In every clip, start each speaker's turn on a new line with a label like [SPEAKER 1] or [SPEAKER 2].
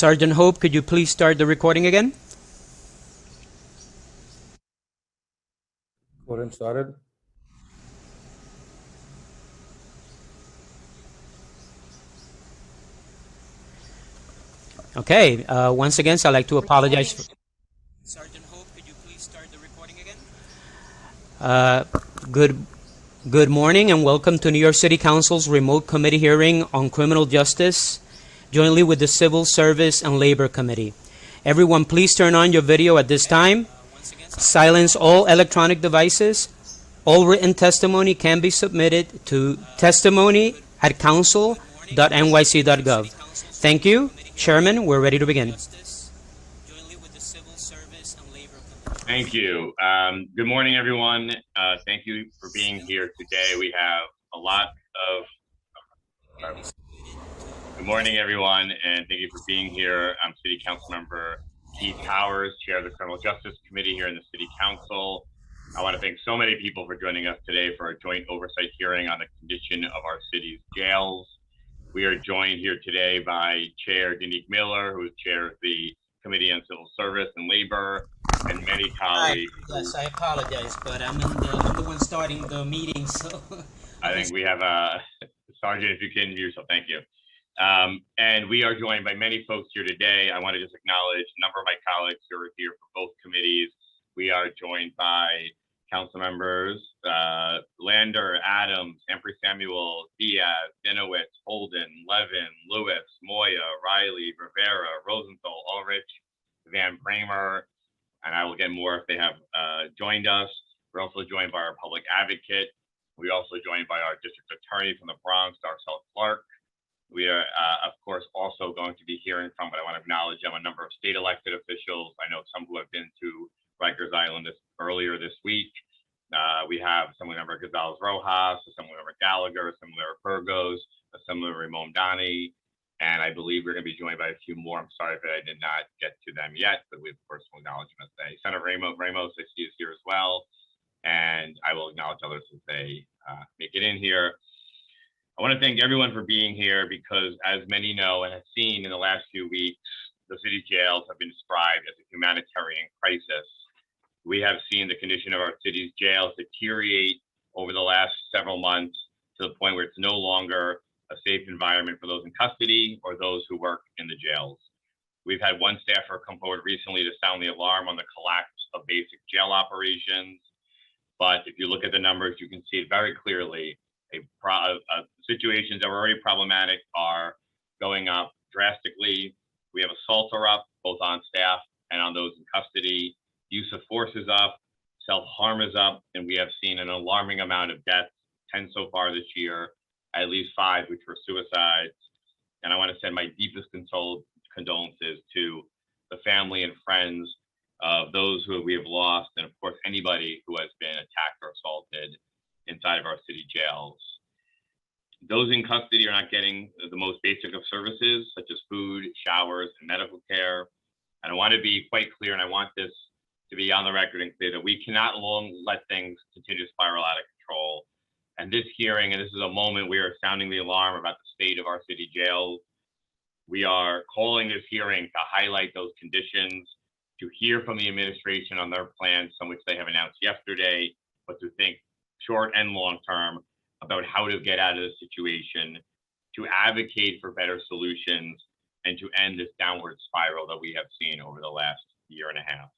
[SPEAKER 1] Sergeant Hope, could you please start the recording again?
[SPEAKER 2] Recording started.
[SPEAKER 1] Okay, once again, so I'd like to apologize for... Sergeant Hope, could you please start the recording again? Good morning and welcome to New York City Council's remote committee hearing on criminal justice, jointly with the Civil Service and Labor Committee. Everyone, please turn on your video at this time. Silence all electronic devices. All written testimony can be submitted to testimony@council.nyc.gov. Thank you. Chairman, we're ready to begin.
[SPEAKER 3] Thank you. Good morning, everyone. Thank you for being here today. We have a lot of... Good morning, everyone, and thank you for being here. I'm City Council Member Keith Powers, Chair of the Criminal Justice Committee here in the City Council. I want to thank so many people for joining us today for a joint oversight hearing on the condition of our city's jails. We are joined here today by Chair Danique Miller, who is Chair of the Committee on Civil Service and Labor, and many colleagues.
[SPEAKER 1] Yes, I apologize, but I'm the one starting the meeting, so...
[SPEAKER 3] I think we have Sergeant, if you can mute yourself, thank you. And we are joined by many folks here today. I want to just acknowledge a number of my colleagues who are here for both committees. We are joined by council members Lander, Adams, Humphrey Samuel, Diaz, Dinowitz, Holden, Levin, Lewis, Moya, Riley, Rivera, Rosenthal, Ulrich, Van Bramer, and I will get more if they have joined us. We're also joined by our public advocate. We're also joined by our district attorney from the Bronx, Darcel Clark. We are, of course, also going to be hearing from, but I want to acknowledge a number of state elected officials. I know some who have been to Rikers Island earlier this week. We have Assemblymember Gonzalez Rojas, Assemblymember Gallagher, Assemblymember Burgos, Assemblymember Mondani, and I believe we're going to be joined by a few more. I'm sorry if I did not get to them yet, but we have personal acknowledgement today. Senator Ramos, I see is here as well, and I will acknowledge others as they make it in here. I want to thank everyone for being here because, as many know and have seen in the last few weeks, the city jails have been described as a humanitarian crisis. We have seen the condition of our city's jails deteriorate over the last several months to the point where it's no longer a safe environment for those in custody or those who work in the jails. We've had one staffer come forward recently to sound the alarm on the collapse of basic jail operations. But if you look at the numbers, you can see it very clearly. Situations that were already problematic are going up drastically. We have assaults are up, both on staff and on those in custody. Use of force is up, self-harm is up, and we have seen an alarming amount of deaths, 10 so far this year, at least 5 which were suicides. And I want to send my deepest condolences to the family and friends of those who we have lost, and of course, anybody who has been attacked or assaulted inside of our city jails. Those in custody are not getting the most basic of services, such as food, showers, and medical care. And I want to be quite clear, and I want this to be on the record and clear, that we cannot long let things continue to spiral out of control. And this hearing, and this is a moment we are sounding the alarm about the state of our city jails. We are calling this hearing to highlight those conditions, to hear from the administration on their plans, some which they have announced yesterday, but to think short and long term about how to get out of the situation, to advocate for better solutions, and to end this downward spiral that we have seen over the last year and a half.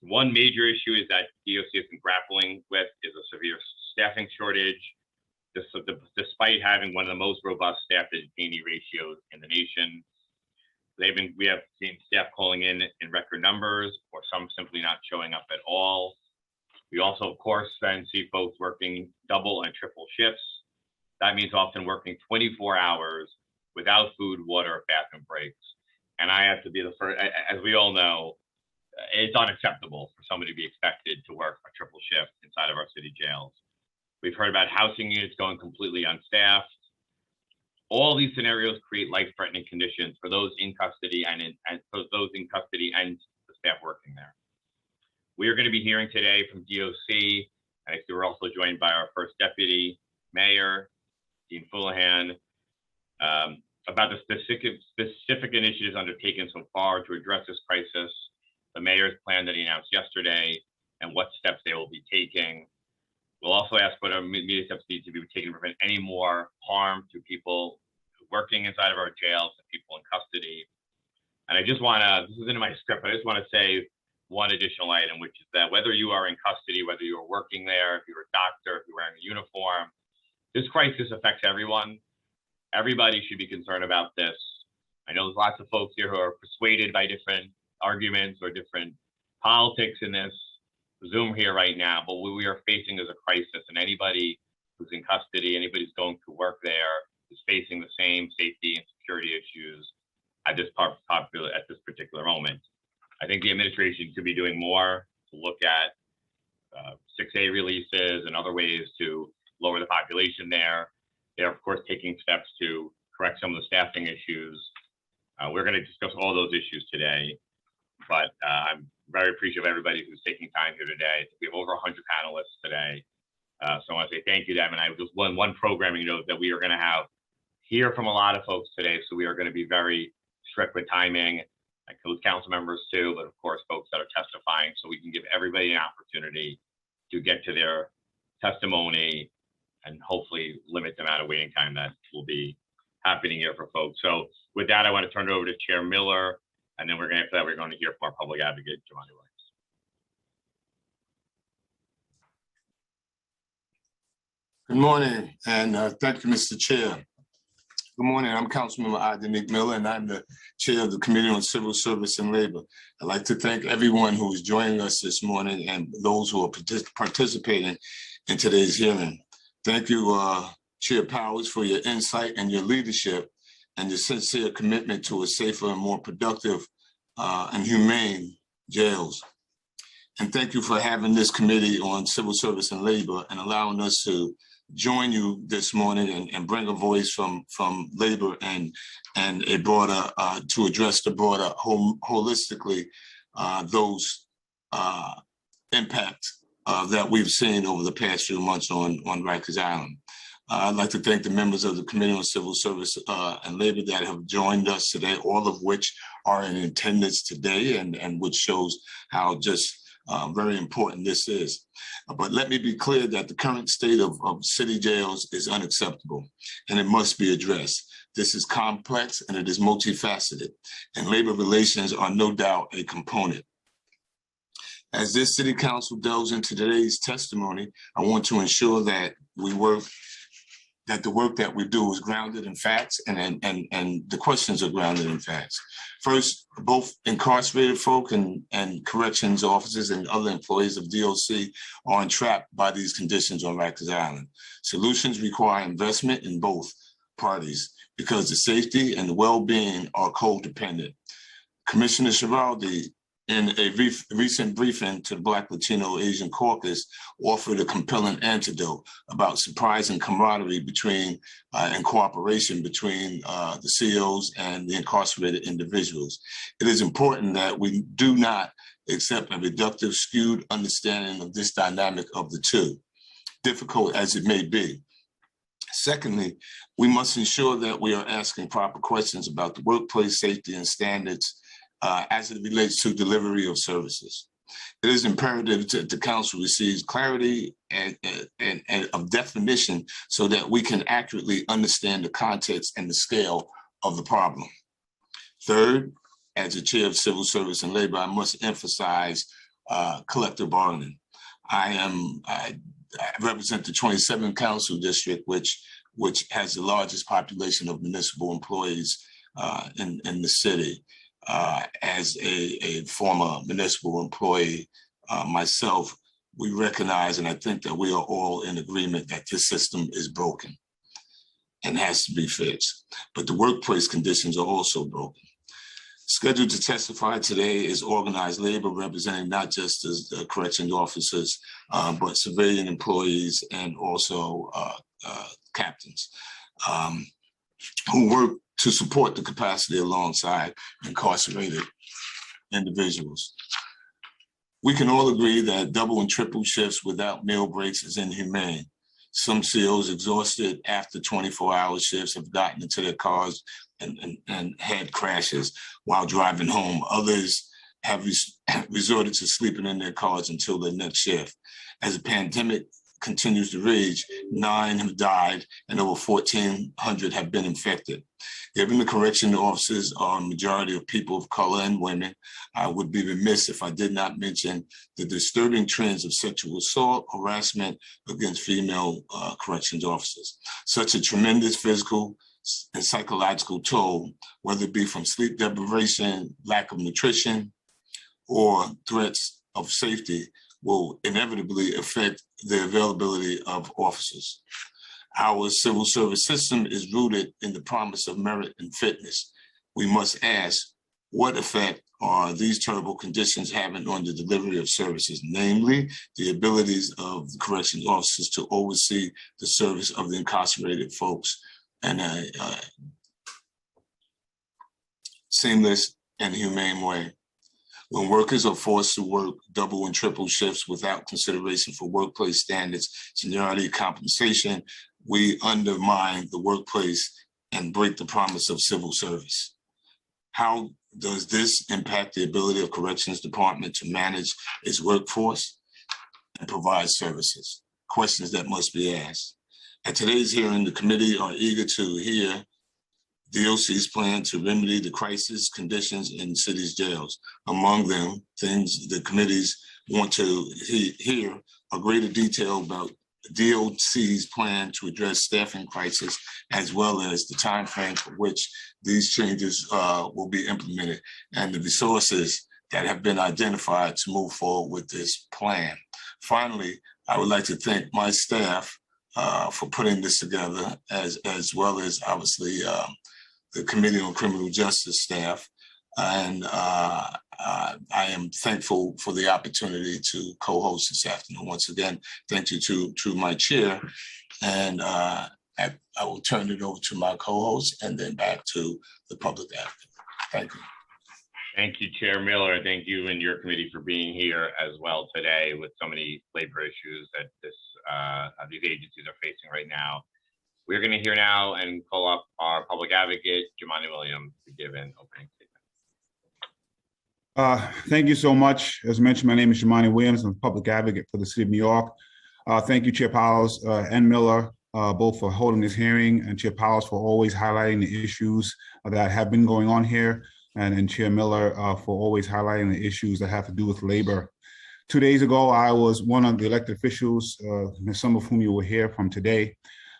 [SPEAKER 3] One major issue is that DOC has been grappling with is a severe staffing shortage, despite having one of the most robust staff to detainee ratios in the nation. We have seen staff calling in record numbers, or some simply not showing up at all. We also, of course, then see folks working double and triple shifts. That means often working 24 hours without food, water, or bathroom breaks. And I have to be the first, as we all know, it's unacceptable for somebody to be expected to work a triple shift inside of our city jails. We've heard about housing units going completely unstaffed. All these scenarios create life-threatening conditions for those in custody and for those in custody and the staff working there. We are going to be hearing today from DOC, and I see we're also joined by our first deputy mayor, Dean Fullahan. about the specific initiatives undertaken so far to address this crisis, the mayor's plan that he announced yesterday, and what steps they will be taking. We'll also ask what immediate steps need to be taken to prevent any more harm to people working inside of our jails and people in custody. And I just want to, this isn't in my script, but I just want to say one additional item, which is that whether you are in custody, whether you are working there, if you're a doctor, if you're wearing a uniform, this crisis affects everyone. Everybody should be concerned about this. I know there's lots of folks here who are persuaded by different arguments or different politics in this Zoom here right now, but what we are facing is a crisis, and anybody who's in custody, anybody who's going to work there is facing the same safety and security issues at this particular moment. I think the administration could be doing more to look at 6A releases and other ways to lower the population there. They're, of course, taking steps to correct some of the staffing issues. We're going to discuss all those issues today, but I'm very appreciative of everybody who's taking time here today. We have over 100 panelists today. So I want to say thank you to them. And I just one programming note that we are going to hear from a lot of folks today. So we are going to be very strict with timing. That includes council members too, but of course, folks that are testifying, so we can give everybody an opportunity to get to their testimony and hopefully limit the amount of waiting time that will be happening here for folks. So with that, I want to turn it over to Chair Miller, and then after that, we're going to hear from our public advocate, Giovanni Williams.
[SPEAKER 2] Good morning, and thank you, Mr. Chair. Good morning, I'm Councilmember Adenique Miller, and I'm the Chair of the Committee on Civil Service and Labor. I'd like to thank everyone who is joining us this morning and those who are participating in today's hearing. Thank you, Chair Powers, for your insight and your leadership and your sincere commitment to a safer and more productive and humane jails. And thank you for having this Committee on Civil Service and Labor and allowing us to join you this morning and bring a voice from labor and a broader to address the broader holistically those impacts that we've seen over the past few months on Rikers Island. I'd like to thank the members of the Committee on Civil Service and Labor that have joined us today, all of which are in attendance today, and which shows how just very important this is. But let me be clear that the current state of city jails is unacceptable and it must be addressed. This is complex and it is multifaceted, and labor relations are no doubt a component. As this City Council delves into today's testimony, I want to ensure that the work that we do is grounded in facts and the questions are grounded in facts. First, both incarcerated folk and corrections officers and other employees of DOC are entrapped by these conditions on Rikers Island. Solutions require investment in both parties because the safety and the well-being are codependent. Commissioner Schiraldi, in a recent briefing to the Black, Latino, Asian Caucus, offered a compelling antidote about surprise and camaraderie between and cooperation between the COs and the incarcerated individuals. It is important that we do not accept a reductive, skewed understanding of this dynamic of the two, difficult as it may be. Secondly, we must ensure that we are asking proper questions about the workplace safety and standards as it relates to delivery of services. It is imperative that the council receives clarity and of definition so that we can accurately understand the context and the scale of the problem. Third, as the Chair of Civil Service and Labor, I must emphasize collective bargaining. I represent the 27th Council District, which has the largest population of municipal employees in the city. As a former municipal employee myself, we recognize, and I think that we are all in agreement that this system is broken and has to be fixed. But the workplace conditions are also broken. Scheduled to testify today is organized labor representing not just the corrections officers, but civilian employees and also captains who work to support the capacity alongside incarcerated individuals. We can all agree that double and triple shifts without meal breaks is inhumane. Some COs exhausted after 24-hour shifts have gotten into their cars and had crashes while driving home. Others have resorted to sleeping in their cars until their next shift. As the pandemic continues to rage, 9 have died and over 1,400 have been infected. Given the correctional officers are a majority of people of color and women, I would be remiss if I did not mention the disturbing trends of sexual assault, harassment against female corrections officers. Such a tremendous physical and psychological toll, whether it be from sleep deprivation, lack of nutrition, or threats of safety, will inevitably affect the availability of officers. Our civil service system is rooted in the promise of merit and fitness. We must ask, what effect are these terrible conditions having on the delivery of services, namely the abilities of the corrections officers to oversee the service of the incarcerated folks in a seamless and humane way. When workers are forced to work double and triple shifts without consideration for workplace standards, seniority, compensation, we undermine the workplace and break the promise of civil service. How does this impact the ability of Corrections Department to manage its workforce and provide services? Questions that must be asked. At today's hearing, the committee are eager to hear DOC's plan to remedy the crisis conditions in city's jails. Among them, things the committees want to hear are greater detail about DOC's plan to address staffing crisis, as well as the time frame for which these changes will be implemented and the resources that have been identified to move forward with this plan. Finally, I would like to thank my staff for putting this together, as well as obviously the Committee on Criminal Justice staff. And I am thankful for the opportunity to co-host this afternoon. Once again, thank you to my chair. And I will turn it over to my co-host and then back to the public advocate. Thank you.
[SPEAKER 3] Thank you, Chair Miller. Thank you and your committee for being here as well today with so many labor issues that these agencies are facing right now. We're going to hear now and call up our public advocate, Jimani Williams, to give an opening statement.
[SPEAKER 4] Thank you so much. As mentioned, my name is Jimani Williams. I'm a public advocate for the city of New York. Thank you, Chair Powers and Miller, both for holding this hearing, and Chair Powers for always highlighting the issues that have been going on here, and Chair Miller for always highlighting the issues that have to do with labor. 2 days ago, I was one of the elected officials, some of whom you will hear from today,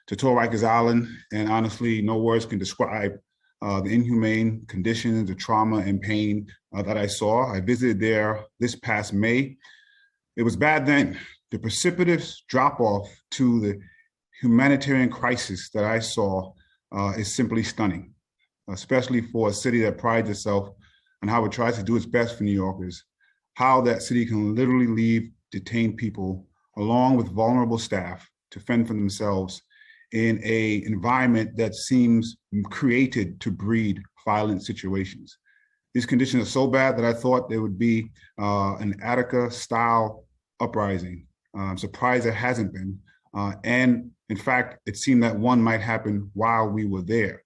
[SPEAKER 4] to tour Rikers Island, and honestly, no words can describe the inhumane conditions, the trauma and pain that I saw. I visited there this past May. It was bad then. The precipitous drop-off to the humanitarian crisis that I saw is simply stunning, especially for a city that prides itself on how it tries to do its best for New Yorkers, how that city can literally leave detained people along with vulnerable staff to fend for themselves in an environment that seems created to breed violent situations. These conditions are so bad that I thought there would be an Attica-style uprising. I'm surprised there hasn't been. And in fact, it seemed that one might happen while we were there.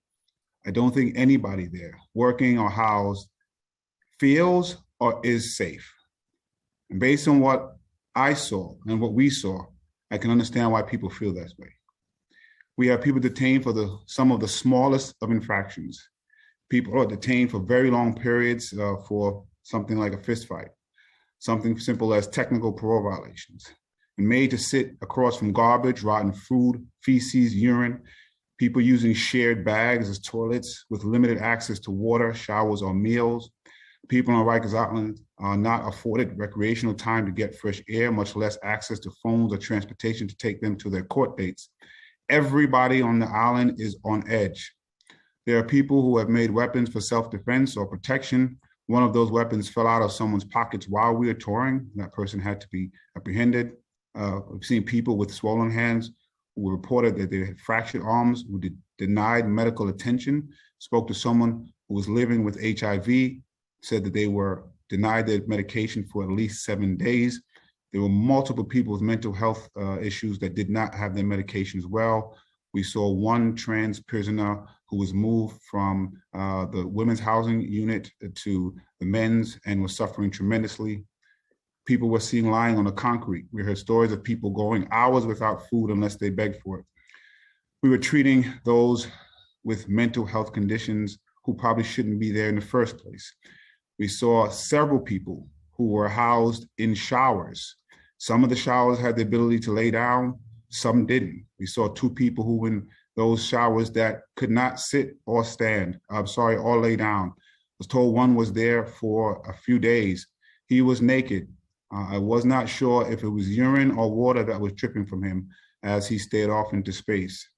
[SPEAKER 4] I don't think anybody there, working or housed, feels or is safe. And based on what I saw and what we saw, I can understand why people feel that way. We have people detained for some of the smallest of infractions. People are detained for very long periods for something like a fist fight, something simple as technical parole violations, and made to sit across from garbage, rotten food, feces, urine, people using shared bags as toilets with limited access to water, showers, or meals. People on Rikers Island are not afforded recreational time to get fresh air, much less access to phones or transportation to take them to their court dates. Everybody on the island is on edge. There are people who have made weapons for self-defense or protection. One of those weapons fell out of someone's pockets while we were touring. That person had to be apprehended. We've seen people with swollen hands who reported that they had fractured arms, who denied medical attention, spoke to someone who was living with HIV, said that they were denied their medication for at least 7 days. There were multiple people with mental health issues that did not have their medications well. We saw one trans prisoner who was moved from the women's housing unit to the men's and was suffering tremendously. People were seen lying on the concrete. We heard stories of people going hours without food unless they begged for it. We were treating those with mental health conditions who probably shouldn't be there in the first place. We saw several people who were housed in showers. Some of the showers had the ability to lay down, some didn't. We saw two people who were in those showers that could not sit or stand, or lay down. I was told one was there for a few days. He was naked. I was not sure if it was urine or water that was dripping from him as he stared off into space.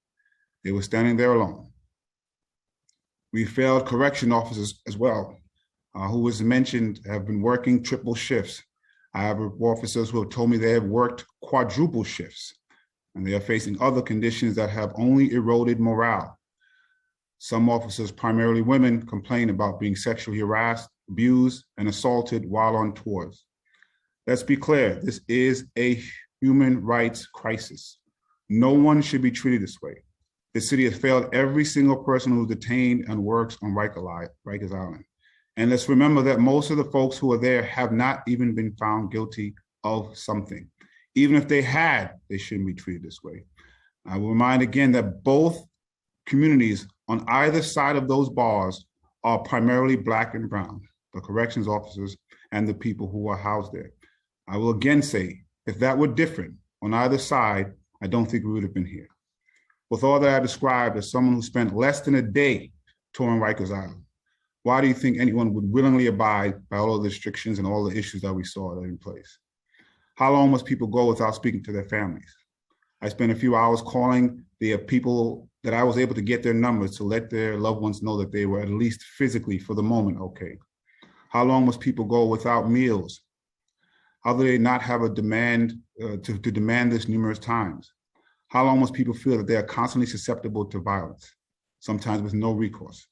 [SPEAKER 4] They were standing there alone. We failed correction officers as well, who was mentioned have been working triple shifts. I have officers who have told me they have worked quadruple shifts, and they are facing other conditions that have only eroded morale. Some officers, primarily women, complain about being sexually harassed, abused, and assaulted while on tours. Let's be clear, this is a human rights crisis. No one should be treated this way. The city has failed every single person who's detained and works on Rikers Island. And let's remember that most of the folks who are there have not even been found guilty of something. Even if they had, they shouldn't be treated this way. I will remind again that both communities on either side of those bars are primarily Black and brown, the corrections officers and the people who are housed there. I will again say, if that were different on either side, I don't think we would have been here. With all that I described as someone who spent less than a day touring Rikers Island, why do you think anyone would willingly abide by all of the restrictions and all the issues that we saw that are in place? How long must people go without speaking to their families? I spent a few hours calling the people that I was able to get their numbers to let their loved ones know that they were at least physically, for the moment, okay. How long must people go without meals? How do they not have a demand to demand this numerous times? How long must people feel that they are constantly susceptible to violence, sometimes with no recourse?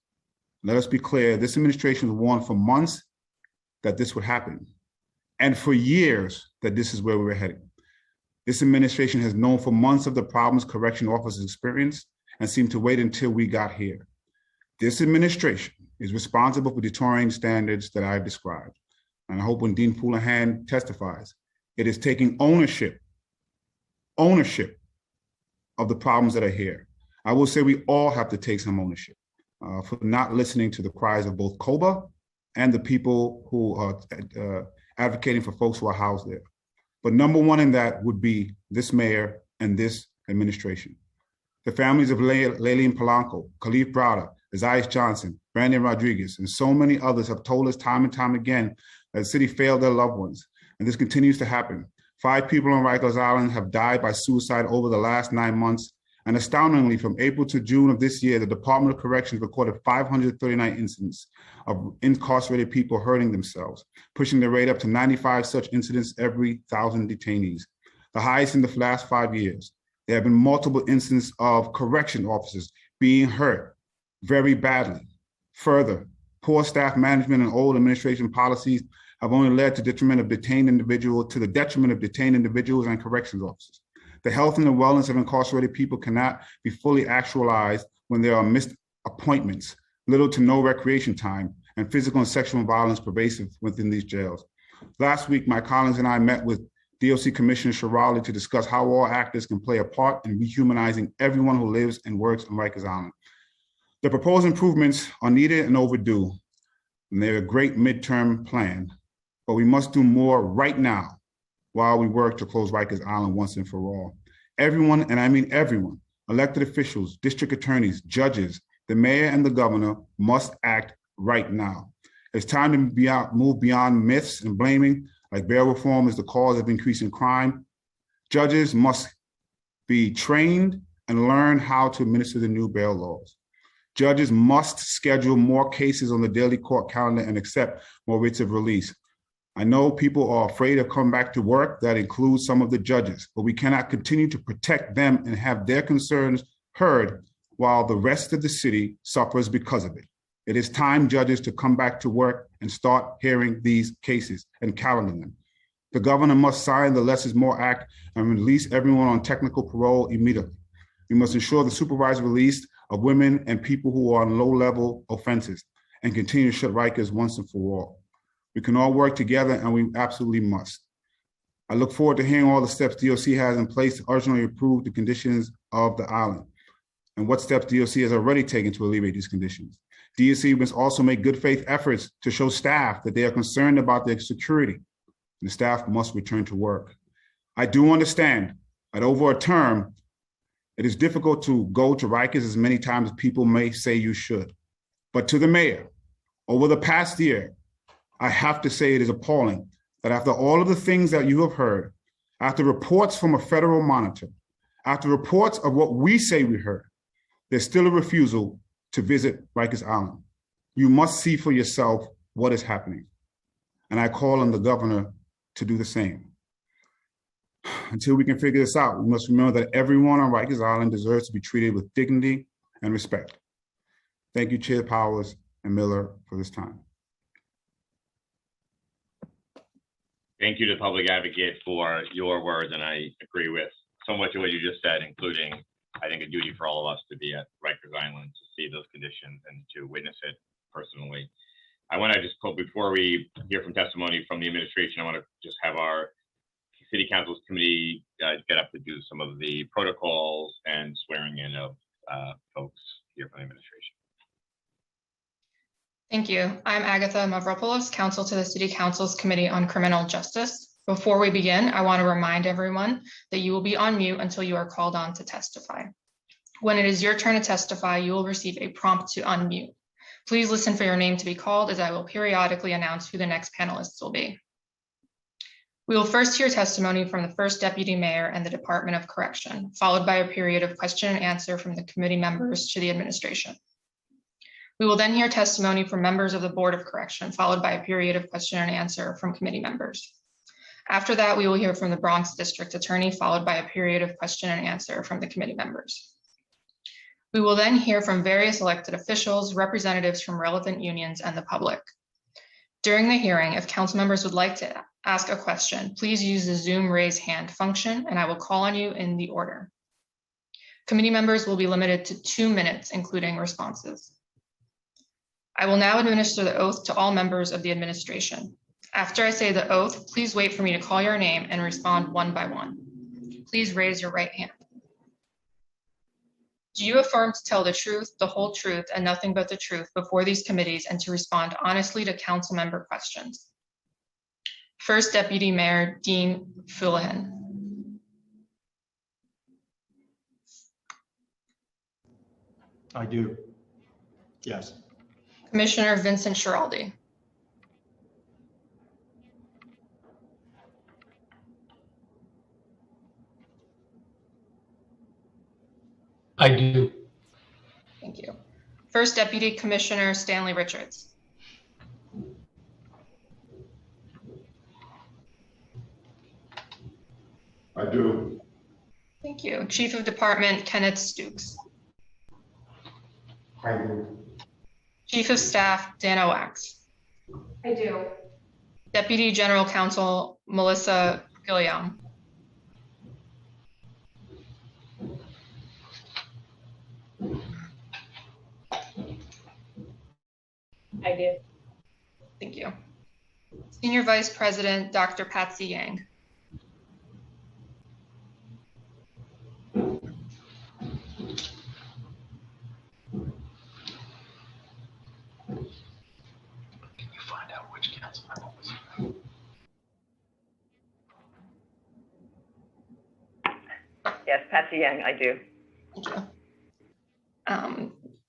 [SPEAKER 4] Let us be clear, this administration was warned for months that this would happen, and for years that this is where we were heading. This administration has known for months of the problems correction officers experienced and seemed to wait until we got here. This administration is responsible for deterring standards that I've described. And I hope when Dean Houlihan testifies, it is taking ownership of the problems that are here. I will say we all have to take some ownership for not listening to the cries of both COBA and the people who are advocating for folks who are housed there. But number one in that would be this mayor and this administration. The families of Layleen Polanco, Khalif Browder, Isaias Johnson, Brandon Rodriguez, and so many others have told us time and time again that the city failed their loved ones, and this continues to happen. 5 people on Rikers Island have died by suicide over the last 9 months, and astoundingly, from April to June of this year, the Department of Corrections recorded 539 incidents of incarcerated people hurting themselves, pushing the rate up to 95 such incidents every 1,000 detainees, the highest in the last 5 years. There have been multiple incidents of correction officers being hurt very badly. Further, poor staff management and old administration policies have only led to the detriment of detained individuals and corrections officers. The health and the wellness of incarcerated people cannot be fully actualized when there are missed appointments, little to no recreation time, and physical and sexual violence pervasive within these jails. Last week, my colleagues and I met with DOC Commissioner Shirali to discuss how all actors can play a part in rehumanizing everyone who lives and works on Rikers Island. The proposed improvements are needed and overdue, and they're a great midterm plan, but we must do more right now while we work to close Rikers Island once and for all. Everyone, and I mean everyone, elected officials, district attorneys, judges, the mayor and the governor must act right now. It's time to move beyond myths and blaming, like bail reform is the cause of increasing crime. Judges must be trained and learn how to administer the new bail laws. Judges must schedule more cases on the daily court calendar and accept more writs of release. I know people are afraid of coming back to work. That includes some of the judges, but we cannot continue to protect them and have their concerns heard while the rest of the city suffers because of it. It is time, judges, to come back to work and start hearing these cases and calendaring them. The governor must sign the Less is More Act and release everyone on technical parole immediately. We must ensure the supervised release of women and people who are on low-level offenses and continue to shut Rikers once and for all. We can all work together, and we absolutely must. I look forward to hearing all the steps DOC has in place to urgently improve the conditions of the island and what steps DOC has already taken to alleviate these conditions. DOC must also make good faith efforts to show staff that they are concerned about their security, and the staff must return to work. I do understand that over a term, it is difficult to go to Rikers as many times as people may say you should. But to the mayor, over the past year, I have to say it is appalling that after all of the things that you have heard, after reports from a federal monitor, after reports of what we say we heard, there's still a refusal to visit Rikers Island. You must see for yourself what is happening. And I call on the governor to do the same. Until we can figure this out, we must remember that everyone on Rikers Island deserves to be treated with dignity and respect. Thank you, Chair Powers and Miller, for this time.
[SPEAKER 3] Thank you to the public advocate for your words, and I agree with so much of what you just said, including, I think, a duty for all of us to be at Rikers Island to see those conditions and to witness it personally. I want to just put, before we hear from testimony from the administration, I want to just have our City Council's committee get up to do some of the protocols and swearing in of folks here from the administration.
[SPEAKER 5] Thank you. I'm Agatha Mavropoulos, counsel to the City Council's Committee on Criminal Justice. Before we begin, I want to remind everyone that you will be on mute until you are called on to testify. When it is your turn to testify, you will receive a prompt to unmute. Please listen for your name to be called, as I will periodically announce who the next panelists will be. We will first hear testimony from the first deputy mayor and the Department of Correction, followed by a period of question and answer from the committee members to the administration. We will then hear testimony from members of the Board of Correction, followed by a period of question and answer from committee members. After that, we will hear from the Bronx District Attorney, followed by a period of question and answer from the committee members. We will then hear from various elected officials, representatives from relevant unions, and the public. During the hearing, if council members would like to ask a question, please use the Zoom raise hand function, and I will call on you in the order. Committee members will be limited to 2 minutes, including responses. I will now administer the oath to all members of the administration. After I say the oath, please wait for me to call your name and respond one by one. Please raise your right hand. Do you affirm to tell the truth, the whole truth, and nothing but the truth before these committees and to respond honestly to council member questions? First Deputy Mayor Dean Fulihan.
[SPEAKER 6] I do. Yes.
[SPEAKER 5] Commissioner Vincent Schiraldi.
[SPEAKER 6] I do.
[SPEAKER 5] Thank you. First Deputy Commissioner Stanley Richards.
[SPEAKER 6] I do.
[SPEAKER 5] Thank you. Chief of Department Kenneth Stukes.
[SPEAKER 6] I do.
[SPEAKER 5] Chief of Staff Dana Wax.
[SPEAKER 7] I do.
[SPEAKER 5] Deputy General Counsel Melissa Gilliam.
[SPEAKER 7] I do.
[SPEAKER 5] Thank you. Senior Vice President Dr. Patsy Yang.
[SPEAKER 6] Can you find out which council member was?
[SPEAKER 7] Yes, Patsy Yang, I do.
[SPEAKER 5] Thank you.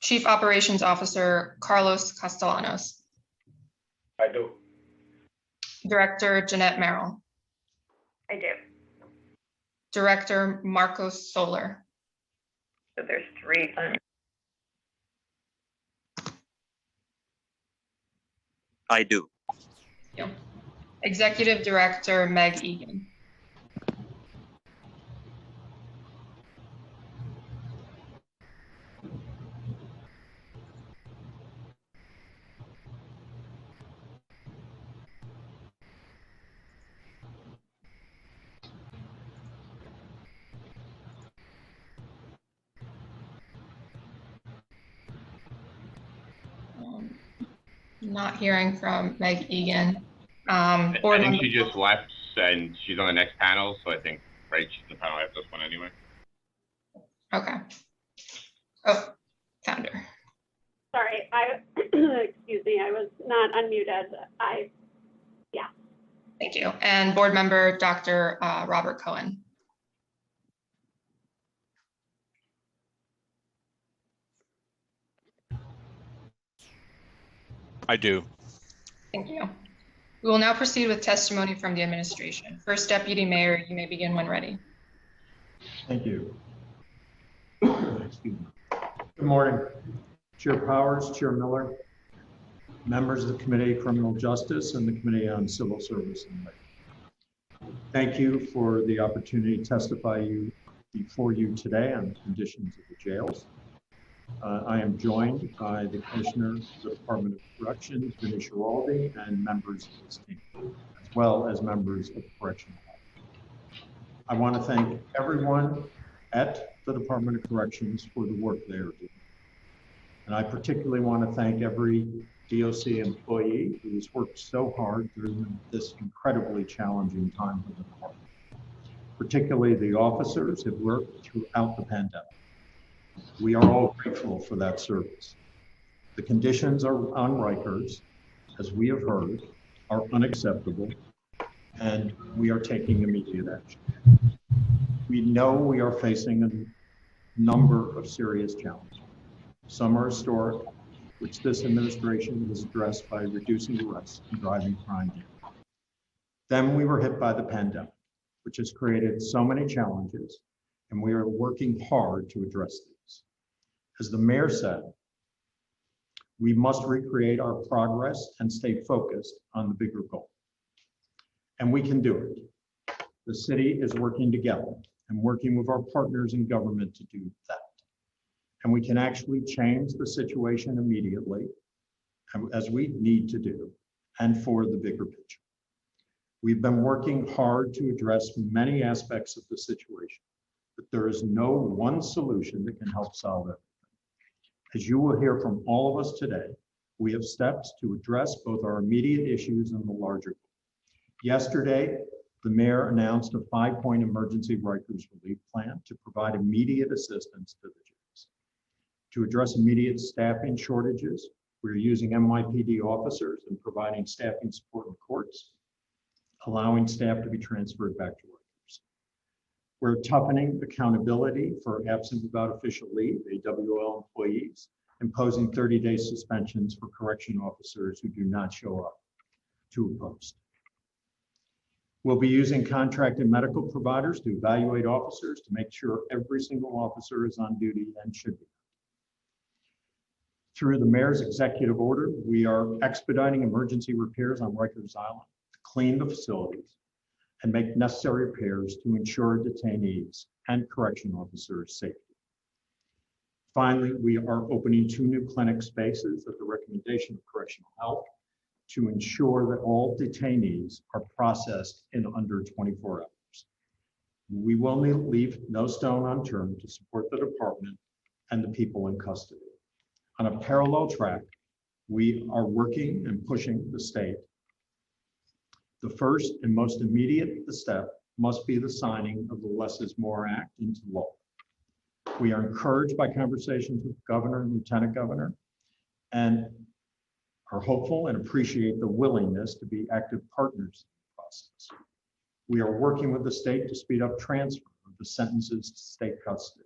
[SPEAKER 5] Chief Operations Officer Carlos Castellanos.
[SPEAKER 6] I do.
[SPEAKER 5] Director Jeanette Merrill.
[SPEAKER 7] I do.
[SPEAKER 5] Director Marcos Soler.
[SPEAKER 7] So there's 3.
[SPEAKER 8] I do.
[SPEAKER 5] Thank you. Executive Director Meg Egan. Not hearing from Meg Egan.
[SPEAKER 3] I
[SPEAKER 5] Board
[SPEAKER 3] think
[SPEAKER 5] member,
[SPEAKER 3] she just left and she's on the next panel, so I think, right, she's in the panel after this one anyway.
[SPEAKER 5] okay. Oh, found her.
[SPEAKER 9] Sorry, excuse me, I was not unmuted.
[SPEAKER 5] Thank you. And board member, Dr. Robert Cohen.
[SPEAKER 10] I do.
[SPEAKER 5] Thank you. We will now proceed with testimony from the administration. First Deputy Mayor, you may begin when ready.
[SPEAKER 11] Thank you. Excuse me. Good morning, Chair Powers, Chair Miller, members of the Committee of Criminal Justice and the Committee on Civil Service and Labor. Thank you for the opportunity to testify before you today on the conditions of the jails. I am joined by the Commissioner of the Department of Corrections, Vinny Schiraldi, and members of his team, as well as members of the Correctional Office. I want to thank everyone at the Department of Corrections for the work they are doing. And I particularly want to thank every DOC employee who has worked so hard during this incredibly challenging time for the department. Particularly the officers who have worked throughout the pandemic. We are all grateful for that service. The conditions on Rikers, as we have heard, are unacceptable, and we are taking immediate action. We know we are facing a number of serious challenges. Some are historic, which this administration has addressed by reducing arrests and driving crime down. Then we were hit by the pandemic, which has created so many challenges, and we are working hard to address these. As the mayor said, we must recreate our progress and stay focused on the bigger goal. And we can do it. The city is working together and working with our partners in government to do that. And we can actually change the situation immediately, as we need to do, and for the bigger picture. We've been working hard to address many aspects of the situation, but there is no one solution that can help solve everything. As you will hear from all of us today, we have steps to address both our immediate issues and the larger goal. Yesterday, the mayor announced a 5-point emergency Rikers relief plan to provide immediate assistance to the jails. To address immediate staffing shortages, we're using NYPD officers and providing staffing support in courts, allowing staff to be transferred back to Rikers. We're toughening accountability for absent without official leave, AWL employees, imposing 30-day suspensions for correction officers who do not show up to a post. We'll be using contracted medical providers to evaluate officers to make sure every single officer is on duty and should be. Through the mayor's executive order, we are expediting emergency repairs on Rikers Island to clean the facilities and make necessary repairs to ensure detainees and correction officers' safety. Finally, we are opening 2 new clinic spaces at the recommendation of Correctional Health to ensure that all detainees are processed in under 24 hours. We will leave no stone unturned to support the department and the people in custody. On a parallel track, we are working and pushing the state. The first and most immediate step must be the signing of the Less is More Act into law. We are encouraged by conversations with the governor and lieutenant governor and are hopeful and appreciate the willingness to be active partners in the process. We are working with the state to speed up transfer of the sentences to state custody.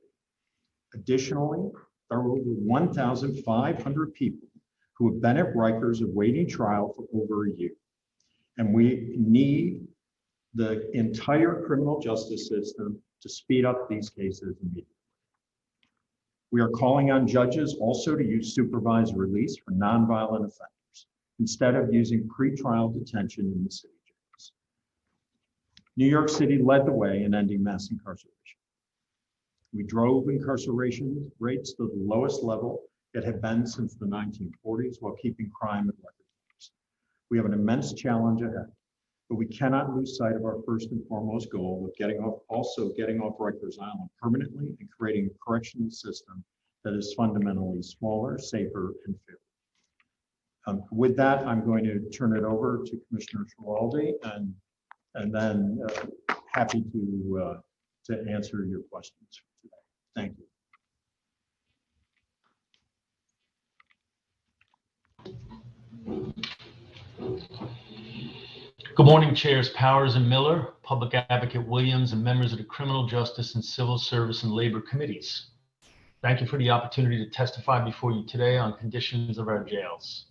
[SPEAKER 11] Additionally, there are over 1,500 people who have been at Rikers awaiting trial for over a year. And we need the entire criminal justice system to speed up these cases immediately. We are calling on judges also to use supervised release for nonviolent offenders instead of using pretrial detention in the city jails. New York City led the way in ending mass incarceration. We drove incarceration rates to the lowest level it had been since the 1940s while keeping crime at record lows. We have an immense challenge ahead, but we cannot lose sight of our first and foremost goal of getting off Rikers Island permanently and creating a correctional system that is fundamentally smaller, safer, and fairer. With that, I'm going to turn it over to Commissioner Schiraldi and then happy to answer your questions today. Thank you.
[SPEAKER 6] Good morning, Chairs Powers and Miller, Public Advocate Williams, and members of the Criminal Justice and Civil Service and Labor Committees. Thank you for the opportunity to testify before you today on conditions of our jails.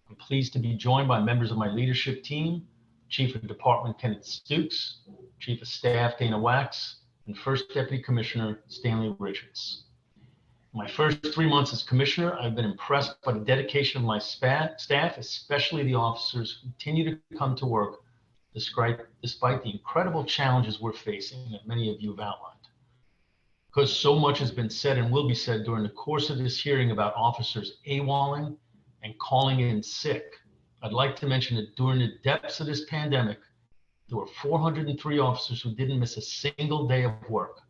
[SPEAKER 6] I'm pleased to be joined by members of my leadership team, Chief of Department Kenneth Stukes, Chief of Staff Dana Wax, and First Deputy Commissioner Stanley Richards. In my first 3 months as Commissioner, I've been impressed by the dedication of my staff, especially the officers who continue to come to work despite the incredible challenges we're facing that many of you have outlined. Because so much has been said and will be said during the course of this hearing about officers AWOLing and calling in sick, I'd like to mention that during the depths of this pandemic, there were 403 officers who didn't miss a single day of work.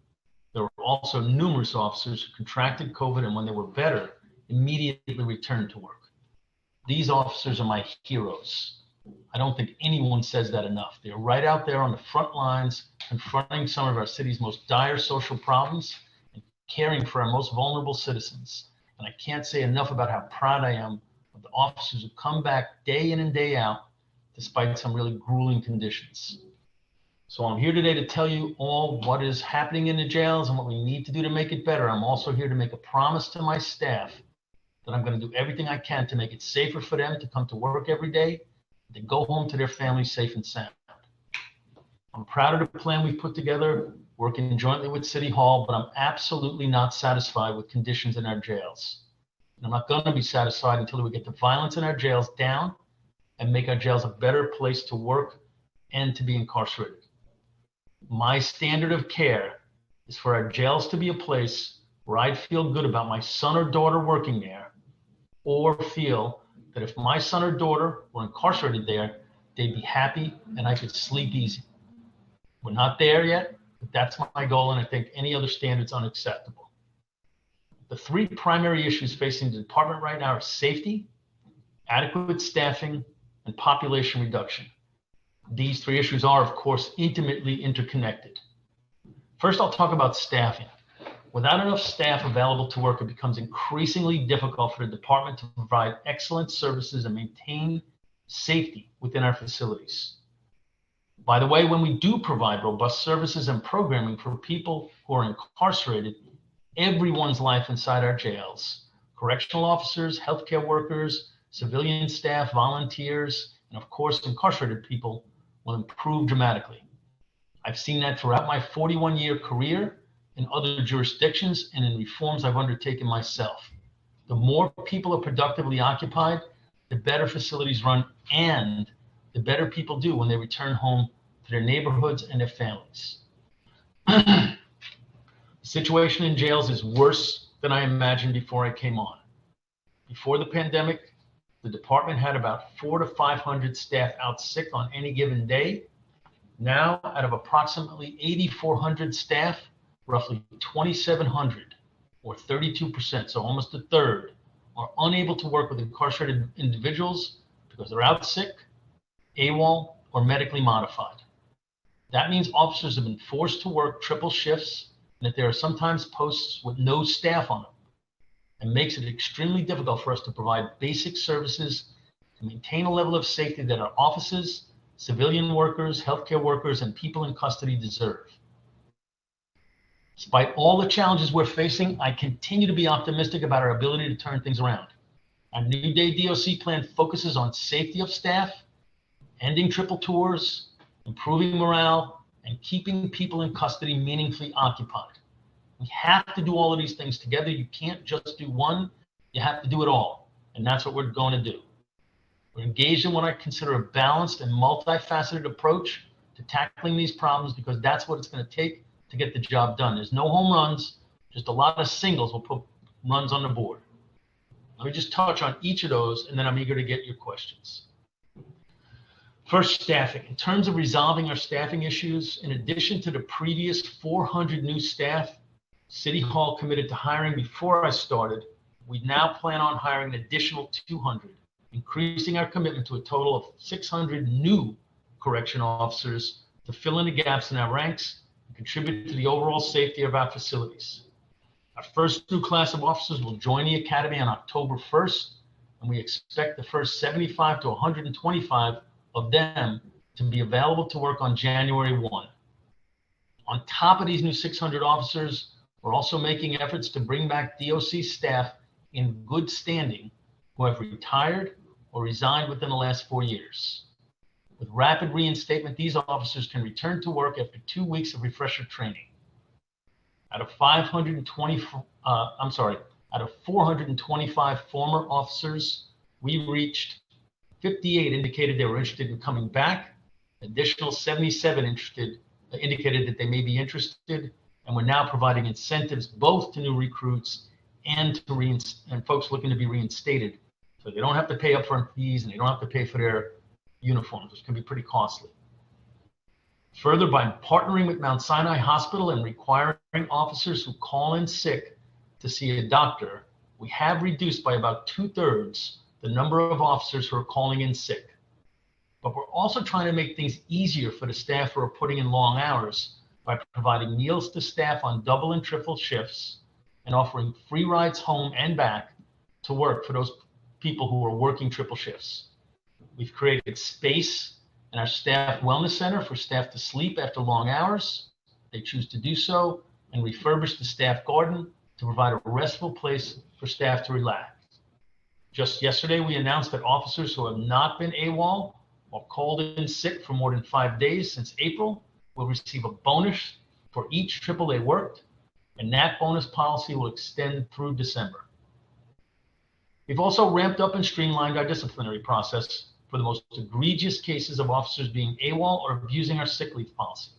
[SPEAKER 6] There were also numerous officers who contracted COVID and when they were better, immediately returned to work. These officers are my heroes. I don't think anyone says that enough. They're right out there on the front lines, confronting some of our city's most dire social problems and caring for our most vulnerable citizens. And I can't say enough about how proud I am of the officers who come back day in and day out, despite some really grueling conditions. So I'm here today to tell you all what is happening in the jails and what we need to do to make it better. I'm also here to make a promise to my staff that I'm going to do everything I can to make it safer for them to come to work every day, and to go home to their families safe and sound. I'm proud of the plan we've put together, working jointly with City Hall, but I'm absolutely not satisfied with conditions in our jails. And I'm not going to be satisfied until we get the violence in our jails down and make our jails a better place to work and to be incarcerated. My standard of care is for our jails to be a place where I'd feel good about my son or daughter working there, or feel that if my son or daughter were incarcerated there, they'd be happy and I could sleep easy. We're not there yet, but that's my goal, and I think any other standard's unacceptable. The three primary issues facing the department right now are safety, adequate staffing, and population reduction. These three issues are, of course, intimately interconnected. First, I'll talk about staffing. Without enough staff available to work, it becomes increasingly difficult for the department to provide excellent services and maintain safety within our facilities. By the way, when we do provide robust services and programming for people who are incarcerated, everyone's life inside our jails, correctional officers, healthcare workers, civilian staff, volunteers, and of course, incarcerated people will improve dramatically. I've seen that throughout my 41-year career in other jurisdictions and in reforms I've undertaken myself. The more people are productively occupied, the better facilities run and the better people do when they return home to their neighborhoods and their families. The situation in jails is worse than I imagined before I came on. Before the pandemic, the department had about 400 to 500 staff out sick on any given day. Now, out of approximately 8,400 staff, roughly 2,700, or 32%, so almost a third, are unable to work with incarcerated individuals because they're out sick, AWOL, or medically modified. That means officers have been forced to work triple shifts, and that there are sometimes posts with no staff on them, and makes it extremely difficult for us to provide basic services to maintain a level of safety that our offices, civilian workers, healthcare workers, and people in custody deserve. Despite all the challenges we're facing, I continue to be optimistic about our ability to turn things around. Our New Day DOC plan focuses on safety of staff, ending triple tours, improving morale, and keeping people in custody meaningfully occupied. We have to do all of these things together. You can't just do one, you have to do it all. And that's what we're going to do. We're engaged in what I consider a balanced and multifaceted approach to tackling these problems, because that's what it's going to take to get the job done. There's no home runs, just a lot of singles will put runs on the board. Let me just touch on each of those, and then I'm eager to get your questions. First, staffing. In terms of resolving our staffing issues, in addition to the previous 400 new staff City Hall committed to hiring before I started, we now plan on hiring an additional 200 increasing our commitment to a total of 600 new correction officers to fill in the gaps in our ranks and contribute to the overall safety of our facilities. Our first new class of officers will join the academy on October 1st, and we expect the first 75 to 125 of them to be available to work on January 1. On top of these new 600 officers, we're also making efforts to bring back DOC staff in good standing who have retired or resigned within the last 4 years. With rapid reinstatement, these officers can return to work after 2 weeks of refresher training. Out of 425 former officers, we reached 58 indicated they were interested in coming back. Additional 77 indicated that they may be interested, and we're now providing incentives both to new recruits and to folks looking to be reinstated, so they don't have to pay upfront fees and they don't have to pay for their uniforms, which can be pretty costly. Further, by partnering with Mount Sinai Hospital and requiring officers who call in sick to see a doctor, we have reduced by about 2/3 the number of officers who are calling in sick. But we're also trying to make things easier for the staff who are putting in long hours by providing meals to staff on double and triple shifts and offering free rides home and back to work for those people who are working triple shifts. We've created space in our staff wellness center for staff to sleep after long hours. They choose to do so, and refurbished the staff garden to provide a restful place for staff to relax. Just yesterday, we announced that officers who have not been AWOL or called in sick for more than 5 days since April will receive a bonus for each triple they worked, and that bonus policy will extend through December. We've also ramped up and streamlined our disciplinary process for the most egregious cases of officers being AWOL or abusing our sick leave policy.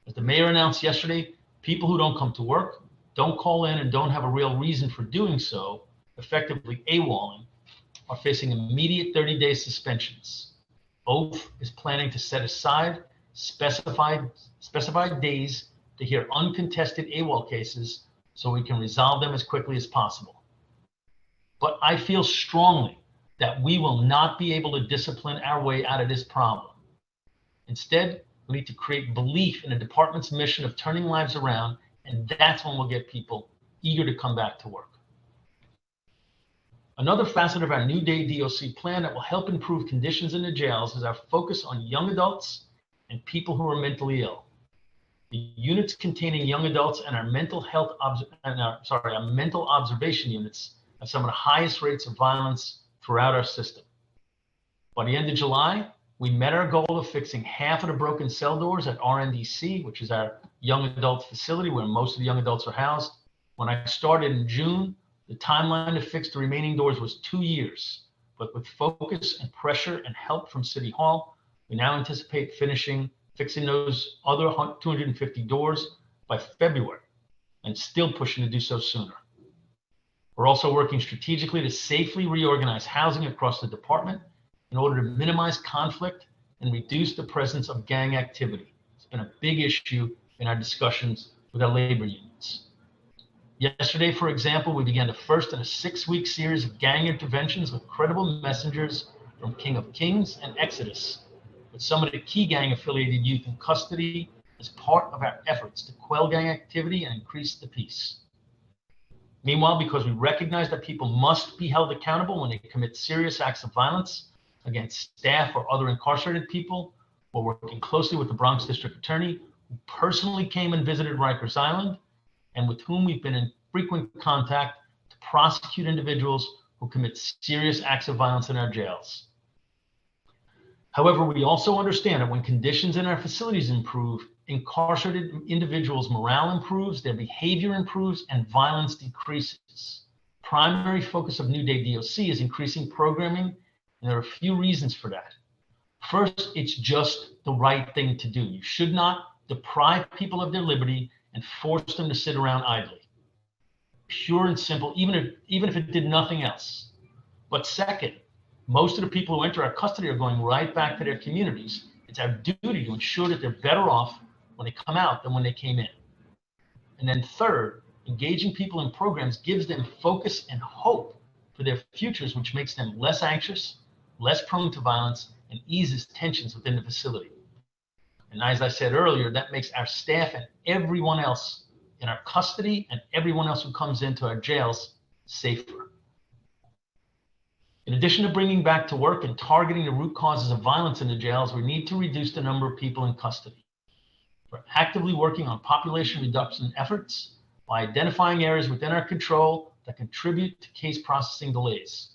[SPEAKER 6] As the mayor announced yesterday, people who don't come to work, don't call in, and don't have a real reason for doing so, effectively AWOLing, are facing immediate 30-day suspensions. OAF is planning to set aside specified days to hear uncontested AWOL cases so we can resolve them as quickly as possible. But I feel strongly that we will not be able to discipline our way out of this problem. Instead, we need to create belief in the department's mission of turning lives around, and that's when we'll get people eager to come back to work. Another facet of our New Day DOC plan that will help improve conditions in the jails is our focus on young adults and people who are mentally ill. The units containing young adults and our mental observation units have some of the highest rates of violence throughout our system. By the end of July, we met our goal of fixing half of the broken cell doors at RNDC, which is our young adult facility where most of the young adults are housed. When I started in June, the timeline to fix the remaining doors was 2 years, but with focus and pressure and help from City Hall, we now anticipate fixing those other 250 doors by February, and still pushing to do so sooner. We're also working strategically to safely reorganize housing across the department in order to minimize conflict and reduce the presence of gang activity. It's been a big issue in our discussions with our labor unions. Yesterday, for example, we began the first in a 6-week series of gang interventions with credible messengers from King of Kings and Exodus, with some of the key gang-affiliated youth in custody as part of our efforts to quell gang activity and increase the peace. Meanwhile, because we recognize that people must be held accountable when they commit serious acts of violence against staff or other incarcerated people, we're working closely with the Bronx District Attorney, who personally came and visited Rikers Island, and with whom we've been in frequent contact to prosecute individuals who commit serious acts of violence in our jails. However, we also understand that when conditions in our facilities improve, incarcerated individuals' morale improves, their behavior improves, and violence decreases. Primary focus of New Day DOC is increasing programming, and there are a few reasons for that. First, it's just the right thing to do. You should not deprive people of their liberty and force them to sit around idly. Pure and simple, even if it did nothing else. But second, most of the people who enter our custody are going right back to their communities. It's our duty to ensure that they're better off when they come out than when they came in. And then third, engaging people in programs gives them focus and hope for their futures, which makes them less anxious, less prone to violence, and eases tensions within the facility. And as I said earlier, that makes our staff and everyone else in our custody and everyone else who comes into our jails safer. In addition to bringing back to work and targeting the root causes of violence in the jails, we need to reduce the number of people in custody. We're actively working on population reduction efforts by identifying areas within our control that contribute to case processing delays.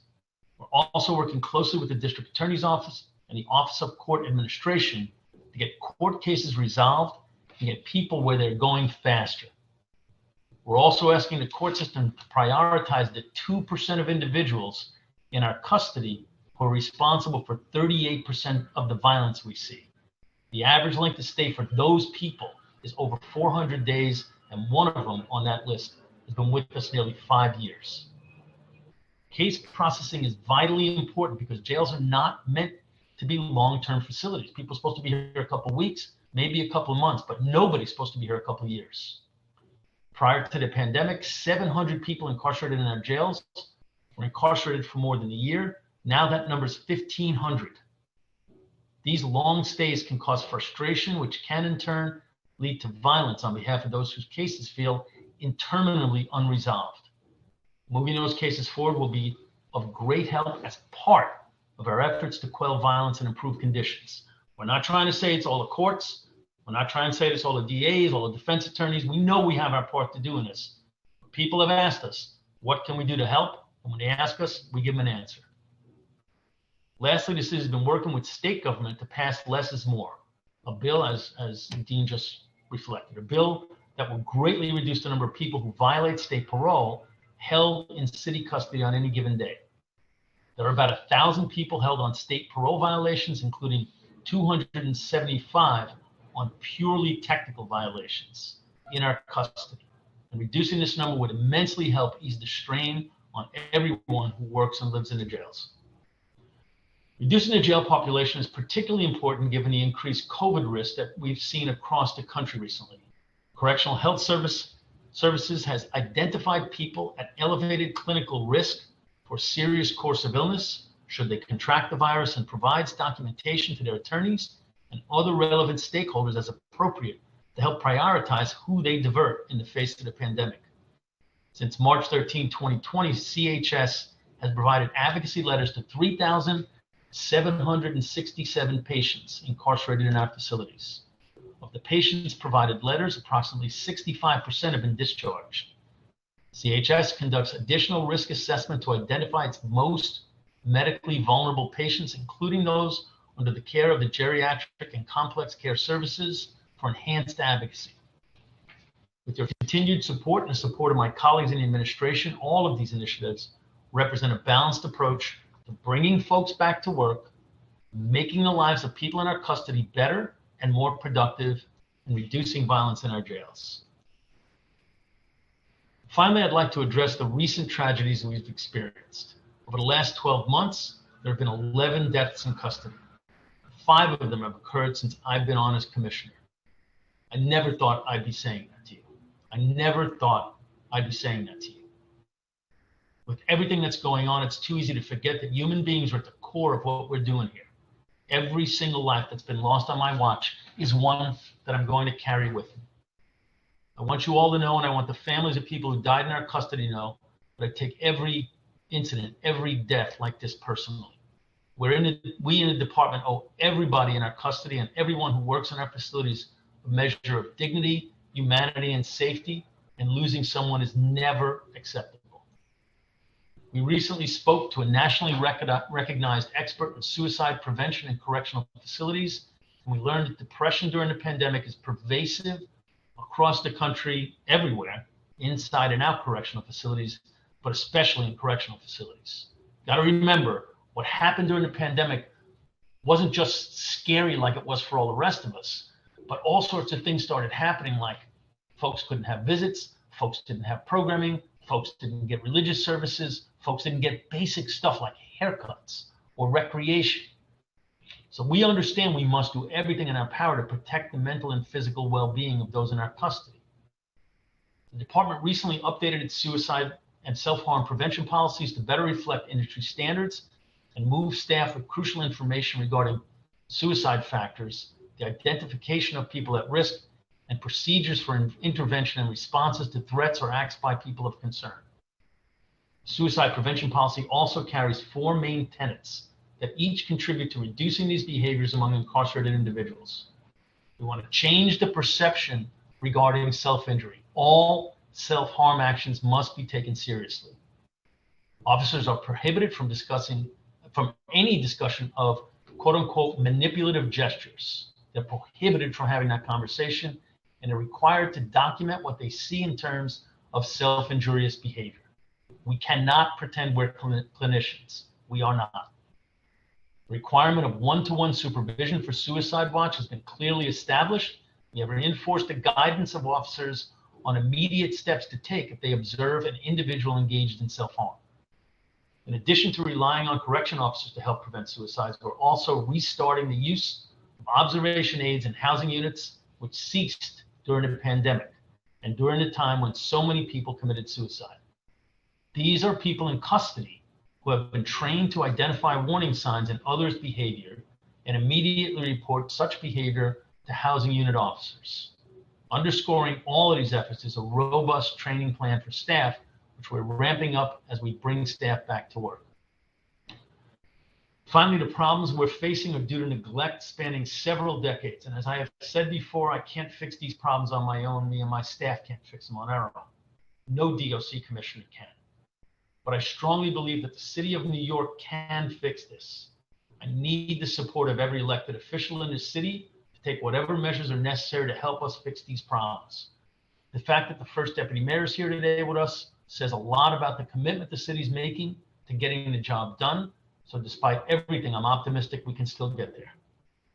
[SPEAKER 6] We're also working closely with the District Attorney's Office and the Office of Court Administration to get court cases resolved and get people where they're going faster. We're also asking the court system to prioritize the 2% of individuals in our custody who are responsible for 38% of the violence we see. The average length of stay for those people is over 400 days, and one of them on that list has been with us nearly 5 years. Case processing is vitally important because jails are not meant to be long-term facilities. People are supposed to be here a couple of weeks, maybe a couple of months, but nobody's supposed to be here a couple of years. Prior to the pandemic, 700 people incarcerated in our jails were incarcerated for more than a year. Now that number is 1,500. These long stays can cause frustration, which can in turn lead to violence on behalf of those whose cases feel interminably unresolved. Moving those cases forward will be of great help as part of our efforts to quell violence and improve conditions. We're not trying to say it's all the courts. We're not trying to say it's all the DAs, all the defense attorneys. We know we have our part to do in this. People have asked us, what can we do to help? And when they ask us, we give them an answer. Lastly, the city has been working with state government to pass less is more, a bill, as Dean just reflected, a bill that will greatly reduce the number of people who violate state parole held in city custody on any given day. There are about 1,000 people held on state parole violations, including 275 on purely technical violations in our custody. And reducing this number would immensely help ease the strain on everyone who works and lives in the jails. Reducing the jail population is particularly important given the increased COVID risk that we've seen across the country recently. Correctional Health Services has identified people at elevated clinical risk for serious course of illness should they contract the virus, and provides documentation to their attorneys and other relevant stakeholders as appropriate to help prioritize who they divert in the face of the pandemic. Since March 13, 2020, CHS has provided advocacy letters to 3,767 patients incarcerated in our facilities. Of the patients provided letters, approximately 65% have been discharged. CHS conducts additional risk assessment to identify its most medically vulnerable patients, including those under the care of the geriatric and complex care services, for enhanced advocacy. With your continued support and the support of my colleagues in the administration, all of these initiatives represent a balanced approach to bringing folks back to work, making the lives of people in our custody better and more productive, and reducing violence in our jails. Finally, I'd like to address the recent tragedies we've experienced. Over the last 12 months, there have been 11 deaths in custody. 5 of them have occurred since I've been on as commissioner. I never thought I'd be saying that to you. I never thought I'd be saying that to you. With everything that's going on, it's too easy to forget that human beings are at the core of what we're doing here. Every single life that's been lost on my watch is one that I'm going to carry with me. I want you all to know, and I want the families of people who died in our custody to know, that I take every incident, every death like this personally. We in the department owe everybody in our custody and everyone who works in our facilities a measure of dignity, humanity, and safety, and losing someone is never acceptable. We recently spoke to a nationally recognized expert in suicide prevention in correctional facilities, and we learned that depression during the pandemic is pervasive across the country, everywhere, inside and out correctional facilities, but especially in correctional facilities. Got to remember, what happened during the pandemic wasn't just scary like it was for all the rest of us, but all sorts of things started happening, like folks couldn't have visits, folks didn't have programming, folks didn't get religious services, folks didn't get basic stuff like haircuts or recreation. So we understand we must do everything in our power to protect the mental and physical well-being of those in our custody. The department recently updated its suicide and self-harm prevention policies to better reflect industry standards and move staff with crucial information regarding suicide factors, the identification of people at risk, and procedures for intervention and responses to threats or acts by people of concern. Suicide prevention policy also carries 4 main tenets that each contribute to reducing these behaviors among incarcerated individuals. We want to change the perception regarding self-injury. All self-harm actions must be taken seriously. Officers are prohibited from any discussion of quote-unquote manipulative gestures. They're prohibited from having that conversation, and they're required to document what they see in terms of self-injurious behavior. We cannot pretend we're clinicians. We are not. The requirement of one-to-one supervision for suicide watch has been clearly established. We have reinforced the guidance of officers on immediate steps to take if they observe an individual engaged in self-harm. In addition to relying on correction officers to help prevent suicides, we're also restarting the use of observation aids in housing units, which ceased during the pandemic and during the time when so many people committed suicide. These are people in custody who have been trained to identify warning signs in others' behavior and immediately report such behavior to housing unit officers. Underscoring all of these efforts is a robust training plan for staff, which we're ramping up as we bring staff back to work. Finally, the problems we're facing are due to neglect spanning several decades. And as I have said before, I can't fix these problems on my own. Me and my staff can't fix them on our own. No DOC commissioner can. But I strongly believe that the city of New York can fix this. I need the support of every elected official in the city to take whatever measures are necessary to help us fix these problems. The fact that the first deputy mayor is here today with us says a lot about the commitment the city's making to getting the job done. So despite everything, I'm optimistic we can still get there.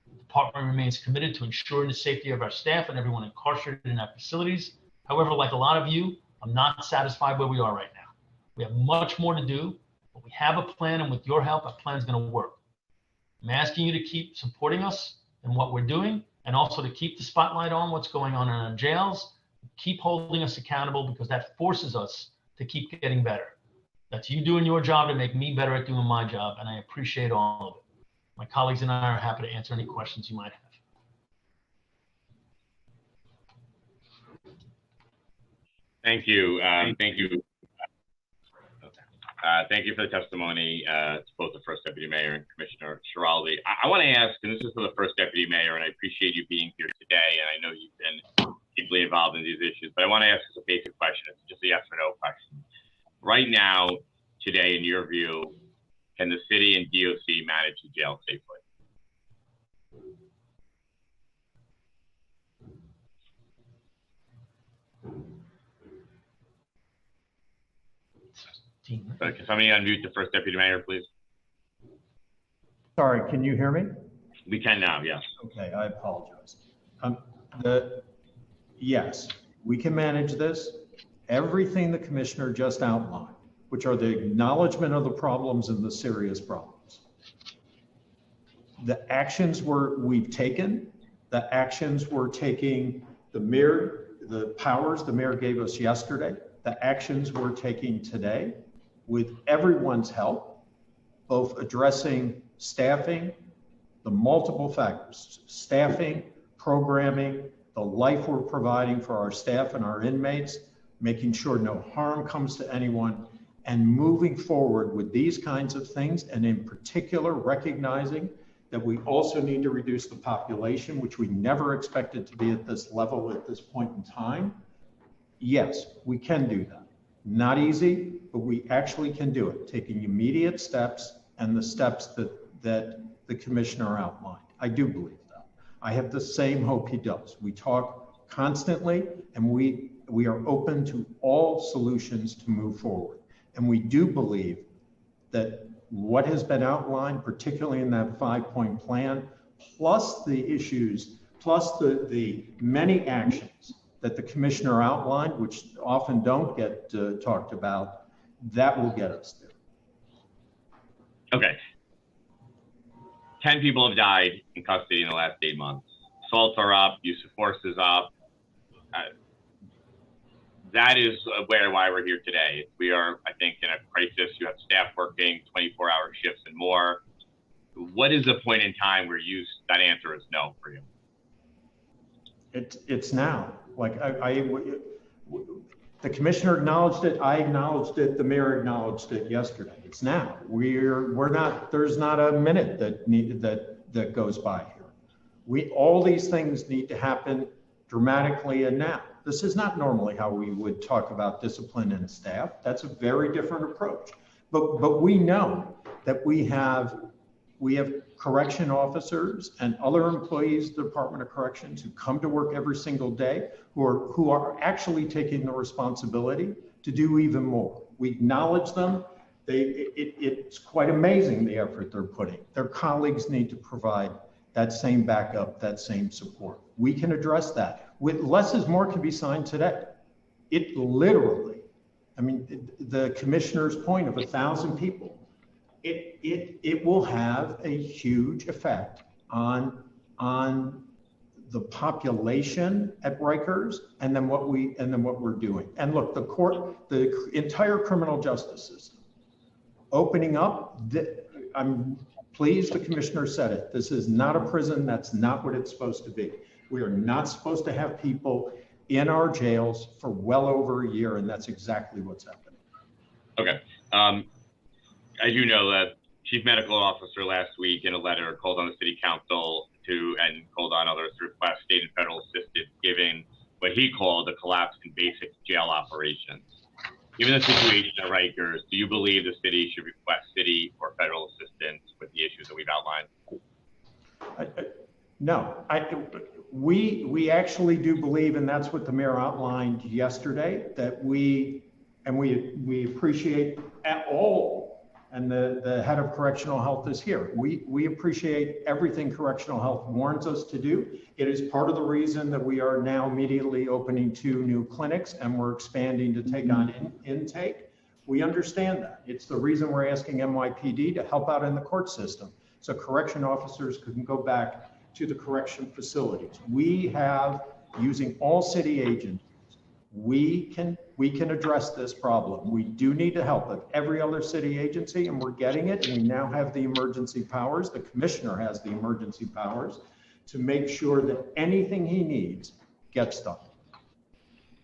[SPEAKER 6] The department remains committed to ensuring the safety of our staff and everyone incarcerated in our facilities. However, like a lot of you, I'm not satisfied where we are right now. We have much more to do, but we have a plan, and with your help, our plan is going to work. I'm asking you to keep supporting us in what we're doing, and also to keep the spotlight on what's going on in our jails. Keep holding us accountable, because that forces us to keep getting better. That's you doing your job to make me better at doing my job, and I appreciate all of it. My colleagues and I are happy to answer any questions you might have.
[SPEAKER 3] Thank you. Thank you. Thank you for the testimony to both the First Deputy Mayor and Commissioner Schiraldi. I want to ask, and this is for the First Deputy Mayor, and I appreciate you being here today, and I know you've been deeply involved in these issues, but I want to ask a basic question. It's just a yes or no question. Right now, today, in your view, can the city and DOC manage the jail safely? So can somebody unmute the First Deputy Mayor, please?
[SPEAKER 11] Sorry, can you hear me?
[SPEAKER 3] We can now, yes.
[SPEAKER 11] Okay, I apologize. Yes, we can manage this. Everything the commissioner just outlined, which are the acknowledgement of the problems and the serious problems. The actions we've taken, the actions we're taking, the powers the mayor gave us yesterday, the actions we're taking today, with everyone's help, both addressing staffing, the multiple factors, staffing, programming, the life we're providing for our staff and our inmates, making sure no harm comes to anyone, and moving forward with these kinds of things, and in particular, recognizing that we also need to reduce the population, which we never expected to be at this level at this point in time. Yes, we can do that. Not easy, but we actually can do it, taking immediate steps and the steps that the commissioner outlined. I do believe that. I have the same hope he does. We talk constantly, and we are open to all solutions to move forward. And we do believe that what has been outlined, particularly in that 5-point plan, plus the issues, plus the many actions that the commissioner outlined, which often don't get talked about, that will get us there.
[SPEAKER 3] Okay. 10 people have died in custody in the last 8 months. Assaults are up, use of force is up. that is why we're here today. We are, I think, in a crisis. You have staff working 24-hour shifts and more. What is the point in time where that answer is no for you?
[SPEAKER 11] It's now. Like the commissioner acknowledged it. I acknowledged it. The mayor acknowledged it yesterday. It's now. We're not. There's not a minute that goes by here. All these things need to happen dramatically and now. This is not normally how we would talk about discipline and staff. That's a very different approach. But we know that we have correction officers and other employees of the Department of Corrections who come to work every single day who are actually taking the responsibility to do even more. We acknowledge them. It's quite amazing the effort they're putting. Their colleagues need to provide that same backup, that same support. We can address that. With less is more can be signed today. It literally, I mean, the commissioner's point of 1,000 people, it will have a huge effect on the population at Rikers and then what we're doing. And look, the entire criminal justice system opening up. I'm pleased the commissioner said it. This is not a prison. That's not what it's supposed to be. We are not supposed to have people in our jails for well over a year, and that's exactly what's happening.
[SPEAKER 3] Okay. As you know, the chief medical officer last week in a letter called on the city council and called on others to request state and federal assistance given what he called a collapse in basic jail operations. Given the situation at Rikers, do you believe the city should request city or federal assistance with the issues that we've outlined?
[SPEAKER 11] No, we actually do believe, and that's what the mayor outlined yesterday, that we appreciate at all, and the head of correctional health is here. We appreciate everything correctional health warns us to do. It is part of the reason that we are now immediately opening 2 new clinics and we're expanding to take on intake. We understand that. It's the reason we're asking NYPD to help out in the court system so correction officers can go back to the correction facilities. We have, using all city agents, we can address this problem. We do need the help of every other city agency, and we're getting it. And we now have the emergency powers. The commissioner has the emergency powers to make sure that anything he needs gets done.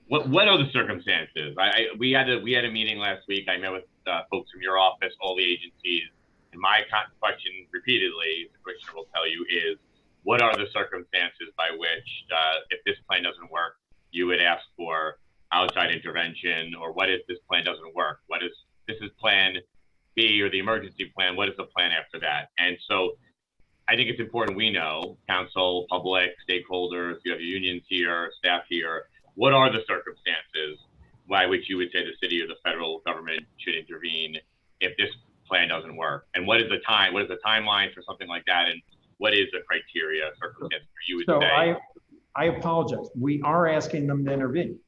[SPEAKER 3] What are the circumstances? We had a meeting last week. I met with folks from your office, all the agencies, and my question repeatedly, the commissioner will tell you, is what are the circumstances by which, if this plan doesn't work, you would ask for outside intervention, or what if this plan doesn't work? This is plan B or the emergency plan? What is the plan after that? And so I think it's important we know, council, public, stakeholders, you have your unions here, staff here, what are the circumstances by which you would say the city or the federal government should intervene if this plan doesn't work? And what is the timeline for something like that? And what is the criteria, circumstance for you would say?
[SPEAKER 11] I apologize. We are asking them to intervene.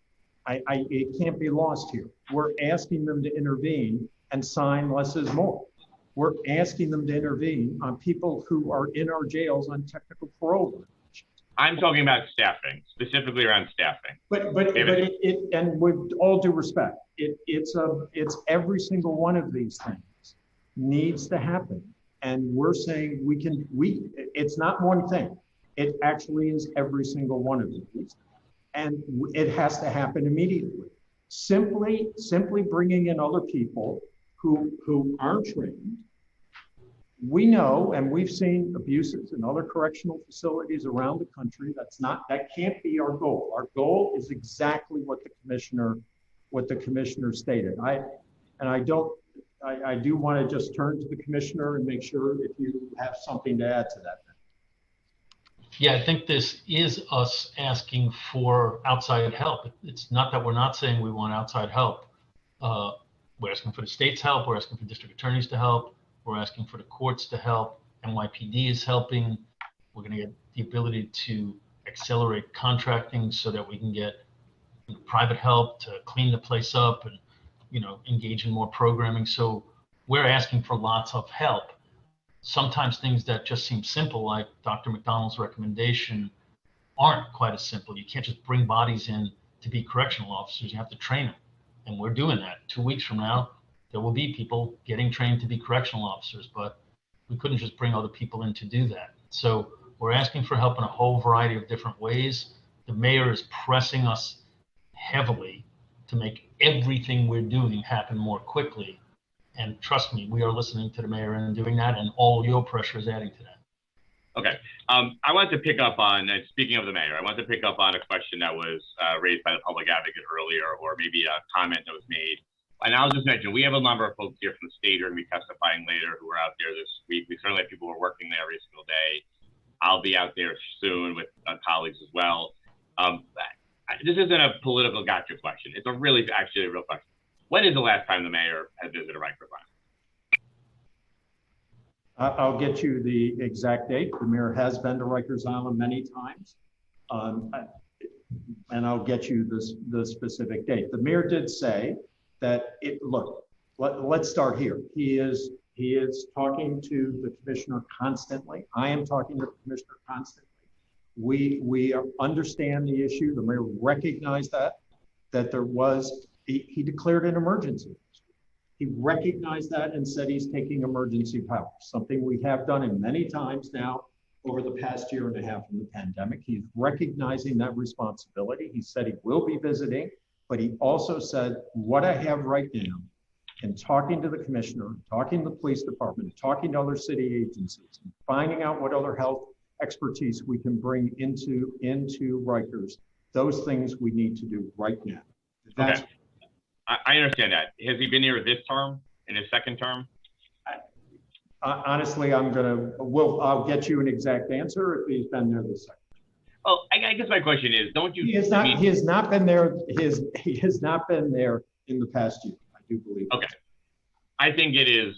[SPEAKER 11] It can't be lost here. We're asking them to intervene and sign less is more. We're asking them to intervene on people who are in our jails on technical parole violations.
[SPEAKER 3] I'm talking about staffing, specifically around staffing.
[SPEAKER 11] But and with all due respect, it's every single one of these things needs to happen. And we're saying it's not one thing. It actually is every single one of these. And it has to happen immediately. Simply bringing in other people who aren't trained. We know, and we've seen abuses in other correctional facilities around the country. That can't be our goal. Our goal is exactly what the commissioner stated. I do want to just turn to the commissioner and make sure if you have something to add to that.
[SPEAKER 6] Yeah, I think this is us asking for outside help. It's not that we're not saying we want outside help. We're asking for the state's help. We're asking for district attorneys to help. We're asking for the courts to help. NYPD is helping. We're going to get the ability to accelerate contracting so that we can get private help to clean the place up and engage in more programming. So we're asking for lots of help. Sometimes things that just seem simple, like Dr. McDonald's recommendation, aren't quite as simple. You can't just bring bodies in to be correctional officers, you have to train them. And we're doing that. 2 weeks from now, there will be people getting trained to be correctional officers, but we couldn't just bring other people in to do that. So we're asking for help in a whole variety of different ways. The mayor is pressing us heavily to make everything we're doing happen more quickly. And trust me, we are listening to the mayor and doing that, and all your pressure is adding to that.
[SPEAKER 3] Okay. I wanted to pick up on, and speaking of the mayor, I wanted to pick up on a question that was raised by the public advocate earlier, or maybe a comment that was made. And I'll just mention, we have a number of folks here from the state who are going to be testifying later who are out there this week. We certainly have people who are working there every single day. I'll be out there soon with colleagues as well. This isn't a political gotcha question. It's actually a real question. When is the last time the mayor has visited Rikers Island?
[SPEAKER 11] I'll get you the exact date. The mayor has been to Rikers Island many times. And I'll get you the specific date. The mayor did say that let's start here. He is talking to the commissioner constantly. I am talking to the commissioner constantly. We understand the issue. The mayor recognized that there was, he declared an emergency. He recognized that and said he's taking emergency powers, something we have done in many times now over the past year and a half in the pandemic. He's recognizing that responsibility. He said he will be visiting, but he also said, what I have right now, in talking to the commissioner, talking to the police department, talking to other city agencies, and finding out what other health expertise we can bring into Rikers, those things we need to do right now. That's,
[SPEAKER 3] okay. I understand that. Has he been here this term, in his second term?
[SPEAKER 11] Honestly, I'll get you an exact answer if he's been there this second.
[SPEAKER 3] Well, I guess my question is, don't you?
[SPEAKER 11] He has not been there. He has not been there in the past year. I do believe.
[SPEAKER 3] Okay, I think it is.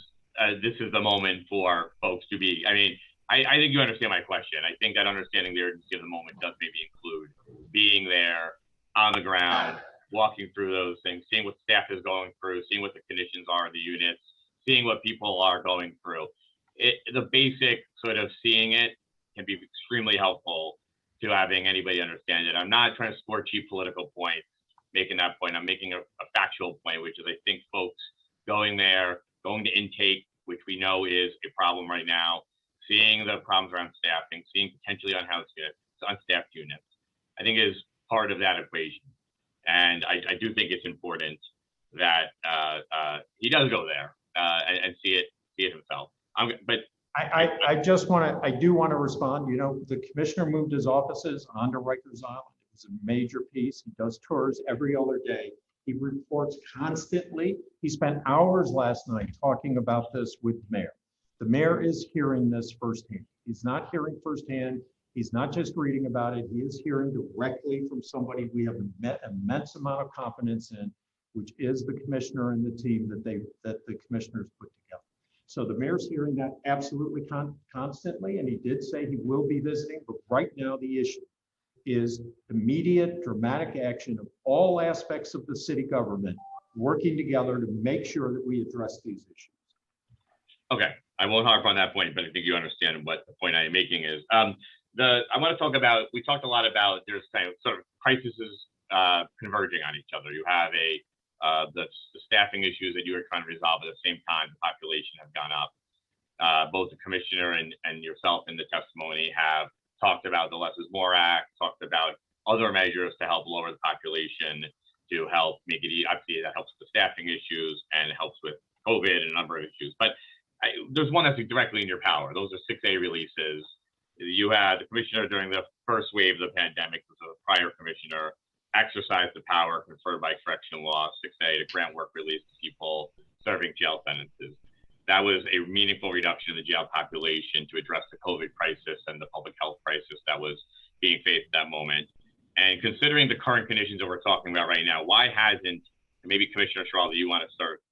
[SPEAKER 3] This is the moment for folks to be. I mean, I think you understand my question. I think that understanding the urgency of the moment does maybe include being there on the ground, walking through those things, seeing what staff is going through, seeing what the conditions are in the units, seeing what people are going through. The basic sort of seeing it can be extremely helpful to having anybody understand it. I'm not trying to score cheap political points, making that point. I'm making a factual point, which is I think folks going there, going to intake, which we know is a problem right now, seeing the problems around staffing, seeing potentially unstaffed units, I think is part of that equation. And I do think it's important that he does go there and see it himself.
[SPEAKER 11] I do want to respond. You know, the commissioner moved his offices onto Rikers Island. It was a major piece. He does tours every other day. He reports constantly. He spent hours last night talking about this with the mayor. The mayor is hearing this firsthand. He's not hearing firsthand. He's not just reading about it. He is hearing directly from somebody we have an immense amount of confidence in, which is the commissioner and the team that the commissioners put together. So the mayor's hearing that absolutely constantly, and he did say he will be visiting, but right now the issue is immediate dramatic action of all aspects of the city government working together to make sure that we address these issues.
[SPEAKER 3] Okay, I won't harp on that point, but I think you understand what the point I am making is. I want to talk about, we talked a lot about there's kind of sort of crises converging on each other. You have the staffing issues that you are trying to resolve at the same time. The population has gone up. Both the commissioner and yourself in the testimony have talked about the Less is More Act, talked about other measures to help lower the population, to help make it, obviously that helps with the staffing issues and helps with COVID and a number of issues. But there's one that's directly in your power. Those are 6A releases. You had the commissioner during the first wave of the pandemic, the prior commissioner, exercised the power conferred by correctional law 6A to grant work release to people serving jail sentences. That was a meaningful reduction in the jail population to address the COVID crisis and the public health crisis that was being faced at that moment. And considering the current conditions that we're talking about right now, why hasn't, maybe Commissioner Sherrill, do you want to start?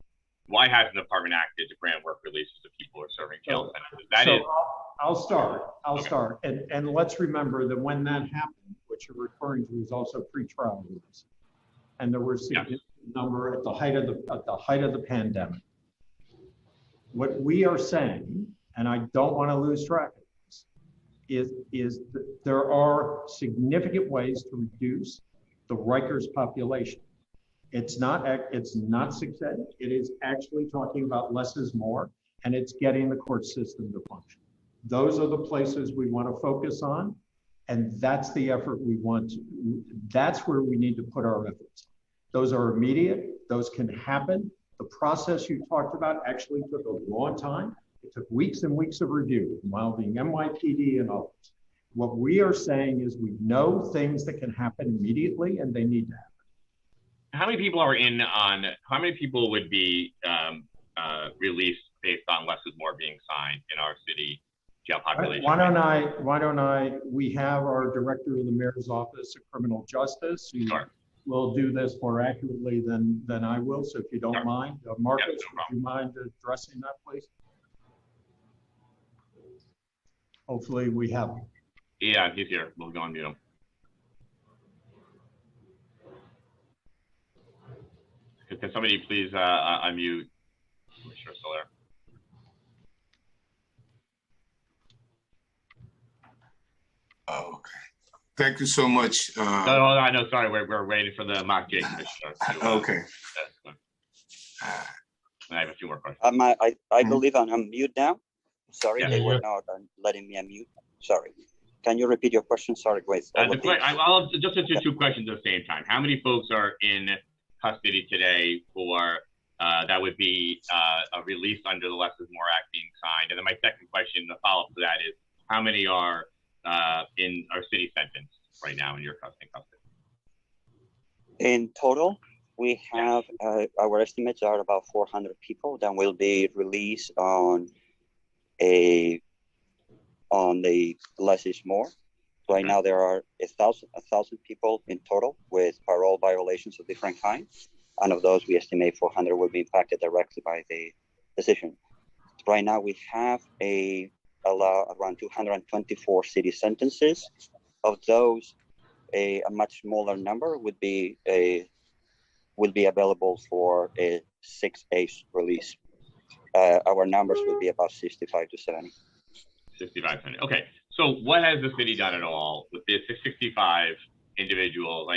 [SPEAKER 3] Why hasn't the department acted to grant work releases to people who are serving jail sentences?
[SPEAKER 11] I'll start. And let's remember that when that happened, what you're referring to is also pre-trial release. And there were a significant number at the height of the pandemic. What we are saying, and I don't want to lose track of this, is that there are significant ways to reduce the Rikers population. It's not success. It is actually talking about less is more, and it's getting the court system to function. Those are the places we want to focus on, and that's the effort we want to, that's where we need to put our efforts. Those are immediate, those can happen. The process you talked about actually took a long time. It took weeks and weeks of review involving NYPD and others. What we are saying is we know things that can happen immediately and they need to happen.
[SPEAKER 3] How many people are in on, how many people would be released based on less is more being signed in our city jail population?
[SPEAKER 11] Why don't I, we have our director of the mayor's office of criminal justice who will do this more accurately than I will. So if you don't mind, Marcus, would you mind addressing that, please? Hopefully we have him.
[SPEAKER 3] Yeah, he's here. We'll go on mute him. Can somebody please unmute? Make sure it's still there.
[SPEAKER 2] Oh, okay. Thank you so much.
[SPEAKER 3] No, sorry. We're waiting for the mock J commissioner.
[SPEAKER 2] Okay.
[SPEAKER 3] I have a few more questions.
[SPEAKER 8] I believe I'm on mute now. Sorry,
[SPEAKER 3] Yeah.
[SPEAKER 8] they were not letting me unmute. Sorry. Can you repeat your question? Sorry, wait.
[SPEAKER 3] I'll just answer two questions at the same time. How many folks are in custody today for that would be a release under the Less is More Act being signed? And then my second question, the follow-up to that is, how many are in our city sentence right now in your custody?
[SPEAKER 8] In total, we have our estimates are about 400 people that will be released on the Less is More. Right now, there are 1,000 people in total with parole violations of different kinds. And of those, we estimate 400 will be impacted directly by the decision. Right now, we have around 224 city sentences. Of those, a much smaller number will be available for a 6A release. Our numbers will be about 65 to 70.
[SPEAKER 3] 65, 70. Okay. So what has the city done at all with this 65 individuals?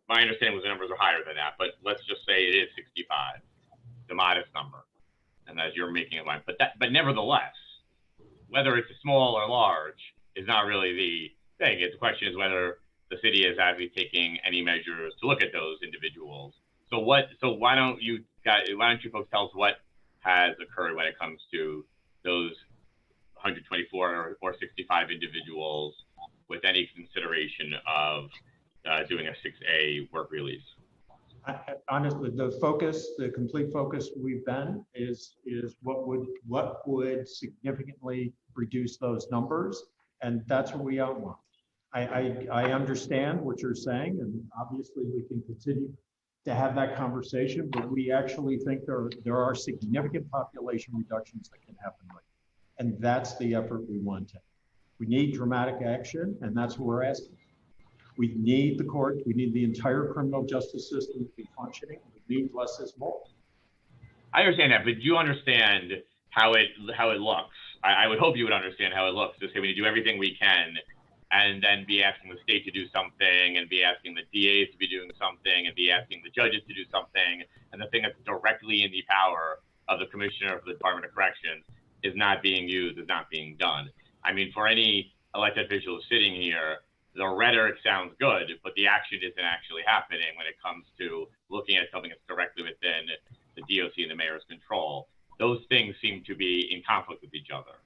[SPEAKER 3] My understanding was the numbers are higher than that, but let's just say it is 65, the modest number, and as you're making it line. But nevertheless, whether it's small or large is not really the thing. The question is whether the city is actually taking any measures to look at those individuals. So why don't you folks tell us what has occurred when it comes to those 124 or 65 individuals with any consideration of doing a 6A work release?
[SPEAKER 11] Honestly, the complete focus we've been is what would significantly reduce those numbers, and that's what we outline. I understand what you're saying, and obviously we can continue to have that conversation, but we actually think there are significant population reductions that can happen right now, and that's the effort we want to take. We need dramatic action, and that's what we're asking. We need the court, we need the entire criminal justice system to be functioning. We need less is more.
[SPEAKER 3] I understand that, but do you understand how it looks? I would hope you would understand how it looks to say we need to do everything we can and then be asking the state to do something and be asking the DAs to be doing something and be asking the judges to do something. And the thing that's directly in the power of the commissioner of the Department of Corrections is not being used, is not being done. I mean, for any elected official sitting here, the rhetoric sounds good, but the action isn't actually happening when it comes to looking at something that's directly within the DOC and the mayor's control. Those things seem to be in conflict with each other.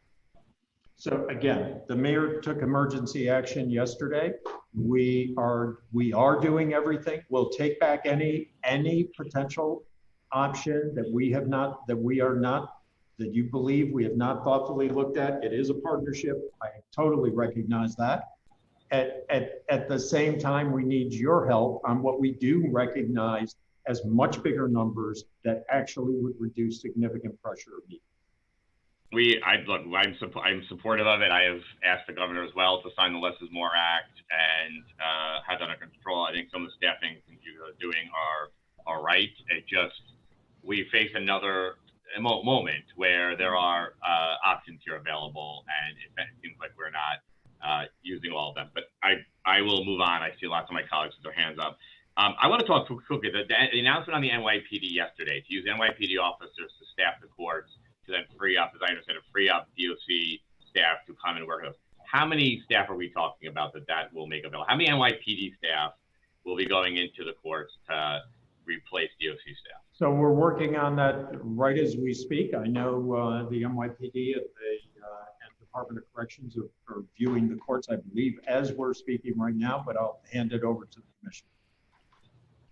[SPEAKER 11] So again, the mayor took emergency action yesterday. We are doing everything. We'll take back any potential option that you believe we have not thoughtfully looked at. It is a partnership. I totally recognize that. At the same time, we need your help on what we do recognize as much bigger numbers that actually would reduce significant pressure.
[SPEAKER 3] I'm supportive of it. I have asked the governor as well to sign the Less is More Act and have that under control. I think some of the staffing things you are doing are right. We face another moment where there are options here available, and it seems like we're not using all of them. But I will move on. I see lots of my colleagues with their hands up. I want to talk quickly. The announcement on the NYPD yesterday to use NYPD officers to staff the courts to then free up, as I understand it, free up DOC staff to come and work with us. How many staff are we talking about that will make available? How many NYPD staff will be going into the courts to replace DOC staff?
[SPEAKER 11] So we're working on that right as we speak. I know the NYPD and Department of Corrections are viewing the courts, I believe, as we're speaking right now, but I'll hand it over to the commissioner.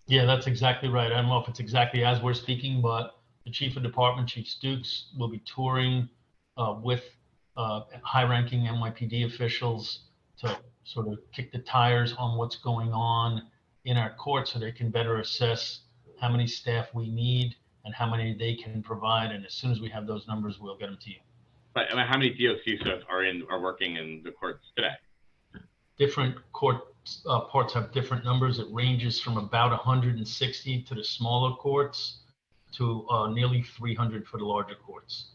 [SPEAKER 6] Yeah, that's exactly right. I don't know if it's exactly as we're speaking, but the chief of department, Chief Stukes, will be touring with high-ranking NYPD officials to sort of kick the tires on what's going on in our court so they can better assess how many staff we need and how many they can provide. And as soon as we have those numbers, we'll get them to you.
[SPEAKER 3] But I mean, how many DOC staff are working in the courts today?
[SPEAKER 6] Different ports have different numbers. It ranges from about 160 to the smaller courts to nearly 300 for the larger courts.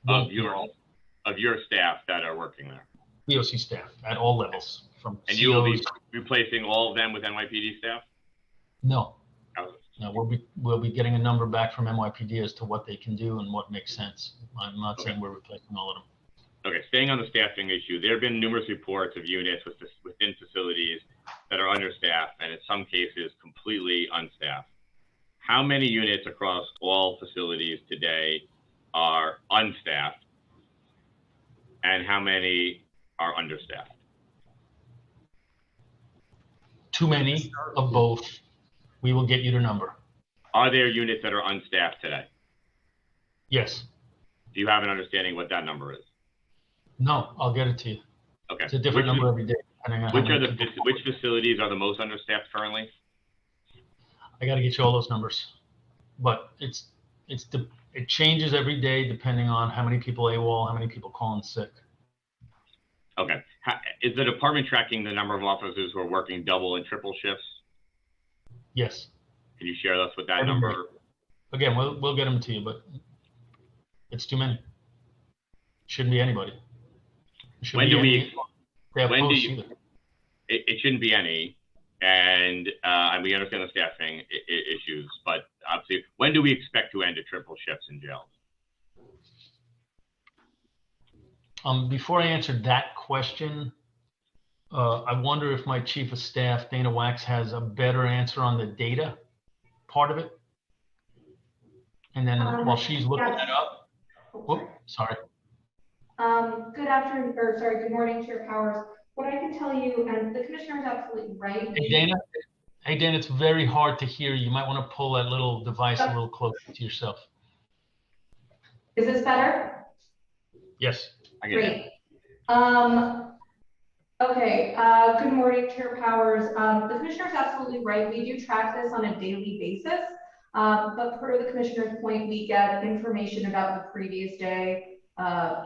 [SPEAKER 3] Of your staff that are working there?
[SPEAKER 6] DOC staff at all levels.
[SPEAKER 3] And you will be replacing all of them with NYPD staff?
[SPEAKER 6] No. No, we'll be getting a number back from NYPD as to what they can do and what makes sense. I'm not saying we're replacing all of them.
[SPEAKER 3] Okay, staying on the staffing issue, there have been numerous reports of units within facilities that are understaffed and in some cases completely unstaffed. How many units across all facilities today are unstaffed and how many are understaffed?
[SPEAKER 6] Too many of both. We will get you the number.
[SPEAKER 3] Are there units that are unstaffed today?
[SPEAKER 6] Yes.
[SPEAKER 3] Do you have an understanding what that number is?
[SPEAKER 6] No, I'll get it to you.
[SPEAKER 3] Okay.
[SPEAKER 6] It's a different number every day.
[SPEAKER 3] Which facilities are the most understaffed currently?
[SPEAKER 6] I got to get you all those numbers, but it changes every day depending on how many people AWOL, how many people call in sick.
[SPEAKER 3] Okay. Is the department tracking the number of officers who are working double and triple shifts?
[SPEAKER 6] Yes.
[SPEAKER 3] Can you share us with that number?
[SPEAKER 6] Again, we'll get them to you, but it's too many. Shouldn't be anybody. It shouldn't
[SPEAKER 3] be any, and we understand the staffing issues, but obviously, when do we expect to end the triple shifts in jails?
[SPEAKER 6] Before I answer that question, I wonder if my chief of staff, Dana Wax, has a better answer on the data part of it. And then while she's looking that up, sorry.
[SPEAKER 10] Good morning, Chair Powers. What I can tell you, and the commissioner is absolutely right.
[SPEAKER 6] Hey Dana, it's very hard to hear you. You might want to pull that little device a little closer to yourself.
[SPEAKER 10] Is this better?
[SPEAKER 6] Yes.
[SPEAKER 10] Great. Okay, good morning, Chair Powers. The commissioner is absolutely right. We do track this on a daily basis, but per the commissioner's point, we get information about the previous day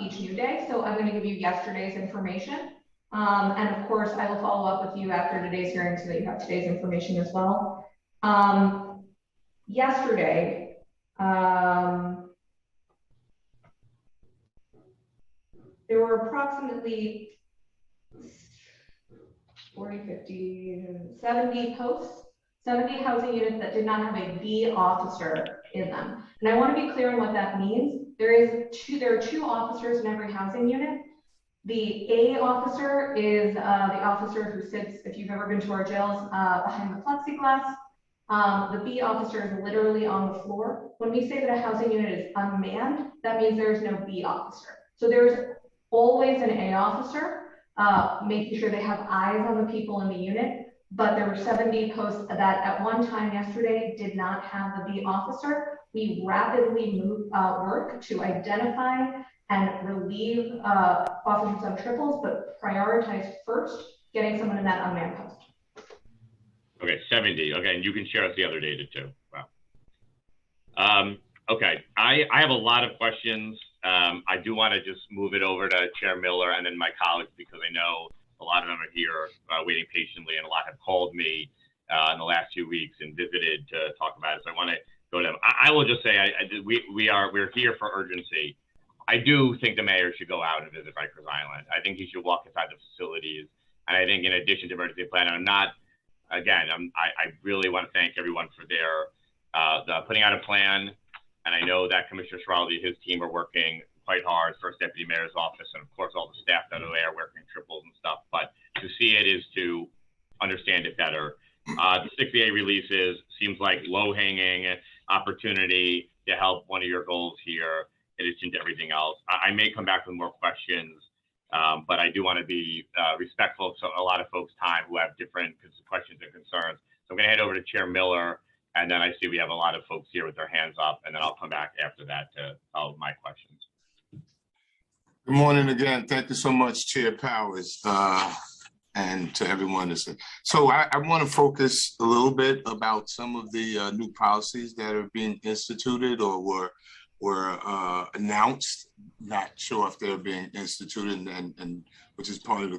[SPEAKER 10] each new day. So I'm going to give you yesterday's information. And of course, I will follow up with you after today's hearing so that you have today's information as well. Yesterday, there were approximately 40, 50, 70 posts, 70 housing units that did not have a B officer in them. And I want to be clear on what that means. There are two officers in every housing unit. The A officer is the officer who sits, if you've ever been to our jails, behind the plexiglass. The B officer is literally on the floor. When we say that a housing unit is unmanned, that means there is no B officer. So there's always an A officer, making sure they have eyes on the people in the unit. But there were 70 posts that at one time yesterday did not have the B officer. We rapidly work to identify and relieve officers on triples, but prioritize first getting someone in that unmanned post.
[SPEAKER 3] Okay, 70. Okay, and you can share us the other data too. Wow. Okay, I have a lot of questions. I do want to just move it over to Chair Miller and then my colleagues because I know a lot of them are here waiting patiently, and a lot have called me in the last few weeks and visited to talk about it. So I want to go to them. I will just say we're here for urgency. I do think the mayor should go out and visit Rikers Island. I think he should walk inside the facilities. And I think in addition to emergency plan, I really want to thank everyone for their putting out a plan. And I know that Commissioner Schiraldi and his team are working quite hard, First Deputy Mayor's office, and of course all the staff that are there working triples and stuff. But to see it is to understand it better. The 68 releases seems like low-hanging opportunity to help one of your goals here in addition to everything else. I may come back with more questions, but I do want to be respectful of a lot of folks' time who have different questions and concerns. So I'm going to head over to Chair Miller, and then I see we have a lot of folks here with their hands up, and then I'll come back after that to follow my questions.
[SPEAKER 2] Good morning again. Thank you so much, Chair Powers, and to everyone listening. So I want to focus a little bit about some of the new policies that are being instituted or were announced. Not sure if they're being instituted, and which is part of the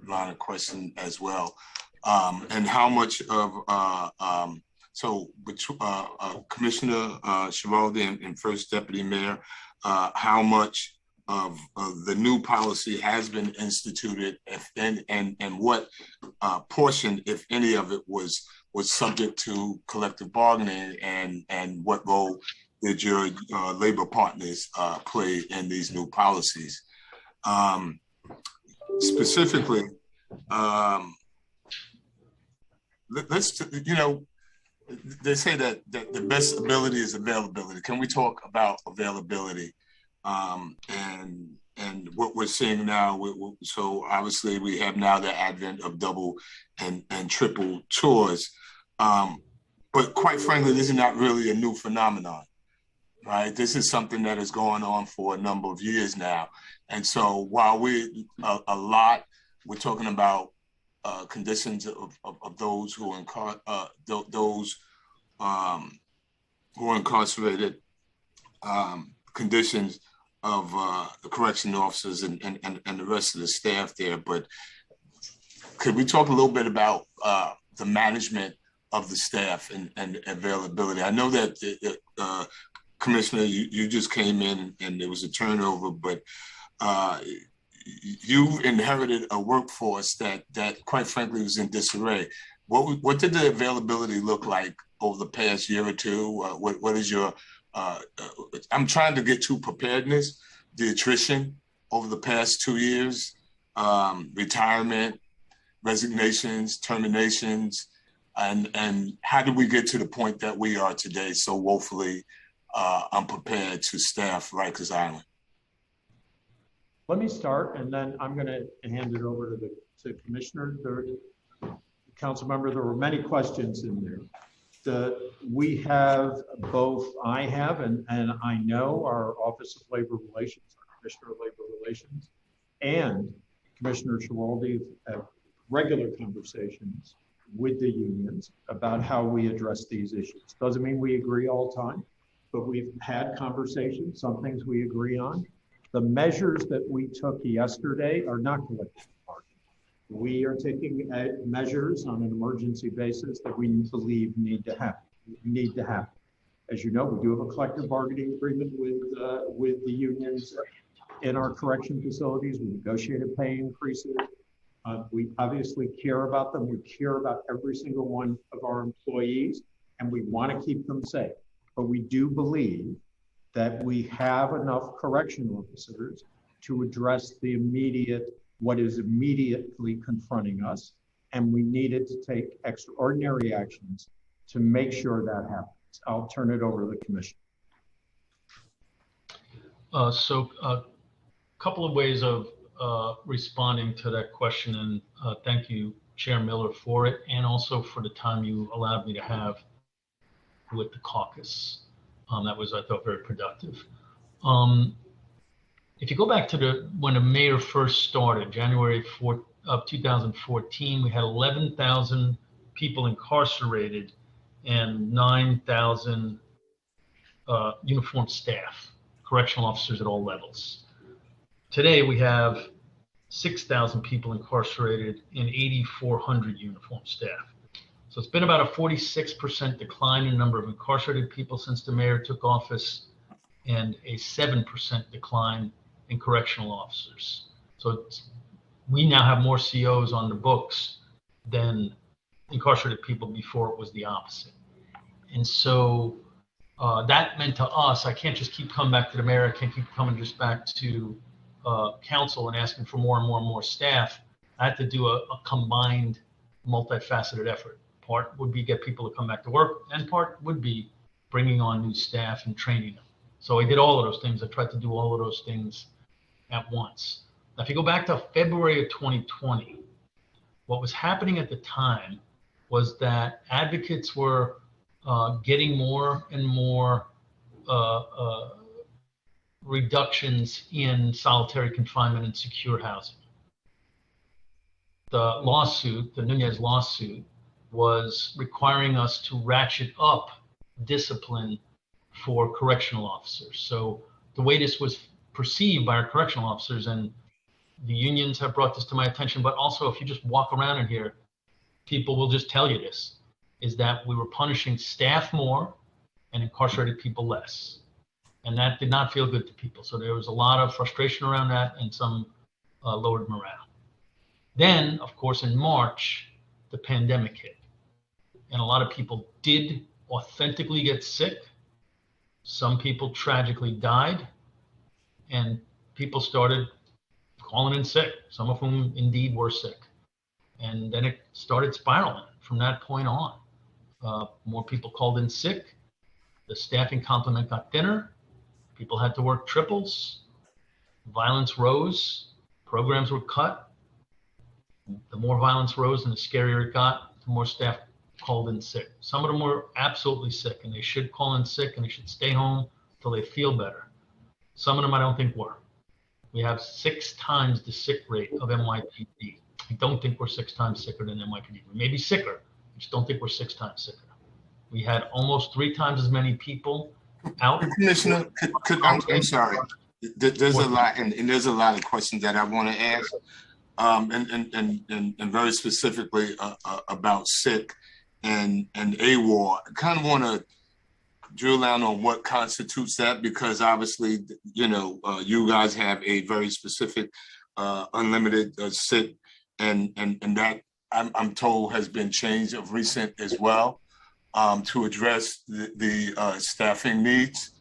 [SPEAKER 2] line of question as well. And how much of Commissioner Schiraldi and First Deputy Mayor, how much of the new policy has been instituted, and what portion, if any of it, was subject to collective bargaining, and what role did your labor partners play in these new policies? Specifically, they say that the best ability is availability. Can we talk about availability? And what we're seeing now, so obviously we have now the advent of double and triple tours, but quite frankly, this is not really a new phenomenon, right? This is something that is going on for a number of years now. And so while we're talking about conditions of those who are incarcerated, conditions of the correction officers and the rest of the staff there. But could we talk a little bit about the management of the staff and availability? I know that Commissioner, you just came in and there was a turnover, but you've inherited a workforce that quite frankly was in disarray. What did the availability look like over the past year or two? What is your I'm trying to get to preparedness, the attrition over the past 2 years, retirement, resignations, terminations, and how did we get to the point that we are today so woefully unprepared to staff Rikers Island?
[SPEAKER 11] Let me start, and then I'm going to hand it over to Commissioner. Council member, there were many questions in there. We have both, I have, and I know our Office of Labor Relations, our Commissioner of Labor Relations, and Commissioner Schiraldi have regular conversations with the unions about how we address these issues. Doesn't mean we agree all the time, but we've had conversations, some things we agree on. The measures that we took yesterday are not collective bargaining. We are taking measures on an emergency basis that we believe need to happen. As you know, we do have a collective bargaining agreement with the unions in our correction facilities. We negotiated pay increases. We obviously care about them. We care about every single one of our employees, and we want to keep them safe. But we do believe that we have enough correction officers to address what is immediately confronting us, and we needed to take extraordinary actions to make sure that happens. I'll turn it over to the Commission.
[SPEAKER 6] So a couple of ways of responding to that question, and thank you, Chair Miller, for it, and also for the time you allowed me to have with the caucus. That was, I thought, very productive. If you go back to when the mayor first started, January 4th of 2014, we had 11,000 people incarcerated and 9,000 uniformed staff, correctional officers at all levels. Today, we have 6,000 people incarcerated and 8,400 uniformed staff. So it's been about a 46% decline in the number of incarcerated people since the mayor took office. and a 7% decline in correctional officers. So we now have more COs on the books than incarcerated people before it was the opposite. And so that meant to us, I can't just keep coming back to the mayor, I can't keep coming just back to council and asking for more and more and more staff. I had to do a combined, multifaceted effort. Part would be get people to come back to work, and part would be bringing on new staff and training them. So I did all of those things. I tried to do all of those things at once. Now, if you go back to February of 2020, what was happening at the time was that advocates were getting more and more reductions in solitary confinement and secure housing. The lawsuit, the Nunez lawsuit, was requiring us to ratchet up discipline for correctional officers. So the way this was perceived by our correctional officers, and the unions have brought this to my attention, but also if you just walk around in here, people will just tell you this, is that we were punishing staff more and incarcerated people less. And that did not feel good to people. So there was a lot of frustration around that and some lowered morale. Then, of course, in March, the pandemic hit. And a lot of people did authentically get sick. Some people tragically died. And people started calling in sick, some of whom indeed were sick. And then it started spiraling from that point on. More people called in sick. The staffing complement got thinner. People had to work triples. Violence rose. Programs were cut. The more violence rose and the scarier it got, the more staff called in sick. Some of them were absolutely sick, and they should call in sick and they should stay home until they feel better. Some of them I don't think were. We have 6 times the sick rate of NYPD. I don't think we're 6 times sicker than NYPD. We may be sicker, I just don't think we're 6 times sicker. We had almost 3 times as many people out.
[SPEAKER 2] Commissioner, I'm sorry. There's a lot, and there's a lot of questions that I want to ask, and very specifically about sick and AWOL. I kind of want to drill down on what constitutes that, because obviously, you know, you guys have a very specific unlimited sick, and that I'm told has been changed of recent as well, to address the staffing needs.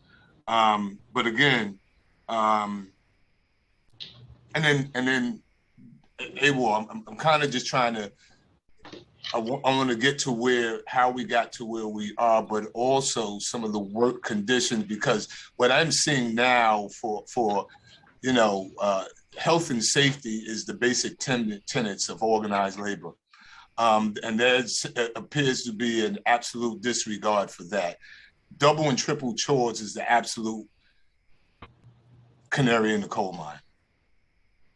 [SPEAKER 2] But again, and then AWOL, I'm kind of just trying to, I want to get to how we got to where we are, but also some of the work conditions, because what I'm seeing now for you know, health and safety is the basic tenets of organized labor. And there appears to be an absolute disregard for that. Double and triple chores is the absolute canary in the coal mine,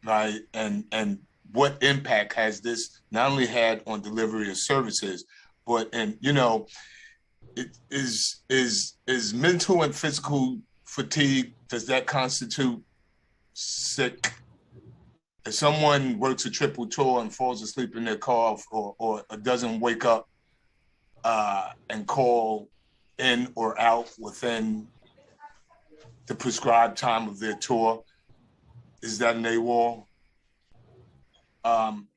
[SPEAKER 2] right? And what impact has this not only had on delivery of services, but, and you know, it is mental and physical fatigue, does that constitute sick? If someone works a triple chore and falls asleep in their car, or doesn't wake up and call in or out within the prescribed time of their tour, is that an AWOL?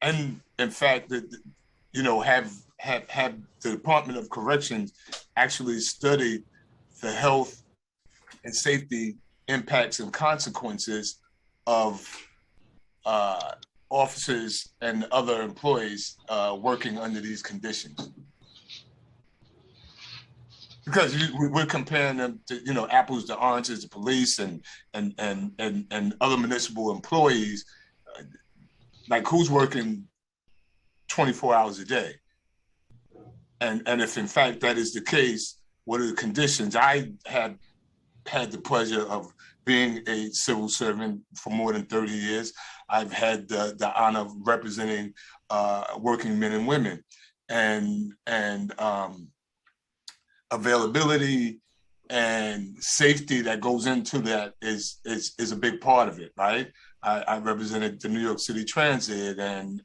[SPEAKER 2] And in fact, you know, have the Department of Corrections actually studied the health and safety impacts and consequences of officers and other employees working under these conditions? Because we're comparing them to, you know, apples to oranges, the police and other municipal employees. Like, who's working 24 hours a day? And if in fact that is the case, what are the conditions? I have had the pleasure of being a civil servant for more than 30 years. I've had the honor of representing working men and women, and availability and safety that goes into that is a big part of it, right? I represented the New York City Transit, and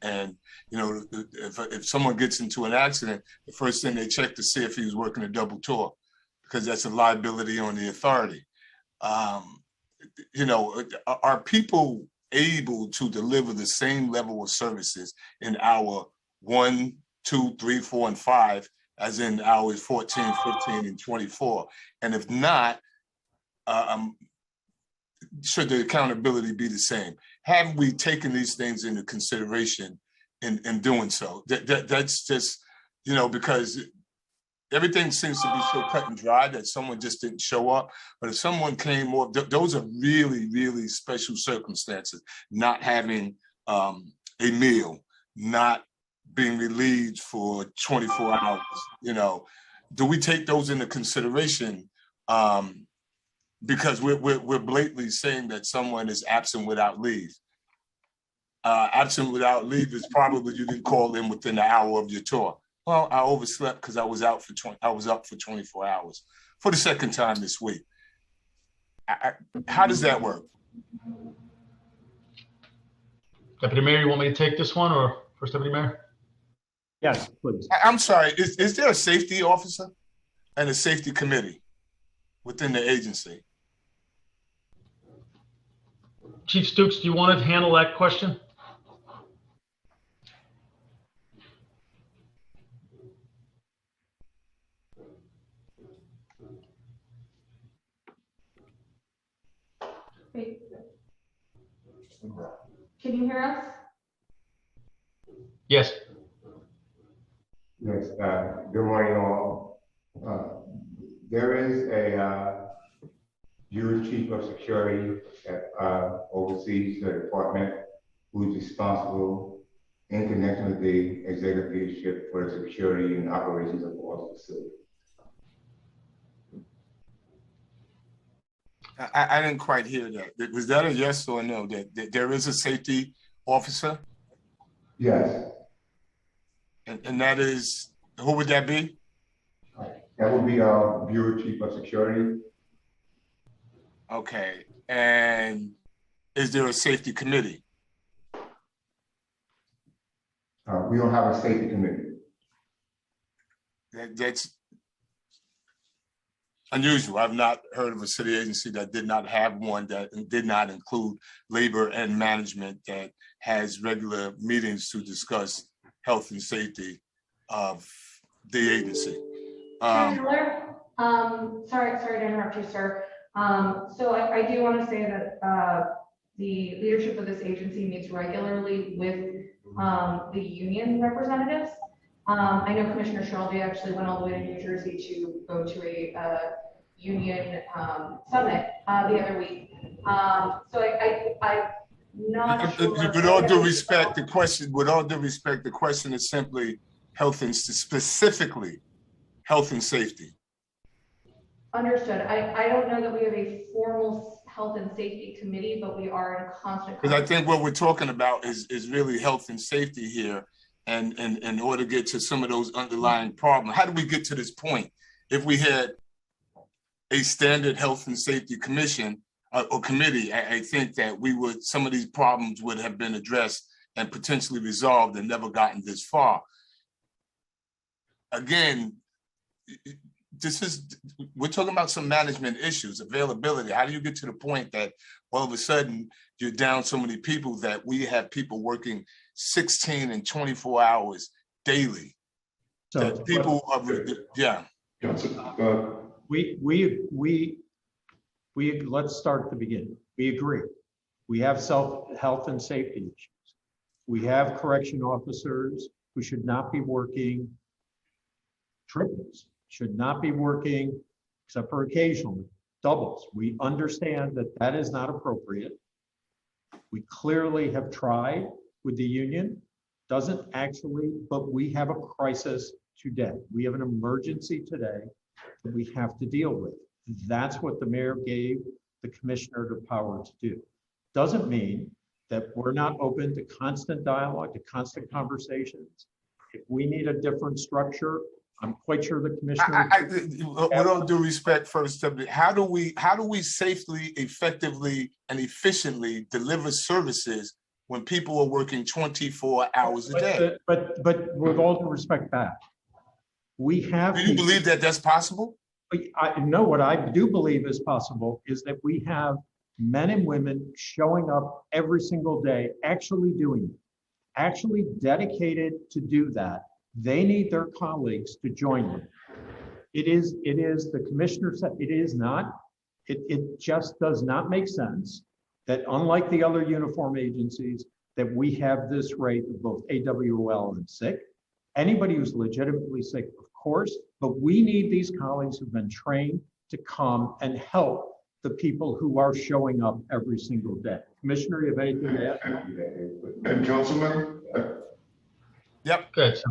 [SPEAKER 2] you know, if someone gets into an accident, the first thing they check to see if he was working a double tour, because that's a liability on the authority. You know, are people able to deliver the same level of services in hour 1, 2, 3, 4, and 5 as in hours 14, 15, and 24? And if not, should the accountability be the same? Have we taken these things into consideration in doing so? That's just, you know, because everything seems to be so cut and dry that someone just didn't show up. But if someone came off, those are really, really special circumstances. Not having a meal, not being relieved for 24 hours, you know. Do we take those into consideration? Because we're blatantly saying that someone is absent without leave. Absent without leave is probably you didn't call in within an hour of your tour. Well, I overslept because I was up for 24 hours for the second time this week. How does that work?
[SPEAKER 6] Deputy Mayor, you want me to take this one, or First Deputy Mayor?
[SPEAKER 11] Yes, please.
[SPEAKER 2] I'm sorry, is there a safety officer and a safety committee within the agency?
[SPEAKER 6] Chief Stukes, do you want to handle that question?
[SPEAKER 10] Wait. Can you hear us?
[SPEAKER 6] Yes.
[SPEAKER 12] Yes, good morning all. There is a Bureau Chief of Security that oversees the department, who's responsible in connection with the executive leadership for the security and operations of all facilities.
[SPEAKER 2] I didn't quite hear that. Was that a yes or a no? That there is a safety officer?
[SPEAKER 12] Yes.
[SPEAKER 2] And that is, who would that be?
[SPEAKER 12] That would be our Bureau Chief of Security.
[SPEAKER 2] Okay. And is there a safety committee?
[SPEAKER 12] We don't have a safety committee.
[SPEAKER 2] That's unusual. I've not heard of a city agency that did not have one, that did not include labor and management, that has regular meetings to discuss health and safety of the agency.
[SPEAKER 10] Miller, sorry to interrupt you, sir. So I do want to say that the leadership of this agency meets regularly with the union representatives. I know Commissioner Shelby actually went all the way to New Jersey to go to a union summit the other week. So I'm not sure.
[SPEAKER 2] With all due respect, the question is simply health and specifically health and safety.
[SPEAKER 10] Understood. I don't know that we have a formal health and safety committee, but we are in constant.
[SPEAKER 2] Because I think what we're talking about is really health and safety here. And in order to get to some of those underlying problems, how did we get to this point? If we had a standard health and safety commission or committee, I think that some of these problems would have been addressed and potentially resolved and never gotten this far. Again, we're talking about some management issues, availability. How do you get to the point that all of a sudden you're down so many people that we have people working 16 and 24 hours daily?
[SPEAKER 11] So
[SPEAKER 2] that people are, yeah.
[SPEAKER 11] We let's start at the beginning. We agree. We have health and safety issues. We have correction officers who should not be working triples, should not be working, except for occasionally, doubles. We understand that that is not appropriate. We clearly have tried with the union, doesn't actually, but we have a crisis today. We have an emergency today that we have to deal with. That's what the mayor gave the commissioner the power to do. Doesn't mean that we're not open to constant dialogue, to constant conversations. If we need a different structure, I'm quite sure the commissioner.
[SPEAKER 2] With all due respect, First Deputy, how do we safely, effectively, and efficiently deliver services when people are working 24 hours a day?
[SPEAKER 11] But with all due respect, back, we have.
[SPEAKER 2] Do you believe that that's possible?
[SPEAKER 11] I know what I do believe is possible is that we have men and women showing up every single day, actually doing it, actually dedicated to do that. They need their colleagues to join them. It is, the commissioner said, it is not, it just does not make sense that unlike the other uniform agencies, that we have this rate of both AWOL and sick. Anybody who's legitimately sick, of course, but we need these colleagues who've been trained to come and help the people who are showing up every single day. Commissioner, you have anything to add?
[SPEAKER 13] And Councilman?
[SPEAKER 3] Yep. Good.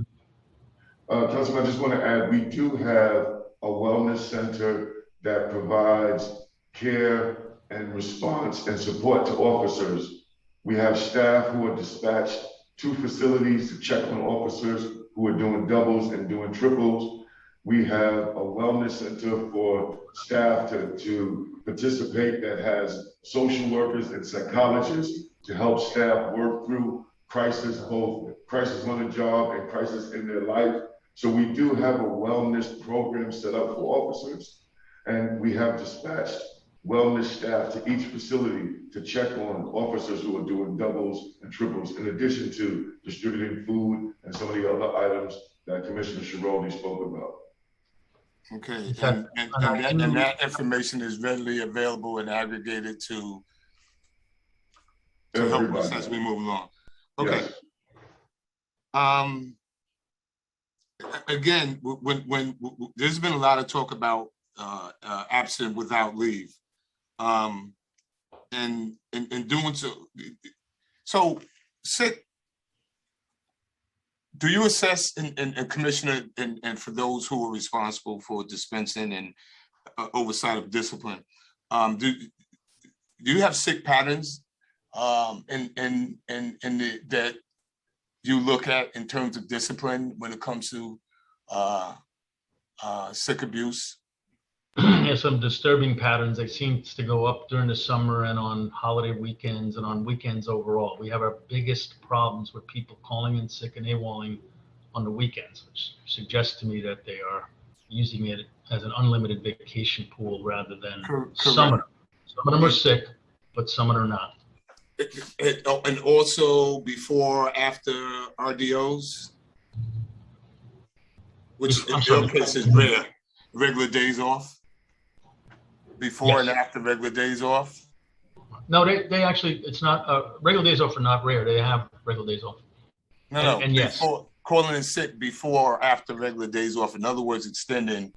[SPEAKER 13] Councilman, I just want to add, we do have a wellness center that provides care and response and support to officers. We have staff who are dispatched to facilities to check on officers who are doing doubles and doing triples. We have a wellness center for staff to participate that has social workers and psychologists to help staff work through crisis, both crisis on the job and crisis in their life. So we do have a wellness program set up for officers, and we have dispatched wellness staff to each facility to check on officers who are doing doubles and triples, in addition to distributing food and some of the other items that Commissioner Schiraldi spoke about.
[SPEAKER 2] Okay, and that information is readily available and aggregated to help us as we move along. Okay. Yes. Again, when there's been a lot of talk about absent without leave, and doing so sick. Do you assess, and Commissioner, and for those who are responsible for dispensing and oversight of discipline, do you have sick patterns that you look at in terms of discipline when it comes to sick abuse?
[SPEAKER 6] Yeah, some disturbing patterns. They seem to go up during the summer and on holiday weekends and on weekends overall. We have our biggest problems with people calling in sick and AWOLing on the weekends, which suggests to me that they are using it as an unlimited vacation pool rather than summer. Some of them are sick, but some of them are not.
[SPEAKER 2] And also before, after RDOs, which in your case is rare, regular days off? Before and after regular days off?
[SPEAKER 6] No, they actually, it's not, regular days off are not rare. They have regular days off.
[SPEAKER 2] No,
[SPEAKER 6] and yes.
[SPEAKER 2] Before, calling in sick before or after regular days off. In other words, extending.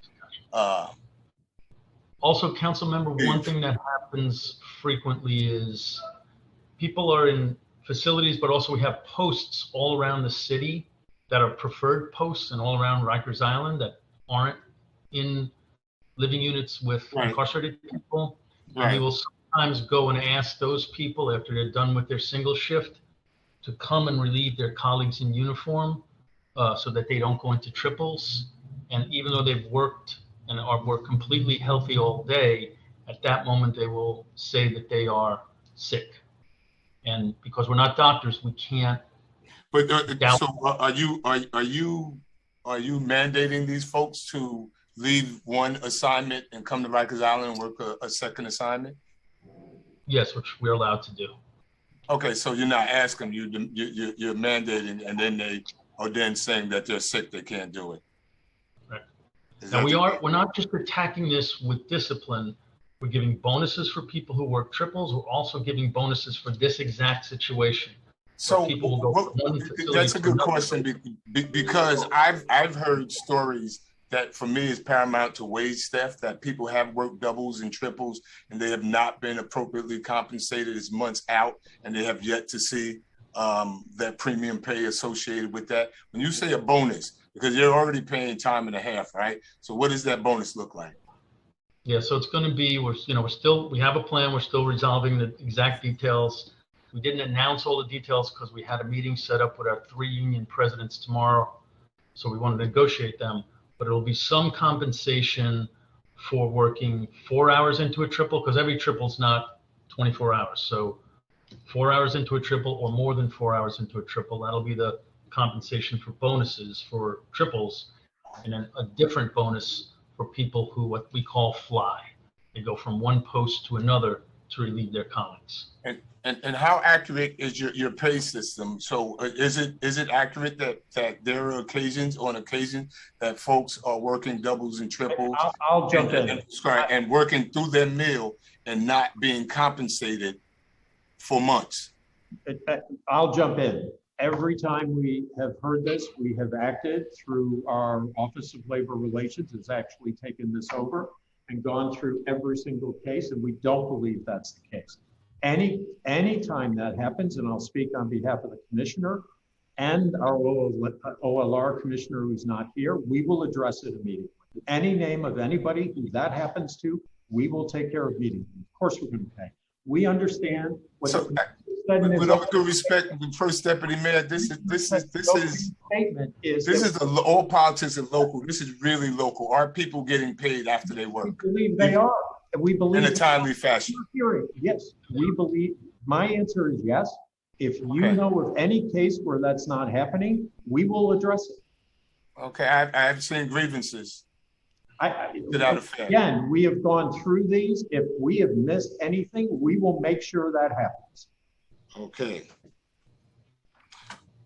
[SPEAKER 6] Also, council member, one thing that happens frequently is people are in facilities, but also we have posts all around the city that are preferred posts and all around Rikers Island that aren't in living units with incarcerated people. And we will sometimes go and ask those people after they're done with their single shift to come and relieve their colleagues in uniform so that they don't go into triples. And even though they've worked and were completely healthy all day, at that moment they will say that they are sick. And because we're not doctors, we can't.
[SPEAKER 2] But so are you mandating these folks to leave one assignment and come to Rikers Island and work a second assignment?
[SPEAKER 6] Yes, which we're allowed to do.
[SPEAKER 2] Okay, so you're not asking, you're mandating, and then they are then saying that they're sick, they can't do it.
[SPEAKER 6] Right. Now we're not just attacking this with discipline. We're giving bonuses for people who work triples. We're also giving bonuses for this exact situation.
[SPEAKER 2] So that's a good question because I've heard stories that for me is paramount to wage theft, that people have worked doubles and triples and they have not been appropriately compensated as months out, and they have yet to see that premium pay associated with that. When you say a bonus, because you're already paying time and a half, right? So what does that bonus look like?
[SPEAKER 6] Yeah, so it's going to be, we have a plan. We're still resolving the exact details. We didn't announce all the details because we had a meeting set up with our 3 union presidents tomorrow. So we want to negotiate them, but it'll be some compensation for working 4 hours into a triple, because every triple is not 24 hours. So 4 hours into a triple or more than 4 hours into a triple, that'll be the compensation for bonuses for triples, and then a different bonus for people who, what we call fly. They go from one post to another to relieve their colleagues.
[SPEAKER 2] And how accurate is your pay system? So is it accurate that there are occasions, on occasion, that folks are working doubles and triples?
[SPEAKER 11] I'll jump in.
[SPEAKER 2] And working through their meal and not being compensated for months?
[SPEAKER 11] I'll jump in. Every time we have heard this, we have acted through our Office of Labor Relations has actually taken this over and gone through every single case, and we don't believe that's the case. Any time that happens, and I'll speak on behalf of the commissioner and our OLR commissioner who's not here, we will address it immediately. Any name of anybody who that happens to, we will take care of immediately. Of course, we're going to pay. We understand what.
[SPEAKER 2] So, with all due respect, the first deputy mayor, this is all politics is local. This is really local. Are people getting paid after they work?
[SPEAKER 11] We believe they are. We believe
[SPEAKER 2] in a timely fashion.
[SPEAKER 11] Yes, we believe. My answer is yes. If you know of any case where that's not happening, we will address it.
[SPEAKER 2] Okay, I have seen grievances.
[SPEAKER 11] Again, we have gone through these. If we have missed anything, we will make sure that happens.
[SPEAKER 2] Okay.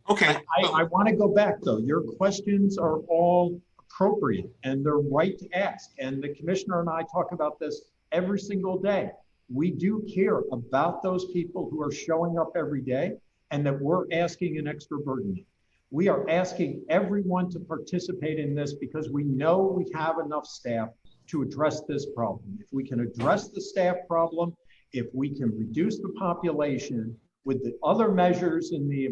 [SPEAKER 11] I want to go back though. Your questions are all appropriate and they're right to ask. And the commissioner and I talk about this every single day. We do care about those people who are showing up every day and that we're asking an extra burden. We are asking everyone to participate in this because we know we have enough staff to address this problem. If we can address the staff problem, if we can reduce the population with the other measures in the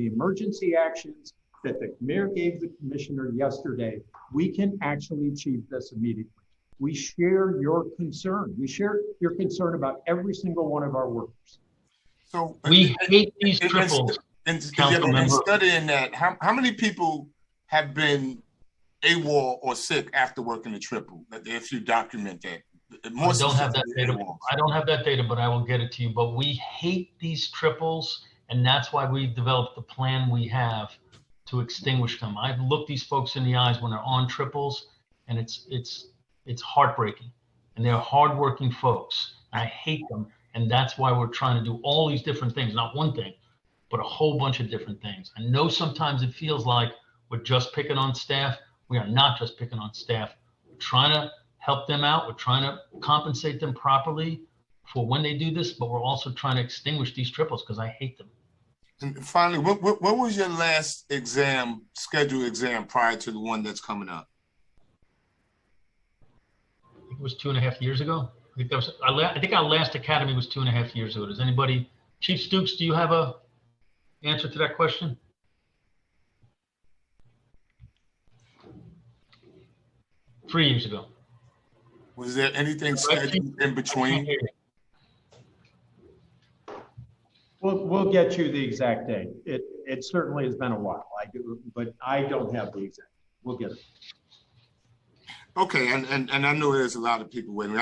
[SPEAKER 11] emergency actions that the mayor gave the commissioner yesterday, we can actually achieve this immediately. We share your concern. We share your concern about every single one of our workers.
[SPEAKER 2] So
[SPEAKER 6] we hate these triples.
[SPEAKER 2] And studying that, how many people have been AWOL or sick after working a triple? If you document that.
[SPEAKER 6] I don't have that data. I don't have that data, but I will get it to you. But we hate these triples, and that's why we developed the plan we have to extinguish them. I've looked these folks in the eyes when they're on triples, and it's heartbreaking. And they're hardworking folks. I hate them, and that's why we're trying to do all these different things, not one thing, but a whole bunch of different things. I know sometimes it feels like we're just picking on staff. We are not just picking on staff. We're trying to help them out. We're trying to compensate them properly for when they do this, but we're also trying to extinguish these triples because I hate them.
[SPEAKER 2] And finally, what was your last scheduled exam prior to the one that's coming up?
[SPEAKER 6] I think it was 2.5 years ago. I think our last academy was 2.5 years ago. Does anybody, Chief Stooks, do you have a answer to that question? Three years ago.
[SPEAKER 2] Was there anything scheduled in between?
[SPEAKER 11] We'll get you the exact date. It certainly has been a while. But I don't have the exact. We'll get it.
[SPEAKER 2] Okay, and I know there's a lot of people waiting.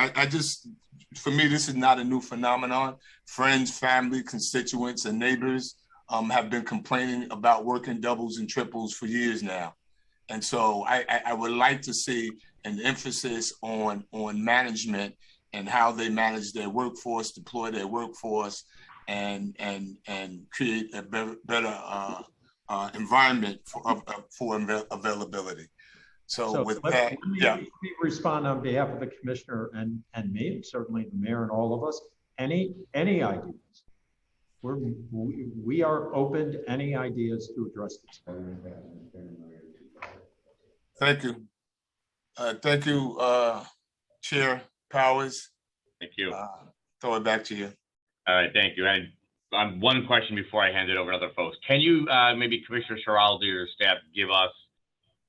[SPEAKER 2] For me, this is not a new phenomenon. Friends, family, constituents, and neighbors have been complaining about working doubles and triples for years now. And so I would like to see an emphasis on management and how they manage their workforce, deploy their workforce, and create a better environment for availability. So with that,
[SPEAKER 11] let me respond on behalf of the commissioner and me, and certainly the mayor and all of us. Any ideas? We are open to any ideas to address this.
[SPEAKER 2] Thank you. Thank you, Chair Powers.
[SPEAKER 3] Thank you.
[SPEAKER 2] Throw it back to you.
[SPEAKER 3] All right, thank you. And on one question before I hand it over to other folks, can you maybe Commissioner Sheraldi or your staff give us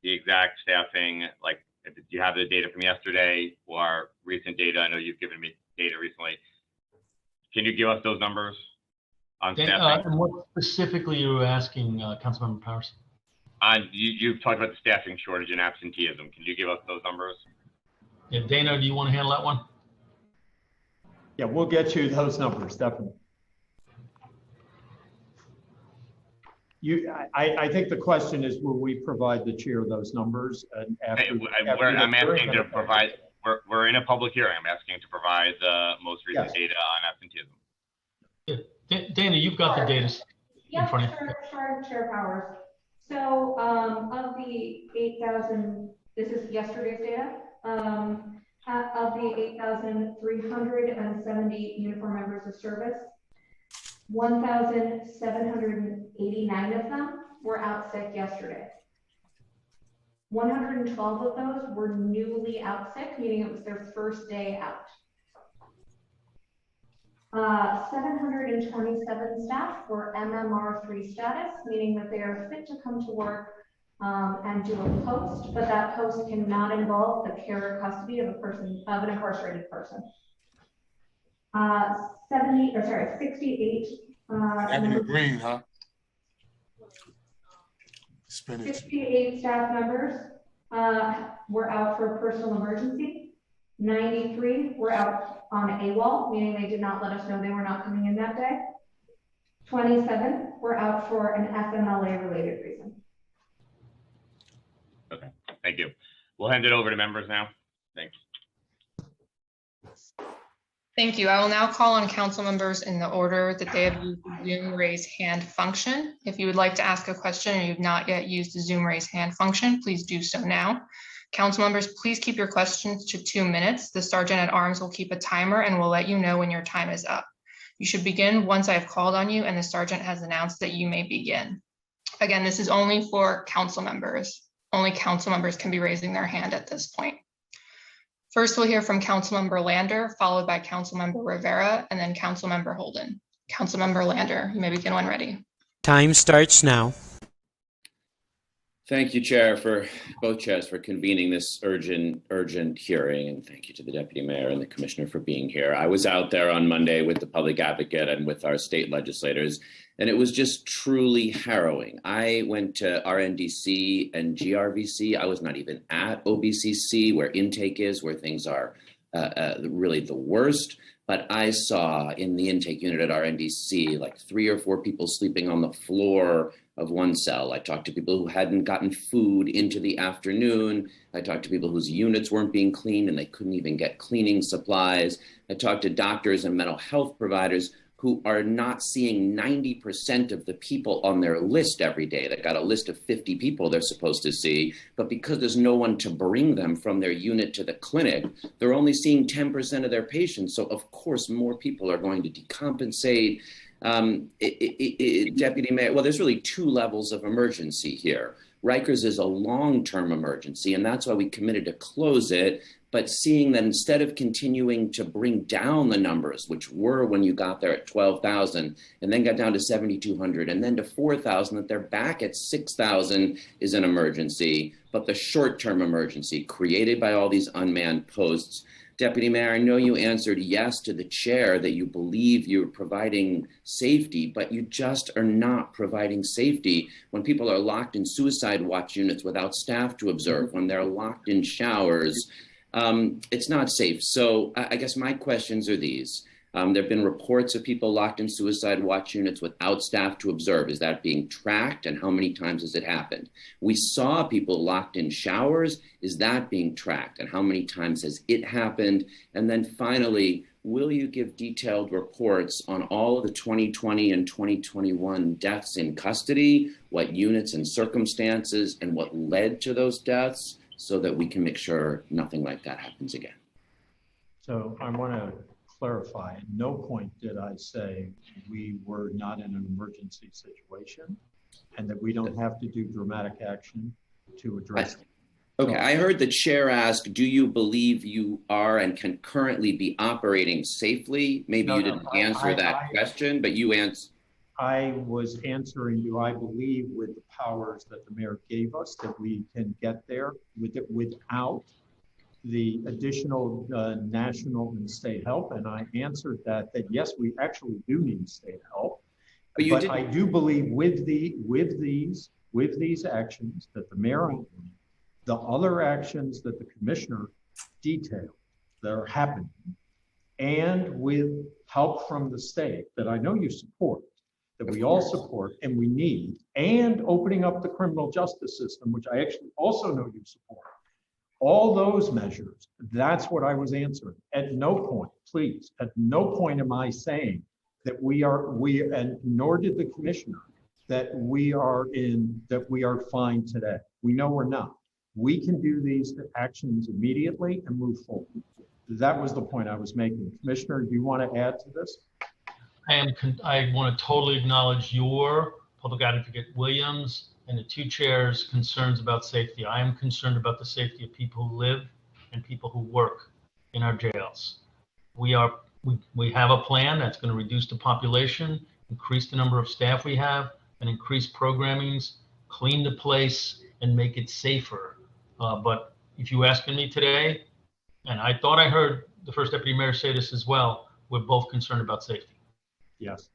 [SPEAKER 3] the exact staffing? Like, do you have the data from yesterday or recent data? I know you've given me data recently. Can you give us those numbers on staffing?
[SPEAKER 6] And what specifically you were asking, Councilmember Powers?
[SPEAKER 3] You've talked about the staffing shortage and absenteeism. Can you give us those numbers?
[SPEAKER 6] Yeah, Dana, do you want to handle that one?
[SPEAKER 11] Yeah, we'll get you those numbers, definitely. I think the question is, will we provide the chair those numbers? And
[SPEAKER 3] I'm asking to provide, we're in a public hearing. I'm asking to provide the most recent data on absenteeism.
[SPEAKER 6] Dana, you've got the data in front of you.
[SPEAKER 10] Sure, Chair Powers. So of the 8,000, this is yesterday's data, of the 8,370 uniform members of service, 1,789 of them were out sick yesterday. 112 of those were newly out sick, meaning it was their first day out. 727 staff were MMR3 status, meaning that they are fit to come to work and do a post, but that post cannot involve the care or custody of an incarcerated person. 68.
[SPEAKER 13] Green, huh? Spinach.
[SPEAKER 10] 68 staff members were out for a personal emergency. 93 were out on AWOL, meaning they did not let us know they were not coming in that day. 27 were out for an FMLA related reason.
[SPEAKER 3] Okay, thank you. We'll hand it over to members now. Thanks.
[SPEAKER 5] Thank you. I will now call on council members in the order that they have used the Zoom raise hand function. If you would like to ask a question and you've not yet used the Zoom raise hand function, please do so now. Council members, please keep your questions to 2 minutes. The Sergeant at Arms will keep a timer and will let you know when your time is up. You should begin once I have called on you and the Sergeant has announced that you may begin. Again, this is only for council members. Only council members can be raising their hand at this point. First, we'll hear from Councilmember Lander, followed by Councilmember Rivera, and then Councilmember Holden. Councilmember Lander, you may begin when ready.
[SPEAKER 1] Time starts now.
[SPEAKER 14] Thank you, Chair, both chairs for convening this urgent hearing, and thank you to the Deputy Mayor and the Commissioner for being here. I was out there on Monday with the Public Advocate and with our state legislators, and it was just truly harrowing. I went to RNDC and GRVC. I was not even at OBCC, where intake is, where things are really the worst. But I saw in the intake unit at RNDC, like 3 or 4 people sleeping on the floor of one cell. I talked to people who hadn't gotten food into the afternoon. I talked to people whose units weren't being cleaned and they couldn't even get cleaning supplies. I talked to doctors and mental health providers who are not seeing 90% of the people on their list every day. They got a list of 50 people they're supposed to see, but because there's no one to bring them from their unit to the clinic, they're only seeing 10% of their patients. So of course, more people are going to decompensate. Deputy Mayor, well, there's really 2 levels of emergency here. Rikers is a long-term emergency, and that's why we committed to close it. But seeing that instead of continuing to bring down the numbers, which were when you got there at 12,000 and then got down to 7,200 and then to 4,000, that they're back at 6,000 is an emergency. But the short-term emergency created by all these unmanned posts. Deputy Mayor, I know you answered yes to the chair that you believe you're providing safety, but you just are not providing safety when people are locked in suicide watch units without staff to observe, when they're locked in showers. It's not safe. So I guess my questions are these. There have been reports of people locked in suicide watch units without staff to observe. Is that being tracked, and how many times has it happened? We saw people locked in showers. Is that being tracked, and how many times has it happened? And then finally, will you give detailed reports on all of the 2020 and 2021 deaths in custody, what units and circumstances, and what led to those deaths, so that we can make sure nothing like that happens again?
[SPEAKER 11] So I want to clarify, at no point did I say we were not in an emergency situation and that we don't have to do dramatic action to address it.
[SPEAKER 14] Okay, I heard the chair ask, do you believe you are and can currently be operating safely? Maybe you didn't answer that question, but you answered.
[SPEAKER 11] I was answering, do I believe with the powers that the mayor gave us that we can get there without the additional national and state help? And I answered that yes, we actually do need state help. But I do believe with these actions that the mayor outlined, the other actions that the commissioner detailed that are happening, and with help from the state that I know you support, that we all support and we need, and opening up the criminal justice system, which I actually also know you support. All those measures, that's what I was answering. At no point, please, at no point am I saying that and nor did the commissioner, that we are fine today. We know we're not. We can do these actions immediately and move forward. That was the point I was making. Commissioner, do you want to add to this?
[SPEAKER 6] I want to totally acknowledge your Public Advocate Williams and the two chairs' concerns about safety. I am concerned about the safety of people who live and people who work in our jails. We have a plan that's going to reduce the population, increase the number of staff we have, and increase programmings, clean the place, and make it safer. But if you ask me today, and I thought I heard the first deputy mayor say this as well, we're both concerned about safety.
[SPEAKER 11] Yes.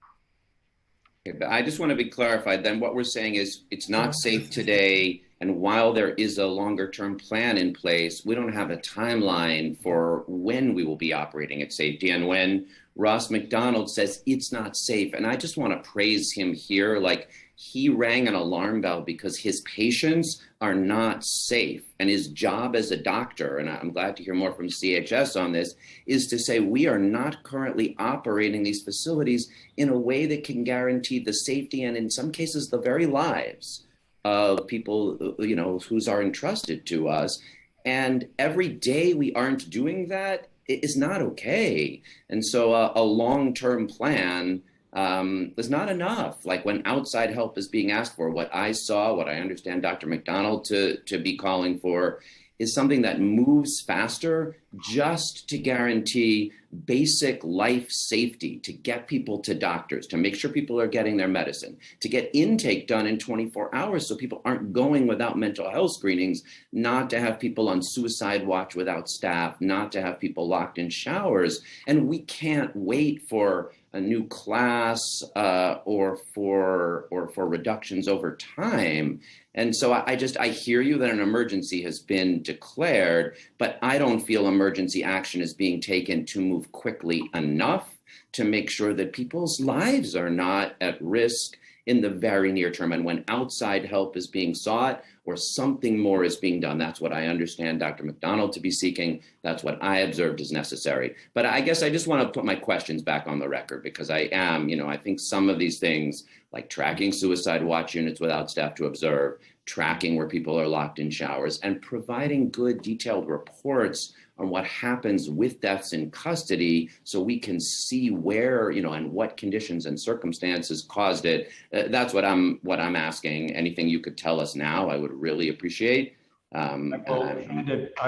[SPEAKER 14] Okay, but I just want to be clarified. Then what we're saying is it's not safe today. And while there is a longer term plan in place, we don't have a timeline for when we will be operating at safety. And when Ross McDonald says it's not safe, and I just want to praise him here, like he rang an alarm bell because his patients are not safe. And his job as a doctor, and I'm glad to hear more from CHS on this, is to say we are not currently operating these facilities in a way that can guarantee the safety and in some cases the very lives of people, you know, whose are entrusted to us. And every day we aren't doing that is not okay. And so a long-term plan was not enough. Like when outside help is being asked for, what I saw, what I understand Dr. McDonald to be calling for is something that moves faster just to guarantee basic life safety, to get people to doctors, to make sure people are getting their medicine, to get intake done in 24 hours so people aren't going without mental health screenings, not to have people on suicide watch without staff, not to have people locked in showers. And we can't wait for a new class or for reductions over time. And so I hear you that an emergency has been declared, but I don't feel emergency action is being taken to move quickly enough to make sure that people's lives are not at risk in the very near term. And when outside help is being sought or something more is being done, that's what I understand Dr. McDonald to be seeking. That's what I observed is necessary. But I guess I just want to put my questions back on the record because I am, I think some of these things like tracking suicide watch units without staff to observe, tracking where people are locked in showers, and providing good detailed reports on what happens with deaths in custody so we can see where, and what conditions and circumstances caused it. That's what I'm asking. Anything you could tell us now, I would really appreciate.
[SPEAKER 11] I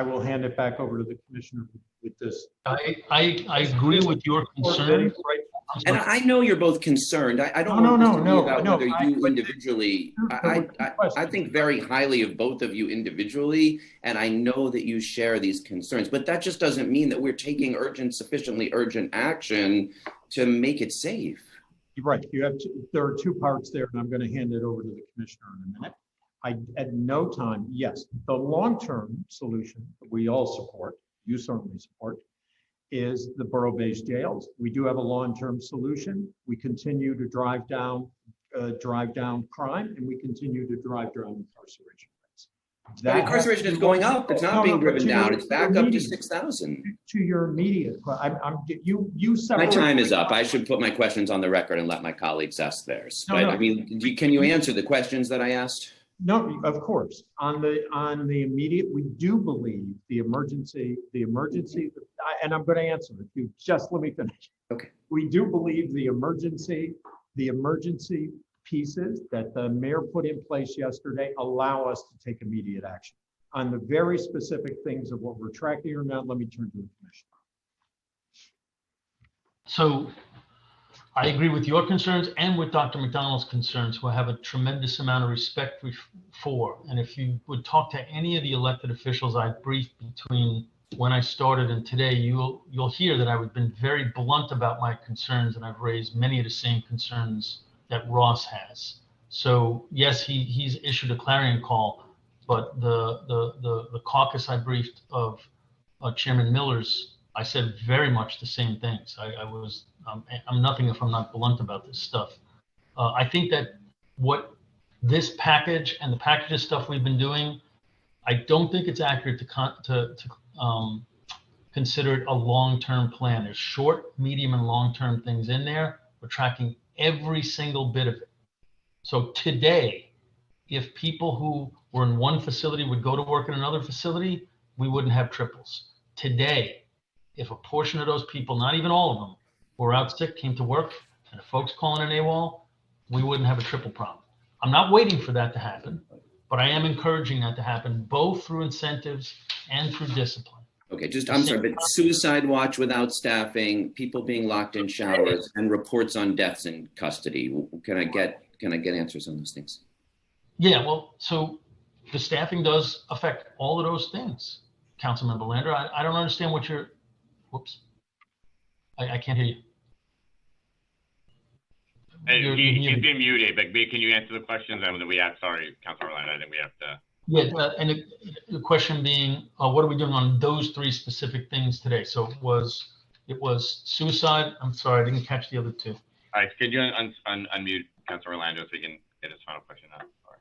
[SPEAKER 11] will hand it back over to the commissioner with this.
[SPEAKER 6] I agree with your concern.
[SPEAKER 14] And I know you're both concerned. I don't want this to be about whether you individually. I think very highly of both of you individually, and I know that you share these concerns. But that just doesn't mean that we're taking sufficiently urgent action to make it safe.
[SPEAKER 11] You're right. There are two parts there, and I'm going to hand it over to the commissioner in a minute. At no time, yes, the long-term solution that we all support, you certainly support, is the borough-based jails. We do have a long-term solution. We continue to drive down crime, and we continue to drive down incarceration rates.
[SPEAKER 14] But incarceration is going up. It's not being driven down. It's back up to 6,000.
[SPEAKER 11] To your immediate, you separate.
[SPEAKER 14] My time is up. I should put my questions on the record and let my colleagues ask theirs. I mean, can you answer the questions that I asked?
[SPEAKER 11] No, of course. On the immediate, we do believe the emergency, and I'm going to answer it. You just let me finish.
[SPEAKER 14] Okay.
[SPEAKER 11] We do believe the emergency pieces that the mayor put in place yesterday allow us to take immediate action. On the very specific things of what we're tracking or not, let me turn to the commissioner.
[SPEAKER 6] So I agree with your concerns and with Dr. McDonald's concerns, who I have a tremendous amount of respect for. And if you would talk to any of the elected officials I briefed between when I started and today, you'll hear that I've been very blunt about my concerns, and I've raised many of the same concerns that Ross has. So yes, he's issued a clarion call, but the caucus I briefed of Chairman Miller's, I said very much the same things. I'm nothing if I'm not blunt about this stuff. I think that what this package and the packages stuff we've been doing, I don't think it's accurate to consider it a long-term plan. There's short, medium, and long-term things in there. We're tracking every single bit of it. So today, if people who were in one facility would go to work in another facility, we wouldn't have triples. Today, if a portion of those people, not even all of them, were out sick, came to work, and if folks calling an AWOL, we wouldn't have a triple problem. I'm not waiting for that to happen, but I am encouraging that to happen both through incentives and through discipline.
[SPEAKER 14] Okay, I'm sorry, but suicide watch without staffing, people being locked in showers, and reports on deaths in custody. Can I get answers on those things?
[SPEAKER 6] Yeah, well, so the staffing does affect all of those things, Councilmember Lander. I don't understand what you're, whoops. I can't hear you.
[SPEAKER 3] You've been muted, but can you answer the questions? Sorry, Councilor Lander, I think we have to.
[SPEAKER 6] Yeah, and the question being, what are we doing on those three specific things today? So it was suicide. I'm sorry, I didn't catch the other two.
[SPEAKER 3] All right, could you unmute Councilor Orlando so we can get his final question out? Sorry.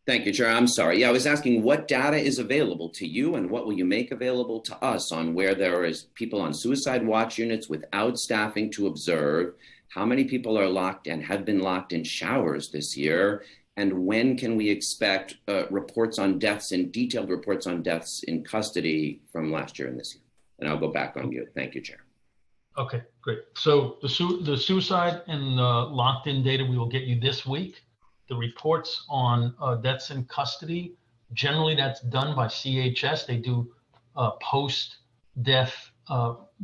[SPEAKER 14] Thank you, Chair. I'm sorry. Yeah, I was asking what data is available to you and what will you make available to us on where there is people on suicide watch units without staffing to observe, how many people are locked and have been locked in showers this year, and when can we expect reports on deaths and detailed reports on deaths in custody from last year and this year? And I'll go back on mute. Thank you, Chair.
[SPEAKER 6] Okay, great. So the suicide and locked-in data we will get you this week. The reports on deaths in custody, generally that's done by CHS. They do post-death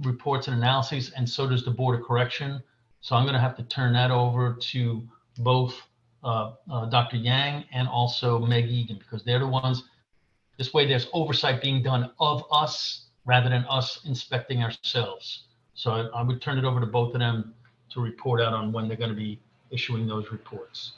[SPEAKER 6] reports and analyses, and so does the Board of Correction. So I'm going to have to turn that over to both Dr. Yang and also Meg Egan, because they're the ones. This way there's oversight being done of us rather than us inspecting ourselves. So I would turn it over to both of them to report out on when they're going to be issuing those reports.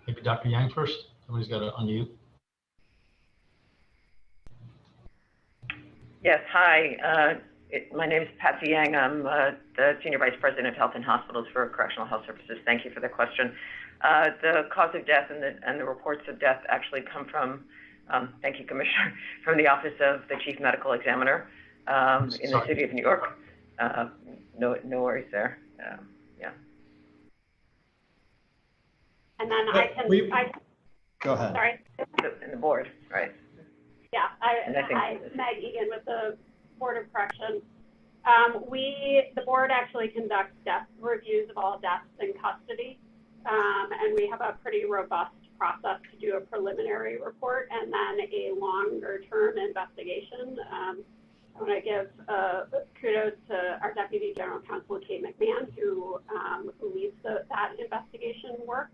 [SPEAKER 6] Maybe Dr. Yang first. Somebody's got to unmute.
[SPEAKER 7] Yes, hi. My name is Patsy Yang. I'm the Senior Vice President of Health and Hospitals for Correctional Health Services. Thank you for the question. The cause of death and the reports of death actually come from, thank you, Commissioner, from the Office of the Chief Medical Examiner in the City of New York. No worries there. Yeah.
[SPEAKER 9] And then I
[SPEAKER 11] go ahead.
[SPEAKER 9] Sorry.
[SPEAKER 7] And the board, right?
[SPEAKER 9] Yeah, I'm Meg Egan with the Board of Corrections. The board actually conducts death reviews of all deaths in custody, and we have a pretty robust process to do a preliminary report and then a longer-term investigation. I want to give kudos to our Deputy General Counsel, Kate McMahon, who leads that investigation work.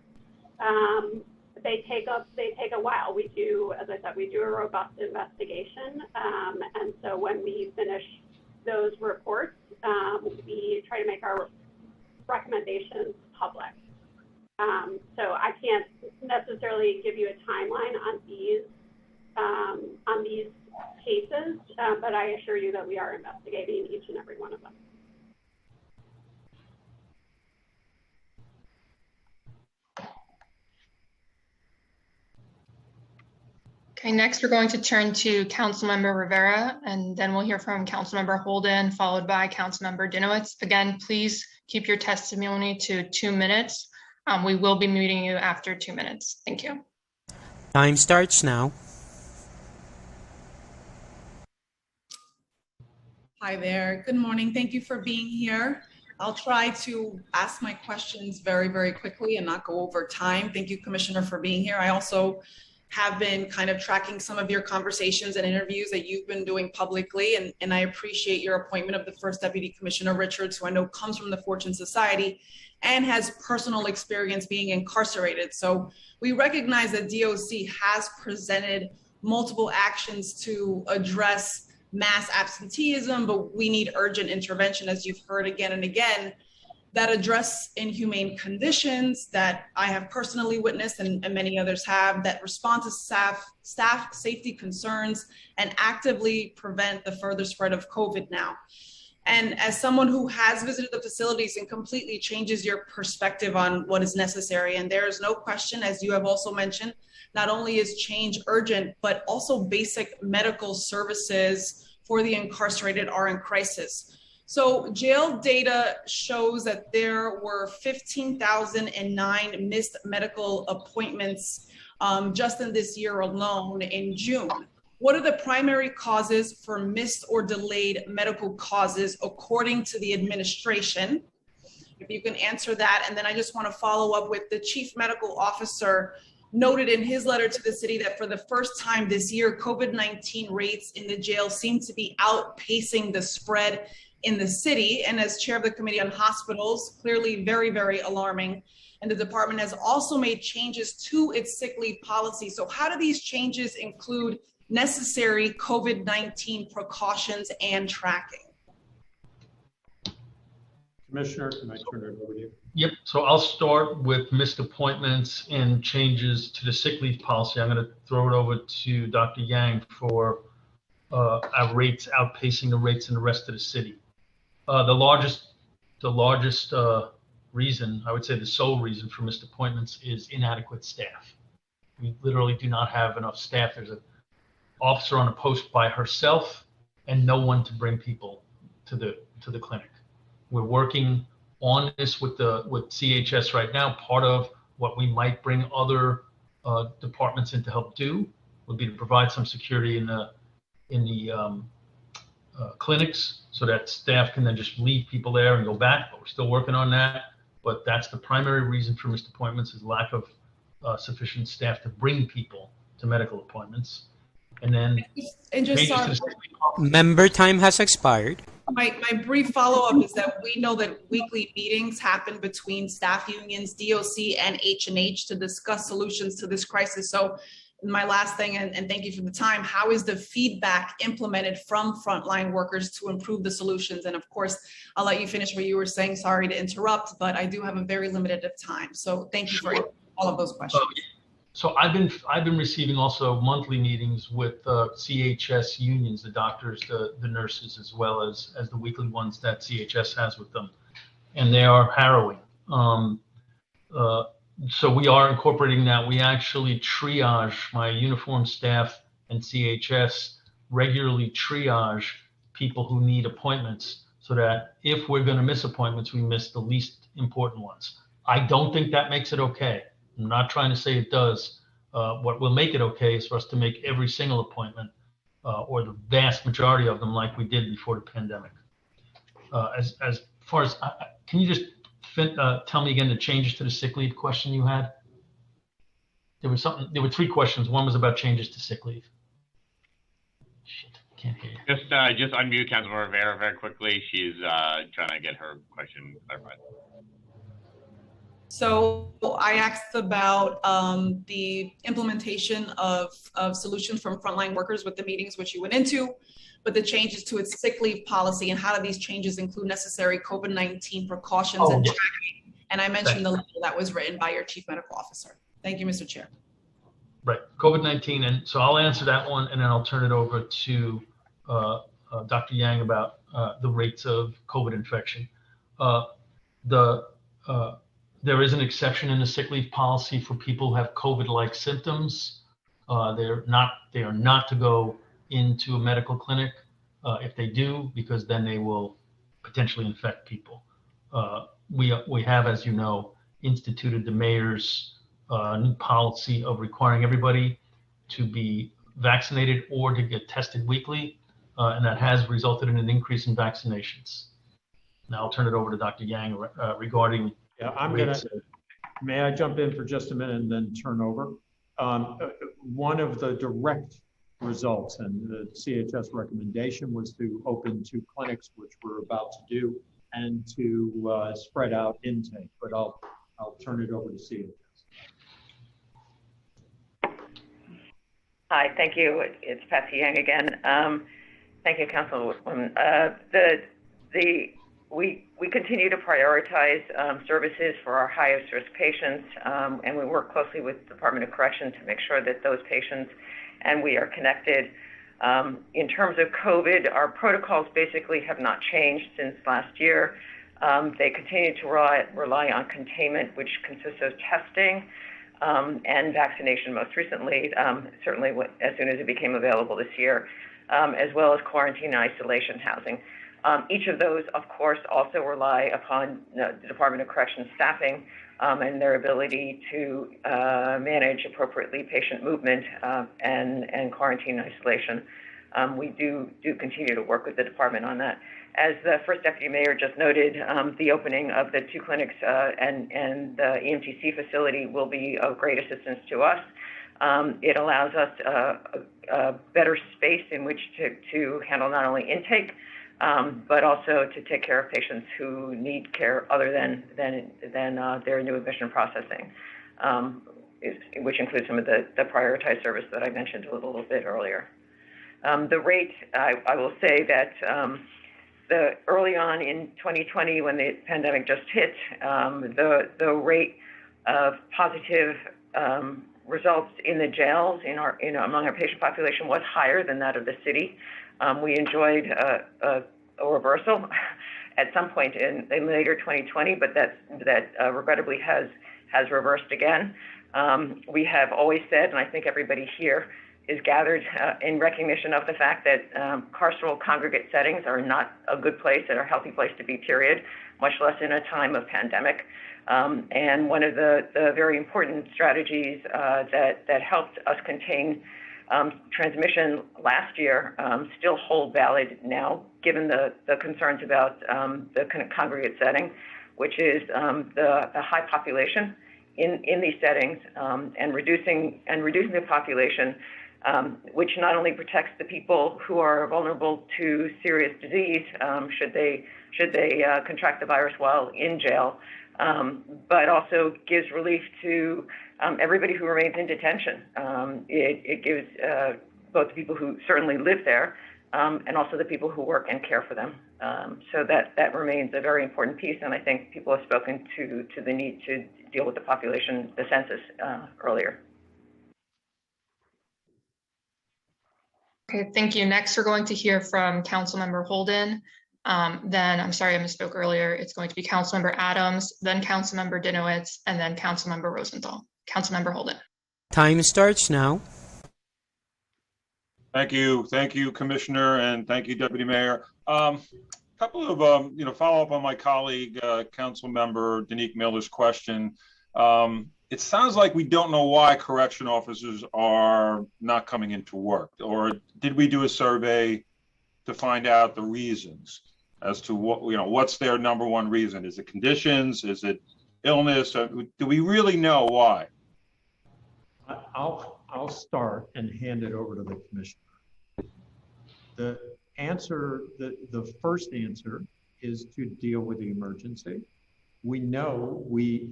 [SPEAKER 9] They take a while. We do, as I said, we do a robust investigation, and so when we finish those reports, we try to make our recommendations public. So I can't necessarily give you a timeline on these cases, but I assure you that we are investigating each and every one of them.
[SPEAKER 5] Okay, next we're going to turn to Councilmember Rivera, and then we'll hear from Councilmember Holden, followed by Councilmember Dinowitz. Again, please keep your testimony to 2 minutes. We will be muting you after 2 minutes. Thank you.
[SPEAKER 1] Time starts now.
[SPEAKER 15] Hi there. Good morning. Thank you for being here. I'll try to ask my questions very, very quickly and not go over time. Thank you, Commissioner, for being here. I also have been kind of tracking some of your conversations and interviews that you've been doing publicly, and I appreciate your appointment of the first Deputy Commissioner Richards, who I know comes from the Fortune Society and has personal experience being incarcerated. So we recognize that DOC has presented multiple actions to address mass absenteeism, but we need urgent intervention, as you've heard again and again. that address inhumane conditions that I have personally witnessed and many others have, that respond to staff safety concerns and actively prevent the further spread of COVID now. And as someone who has visited the facilities, and completely changes your perspective on what is necessary. And there is no question, as you have also mentioned, not only is change urgent, but also basic medical services for the incarcerated are in crisis. So jail data shows that there were 15,009 missed medical appointments just in this year alone in June. What are the primary causes for missed or delayed medical causes according to the administration? If you can answer that. And then I just want to follow up with the chief medical officer noted in his letter to the city that for the first time this year, COVID-19 rates in the jail seem to be outpacing the spread in the city. And as chair of the Committee on Hospitals, clearly very, very alarming. And the department has also made changes to its sick leave policy. So how do these changes include necessary COVID-19 precautions and tracking?
[SPEAKER 11] Commissioner, can I turn it over to you?
[SPEAKER 6] Yep. So I'll start with missed appointments and changes to the sick leave policy. I'm going to throw it over to Dr. Yang for our rates outpacing the rates in the rest of the city. The largest reason, I would say the sole reason for missed appointments, is inadequate staff. We literally do not have enough staff. There's an officer on a post by herself and no one to bring people to the clinic. We're working on this with CHS right now. Part of what we might bring other departments in to help do would be to provide some security in the clinics, so that staff can then just leave people there and go back. But we're still working on that. But that's the primary reason for missed appointments, is lack of sufficient staff to bring people to medical appointments. And then
[SPEAKER 1] member time has expired.
[SPEAKER 15] My brief follow-up is that we know that weekly meetings happen between staff unions, DOC, and H&H to discuss solutions to this crisis. So my last thing, and thank you for the time, how is the feedback implemented from frontline workers to improve the solutions? And of course, I'll let you finish what you were saying. Sorry to interrupt, but I do have a very limited time. So thank you for all of those questions.
[SPEAKER 6] So I've been receiving also monthly meetings with CHS unions, the doctors, the nurses, as well as the weekly ones that CHS has with them, and they are harrowing. So we are incorporating that. We actually triage, my uniformed staff and CHS regularly triage people who need appointments, so that if we're going to miss appointments, we miss the least important ones. I don't think that makes it okay. I'm not trying to say it does. What will make it okay is for us to make every single appointment, or the vast majority of them, like we did before the pandemic. As far as, can you just tell me again the changes to the sick leave question you had? There were three questions. One was about changes to sick leave. Shit, I can't hear you.
[SPEAKER 3] Just unmute Councilmember Rivera very quickly. She's trying to get her question clarified.
[SPEAKER 15] So I asked about the implementation of solutions from frontline workers with the meetings which you went into, but the changes to its sick leave policy, and how do these changes include necessary COVID-19 precautions and tracking? And I mentioned the letter that was written by your chief medical officer. Thank you, Mr. Chair.
[SPEAKER 6] Right, COVID-19, and so I'll answer that one, and then I'll turn it over to Dr. Yang about the rates of COVID infection. There is an exception in the sick leave policy for people who have COVID-like symptoms. They are not to go into a medical clinic if they do, because then they will potentially infect people. We have, as you know, instituted the mayor's new policy of requiring everybody to be vaccinated or to get tested weekly, and that has resulted in an increase in vaccinations. Now I'll turn it over to Dr. Yang regarding.
[SPEAKER 11] Yeah, I'm gonna, may I jump in for just a minute and then turn over? One of the direct results and the CHS recommendation was to open 2 clinics, which we're about to do, and to spread out intake, but I'll turn it over to CHS.
[SPEAKER 7] Hi, thank you. It's Patsy Yang again. Thank you, Councilwoman. The We continue to prioritize services for our highest risk patients, and we work closely with the Department of Corrections to make sure that those patients and we are connected. In terms of COVID, our protocols basically have not changed since last year. They continue to rely on containment, which consists of testing and vaccination most recently, certainly as soon as it became available this year, as well as quarantine and isolation housing. Each of those, of course, also rely upon the Department of Corrections staffing and their ability to manage appropriately patient movement and quarantine and isolation. We do continue to work with the department on that. As the First Deputy Mayor just noted, the opening of the 2 clinics and the EMTC facility will be of great assistance to us. It allows us a better space in which to handle not only intake, but also to take care of patients who need care other than their new admission processing, which includes some of the prioritized service that I mentioned a little bit earlier. The rate, I will say that early on in 2020, when the pandemic just hit, the rate of positive results in the jails among our patient population was higher than that of the city. We enjoyed a reversal at some point in later 2020, but that regrettably has reversed again. We have always said, and I think everybody here is gathered in recognition of the fact that carceral congregate settings are not a good place and a healthy place to be, period, much less in a time of pandemic. And one of the very important strategies that helped us contain transmission last year still hold valid now, given the concerns about the congregate setting, which is the high population in these settings, and reducing the population, which not only protects the people who are vulnerable to serious disease should they contract the virus while in jail, but also gives relief to everybody who remains in detention. It gives both the people who certainly live there and also the people who work and care for them. So that remains a very important piece, and I think people have spoken to the need to deal with the population, the census earlier.
[SPEAKER 5] Okay, thank you. Next, we're going to hear from Councilmember Holden. Then, I'm sorry, I misspoke earlier. It's going to be Councilmember Adams, then Councilmember Dinowitz, and then Councilmember Rosenthal. Councilmember Holden.
[SPEAKER 1] Time starts now.
[SPEAKER 16] Thank you, Commissioner, and thank you, Deputy Mayor. Couple of follow up on my colleague, Councilmember Danique Miller's question. It sounds like we don't know why correction officers are not coming into work, or did we do a survey to find out the reasons as to what's their number one reason? Is it conditions? Is it illness? Do we really know why?
[SPEAKER 11] I'll start and hand it over to the commissioner. The answer, the first answer is to deal with the emergency. We know we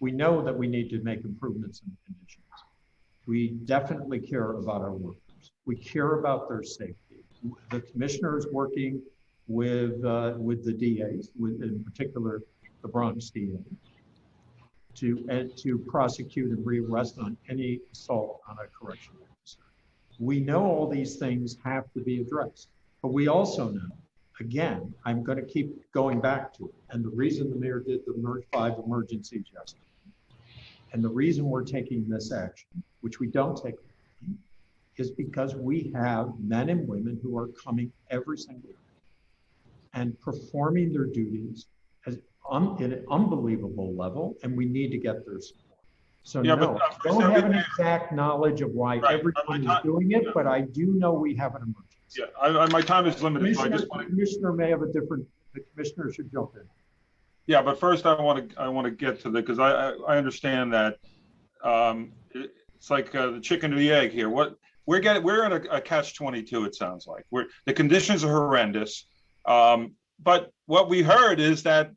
[SPEAKER 11] know that we need to make improvements in conditions. We definitely care about our workers. We care about their safety. The commissioner is working with the DAs, in particular the Bronx DA, to prosecute and rearrest on any assault on a correctional officer. We know all these things have to be addressed, but we also know, again, I'm going to keep going back to it, and the reason the mayor did the 5 emergencies yesterday, and the reason we're taking this action, which we don't take lightly, is because we have men and women who are coming every single day and performing their duties at an unbelievable level, and we need to get their support. So yeah, no, I don't have an exact knowledge of why everyone is doing it, but I do know we have an emergency.
[SPEAKER 16] Yeah, my time is limited.
[SPEAKER 11] The commissioner may have a different. The commissioner should jump in.
[SPEAKER 16] Yeah, but first I want to get to because I understand that it's like the chicken or the egg here. We're in a catch-22. It sounds like the conditions are horrendous, but what we heard is that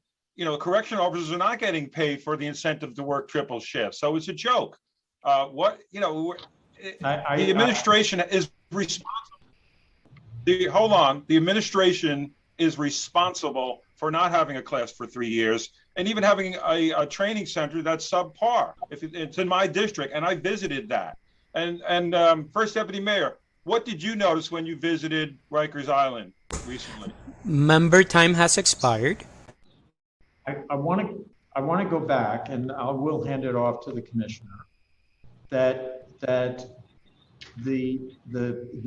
[SPEAKER 16] correction officers are not getting paid for the incentive to work triple shifts. So it's a joke. The administration is responsible. The administration is responsible for not having a class for 3 years and even having a training center that's subpar. If it's in my district, and I visited that. And First Deputy Mayor, what did you notice when you visited Rikers Island recently?
[SPEAKER 1] Member time has expired.
[SPEAKER 11] I want to go back, and I will hand it off to the commissioner. That the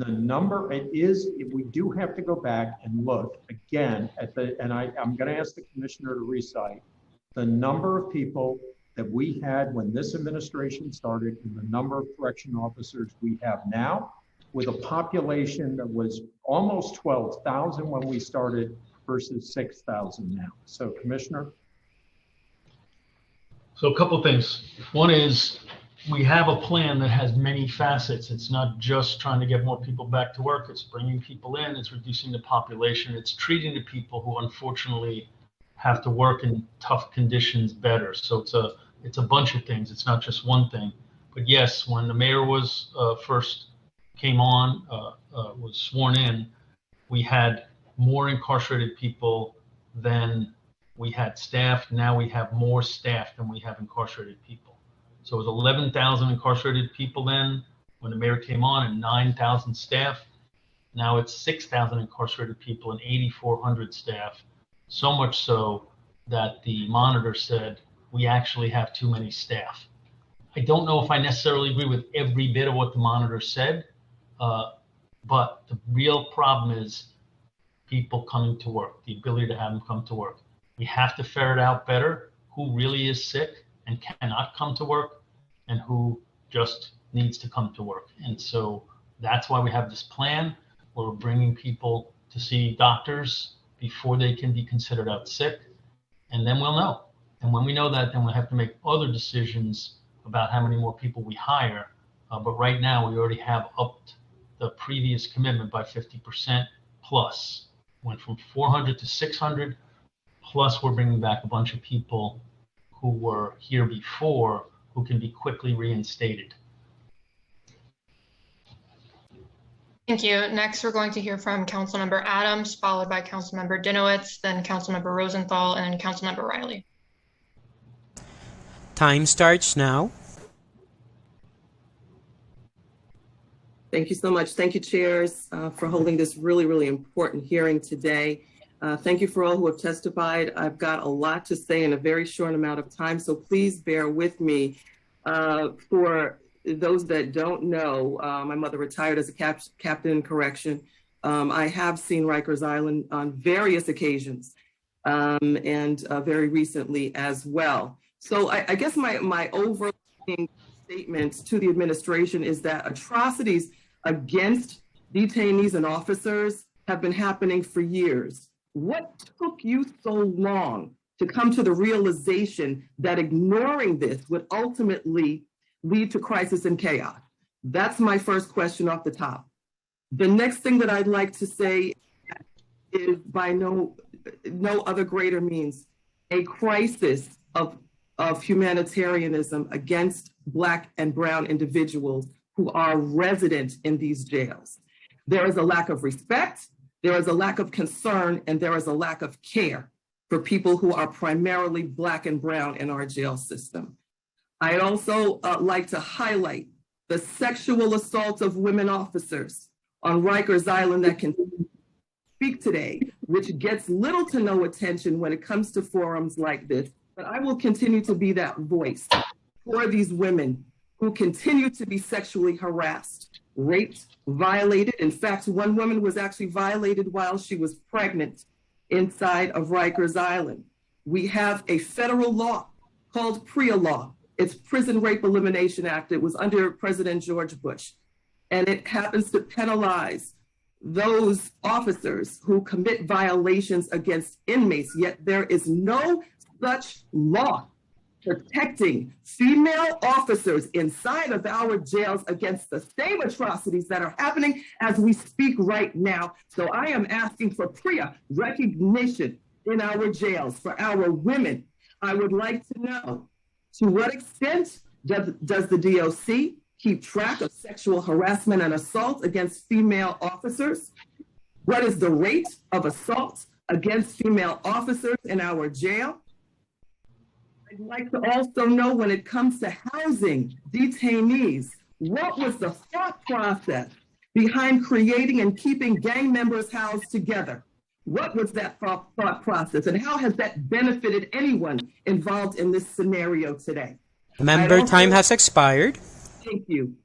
[SPEAKER 11] number, it is, we do have to go back and look again at I'm going to ask the commissioner to recite the number of people that we had when this administration started and the number of correction officers we have now, with a population that was almost 12,000 when we started versus 6,000 now. So, Commissioner.
[SPEAKER 6] So a couple of things. One is we have a plan that has many facets. It's not just trying to get more people back to work. It's bringing people in. It's reducing the population. It's treating the people who unfortunately have to work in tough conditions better. So it's a bunch of things. It's not just one thing. But yes, when the mayor was first came on, was sworn in, we had more incarcerated people than we had staff. Now we have more staff than we have incarcerated people. So it was 11,000 incarcerated people then when the mayor came on and 9,000 staff. Now it's 6,000 incarcerated people and 8,400 staff. So much so that the monitor said we actually have too many staff. I don't know if I necessarily agree with every bit of what the monitor said, but the real problem is people coming to work, the ability to have them come to work. We have to ferret out better who really is sick and cannot come to work and who just needs to come to work. And so that's why we have this plan where we're bringing people to see doctors before they can be considered out sick. And then we'll know. And when we know that, then we'll have to make other decisions about how many more people we hire. But right now, we already have upped the previous commitment by 50% plus. Went from 400 to 600, plus we're bringing back a bunch of people who were here before who can be quickly reinstated.
[SPEAKER 5] Thank you. Next, we're going to hear from Councilmember Adams, followed by Councilmember Dinowitz, then Councilmember Rosenthal, and then Councilmember Riley.
[SPEAKER 1] Time starts now.
[SPEAKER 17] Thank you so much. Thank you, chairs, for holding this really, really important hearing today. Thank you for all who have testified. I've got a lot to say in a very short amount of time, so please bear with me. For those that don't know, my mother retired as a captain in correction. I have seen Rikers Island on various occasions and very recently as well. So I guess my overarching statement to the administration is that atrocities against detainees and officers have been happening for years. What took you so long to come to the realization that ignoring this would ultimately lead to crisis and chaos? That's my first question off the top. The next thing that I'd like to say is by no other greater means a crisis of humanitarianism against Black and Brown individuals who are resident in these jails. There is a lack of respect, there is a lack of concern, and there is a lack of care for people who are primarily Black and Brown in our jail system. I'd also like to highlight the sexual assault of women officers on Rikers Island that can speak today, which gets little to no attention when it comes to forums like this. But I will continue to be that voice for these women who continue to be sexually harassed, raped, violated. In fact, one woman was actually violated while she was pregnant inside of Rikers Island. We have a federal law called PREA law. It's Prison Rape Elimination Act. It was under President George Bush. And it happens to penalize those officers who commit violations against inmates, yet there is no such law protecting female officers inside of our jails against the same atrocities that are happening as we speak right now. So I am asking for PREA recognition in our jails for our women. I would like to know, to what extent does the DOC keep track of sexual harassment and assault against female officers? What is the rate of assault against female officers in our jail. I'd like to also know, when it comes to housing detainees, what was the thought process behind creating and keeping gang members housed together? What was that thought process, and how has that benefited anyone involved in this scenario today?
[SPEAKER 1] Member time has expired.
[SPEAKER 17] Thank you.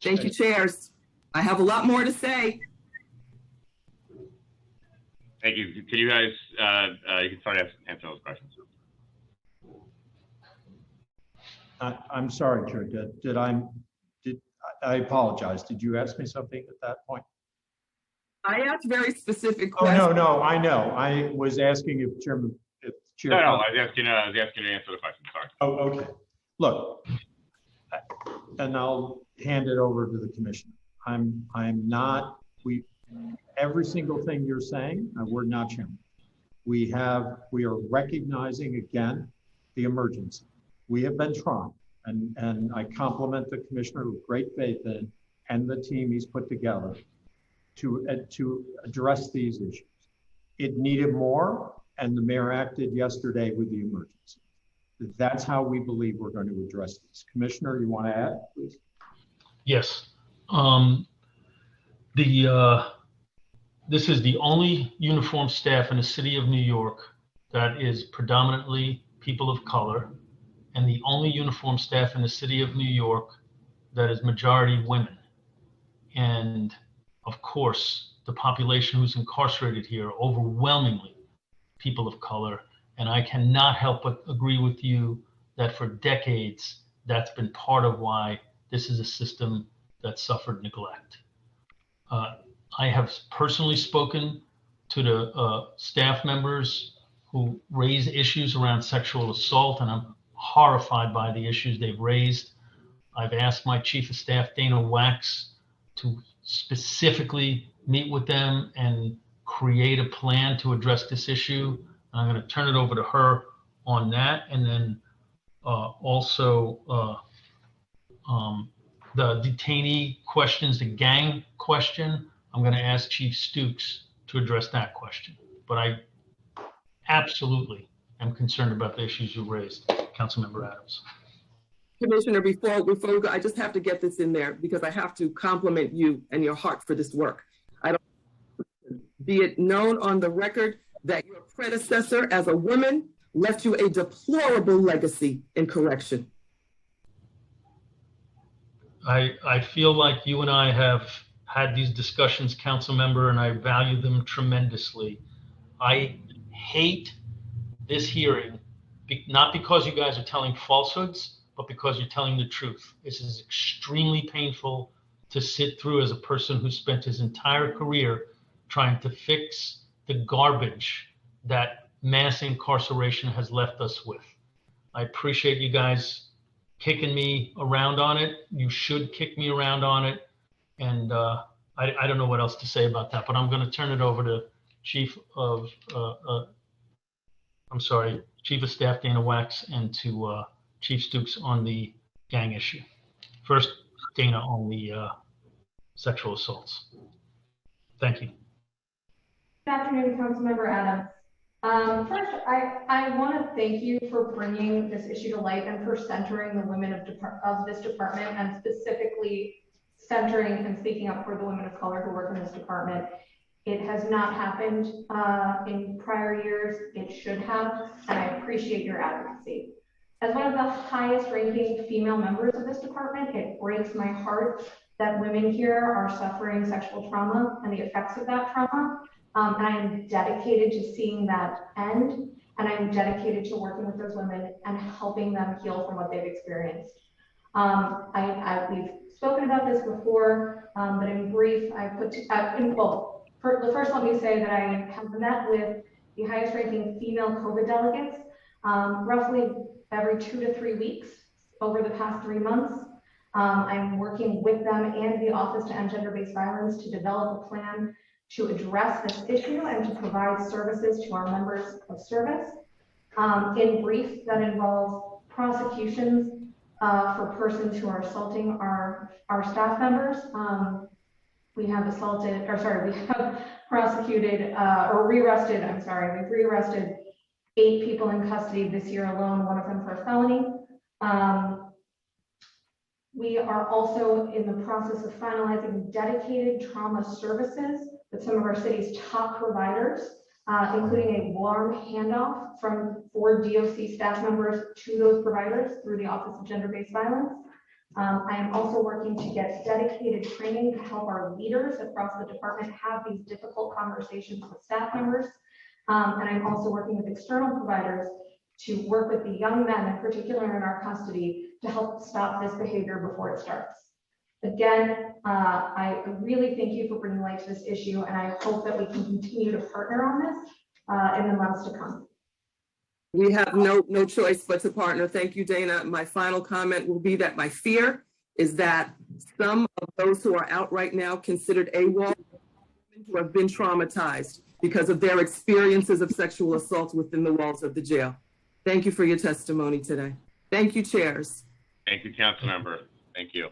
[SPEAKER 17] Thank you, chairs. I have a lot more to say.
[SPEAKER 3] Thank you. Can you guys, you can start answering those questions.
[SPEAKER 11] I'm sorry, Chair. I apologize. Did you ask me something at that point?
[SPEAKER 17] I asked very specific
[SPEAKER 11] Oh,
[SPEAKER 17] questions.
[SPEAKER 11] no, I know. I was asking if Chairman, Chair.
[SPEAKER 3] No, I was asking to answer the question. Sorry.
[SPEAKER 11] Oh, okay. Look, and I'll hand it over to the commissioner. Every single thing you're saying, we're not challenging. We are recognizing again the emergency. We have been trying, and I compliment the commissioner with great faith in, and the team he's put together to address these issues. It needed more, and the mayor acted yesterday with the emergency. That's how we believe we're going to address this. Commissioner, you want to add, please?
[SPEAKER 6] Yes. This is the only uniformed staff in the city of New York that is predominantly people of color, and the only uniformed staff in the city of New York that is majority women. And of course, the population who's incarcerated here, overwhelmingly people of color. And I cannot help but agree with you that for decades, that's been part of why this is a system that suffered neglect. I have personally spoken to the staff members who raise issues around sexual assault, and I'm horrified by the issues they've raised. I've asked my chief of staff, Dana Wax, to specifically meet with them and create a plan to address this issue. I'm going to turn it over to her on that. And then also the detainee questions, the gang question, I'm going to ask Chief Stukes to address that question. But I absolutely am concerned about the issues you raised, Councilmember Adams.
[SPEAKER 17] Commissioner, before we go, I just have to get this in there because I have to compliment you and your heart for this work. I don't be it known on the record that your predecessor as a woman left you a deplorable legacy in correction.
[SPEAKER 6] I feel like you and I have had these discussions, council member, and I value them tremendously. I hate this hearing, not because you guys are telling falsehoods, but because you're telling the truth. This is extremely painful to sit through as a person who spent his entire career trying to fix the garbage that mass incarceration has left us with. I appreciate you guys kicking me around on it. You should kick me around on it. And I don't know what else to say about that, but I'm going to turn it over to Chief of Staff Dana Wax and to Chief Stukes on the gang issue. First, Dana on the sexual assaults. Thank you.
[SPEAKER 10] Good afternoon, Councilmember Adams. First, I want to thank you for bringing this issue to light and for centering the women of this department, and specifically centering and speaking up for the women of color who work in this department. It has not happened in prior years. It should have, and I appreciate your advocacy. As one of the highest ranking female members of this department, it breaks my heart that women here are suffering sexual trauma and the effects of that trauma. And I am dedicated to seeing that end, and I'm dedicated to working with those women and helping them heal from what they've experienced. We've spoken about this before, but in brief, first let me say that I have met with the highest ranking female COVID delegates roughly every 2 to 3 weeks over the past 3 months. I'm working with them and the Office to End Gender-Based Violence to develop a plan to address this issue and to provide services to our members of service. In brief, that involves prosecutions for persons who are assaulting our staff members, We have prosecuted or rearrested, we've rearrested 8 people in custody this year alone, one of them for a felony. We are also in the process of finalizing dedicated trauma services with some of our city's top providers, including a warm handoff from 4 DOC staff members to those providers through the Office of Gender-Based Violence. I am also working to get dedicated training to help our leaders across the department have these difficult conversations with staff members. And I'm also working with external providers to work with the young men, in particular in our custody, to help stop this behavior before it starts. Again, I really thank you for bringing light to this issue, and I hope that we can continue to partner on this in the months to come.
[SPEAKER 17] We have no choice but to partner. Thank you, Dana. My final comment will be that my fear is that some of those who are out right now considered AWOL who have been traumatized because of their experiences of sexual assault within the walls of the jail. Thank you for your testimony today. Thank you, chairs.
[SPEAKER 3] Thank you, council member. Thank you.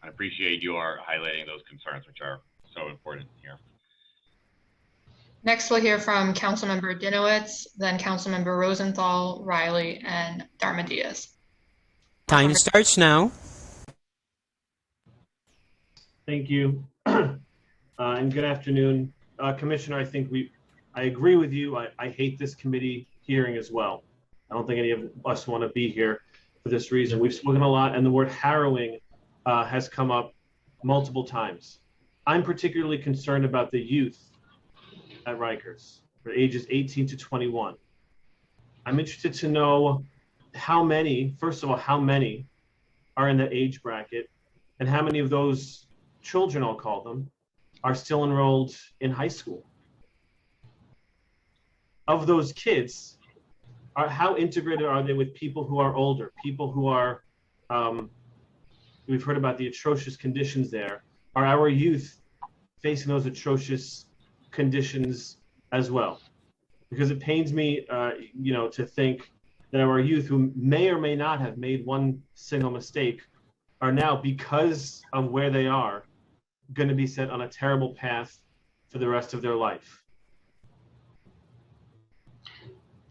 [SPEAKER 3] I appreciate your highlighting those concerns, which are so important here.
[SPEAKER 5] Next, we'll hear from Councilmember Dinowitz, then Councilmember Rosenthal, Riley, and Darma Diaz.
[SPEAKER 1] Time starts now.
[SPEAKER 18] Thank you. And good afternoon. Commissioner, I agree with you. I hate this committee hearing as well. I don't think any of us want to be here for this reason. We've spoken a lot, and the word harrowing has come up multiple times. I'm particularly concerned about the youth at Rikers for ages 18 to 21. I'm interested to know how many, first of all, how many are in that age bracket, and how many of those children, I'll call them, are still enrolled in high school. Of those kids, how integrated are they with people who are older, people who are, we've heard about the atrocious conditions there. Are our youth facing those atrocious conditions as well? Because it pains me, to think that our youth who may or may not have made one single mistake are now, because of where they are, going to be set on a terrible path for the rest of their life.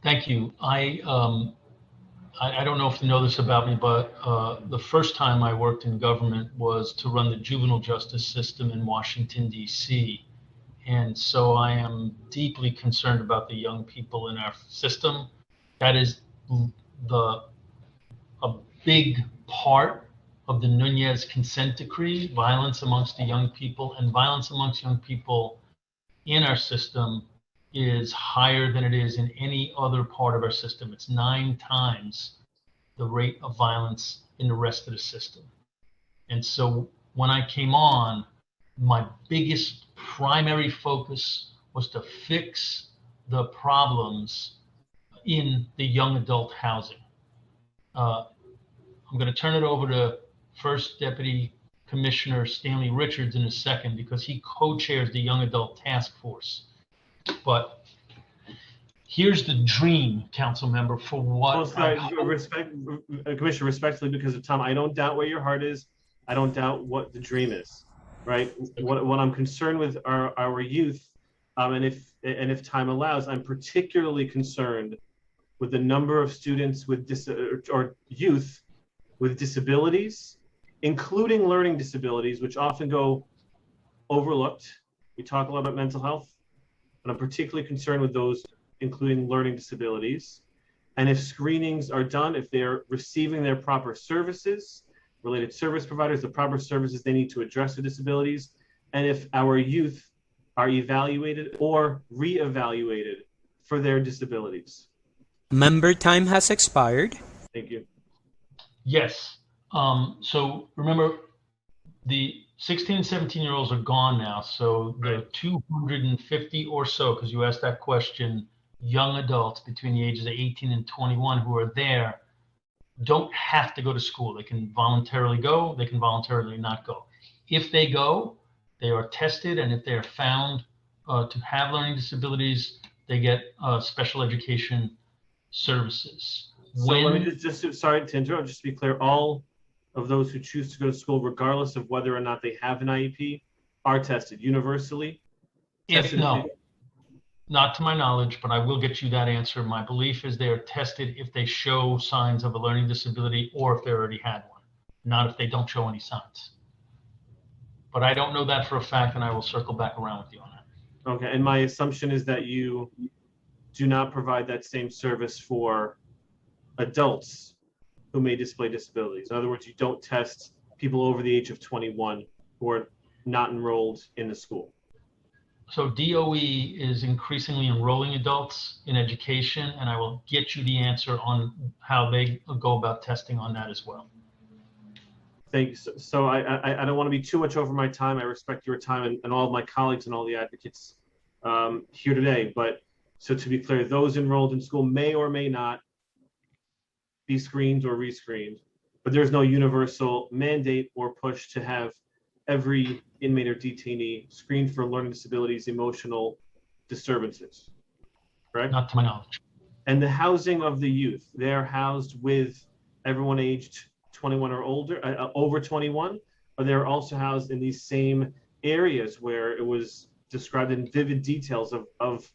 [SPEAKER 6] Thank you. I don't know if you know this about me, but the first time I worked in government was to run the juvenile justice system in Washington, D.C. And so I am deeply concerned about the young people in our system. That is a big part of the Nunez consent decree, violence amongst the young people, and violence amongst young people in our system is higher than it is in any other part of our system. It's 9 times the rate of violence in the rest of the system. And so when I came on, my biggest primary focus was to fix the problems in the young adult housing. I'm going to turn it over to First Deputy Commissioner Stanley Richards in a second, because he co-chairs the Young Adult Task Force. But here's the dream, council member, for what
[SPEAKER 18] Commissioner, respectfully, because of time, I don't doubt where your heart is. I don't doubt what the dream is, right? What I'm concerned with are our youth, and if time allows, I'm particularly concerned with the number of students with or youth with disabilities, including learning disabilities, which often go overlooked. We talk a lot about mental health, but I'm particularly concerned with those including learning disabilities. And if screenings are done, if they're receiving their proper services, related service providers, the proper services they need to address the disabilities, and if our youth are evaluated or re-evaluated for their disabilities.
[SPEAKER 1] Member time has expired.
[SPEAKER 18] Thank you.
[SPEAKER 6] Yes. So remember, the 16 and 17-year-olds are gone now. So the 250 or so, because you asked that question, young adults between the ages of 18 and 21 who are there don't have to go to school. They can voluntarily go. They can voluntarily not go. If they go, they are tested, and if they are found to have learning disabilities, they get special education services.
[SPEAKER 18] So let me just sorry to interrupt, just to be clear, all of those who choose to go to school, regardless of whether or not they have an IEP, are tested universally?
[SPEAKER 6] If no, not to my knowledge, but I will get you that answer. My belief is they are tested if they show signs of a learning disability or if they already had one, not if they don't show any signs. But I don't know that for a fact, and I will circle back around with you on that.
[SPEAKER 18] Okay, and my assumption is that you do not provide that same service for adults who may display disabilities. In other words, you don't test people over the age of 21 who are not enrolled in the school.
[SPEAKER 6] So DOE is increasingly enrolling adults in education, and I will get you the answer on how they go about testing on that as well.
[SPEAKER 18] Thank you. So I don't want to be too much over my time. I respect your time and all of my colleagues and all the advocates here today. But so to be clear, those enrolled in school may or may not be screened or rescreened, but there's no universal mandate or push to have every inmate or detainee screened for learning disabilities, emotional disturbances, correct?
[SPEAKER 6] Not to my knowledge.
[SPEAKER 18] And the housing of the youth, they're housed with everyone aged 21 or older, over 21, or they're also housed in these same areas where it was described in vivid details of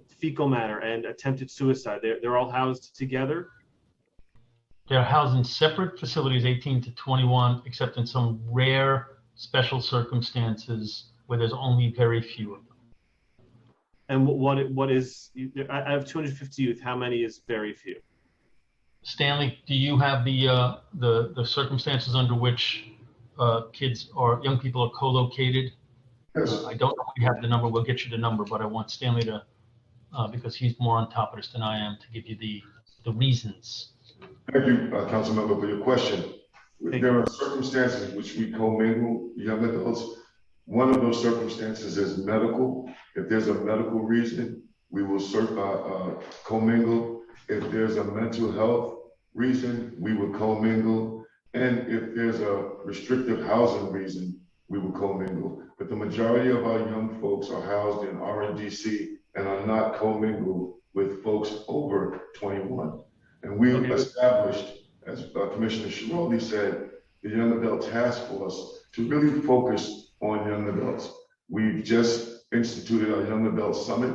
[SPEAKER 18] fecal matter and attempted suicide. They're all housed together.
[SPEAKER 6] They're housed in separate facilities, 18 to 21, except in some rare special circumstances where there's only very few of them.
[SPEAKER 18] And what is, I have 250 youth, how many is very few?
[SPEAKER 6] Stanley, do you have the circumstances under which kids or young people are co-located?
[SPEAKER 13] Yes.
[SPEAKER 6] I don't know if we have the number. We'll get you the number, but I want Stanley to, because he's more on top of this than I am, to give you the reasons.
[SPEAKER 13] Thank you, Council Member, for your question. There are circumstances in which we commingle young adults. One of those circumstances is medical. If there's a medical reason, we will commingle. If there's a mental health reason, we will commingle. And if there's a restrictive housing reason, we will commingle. But the majority of our young folks are housed in RNDC and are not commingled with folks over 21. And we've established, as Commissioner Schiraldi said, the Young Adult Task Force to really focus on young adults. We've just instituted our Young Adult Summit.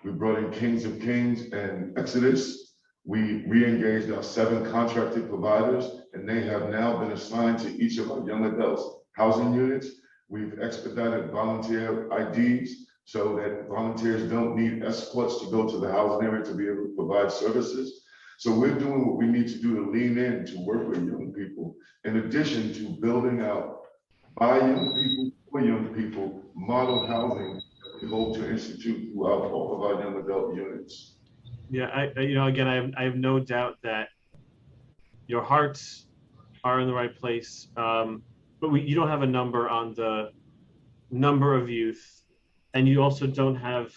[SPEAKER 13] We brought in Kings of Kings and Exodus. We re-engaged our 7 contracted providers, and they have now been assigned to each of our young adults housing units. We've expedited volunteer IDs so that volunteers don't need escorts to go to the housing area to be able to provide services. So we're doing what we need to do to lean in to work with young people, in addition to building out by young people, for young people, model housing that we hope to institute throughout all of our young adult units.
[SPEAKER 18] Yeah, again, I have no doubt that your hearts are in the right place, but you don't have a number on the number of youth, and you also don't have,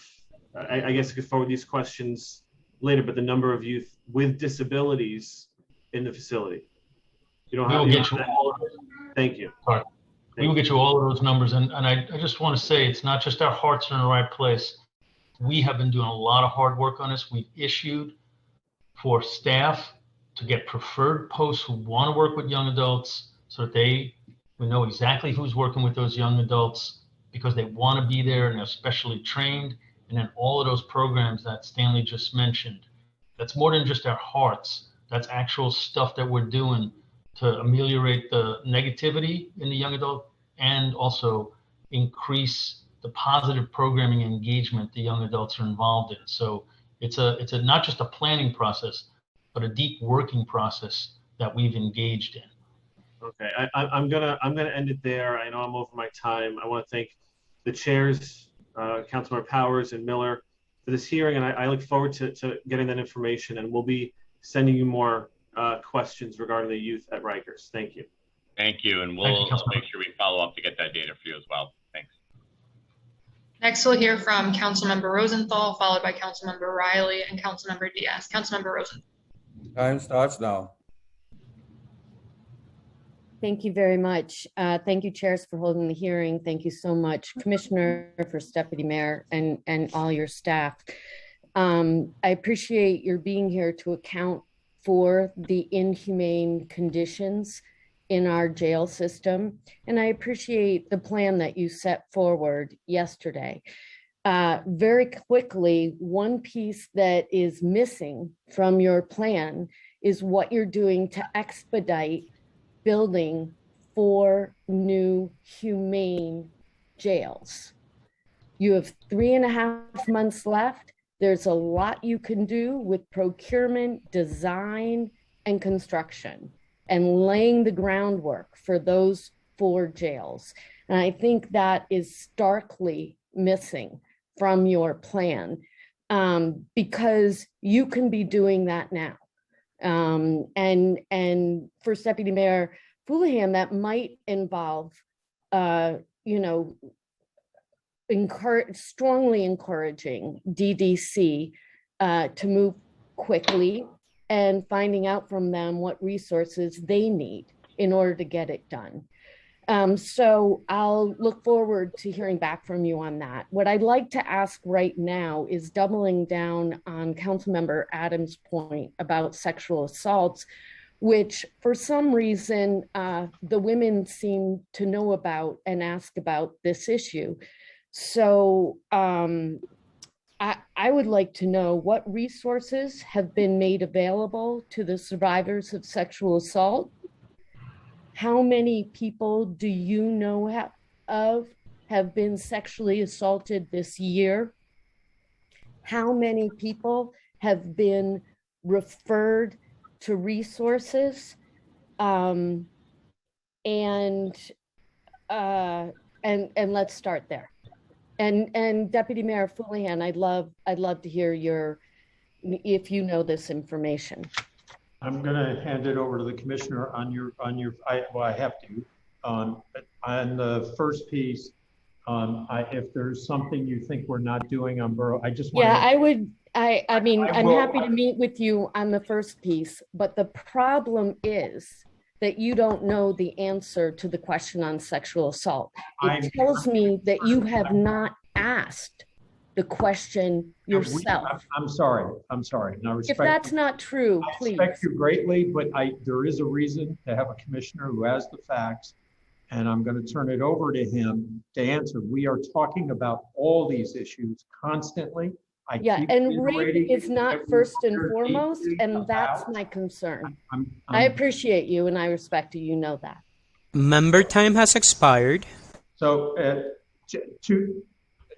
[SPEAKER 18] I guess I could forward these questions later, but the number of youth with disabilities in the facility. You don't have. Thank you.
[SPEAKER 6] Sorry. We will get you all of those numbers, and I just want to say it's not just our hearts are in the right place. We have been doing a lot of hard work on this. We've issued for staff to get preferred posts who want to work with young adults so that we know exactly who's working with those young adults because they want to be there and they're specially trained. And then all of those programs that Stanley just mentioned, that's more than just our hearts. That's actual stuff that we're doing to ameliorate the negativity in the young adult and also increase the positive programming engagement the young adults are involved in. So it's a not just a planning process, but a deep working process that we've engaged in.
[SPEAKER 18] Okay, I'm gonna end it there. I know I'm over my time. I want to thank the chairs, Councilmember Powers and Miller, for this hearing, and I look forward to getting that information. And we'll be sending you more questions regarding the youth at Rikers. Thank you.
[SPEAKER 3] Thank you, and we'll make sure we follow up to get that data for you as well. Thanks.
[SPEAKER 5] Next, we'll hear from Councilmember Rosenthal, followed by Councilmember Riley and Councilmember Diaz. Councilmember Rosenthal.
[SPEAKER 19] Time starts now.
[SPEAKER 20] Thank you very much. Thank you, chairs, for holding the hearing. Thank you so much, Commissioner, First Deputy Mayor, and all your staff. I appreciate your being here to account for the inhumane conditions in our jail system. And I appreciate the plan that you set forward yesterday. Very quickly, one piece that is missing from your plan is what you're doing to expedite building 4 new humane jails. You have 3.5 months left. There's a lot you can do with procurement, design, and construction, and laying the groundwork for those 4 jails. And I think that is starkly missing from your plan, because you can be doing that now. And First Deputy Mayor Houlihan, that might involve, strongly encouraging DDC to move quickly and finding out from them what resources they need in order to get it done. So I'll look forward to hearing back from you on that. What I'd like to ask right now is doubling down on Councilmember Adams' point about sexual assaults, which for some reason the women seem to know about and ask about this issue. So I would like to know what resources have been made available to the survivors of sexual assault. How many people do you know of have been sexually assaulted this year? How many people have been referred to resources? And let's start there. And Deputy Mayor Houlihan, I'd love to hear if you know this information.
[SPEAKER 11] I'm going to hand it over to the commissioner I have to. On the first piece, if there's something you think we're not doing on borough, I just want
[SPEAKER 20] to. Yeah, I'm happy to meet with you on the first piece, but the problem is that you don't know the answer to the question on sexual assault. It tells me that you have not asked the question yourself.
[SPEAKER 11] I'm sorry. Now,
[SPEAKER 20] if that's not true, please.
[SPEAKER 11] I respect you greatly, but there is a reason to have a commissioner who has the facts, and I'm going to turn it over to him to answer. We are talking about all these issues constantly.
[SPEAKER 20] And rape is not first and foremost, and that's my concern. I appreciate you and I respect you, you know that.
[SPEAKER 1] Member time has expired.
[SPEAKER 11] So,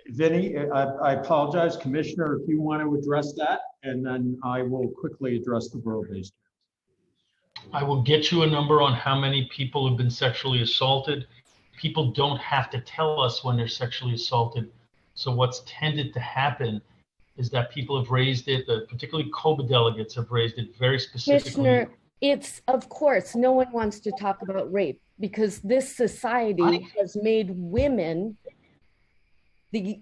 [SPEAKER 11] Vinny, I apologize, Commissioner, if you want to address that, and then I will quickly address the borough-based.
[SPEAKER 6] I will get you a number on how many people have been sexually assaulted. People don't have to tell us when they're sexually assaulted. So what's tended to happen is that people have raised it, particularly COBA delegates have raised it very specifically.
[SPEAKER 20] Commissioner, it's, of course, no one wants to talk about rape because this society has made women the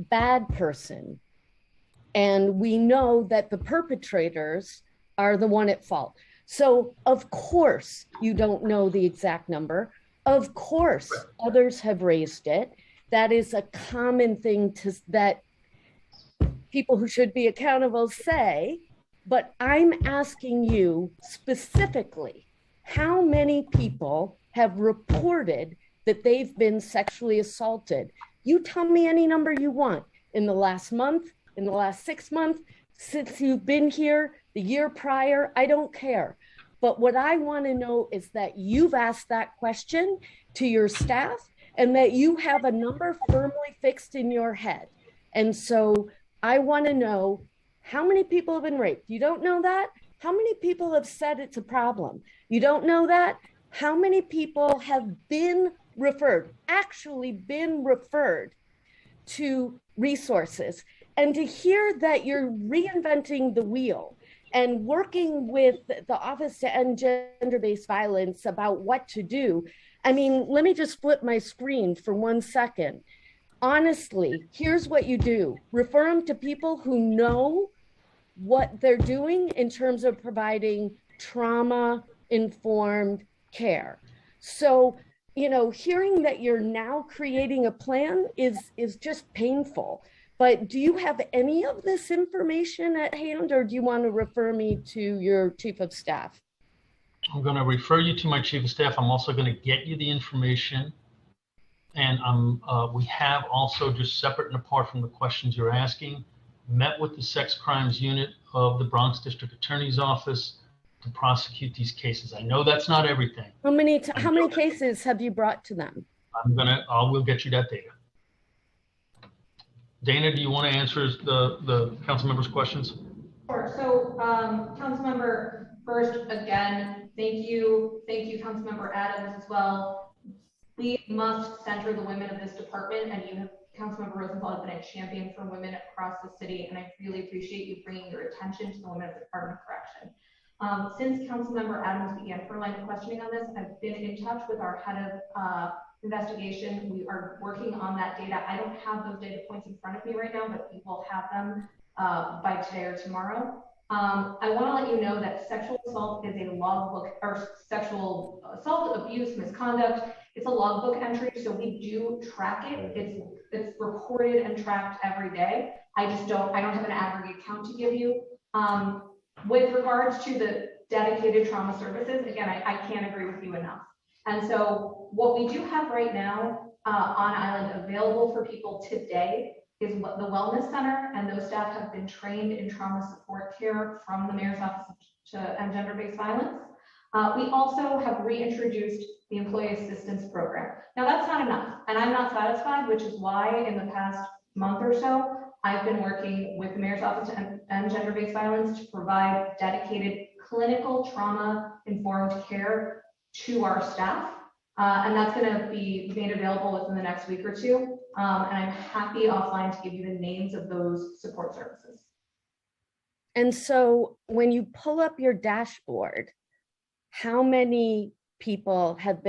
[SPEAKER 20] bad person. And we know that the perpetrators are the one at fault. So of course you don't know the exact number. Of course others have raised it. That is a common thing that people who should be accountable say, but I'm asking you specifically, how many people have reported that they've been sexually assaulted? You tell me any number you want in the last month, in the last 6 months, since you've been here, the year prior, I don't care. But what I want to know is that you've asked that question to your staff and that you have a number firmly fixed in your head. And so I want to know how many people have been raped. You don't know that? How many people have said it's a problem? You don't know that? How many people have been referred, actually been referred to resources? And to hear that you're reinventing the wheel and working with the Office to End Gender-Based Violence about what to do. I mean, let me just flip my screen for 1 second. Honestly, here's what you do. Refer them to people who know what they're doing in terms of providing trauma-informed care. So, hearing that you're now creating a plan is just painful. But do you have any of this information at hand, or do you want to refer me to your chief of staff?
[SPEAKER 6] I'm going to refer you to my chief of staff. I'm also going to get you the information. And we have also, just separate and apart from the questions you're asking, met with the sex crimes unit of the Bronx District Attorney's Office to prosecute these cases. I know that's not everything.
[SPEAKER 20] How many cases have you brought to them?
[SPEAKER 6] We'll get you that data. Dana, do you want to answer the council members' questions?
[SPEAKER 10] Sure. So, Councilmember, first, again, thank you, Councilmember Adams as well. We must center the women of this department, and you have, Councilmember Rosenthal, has been a champion for women across the city, and I really appreciate you bringing your attention to the women of the Department of Correction. Since Councilmember Adams began her line of questioning on this, I've been in touch with our head of investigation. We are working on that data. I don't have those data points in front of me right now, but we will have them by today or tomorrow. I want to let you know that sexual assault is a logbook, or sexual assault, abuse, misconduct. It's a logbook entry, so we do track it. It's recorded and tracked every day. I don't have an aggregate count to give you. With regards to the dedicated trauma services, again, I can't agree with you enough. And so what we do have right now on island available for people today is what the Wellness Center, and those staff have been trained in trauma support care from the Mayor's Office to End Gender-Based Violence. We also have reintroduced the Employee Assistance Program. Now that's not enough, and I'm not satisfied, which is why in the past month or so, I've been working with the Mayor's Office to End Gender-Based Violence to provide dedicated clinical trauma-informed care to our staff. And that's going to be made available within the next week or two. And I'm happy offline to give you the names of those support services.
[SPEAKER 20] And so when you pull up your dashboard, how many people have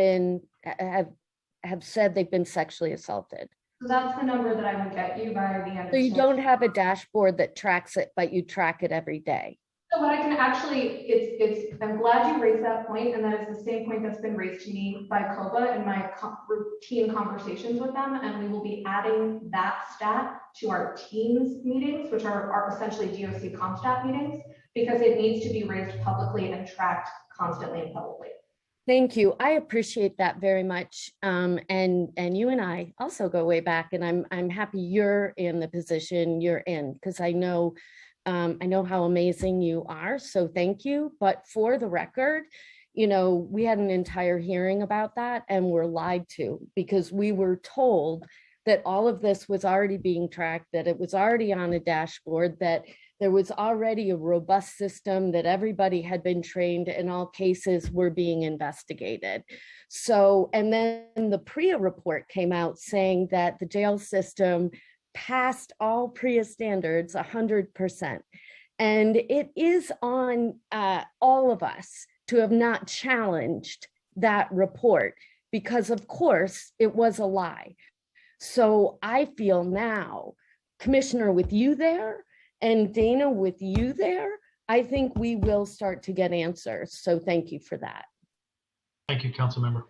[SPEAKER 20] said they've been sexually assaulted?
[SPEAKER 10] So that's the number that I would get you by the end of
[SPEAKER 20] So you
[SPEAKER 10] today.
[SPEAKER 20] don't have a dashboard that tracks it, but you track it every day.
[SPEAKER 10] So what I can actually, I'm glad you raised that point, and that is the same point that's been raised to me by COBA in my routine conversations with them, and we will be adding that stat to our teams meetings, which are essentially DOC CompStat meetings, because it needs to be raised publicly and tracked constantly and publicly.
[SPEAKER 20] Thank you. I appreciate that very much. And you and I also go way back, and I'm happy you're in the position you're in, because I know how amazing you are. So thank you. But for the record, we had an entire hearing about that, and we're lied to, because we were told that all of this was already being tracked, that it was already on a dashboard, that there was already a robust system, that everybody had been trained and all cases were being investigated. So, and then the PREA report came out saying that the jail system passed all PREA standards 100%. And it is on all of us to have not challenged that report, because of course it was a lie. So I feel now, Commissioner, with you there, and Dana, with you there, I think we will start to get answers. So thank you for that.
[SPEAKER 6] Thank you, Council Member.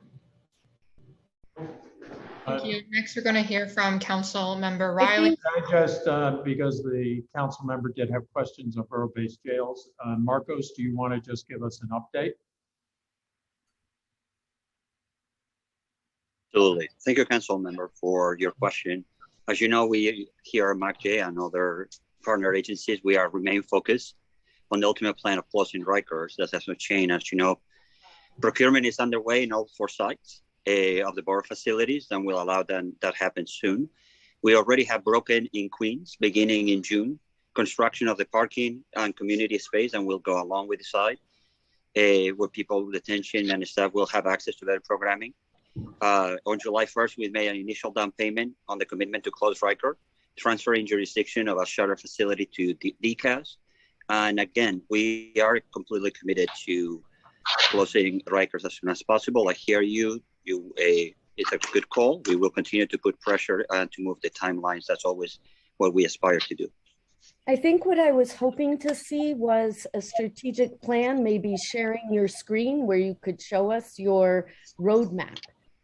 [SPEAKER 5] Thank you. Next, we're going to hear from Council Member Riley.
[SPEAKER 11] I just, because the council member did have questions on borough-based jails. Marcos, do you want to just give us an update?
[SPEAKER 8] Absolutely. Thank you, council member, for your question. As you know, we here at MACJ and other partner agencies, we remain focused on the ultimate plan of closing Rikers. That has not changed. As you know, procurement is underway in all 4 sites of the borough facilities, and will allow that happen soon. We already have broken in Queens beginning in June, construction of the parking and community space, and we'll go along with the site where people, detention and staff will have access to better programming. On July 1st, we made an initial down payment on the commitment to close Riker, transferring jurisdiction of a shutter facility to DCAS. And again, we are completely committed to closing Rikers as soon as possible. I hear you. It's a good call. We will continue to put pressure to move the timelines. That's always what we aspire to do.
[SPEAKER 20] I think what I was hoping to see was a strategic plan, maybe sharing your screen where you could show us your roadmap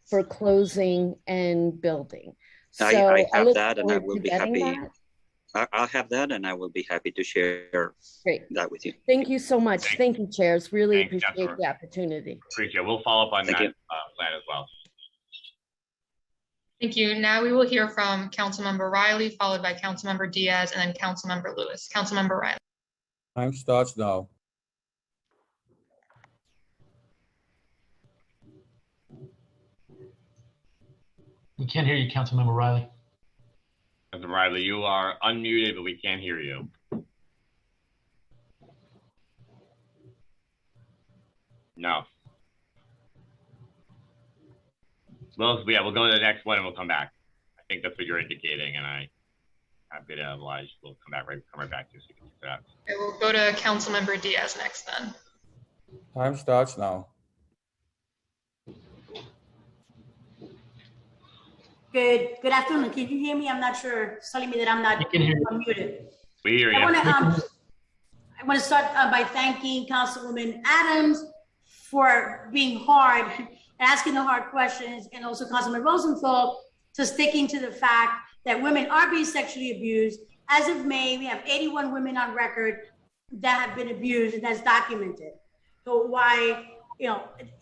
[SPEAKER 20] for closing and building. So
[SPEAKER 8] I have that, and I will be happy. I'll have that, and I will be happy to share that with you.
[SPEAKER 20] Thank you so much. Thank you, chairs. Really
[SPEAKER 3] Thanks,
[SPEAKER 20] appreciate
[SPEAKER 3] Councilor.
[SPEAKER 20] the opportunity.
[SPEAKER 3] Appreciate it. We'll follow up on
[SPEAKER 8] Thank
[SPEAKER 3] that
[SPEAKER 8] you.
[SPEAKER 3] plan as well.
[SPEAKER 5] Thank you. Now we will hear from Councilmember Riley, followed by Councilmember Diaz, and then Councilmember Lewis. Councilmember Riley.
[SPEAKER 19] Time starts now.
[SPEAKER 6] We can't hear you, Councilmember Riley.
[SPEAKER 3] Councilmember Riley, you are unmuted, but we can't hear you. No. Well, yeah, we'll go to the next one and we'll come back. I think that's what you're indicating, and I'm good. Otherwise, we'll come right back to you so you can figure that.
[SPEAKER 5] Okay, we'll go to Councilmember Diaz next then.
[SPEAKER 19] Time starts now.
[SPEAKER 21] Good afternoon. Can you hear me? I'm not sure. It's telling me that I'm not unmuted.
[SPEAKER 3] We hear you.
[SPEAKER 21] I want to start by thanking Councilwoman Adams for being hard and asking the hard questions, and also Councilman Rosenthal to sticking to the fact that women are being sexually abused. As of May, we have 81 women on record that have been abused, and that's documented. So why,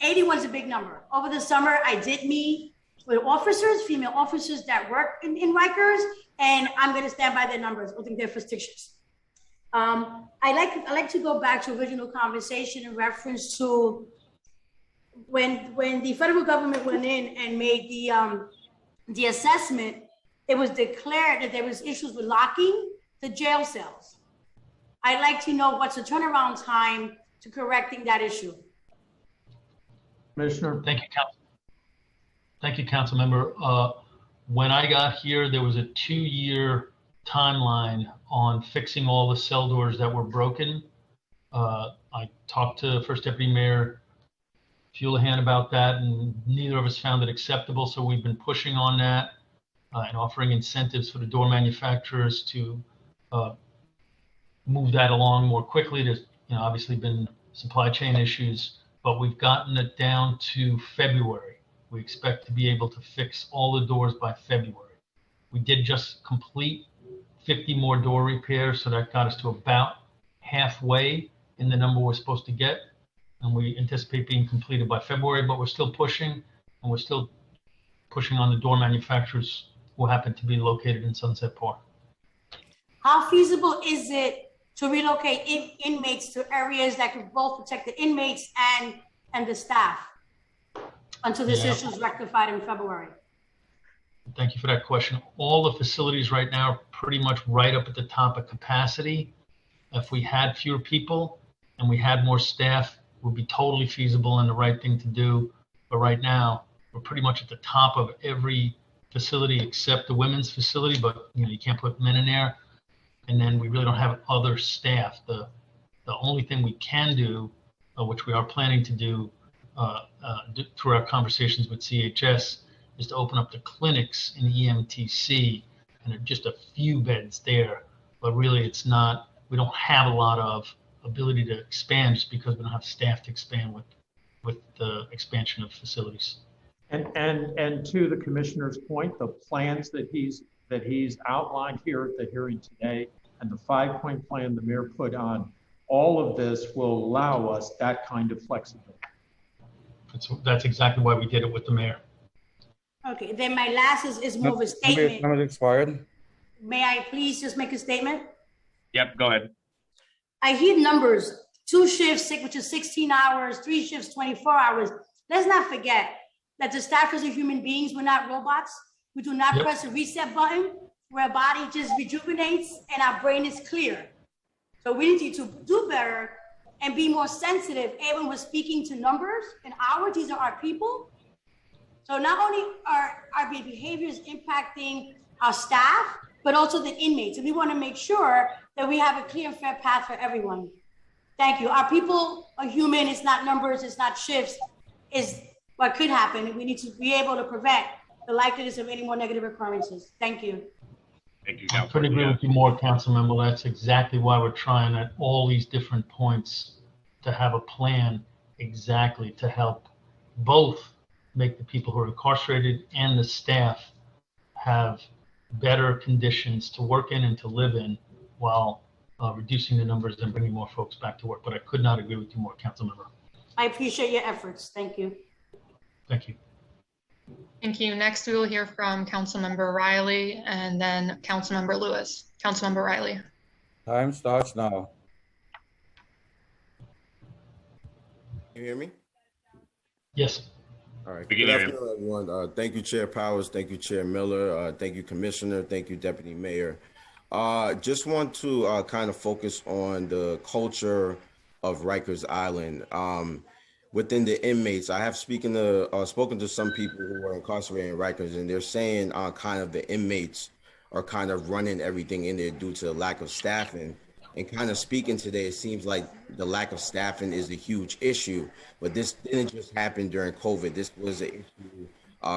[SPEAKER 21] 81 is a big number. Over the summer, I did meet with officers, female officers that work in Rikers, and I'm going to stand by their numbers. I think they're fictitious. I like to go back to original conversation in reference to when the federal government went in and made the assessment. It was declared that there was issues with locking the jail cells. I'd like to know what's the turnaround time to correcting that issue.
[SPEAKER 11] Commissioner.
[SPEAKER 6] Thank you, Council. Thank you, Councilmember. When I got here, there was a 2-year timeline on fixing all the cell doors that were broken. I talked to First Deputy Mayor Houlihan about that, and neither of us found it acceptable. So we've been pushing on that and offering incentives for the door manufacturers to move that along more quickly. There's obviously been supply chain issues, but we've gotten it down to February. We expect to be able to fix all the doors by February. We did just complete 50 more door repairs, so that got us to about halfway in the number we're supposed to get. And we anticipate being completed by February, but we're still pushing, and we're still pushing on the door manufacturers who happen to be located in Sunset Park.
[SPEAKER 21] How feasible is it to relocate inmates to areas that could both protect the inmates and the staff until this issue is rectified in February?
[SPEAKER 6] Thank you for that question. All the facilities right now are pretty much right up at the top of capacity. If we had fewer people and we had more staff, it would be totally feasible and the right thing to do. But right now, we're pretty much at the top of every facility except the women's facility, but you can't put men in there. And then we really don't have other staff. The only thing we can do, which we are planning to do through our conversations with CHS, is to open up the clinics in EMTC, and just a few beds there. But really, we don't have a lot of ability to expand just because we don't have staff to expand with the expansion of facilities.
[SPEAKER 11] And to the commissioner's point, the plans that he's outlined here at the hearing today, and the 5-point plan the mayor put on, all of this will allow us that kind of flexibility.
[SPEAKER 6] That's exactly why we did it with the mayor.
[SPEAKER 21] Okay, then my last is more of a statement.
[SPEAKER 19] Number expired.
[SPEAKER 21] May I please just make a statement?
[SPEAKER 3] Yep, go ahead.
[SPEAKER 21] I hear numbers, 2 shifts, which is 16 hours, 3 shifts, 24 hours. Let's not forget that the staffers are human beings. We're not robots. We do not press a reset button where our body just rejuvenates and our brain is clear. So we need to do better and be more sensitive. And when we're speaking to numbers and hours, these are our people. So not only are our behaviors impacting our staff, but also the inmates. And we want to make sure that we have a clear and fair path for everyone. Thank you. Our people are human. It's not numbers. It's not shifts. It's what could happen. We need to be able to prevent the likeliness of any more negative occurrences. Thank you.
[SPEAKER 3] Thank you,
[SPEAKER 6] I couldn't agree with you more, Councilmember. That's exactly why we're trying at all these different points to have a plan exactly to help both make the people who are incarcerated and the staff have better conditions to work in and to live in while reducing the numbers and bringing more folks back to work. But I could not agree with you more, Councilmember.
[SPEAKER 21] I appreciate your efforts. Thank you.
[SPEAKER 6] Thank you.
[SPEAKER 5] Thank you. Next, we will hear from Councilmember Riley and then Councilmember Lewis. Councilmember Riley.
[SPEAKER 20] Time starts now.
[SPEAKER 4] Can you hear me?
[SPEAKER 6] Yes.
[SPEAKER 4] All right.
[SPEAKER 3] We can
[SPEAKER 4] Good
[SPEAKER 3] hear you.
[SPEAKER 4] afternoon, everyone. Thank you, Chair Powers. Thank you, Chair Miller. Thank you, Commissioner. Thank you, Deputy Mayor. Just want to kind of focus on the culture of Rikers Island. Within the inmates, I have spoken to some people who were incarcerated in Rikers, and they're saying kind of the inmates are kind of running everything in there due to the lack of staffing. And kind of speaking today, it seems like the lack of staffing is a huge issue, but this didn't just happen during COVID. This was an issue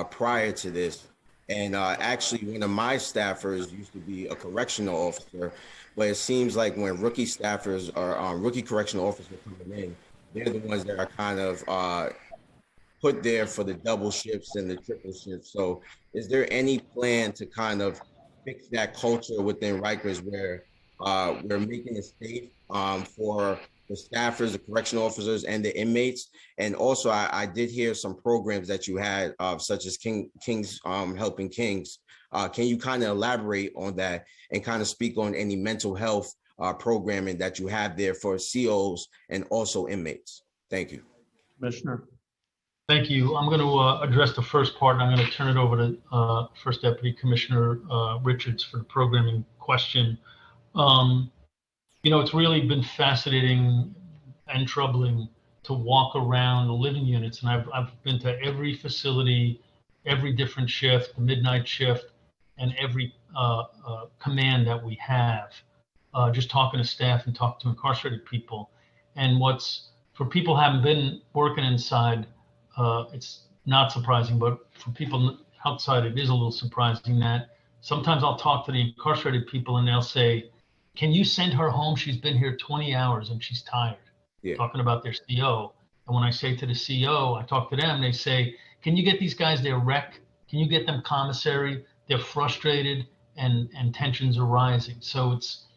[SPEAKER 4] prior to this. And actually, one of my staffers used to be a correctional officer, but it seems like when rookie staffers or rookie correctional officers coming in, they're the ones that are kind of put there for the double shifts and the triple shifts. So is there any plan to kind of fix that culture within Rikers where we're making it safe for the staffers, the correctional officers, and the inmates? And also, I did hear some programs that you had, such as Kings Helping Kings. Can you kind of elaborate on that and kind of speak on any mental health programming that you have there for COs and also inmates? Thank you.
[SPEAKER 11] Commissioner.
[SPEAKER 6] Thank you. I'm going to address the first part, and I'm going to turn it over to First Deputy Commissioner Richards for the programming question. You know, it's really been fascinating and troubling to walk around the living units, and I've been to every facility, every different shift, the midnight shift, and every command that we have, just talking to staff and talking to incarcerated people. And for people who haven't been working inside, it's not surprising, but for people outside, it is a little surprising that sometimes I'll talk to the incarcerated people and they'll say, can you send her home? She's been here 20 hours and she's tired. Yeah. Talking about their CO. And when I say to the CO, I talk to them, they say, can you get these guys their rec? Can you get them commissary? They're frustrated and tensions are rising. So it's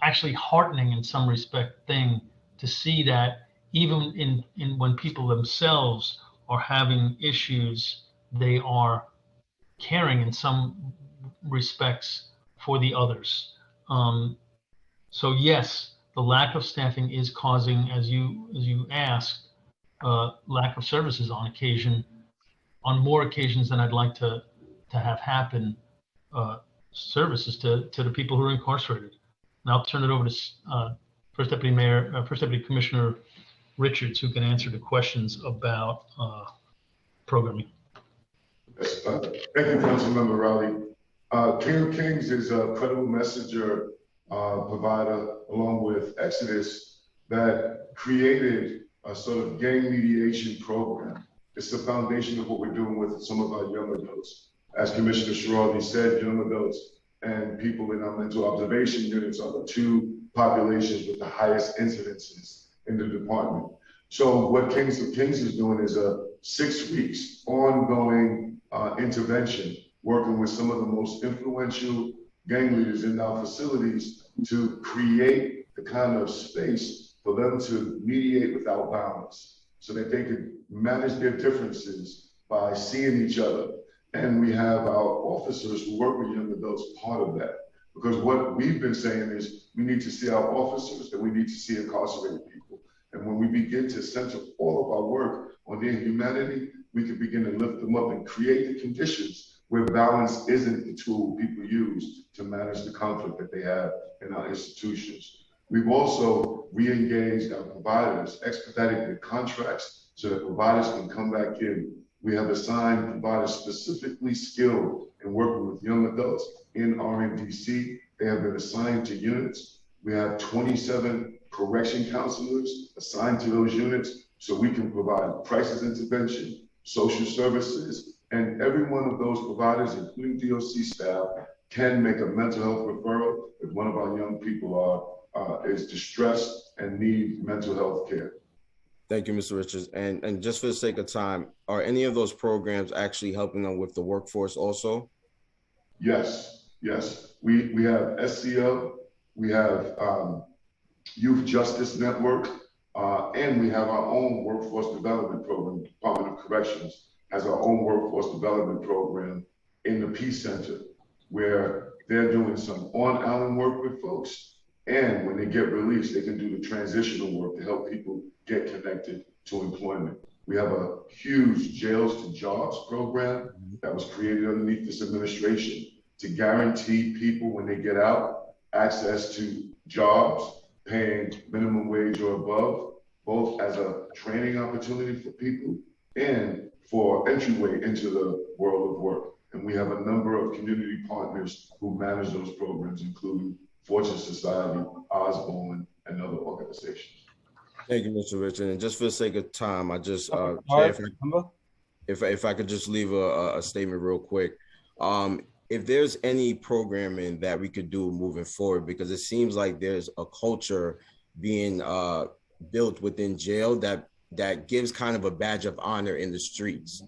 [SPEAKER 6] actually heartening in some respect thing to see that even in when people themselves are having issues, they are caring in some respects for the others. So yes, the lack of staffing is causing, as you asked, lack of services on more occasions than I'd like to have happen, services to the people who are incarcerated. And I'll turn it over to First Deputy Commissioner Richards, who can answer the questions about programming.
[SPEAKER 13] Yes, thank you, Councilmember Riley. King of Kings is a credible messenger provider, along with Exodus, that created a sort of gang mediation program. It's the foundation of what we're doing with some of our young adults. As Commissioner Schiraldi said, young adults and people in our mental observation units are the two populations with the highest incidences in the department. So what Kings of Kings is doing is a 6 weeks ongoing intervention, working with some of the most influential gang leaders in our facilities to create the kind of space for them to mediate without violence so that they could manage their differences by seeing each other. And we have our officers who work with young adults part of that. Because what we've been saying is we need to see our officers and we need to see incarcerated people. And when we begin to center all of our work on their humanity, we can begin to lift them up and create the conditions where violence isn't the tool people use to manage the conflict that they have in our institutions. We've also re-engaged our providers, expedited their contracts so that providers can come back in. We have assigned providers specifically skilled in working with young adults in RMDC. They have been assigned to units. We have 27 correction counselors assigned to those units so we can provide crisis intervention, social services, and every one of those providers, including DOC staff, can make a mental health referral if one of our young people is distressed and need mental health care.
[SPEAKER 4] Thank you, Mr. Richards. And just for the sake of time, are any of those programs actually helping them with the workforce also?
[SPEAKER 13] Yes, yes. We have SCO, we have Youth Justice Network, and we have our own workforce development program. Department of Corrections has our own workforce development program in the Peace Center, where they're doing some on-island work with folks. And when they get released, they can do the transitional work to help people get connected to employment. We have a huge Jails to Jobs program that was created underneath this administration to guarantee people when they get out access to jobs paying minimum wage or above, both as a training opportunity for people and for entryway into the world of work. And we have a number of community partners who manage those programs, including Fortune Society, Osborne, and other organizations.
[SPEAKER 4] Thank you, Mr. Richard. And just for the sake of time, I just, Chair, if I could just leave a statement real quick. If there's any programming that we could do moving forward, because it seems like there's a culture being built within jail that gives kind of a badge of honor in the streets,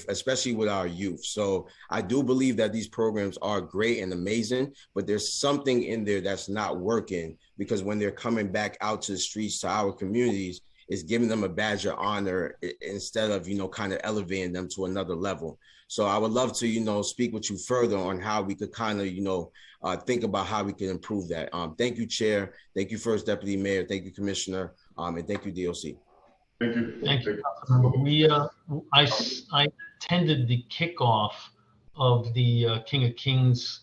[SPEAKER 4] especially with our youth. So I do believe that these programs are great and amazing, but there's something in there that's not working, because when they're coming back out to the streets, to our communities, it's giving them a badge of honor instead of, kind of elevating them to another level. So I would love to, speak with you further on how we could kind of, think about how we can improve that. Thank you, Chair. Thank you, First Deputy Mayor. Thank you, Commissioner. And thank you, DOC.
[SPEAKER 13] Thank you.
[SPEAKER 6] Thank you. I attended the kickoff of the King of Kings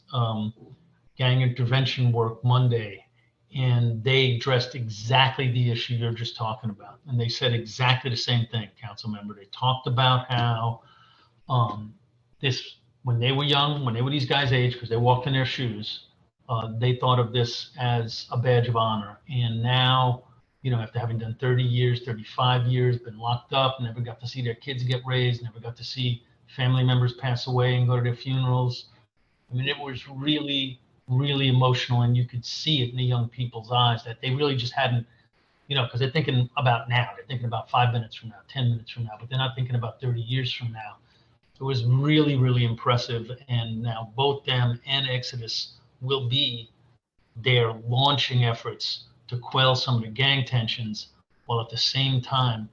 [SPEAKER 6] gang intervention work Monday, and they addressed exactly the issue you're just talking about. And they said exactly the same thing, Council Member. They talked about how when they were young, when they were these guys' age, because they walked in their shoes, they thought of this as a badge of honor. And now, after having done 30 years, 35 years, been locked up, never got to see their kids get raised, never got to see family members pass away and go to their funerals. I mean, it was really, really emotional, and you could see it in the young people's eyes that they really just hadn't, because they're thinking about now. They're thinking about 5 minutes from now, 10 minutes from now, but they're not thinking about 30 years from now. It was really, really impressive, and now both them and Exodus will be their launching efforts to quell some of the gang tensions, while at the same time,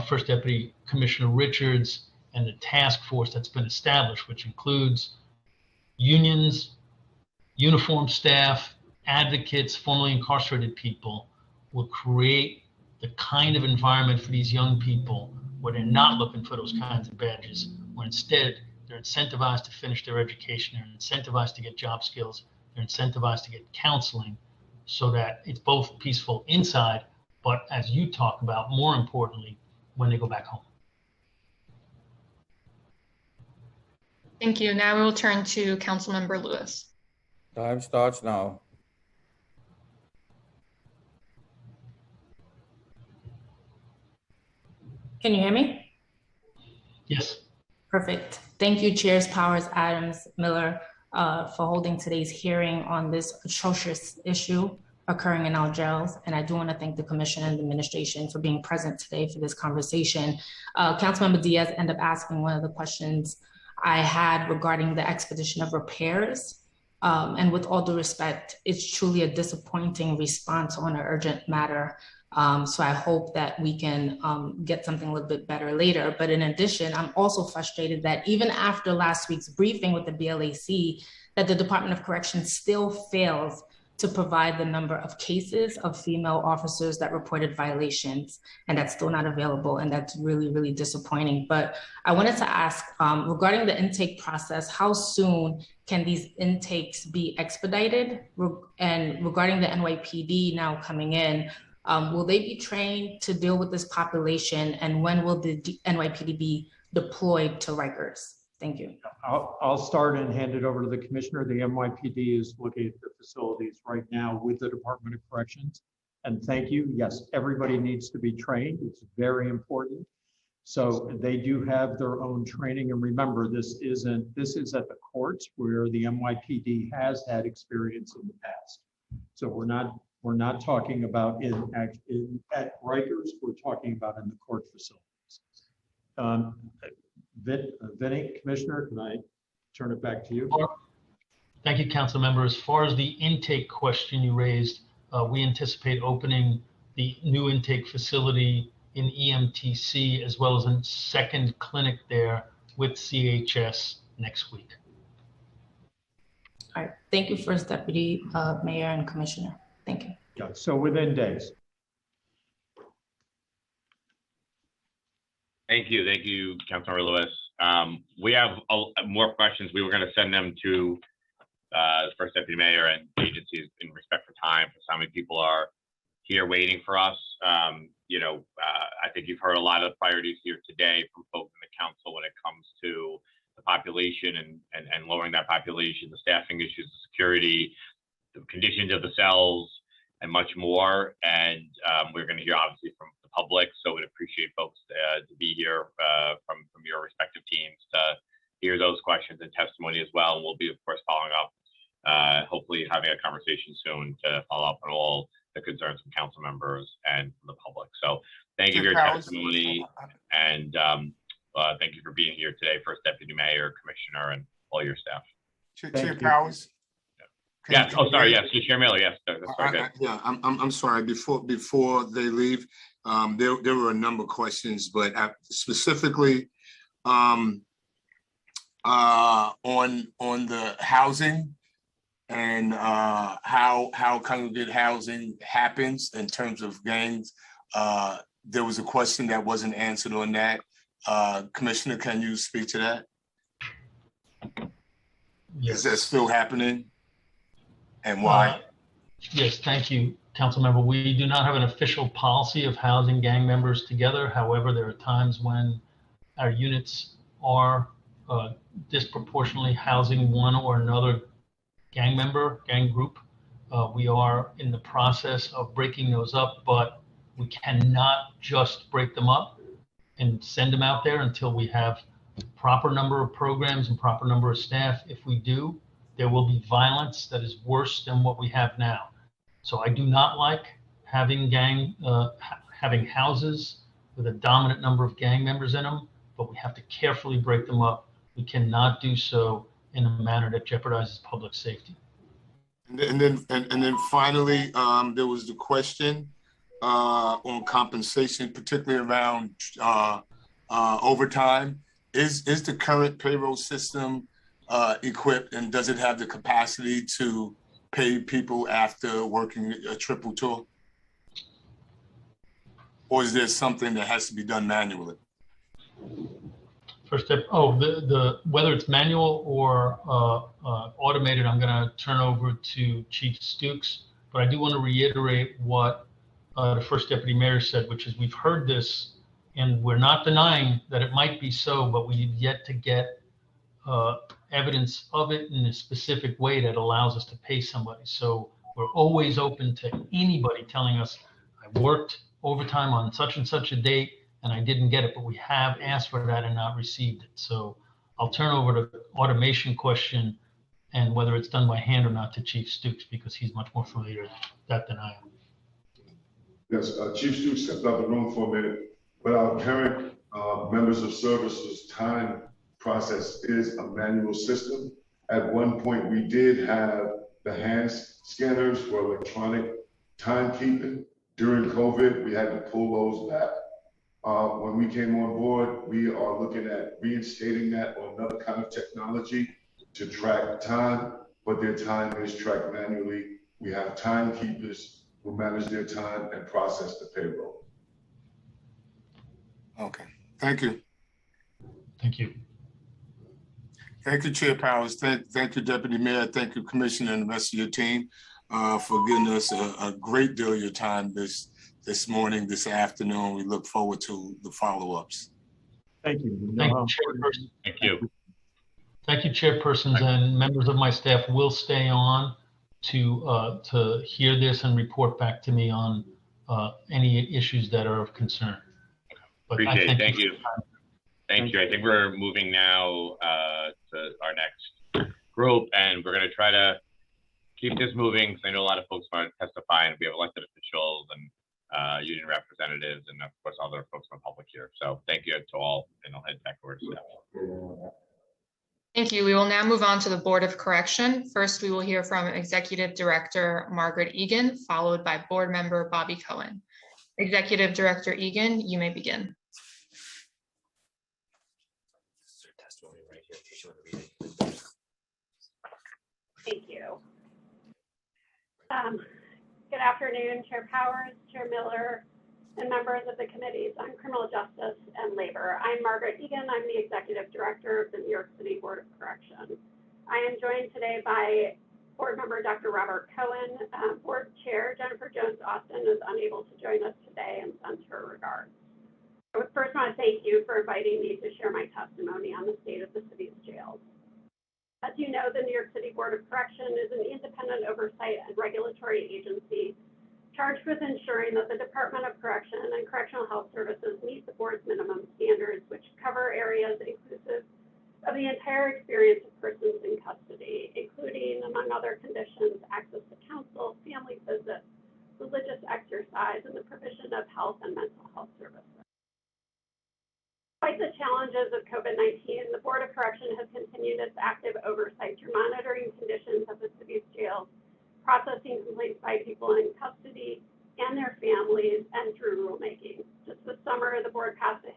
[SPEAKER 6] First Deputy Commissioner Richards and the task force that's been established, which includes unions, uniformed staff, advocates, formerly incarcerated people, will create the kind of environment for these young people where they're not looking for those kinds of badges, where instead they're incentivized to finish their education, they're incentivized to get job skills, they're incentivized to get counseling, so that it's both peaceful inside, but as you talk about, more importantly, when they go back home.
[SPEAKER 5] Thank you. Now we will turn to Councilmember Lewis.
[SPEAKER 20] Time starts now.
[SPEAKER 12] Can you hear me?
[SPEAKER 6] Yes.
[SPEAKER 12] Perfect. Thank you, Chairs Powers, Adams, Miller, for holding today's hearing on this atrocious issue occurring in our jails. And I do want to thank the Commission and the administration for being present today for this conversation. Councilmember Diaz ended up asking one of the questions I had regarding the expedition of repairs. And with all due respect, it's truly a disappointing response on an urgent matter. So I hope that we can get something a little bit better later. But in addition, I'm also frustrated that even after last week's briefing with the BLAC, that the Department of Corrections still fails to provide the number of cases of female officers that reported violations, and that's still not available, and that's really, really disappointing. But I wanted to ask, regarding the intake process, how soon can these intakes be expedited? And regarding the NYPD now coming in, will they be trained to deal with this population, and when will the NYPD be deployed to Rikers? Thank you.
[SPEAKER 11] I'll start and hand it over to the Commissioner. The NYPD is looking at the facilities right now with the Department of Corrections. And thank you. Yes, everybody needs to be trained. It's very important. So they do have their own training. And remember, this is at the courts where the NYPD has had experience in the past. So we're not talking about at Rikers, we're talking about in the court facilities. Vinny, Commissioner, can I turn it back to you.
[SPEAKER 6] Thank you, council member. As far as the intake question you raised, we anticipate opening the new intake facility in EMTC as well as a second clinic there with CHS next week.
[SPEAKER 12] All right. Thank you, First Deputy Mayor and Commissioner. Thank you.
[SPEAKER 11] Yeah, so within days.
[SPEAKER 3] Thank you, Councilmember Lewis. We have more questions. We were going to send them to the First Deputy Mayor and agencies in respect for time, because how many people are here waiting for us. I think you've heard a lot of the priorities here today from folks in the council when it comes to the population and lowering that population, the staffing issues, the security, the conditions of the cells, and much more. And we're going to hear obviously from the public, so we'd appreciate folks to be here from your respective teams to hear those questions and testimony as well. And we'll be, of course, following up, hopefully having a conversation soon to follow up on all the concerns from council members and from the public. So thank you for your testimony, and thank you for being here today, First Deputy Mayor, Commissioner, and all your staff.
[SPEAKER 2] Chair Powers.
[SPEAKER 3] Yes. Oh, sorry. Yes. Chair Miller. Yes.
[SPEAKER 2] Yeah. I'm sorry. Before they leave, there were a number of questions, but specifically on the housing and how congregate housing happens in terms of gangs. There was a question that wasn't answered on that. Commissioner, can you speak to that?
[SPEAKER 6] Yes.
[SPEAKER 2] Is that still happening? And why?
[SPEAKER 6] Yes, thank you, Councilmember. We do not have an official policy of housing gang members together. However, there are times when our units are disproportionately housing one or another gang member, gang group. We are in the process of breaking those up, but we cannot just break them up and send them out there until we have proper number of programs and proper number of staff. If we do, there will be violence that is worse than what we have now. So I do not like having having houses with a dominant number of gang members in them, but we have to carefully break them up. We cannot do so in a manner that jeopardizes public safety.
[SPEAKER 2] And then finally, there was the question on compensation, particularly around overtime. Is the current payroll system equipped, and does it have the capacity to pay people after working a triple tour? Or is there something that has to be done manually?
[SPEAKER 6] First step, the whether it's manual or automated, I'm going to turn over to Chief Stukes. But I do want to reiterate what the First Deputy Mayor said, which is we've heard this, and we're not denying that it might be so, but we've yet to get evidence of it in a specific way that allows us to pay somebody. So we're always open to anybody telling us, I worked overtime on such and such a date and I didn't get it, but we have asked for that and not received it. So I'll turn over the automation question and whether it's done by hand or not to Chief Stukes, because he's much more familiar with that than I am.
[SPEAKER 13] Yes, Chief Stukes stepped out of the room for a minute, but our current members of services time process is a manual system. At one point, we did have the hand scanners for electronic timekeeping. During COVID, we had to pull those back. When we came on board, we are looking at reinstating that or another kind of technology to track time, but their time is tracked manually. We have timekeepers who manage their time and process the payroll.
[SPEAKER 2] Okay, thank you.
[SPEAKER 6] Thank you.
[SPEAKER 2] Thank you, Chair Powers. Thank you, Deputy Mayor. Thank you, Commissioner, and the rest of your team for giving us a great deal of your time this morning, this afternoon. We look forward to the follow-ups.
[SPEAKER 11] Thank you.
[SPEAKER 6] Thank you, Chairperson. Thank you. Thank you, Chairpersons, and members of my staff will stay on to hear this and report back to me on any issues that are of concern. But
[SPEAKER 3] appreciate it. Thank you. Thank you. I think we're moving now to our next group, and we're going to try to keep this moving because I know a lot of folks want to testify, and we have elected officials and union representatives, and of course other folks from the public here. So thank you to all, and I'll head back over to staff.
[SPEAKER 5] Thank you. We will now move on to the Board of Correction. First, we will hear from Executive Director Margaret Egan, followed by Board Member Bobby Cohen. Executive Director Egan, you may begin.
[SPEAKER 9] Thank you. Good afternoon, Chair Powers, Chair Miller, and members of the committees on criminal justice and labor. I'm Margaret Egan. I'm the Executive Director of the New York City Board of Correction. I am joined today by Board Member Dr. Robert Cohen. Board Chair Jennifer Jones-Austin is unable to join us today and sends her regards. I would first want to thank you for inviting me to share my testimony on the state of the city's jails. As you know, the New York City Board of Correction is an independent oversight and regulatory agency charged with ensuring that the Department of Correction and Correctional Health Services meet the board's minimum standards, which cover areas inclusive of the entire experience of persons in custody, including, among other conditions, access to counsel, family visits, religious exercise, and the provision of health and mental health services. Despite the challenges of COVID-19, the Board of Correction has continued its active oversight through monitoring conditions of the city's jails, processing complaints by people in custody and their families, and through rulemaking. Just this summer, the board passed a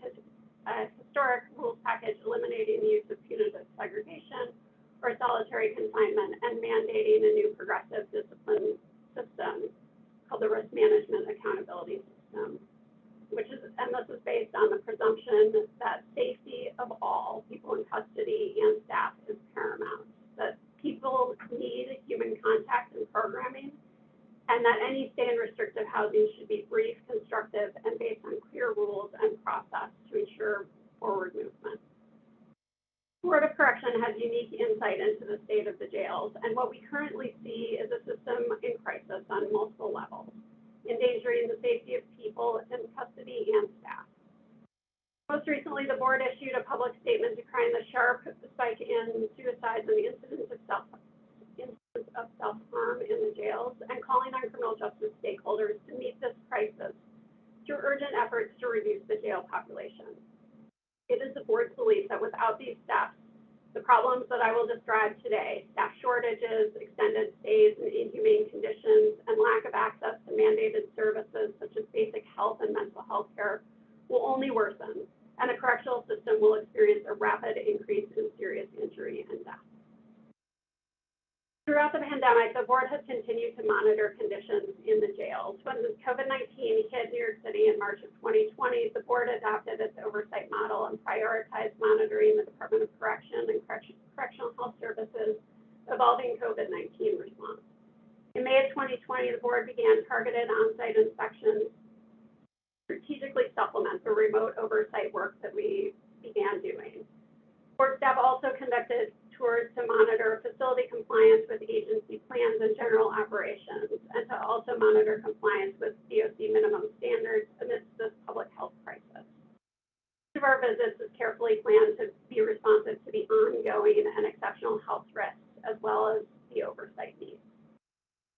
[SPEAKER 9] historic rules package eliminating the use of punitive segregation or solitary confinement and mandating a new progressive discipline system called the Risk Management Accountability System, and this is based on the presumption that safety of all people in custody and staff is paramount, that people need human contact and programming, and that any stay in restrictive housing should be brief, constructive, and based on clear rules and process to ensure forward movement. The Board of Correction has unique insight into the state of the jails, and what we currently see is a system in crisis on multiple levels, endangering the safety of people in custody and staff. Most recently, the board issued a public statement decrying the sharp spike in suicides and the incidence of self-harm in the jails, and calling on criminal justice stakeholders to meet this crisis through urgent efforts to reduce the jail population. It is the board's belief that without these steps, the problems that I will describe today, staff shortages, extended stays in inhumane conditions, and lack of access to mandated services such as basic health and mental health care, will only worsen, and the correctional system will experience a rapid increase in serious injury and death. Throughout the pandemic, the board has continued to monitor conditions in the jails. When COVID-19 hit New York City in March of 2020, the board adopted its oversight model and prioritized monitoring the Department of Correction and Correctional Health Services evolving COVID-19 response. In May of 2020, the board began targeted on-site inspections strategically supplement the remote oversight work that we began doing. Board staff also conducted tours to monitor facility compliance with agency plans and general operations, and to also monitor compliance with DOC minimum standards amidst this public health crisis. Each of our visits is carefully planned to be responsive to the ongoing and exceptional health risks, as well as the oversight needs.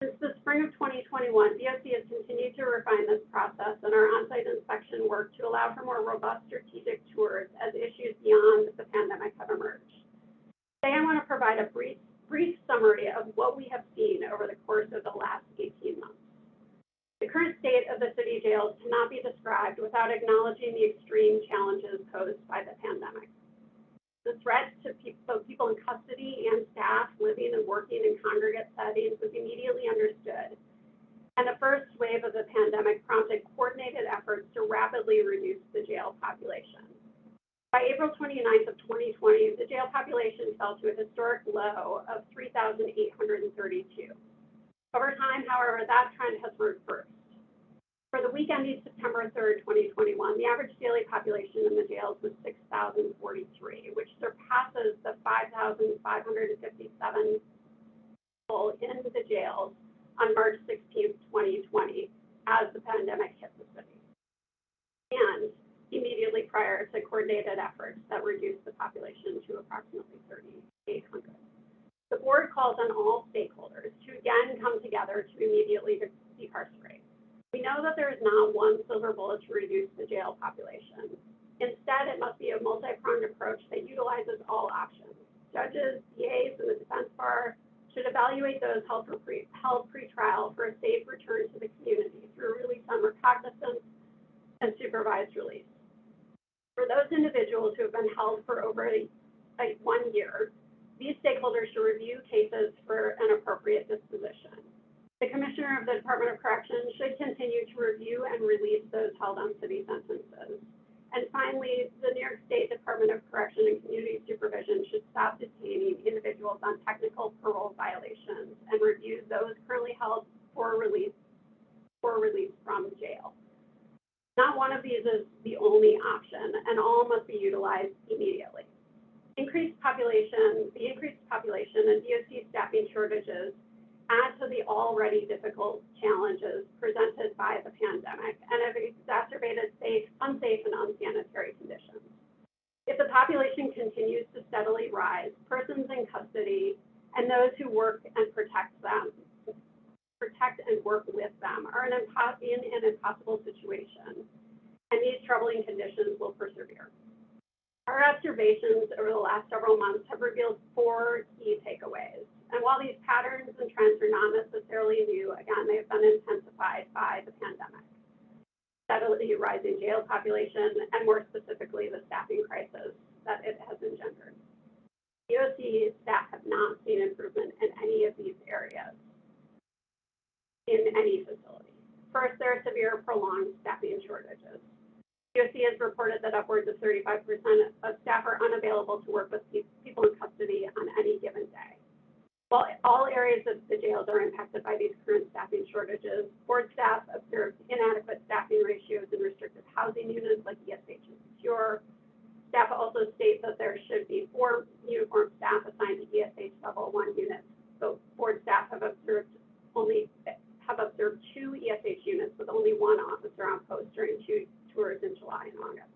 [SPEAKER 9] Since the spring of 2021, DOC has continued to refine this process and our on-site inspection work to allow for more robust strategic tours as issues beyond the pandemic have emerged. Today, I want to provide a brief summary of what we have seen over the course of the last 18 months. The current state of the city jails cannot be described without acknowledging the extreme challenges posed by the pandemic. The threat to both people in custody and staff living and working in congregate settings was immediately understood, and the first wave of the pandemic prompted coordinated efforts to rapidly reduce the jail population. By April 29th of 2020, the jail population fell to a historic low of 3,832. Over time, however, that trend has reversed. For the week ending September 3rd, 2021, the average daily population in the jails was 6,043, which surpasses the 5,557 people in the jails on March 16th, 2020, as the pandemic hit the city, and immediately prior to coordinated efforts that reduced the population to approximately 3,800. The board calls on all stakeholders to again come together to immediately decarcerate. We know that there is not one silver bullet to reduce the jail population. Instead, it must be a multi-pronged approach that utilizes all options, judges, DAs, and the defense bar should evaluate those held pre-trial for a safe return to the community through release on recognizance and supervised release. For those individuals who have been held for over 1 year, these stakeholders should review cases for an appropriate disposition. The Commissioner of the Department of Corrections should continue to review and release those held on city sentences. And finally, the New York State Department of Correction and Community Supervision should stop detaining individuals on technical parole violations and review those currently held for release from jail. Not one of these is the only option, and all must be utilized immediately. The increased population and DOC staffing shortages add to the already difficult challenges presented by the pandemic and have exacerbated unsafe and unsanitary conditions. If the population continues to steadily rise, persons in custody and those who work and protect and work with them are in an impossible situation, and these troubling conditions will persevere. Our observations over the last several months have revealed 4 key takeaways. And while these patterns and trends are not necessarily new, again, they have been intensified by the pandemic. Steadily rising jail population, and more specifically, the staffing crisis that it has engendered. DOC staff have not seen improvement in any of these areas in any facility. First, there are severe prolonged staffing shortages. DOC has reported that upwards of 35% of staff are unavailable to work with people in custody on any given day. While all areas of the jails are impacted by these current staffing shortages, board staff observed inadequate staffing ratios in restricted housing units like ESH and Secure. Staff also state that there should be 4 uniformed staff assigned to ESH level 1 units. So board staff have observed 2 ESH units with only 1 officer on post during 2 tours in July and August.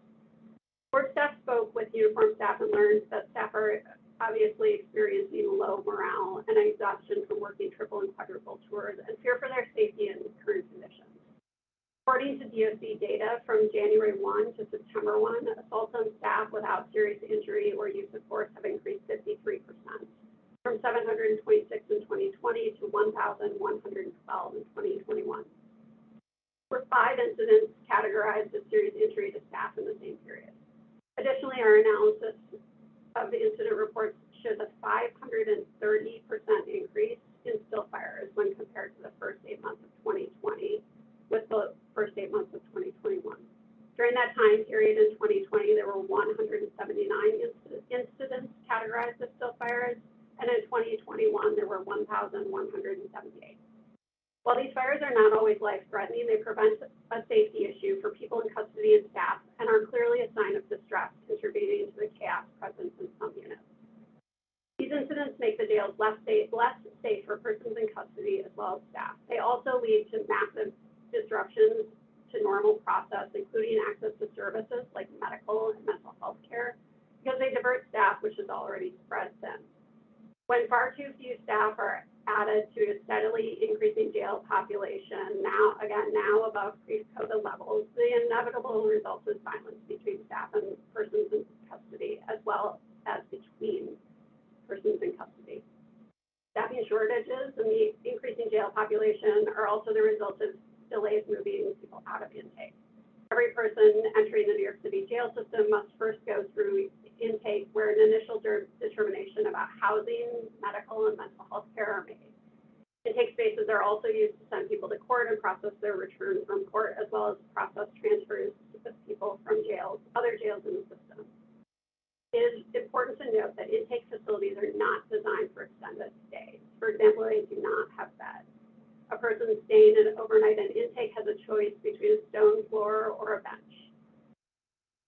[SPEAKER 9] Board staff spoke with uniformed staff and learned that staff are obviously experiencing low morale and exhaustion from working triple and quadruple tours and fear for their safety in current conditions. According to DOC data from January 1 to September 1, assaults on staff without serious injury or use of force have increased 53%, from 726 in 2020 to 1,112 in 2021. Were 5 incidents categorized as serious injury to staff in the same period. Additionally, our analysis of the incident reports shows a 530% increase in still fires when compared to the first 8 months of 2020 with the first 8 months of 2021. During that time period in 2020, there were 179 incidents categorized as still fires, and in 2021, there were 1,178. While these fires are not always life-threatening, they present a safety issue for people in custody and staff and are clearly a sign of distress contributing to the chaos present in some units. These incidents make the jails less safe for persons in custody as well as staff. They also lead to massive disruptions to normal process, including access to services like medical and mental health care, because they divert staff, which is already spread thin. When far too few staff are added to a steadily increasing jail population, now above pre-COVID levels, the inevitable result is violence between staff and persons in custody, as well as between persons in custody. Staffing shortages and the increasing jail population are also the result of delays moving people out of intake. Every person entering the New York City jail system must first go through intake, where an initial determination about housing, medical, and mental health care are made. Intake spaces are also used to send people to court and process their return from court, as well as process transfers of people from other jails in the system. It is important to note that intake facilities are not designed for extended stays. For example, they do not have beds. A person staying overnight in intake has a choice between a stone floor or a bench.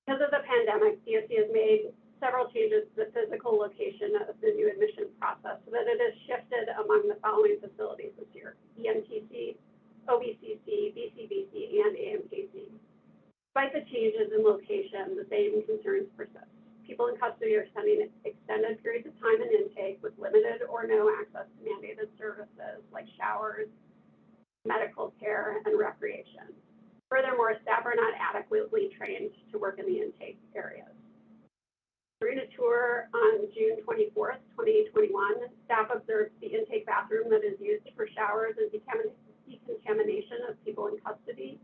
[SPEAKER 9] Because of the pandemic, DOC has made several changes to the physical location of the new admission process so that it is shifted among the following facilities this year: EMTC, OBCC, BCBC, and AMKC. Despite the changes in location, the same concerns persist. People in custody are spending extended periods of time in intake with limited or no access to mandated services like showers, medical care, and recreation. Furthermore, staff are not adequately trained to work in the intake areas. During a tour on June 24th, 2021, staff observed the intake bathroom that is used for showers and decontamination of people in custody,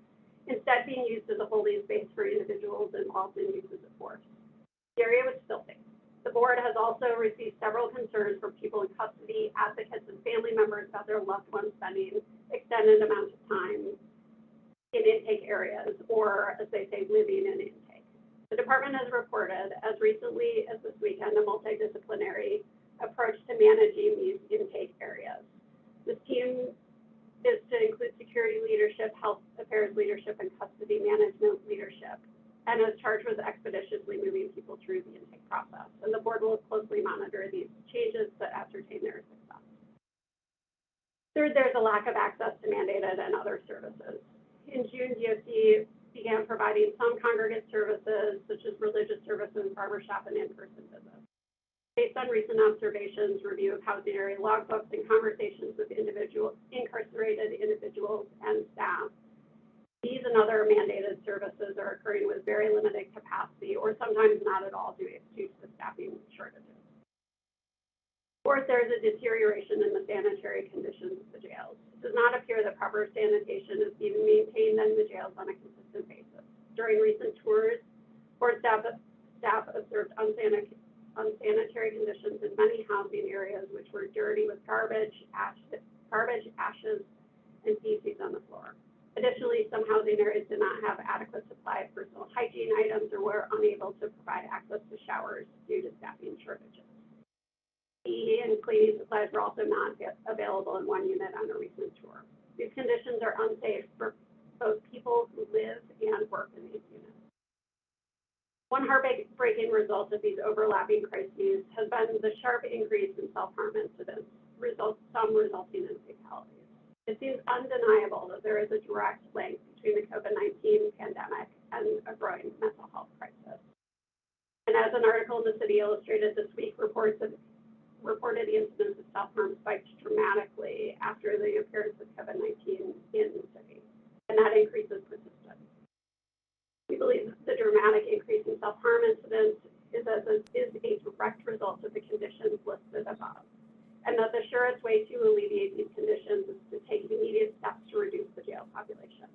[SPEAKER 9] instead being used as a holding space for individuals involved in uses of force. The area was filthy. The board has also received several concerns from people in custody, advocates, and family members about their loved ones spending extended amounts of time in intake areas, or as they say, living in intake. The department has reported, as recently as this weekend, a multidisciplinary approach to managing these intake areas. This team is to include security leadership, health affairs leadership, and custody management leadership, and is charged with expeditiously moving people through the intake process. And the board will closely monitor these changes to ascertain their success. Third, there's a lack of access to mandated and other services. In June, DOC began providing some congregate services, such as religious services, barbershop, and in-person visits. Based on recent observations, review of housing area logbooks, and conversations with incarcerated individuals and staff, these and other mandated services are occurring with very limited capacity, or sometimes not at all due to staffing shortages. Fourth, there is a deterioration in the sanitary conditions of the jails. It does not appear that proper sanitation is being maintained in the jails on a consistent basis. During recent tours, board staff observed unsanitary conditions in many housing areas, which were dirty with garbage, ashes, and feces on the floor. Additionally, some housing areas did not have adequate supply of personal hygiene items or were unable to provide access to showers due to staffing shortages. PPE and cleaning supplies were also not available in one unit on a recent tour. These conditions are unsafe for both people who live and work in these units. One heartbreaking result of these overlapping crises has been the sharp increase in self-harm incidents, some resulting in fatalities. It seems undeniable that there is a direct link between the COVID-19 pandemic and a growing mental health crisis. And as an article in the City Illustrated this week reported the incidence of self-harm spiked dramatically after the appearance of COVID-19 in the city, and that increase is persistent. We believe the dramatic increase in self-harm incidents is a direct result of the conditions listed above, and that the surest way to alleviate these conditions is to take immediate steps to reduce the jail population.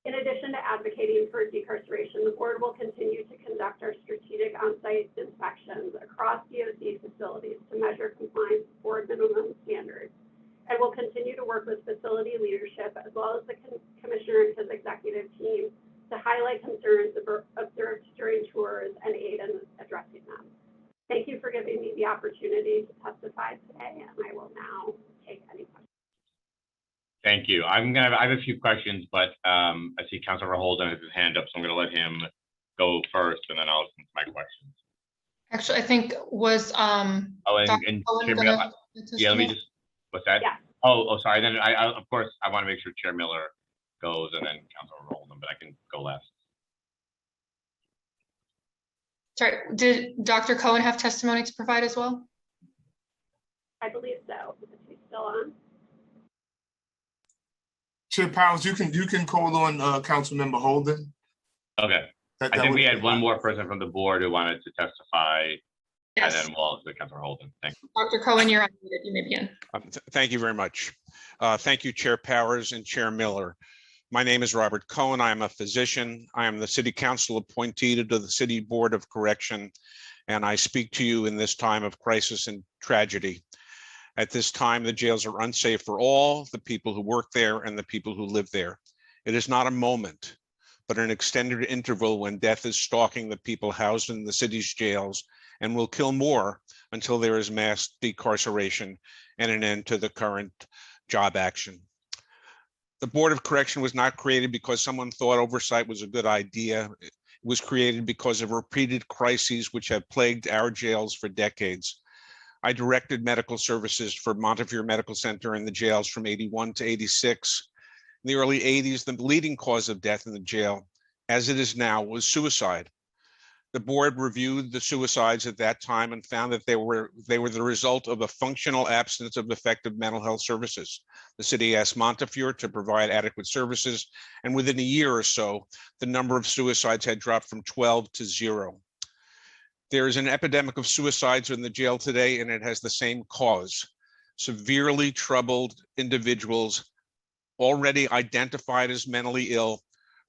[SPEAKER 9] In addition to advocating for decarceration, the board will continue to conduct our strategic on-site inspections across DOC facilities to measure compliance with board minimum standards, and will continue to work with facility leadership as well as the commissioner and his executive team to highlight concerns observed during tours and aid in addressing them. Thank you for giving me the opportunity to testify today, and I will now take any questions.
[SPEAKER 3] Thank you. I have a few questions, but I see Councilor Holden has his hand up, so I'm going to let him go first, and then I'll listen to my questions.
[SPEAKER 5] Actually, I think was
[SPEAKER 3] and Chair Miller, yeah, let me just, what's that?
[SPEAKER 9] Yeah.
[SPEAKER 3] Oh, sorry. Then I of course I want to make sure Chair Miller goes, and then Councilor Holden, but I can go last.
[SPEAKER 5] Sorry, did Dr. Cohen have testimony to provide as well?
[SPEAKER 9] I believe so. Is he still on?
[SPEAKER 2] Chair Powers, you can call on Councilmember Holden.
[SPEAKER 3] Okay. I think we had one more person from the board who wanted to testify, yes. And then we'll to Councilor Holden. Thank you.
[SPEAKER 5] Dr. Cohen, you're unmuted. You may begin.
[SPEAKER 14] Thank you very much. Thank you, Chair Powers and Chair Miller. My name is Robert Cohen. I am a physician. I am the City Council appointee to the City Board of Correction, and I speak to you in this time of crisis and tragedy. At this time, the jails are unsafe for all the people who work there and the people who live there. It is not a moment, but an extended interval when death is stalking the people housed in the city's jails and will kill more until there is mass decarceration and an end to the current job action. The Board of Correction was not created because someone thought oversight was a good idea. It was created because of repeated crises which have plagued our jails for decades. I directed medical services for Montefiore Medical Center in the jails from 81 to 86. In the early 80s, the leading cause of death in the jail, as it is now, was suicide. The board reviewed the suicides at that time and found that they were the result of a functional absence of effective mental health services. The city asked Montefiore to provide adequate services, and within a year or so, the number of suicides had dropped from 12 to 0. There is an epidemic of suicides in the jail today, and it has the same cause. Severely troubled individuals already identified as mentally ill,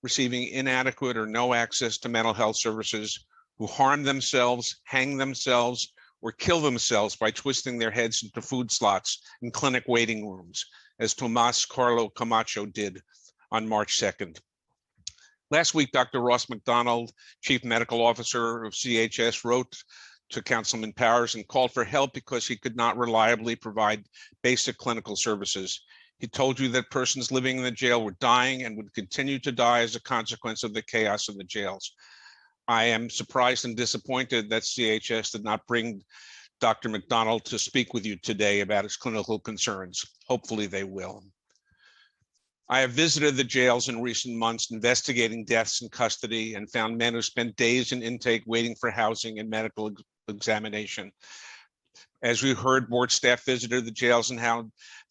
[SPEAKER 14] receiving inadequate or no access to mental health services, who harm themselves, hang themselves, or kill themselves by twisting their heads into food slots in clinic waiting rooms, as Tomas Carlo Camacho did on March 2nd. Last week, Dr. Ross McDonald, Chief Medical Officer of CHS, wrote to Councilman Powers and called for help because he could not reliably provide basic clinical services. He told you that persons living in the jail were dying and would continue to die as a consequence of the chaos in the jails. I am surprised and disappointed that CHS did not bring Dr. McDonald to speak with you today about his clinical concerns. Hopefully they will. I have visited the jails in recent months investigating deaths in custody and found men who spent days in intake waiting for housing and medical examination. As we heard, board staff visited the jails and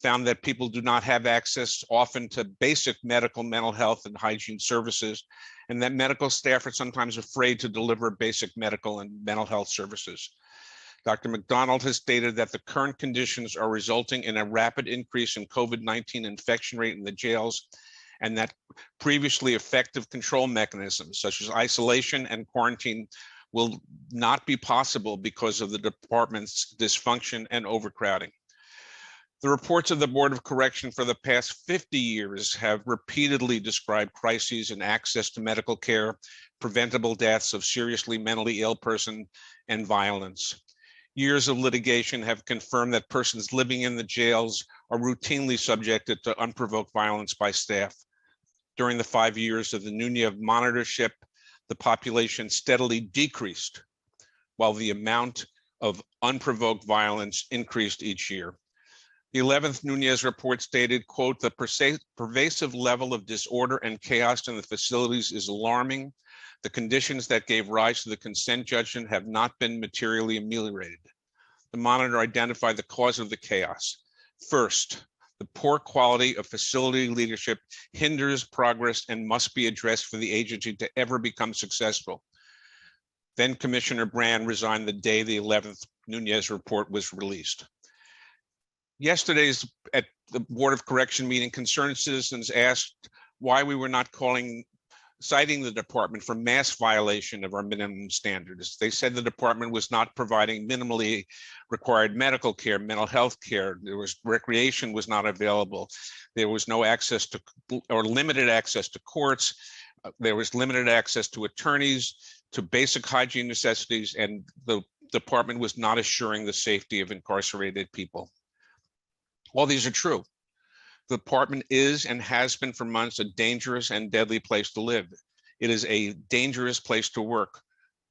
[SPEAKER 14] found that people do not have access often to basic medical, mental health, and hygiene services, and that medical staff are sometimes afraid to deliver basic medical and mental health services. Dr. McDonald has stated that the current conditions are resulting in a rapid increase in COVID-19 infection rate in the jails, and that previously effective control mechanisms such as isolation and quarantine will not be possible because of the department's dysfunction and overcrowding. The reports of the Board of Correction for the past 50 years have repeatedly described crises in access to medical care, preventable deaths of seriously mentally ill persons, and violence. Years of litigation have confirmed that persons living in the jails are routinely subjected to unprovoked violence by staff. During the 5 years of the Nunia monitorship, the population steadily decreased, while the amount of unprovoked violence increased each year. The 11th Nunez report stated, quote, "The pervasive level of disorder and chaos in the facilities is alarming. The conditions that gave rise to the consent judgment have not been materially ameliorated." The monitor identified the cause of the chaos. First, the poor quality of facility leadership hinders progress and must be addressed for the agency to ever become successful. Then Commissioner Brand resigned the day the 11th Nunez report was released. Yesterday's at the Board of Correction meeting, concerned citizens asked why we were not citing the department for mass violation of our minimum standards. They said the department was not providing minimally required medical care, mental health care. Recreation was not available. There was no access to, or limited access to courts. There was limited access to attorneys, to basic hygiene necessities, and the department was not assuring the safety of incarcerated people. All these are true. The department is and has been for months a dangerous and deadly place to live. It is a dangerous place to work.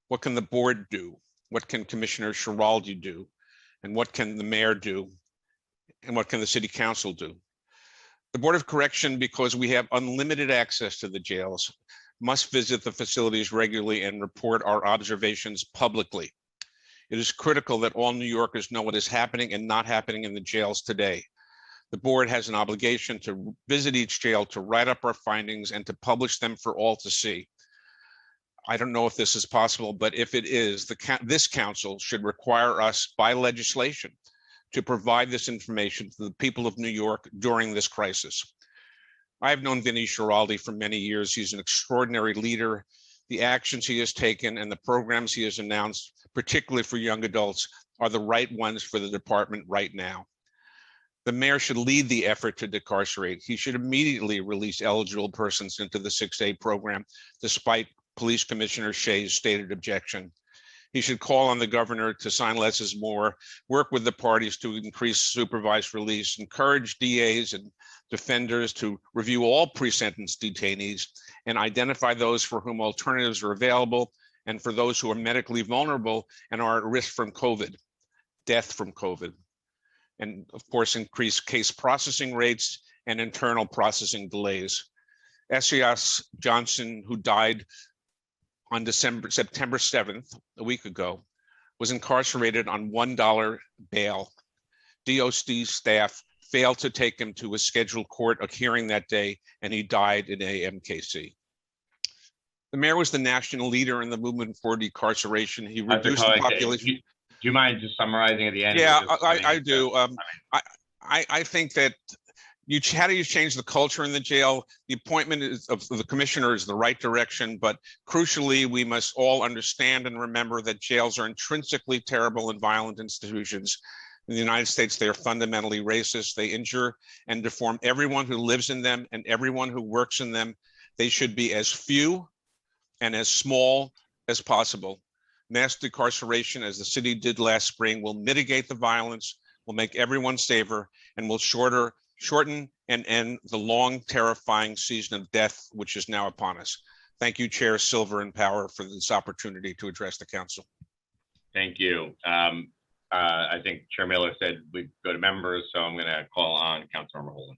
[SPEAKER 14] What can the board do? What can Commissioner Schiraldi do? And what can the mayor do? And what can the city council do? The Board of Correction, because we have unlimited access to the jails, must visit the facilities regularly and report our observations publicly. It is critical that all New Yorkers know what is happening and not happening in the jails today. The board has an obligation to visit each jail, to write up our findings, and to publish them for all to see. I don't know if this is possible, but if it is, this council should require us by legislation to provide this information to the people of New York during this crisis. I've known Vinny Schiraldi for many years. He's an extraordinary leader. The actions he has taken and the programs he has announced, particularly for young adults, are the right ones for the department right now. The mayor should lead the effort to decarcerate. He should immediately release eligible persons into the 6A program, despite Police Commissioner Shea's stated objection. He should call on the governor to sign less is more, work with the parties to increase supervised release, encourage DAs and defenders to review all pre-sentence detainees and identify those for whom alternatives are available and for those who are medically vulnerable and are at risk from COVID, death from COVID. And of course, increase case processing rates and internal processing delays. Esaias Johnson, who died on September 7th, a week ago, was incarcerated on $1 bail. DOC staff failed to take him to a scheduled court hearing that day, and he died in a MKC. The The mayor was the national leader in the movement for decarceration. He
[SPEAKER 3] Dr.
[SPEAKER 14] reduced the
[SPEAKER 3] Cohen,
[SPEAKER 14] population.
[SPEAKER 3] do you mind just summarizing at the end?
[SPEAKER 14] Yeah,
[SPEAKER 3] Just
[SPEAKER 14] I do. I think that how do you change the culture in the jail? The appointment of the commissioner is the right direction, but crucially, we must all understand and remember that jails are intrinsically terrible and violent institutions. In the United States, they are fundamentally racist. They injure and deform everyone who lives in them and everyone who works in them. They should be as few and as small as possible. Mass decarceration, as the city did last spring, will mitigate the violence, will make everyone safer, and will shorten and end the long, terrifying season of death, which is now upon us. Thank you, Chair Silver and Power, for this opportunity to address the council.
[SPEAKER 3] Thank you. I think Chair Miller said we go to members, so I'm going to call on Councilmember Holden.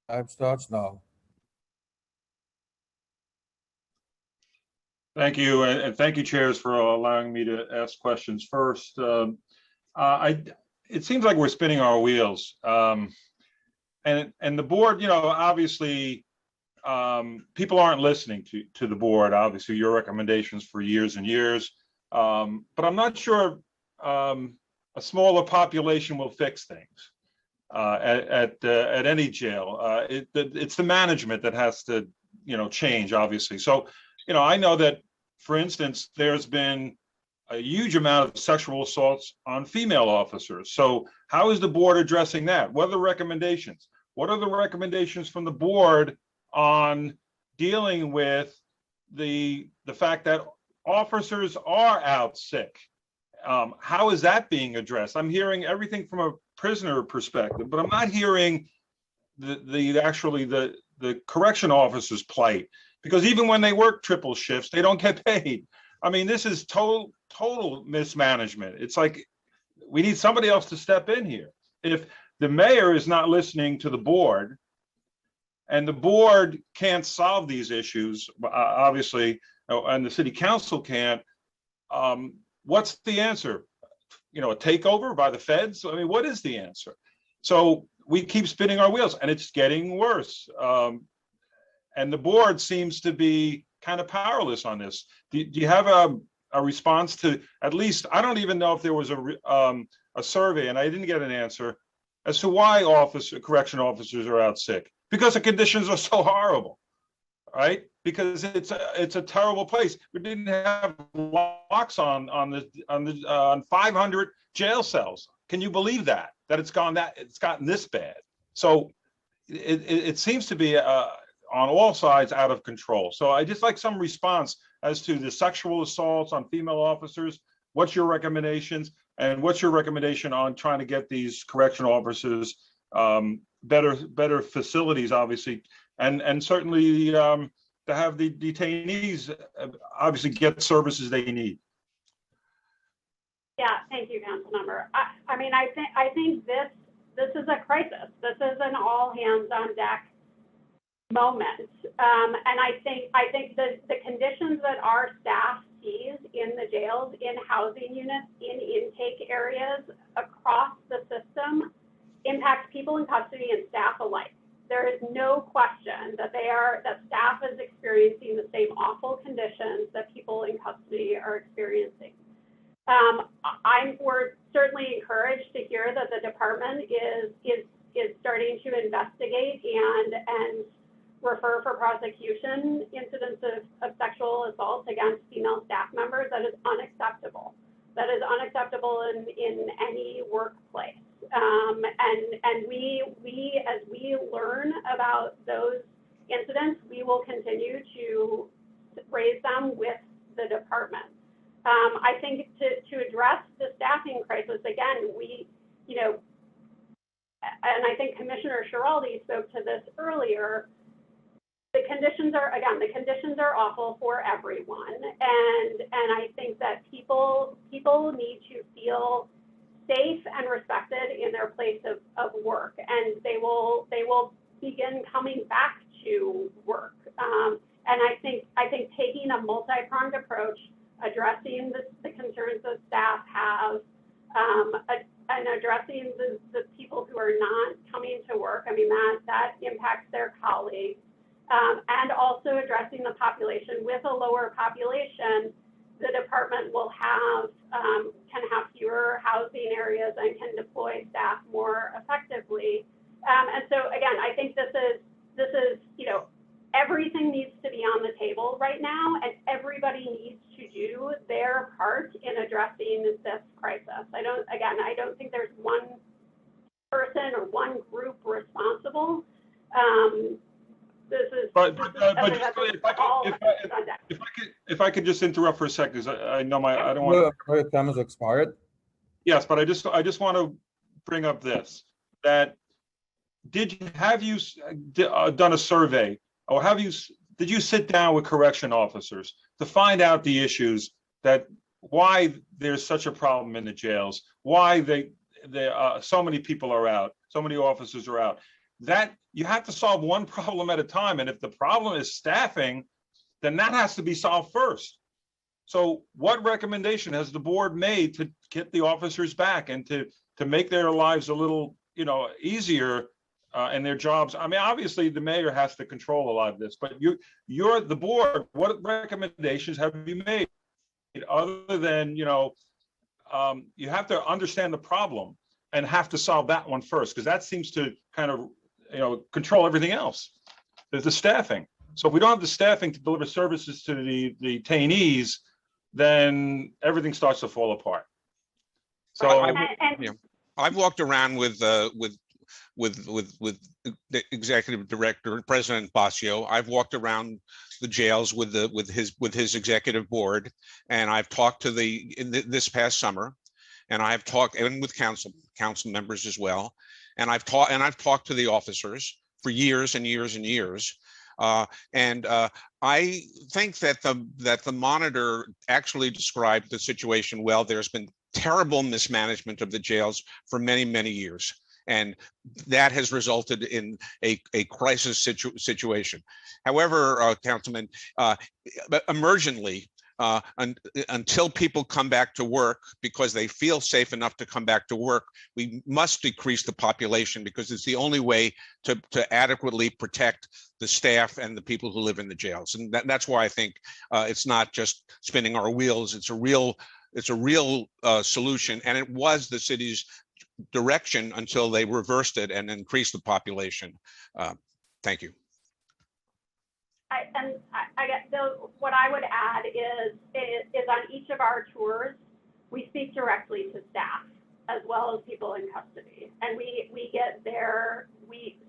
[SPEAKER 19] Time starts now.
[SPEAKER 16] Thank you, and thank you, chairs, for allowing me to ask questions first. It seems like we're spinning our wheels, and the board, obviously, people aren't listening to the board. Obviously, your recommendations for years and years, but I'm not sure a smaller population will fix things at any jail. It's the management that has to, change, obviously. So, I know that, for instance, there's been a huge amount of sexual assaults on female officers. So how is the board addressing that? What are the recommendations? What are the recommendations from the board on dealing with the fact that officers are out sick? How is that being addressed? I'm hearing everything from a prisoner perspective, but I'm not hearing the correction officers' plight. Because even when they work triple shifts, they don't get paid. I mean, this is total mismanagement. It's like we need somebody else to step in here. If the mayor is not listening to the board and the board can't solve these issues, obviously, and the city council can't, what's the answer? A takeover by the feds? I mean, what is the answer? So we keep spinning our wheels and it's getting worse. And the board seems to be kind of powerless on this. Do you have a response to, at least, I don't even know if there was a survey, and I didn't get an answer, as to why correction officers are out sick? Because the conditions are so horrible, right? Because it's a terrible place. We didn't have locks on 500 jail cells. Can you believe that it's gotten this bad? So it seems to be on all sides out of control. So I just like some response as to the sexual assaults on female officers. What's your recommendations? And what's your recommendation on trying to get these correction officers better facilities, obviously, and certainly to have the detainees obviously get services they need?
[SPEAKER 9] Yeah, thank you, Councilmember. I think this is a crisis. This is an all hands on deck moment, and I think the conditions that our staff sees in the jails, in housing units, in intake areas across the system impacts people in custody and staff alike. There is no question that staff is experiencing the same awful conditions that people in custody are experiencing. We're certainly encouraged to hear that the department is starting to investigate and refer for prosecution incidents of sexual assault against female staff members. That is unacceptable. That is unacceptable in any workplace. And we as we learn about those incidents, we will continue to raise them with the department. I think to address the staffing crisis, again, and I think Commissioner Schiraldi spoke to this earlier, the conditions are awful for everyone, and I think that people need to feel safe and respected in their place of work, and they will begin coming back to work. And I think taking a multi-pronged approach, addressing the concerns that staff have, and addressing the people who are not coming to work. I mean, that impacts their colleagues. and also addressing the population. With a lower population, the department will have, can have fewer housing areas and can deploy staff more effectively. And so again, I think this is, you know, everything needs to be on the table right now, and everybody needs to do their part in addressing this crisis. I don't think there's one person or one group responsible.
[SPEAKER 16] If I could just interrupt for a second, because I know I don't want to.
[SPEAKER 19] My time has expired.
[SPEAKER 16] Yes, but I just want to bring up this, that have you done a survey, or did you sit down with correction officers to find out the issues, that why there's such a problem in the jails, why so many people are out, so many officers are out? That you have to solve one problem at a time, and if the problem is staffing, then that has to be solved first. So what recommendation has the board made to get the officers back and to make their lives a little, you know, easier in their jobs? I mean, obviously the mayor has to control a lot of this, but you're the board. What recommendations have you made other than, you know, you have to understand the problem and have to solve that one first, because that seems to kind of, you know, control everything else. There's the staffing. So if we don't have the staffing to deliver services to the detainees, then everything starts to fall apart. So
[SPEAKER 14] I've walked around with the executive director, President Basio. I've walked around the jails with his executive board, and I've talked to this past summer, and I've talked and with council members as well, and I've talked to the officers for years and years and years. I think that the monitor actually described the situation well. There's been terrible mismanagement of the jails for many, many years, and that has resulted in a crisis situation. However, Councilman, emergently, until people come back to work because they feel safe enough to come back to work, we must decrease the population, because it's the only way to adequately protect the staff and the people who live in the jails. And that's why I think it's not just spinning our wheels. It's a real solution, and it was the city's direction until they reversed it and increased the population. Thank you.
[SPEAKER 9] What I would add is on each of our tours, we speak directly to staff as well as people in custody, and we get there.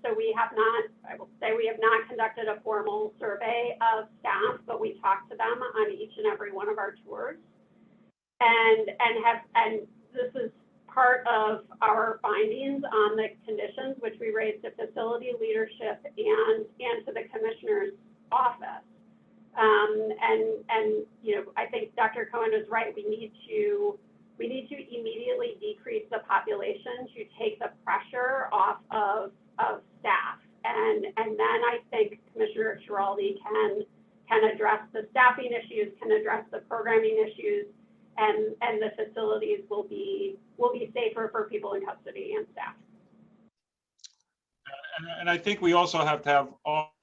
[SPEAKER 9] So we have not, I will say, we have not conducted a formal survey of staff, but we talk to them on each and every one of our tours, and this is part of our findings on the conditions, which we raised to facility leadership and to the commissioner's office. And you know, I think Dr. Cohen is right. We need to immediately decrease the population to take the pressure off of staff, and then I think Commissioner Giraldi can address the staffing issues, can address the programming issues, and the facilities will be safer for people in custody and staff.
[SPEAKER 16] And I think we also have to have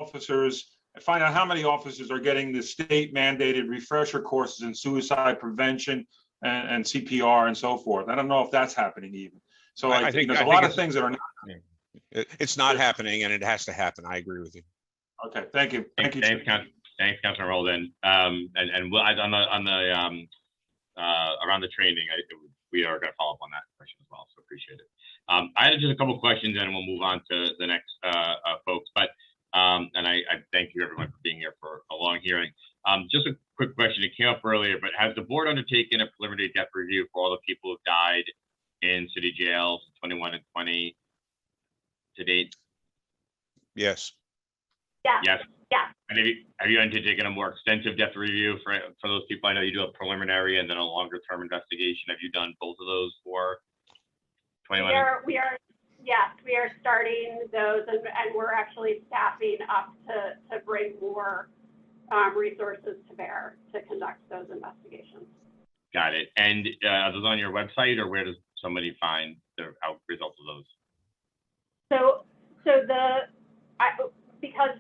[SPEAKER 16] officers find out how many officers are getting the state mandated refresher courses in suicide prevention and CPR and so forth. I don't know if that's happening even. So I think there's a lot of things that are not.
[SPEAKER 14] It's not happening, and it has to happen. I agree with you.
[SPEAKER 16] Okay, thank you. Thank you.
[SPEAKER 3] Thanks, Councilor Roldan. And on the around the training, we are going to follow up on that question as well. So appreciate it. I had just a couple of questions, and we'll move on to the next folks. But and I thank you everyone for being here for a long hearing. Just a quick question. It came up earlier, but has the board undertaken a preliminary death review for all the people who died in city jails 21 and 20 to date?
[SPEAKER 14] Yes.
[SPEAKER 9] Yeah.
[SPEAKER 3] Yes.
[SPEAKER 9] Yeah.
[SPEAKER 3] And have you undertaken a more extensive death review for those people? I know you do a preliminary and then a longer term investigation. Have you done both of those for 21?
[SPEAKER 9] Yes, we are starting those, and we're actually staffing up to bring more resources to bear to conduct those investigations.
[SPEAKER 3] Got it. And are those on your website, or where does somebody find the results of those?
[SPEAKER 9] So because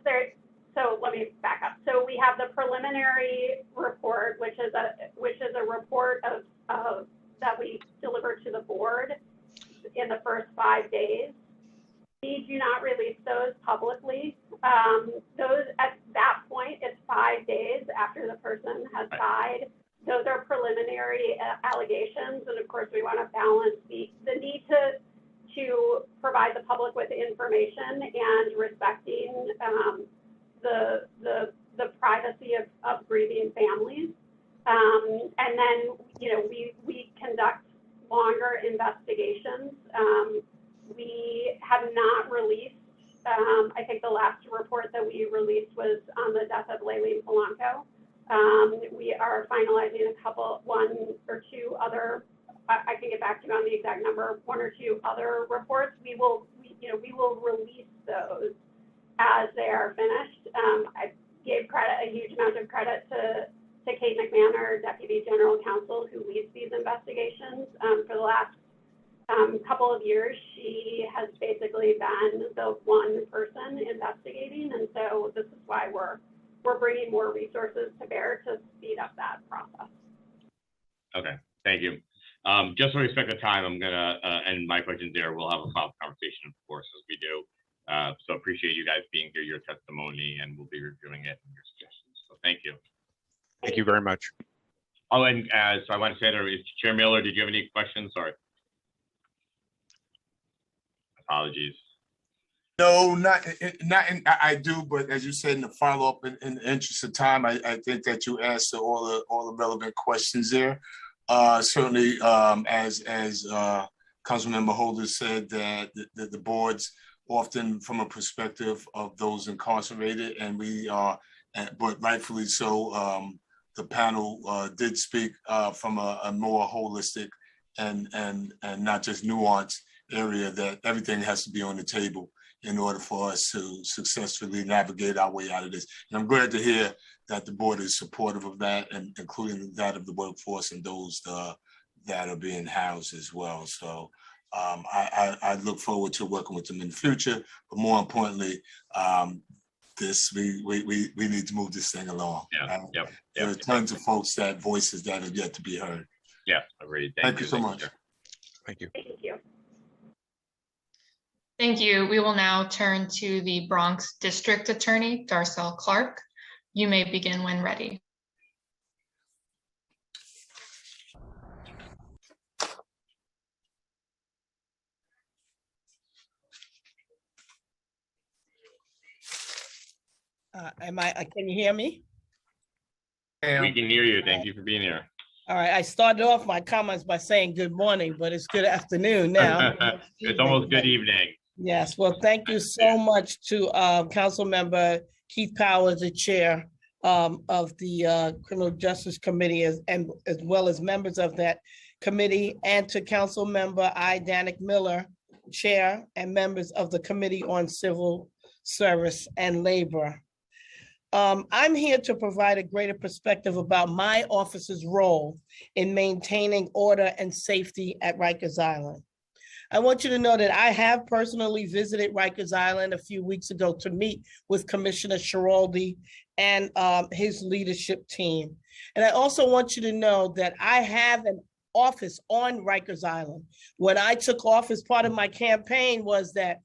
[SPEAKER 9] so let me back up. So we have the preliminary report, which is a report of that we deliver to the board in the first 5 days. We do not release those publicly. Those at that point, it's 5 days after the person has died. Those are preliminary allegations, and of course, we want to balance the need to provide the public with information and respecting the privacy of grieving families. And then, you know, we conduct longer investigations. We have not released, I think the last report that we released was on the death of Layleen Polanco. We are finalizing one or two other, I can get back to you on the exact number, one or two other reports. We will release those as they are finished. I gave a huge amount of credit to Kate McMahon, our Deputy General Counsel, who leads these investigations. For the last couple of years, she has basically been the one person investigating, and so this is why we're bringing more resources to bear to speed up that process.
[SPEAKER 3] Okay, thank you. Just to respect the time, I'm gonna end my questions there. We'll have a follow-up conversation, of course, as we do. So appreciate you guys being here, your testimony, and we'll be reviewing it and your suggestions. So thank you.
[SPEAKER 14] Thank you very much.
[SPEAKER 3] Oh, and so I want to say there is Chair Miller, did you have any questions? Sorry. Apologies.
[SPEAKER 2] No, I do, but as you said, in the follow-up, in the interest of time, I think that you answered all the relevant questions there. Certainly, as Councilmember Holder said, that the boards often from a perspective of those incarcerated, and we are, but rightfully so, the panel did speak from a more holistic and not just nuanced area, that everything has to be on the table in order for us to successfully navigate our way out of this. And I'm glad to hear that the board is supportive of that, and including that of the workforce and those that are being housed as well. So I look forward to working with them in the future, but more importantly, we need to move this thing along. There are tons of folks that voices that have yet to be heard.
[SPEAKER 3] Yeah, agreed.
[SPEAKER 2] Thank you so much.
[SPEAKER 14] Thank you.
[SPEAKER 9] Thank you.
[SPEAKER 5] Thank you. We will now turn to the Bronx District Attorney, Darcel Clark. You may begin when ready.
[SPEAKER 15] Can you hear me?
[SPEAKER 3] We can hear you. Thank you for being here.
[SPEAKER 15] All right, I started off my comments by saying good morning, but it's good afternoon now.
[SPEAKER 3] It's almost good evening.
[SPEAKER 15] Yes, well, thank you so much to Council Member Keith Powers, the chair of the Criminal Justice Committee, as well as members of that committee, and to Council Member Danik Miller, chair, and members of the Committee on Civil Service and Labor. I'm here to provide a greater perspective about my office's role in maintaining order and safety at Rikers Island. I want you to know that I have personally visited Rikers Island a few weeks ago to meet with Commissioner Schiraldi and his leadership team. And I also want you to know that I have an office on Rikers Island. When I took office, part of my campaign was that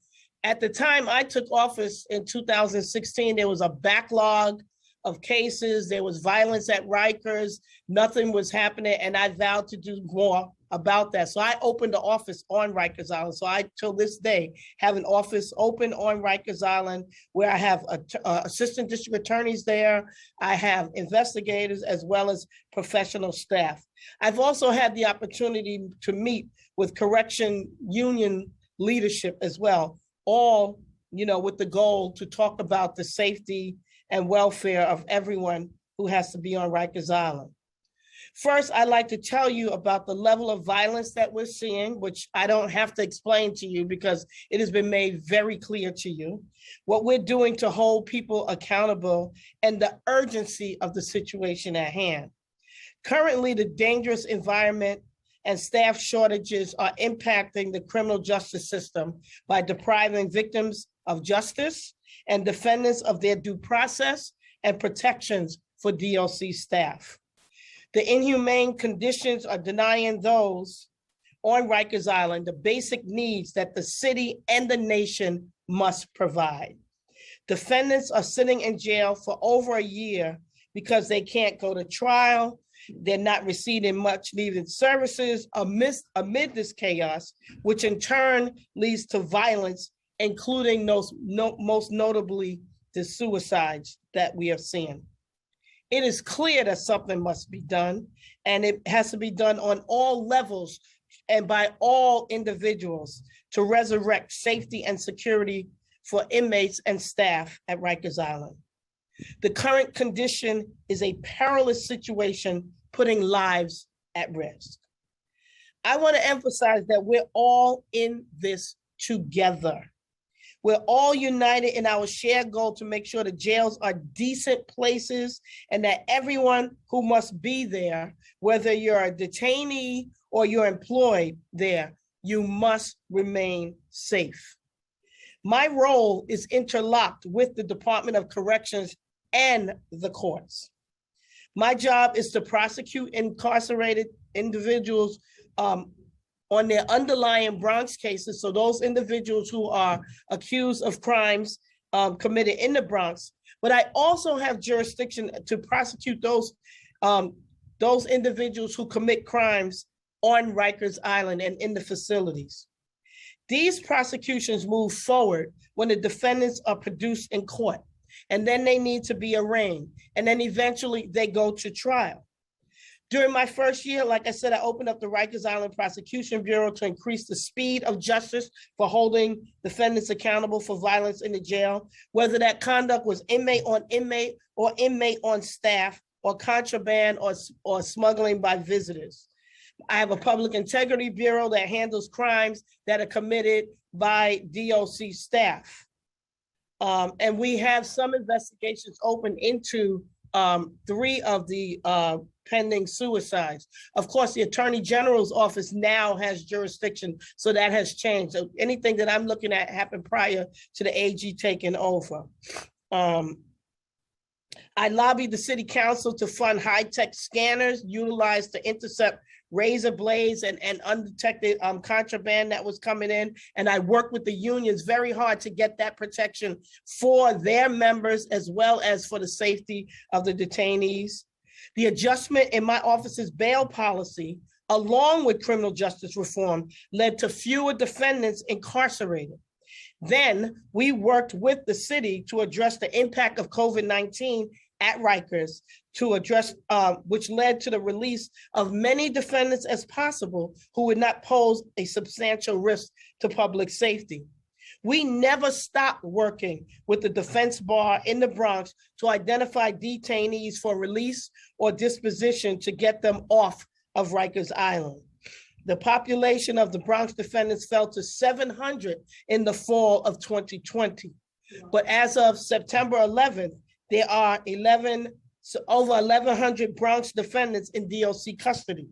[SPEAKER 15] at the time I took office in 2016, there was a backlog of cases. There was violence at Rikers. Nothing was happening. And I vowed to do more about that. So I opened the office on Rikers Island. So I, till this day, have an office open on Rikers Island where I have assistant district attorneys there. I have investigators as well as professional staff. I've also had the opportunity to meet with correction union leadership as well, all, with the goal to talk about the safety and welfare of everyone who has to be on Rikers Island. First, I'd like to tell you about the level of violence that we're seeing, which I don't have to explain to you because it has been made very clear to you, what we're doing to hold people accountable, and the urgency of the situation at hand. Currently, the dangerous environment and staff shortages are impacting the criminal justice system by depriving victims of justice and defenders of their due process and protections for DOC staff. The inhumane conditions are denying those on Rikers Island the basic needs that the city and the nation must provide. Defendants are sitting in jail for over a year because they can't go to trial. They're not receiving much needed services amid this chaos, which in turn leads to violence, including most notably the suicides that we are seeing. It is clear that something must be done, and it has to be done on all levels and by all individuals to resurrect safety and security for inmates and staff at Rikers Island. The current condition is a perilous situation, putting lives at risk. I want to emphasize that we're all in this together. We're all united in our shared goal to make sure the jails are decent places and that everyone who must be there, whether you're a detainee or you're employed there, you must remain safe. My role is interlocked with the Department of Corrections and the courts. My job is to prosecute incarcerated individuals on their underlying Bronx cases. So those individuals who are accused of crimes committed in the Bronx, but I also have jurisdiction to prosecute those individuals who commit crimes on Rikers Island and in the facilities. These prosecutions move forward when the defendants are produced in court, and then they need to be arraigned, and then eventually they go to trial. During my first year, like I said, I opened up the Rikers Island Prosecution Bureau to increase the speed of justice for holding defendants accountable for violence in the jail, whether that conduct was inmate on inmate or inmate on staff or contraband or smuggling by visitors. I have a Public Integrity Bureau that handles crimes that are committed by DOC staff. And we have some investigations open into 3 of the pending suicides. Of course, the Attorney General's office now has jurisdiction, so that has changed. So anything that I'm looking at happened prior to the AG taking over. I lobbied the City Council to fund high-tech scanners utilized to intercept razor blades and undetected contraband that was coming in. And I worked with the unions very hard to get that protection for their members as well as for the safety of the detainees. The adjustment in my office's bail policy, along with criminal justice reform, led to fewer defendants incarcerated. Then we worked with the city to address the impact of COVID-19 at Rikers, to address, which led to the release of many defendants as possible who would not pose a substantial risk to public safety. We never stopped working with the defense bar in the Bronx to identify detainees for release or disposition to get them off of Rikers Island. The population of the Bronx defendants fell to 700 in the fall of 2020. But as of September 11th, there are over 1,100 Bronx defendants in DOC custody.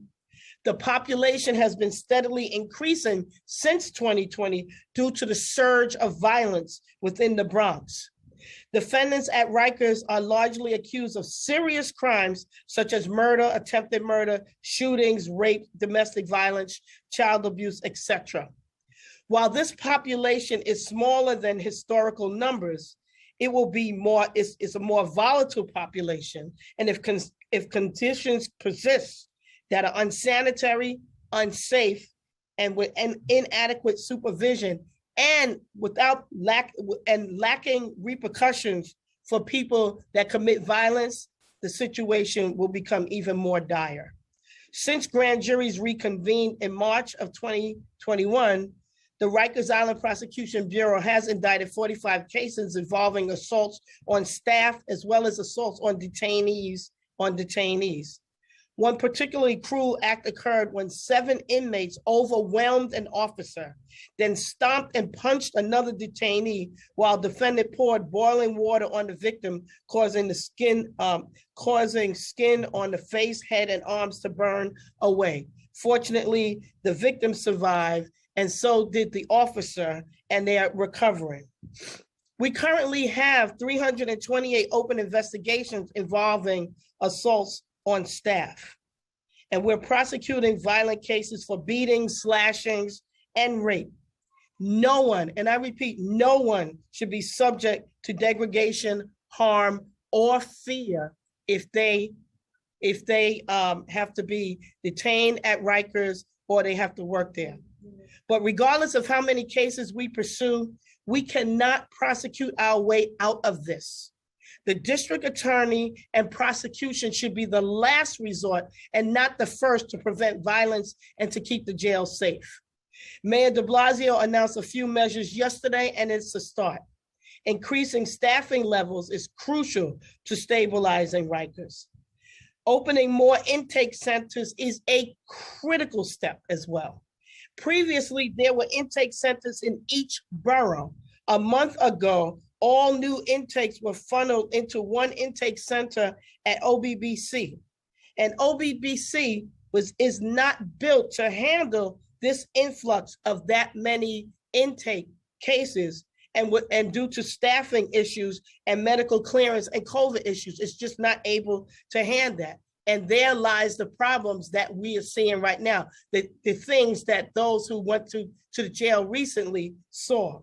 [SPEAKER 15] The population has been steadily increasing since 2020 due to the surge of violence within the Bronx. Defendants at Rikers are largely accused of serious crimes such as murder, attempted murder, shootings, rape, domestic violence, child abuse, etc. While this population is smaller than historical numbers, it will be more, it's a more volatile population. And if conditions persist that are unsanitary, unsafe, and with an inadequate supervision and lacking repercussions for people that commit violence, the situation will become even more dire. Since grand juries reconvened in March of 2021, the Rikers Island Prosecution Bureau has indicted 45 cases involving assaults on staff as well as assaults on detainees. One particularly cruel act occurred when 7 inmates overwhelmed an officer, then stomped and punched another detainee while defendant poured boiling water on the victim, causing skin on the face, head, and arms to burn away. Fortunately, the victim survived, and so did the officer, and they are recovering. We currently have 328 open investigations involving assaults on staff. And we're prosecuting violent cases for beatings, slashings, and rape. No one, and I repeat, no one should be subject to degradation, harm, or fear if they have to be detained at Rikers or they have to work there. But regardless of how many cases we pursue, we cannot prosecute our way out of this. The district attorney and prosecution should be the last resort and not the first to prevent violence and to keep the jail safe. Mayor de Blasio announced a few measures yesterday, and it's a start. Increasing staffing levels is crucial to stabilizing Rikers. Opening more intake centers is a critical step as well. Previously, there were intake centers in each borough. A month ago, all new intakes were funneled into one intake center at OBBC. And OBBC is not built to handle this influx of that many intake cases, and due to staffing issues and medical clearance and COVID issues, it's just not able to handle that. And there lies the problems that we are seeing right now, the things that those who went to the jail recently saw.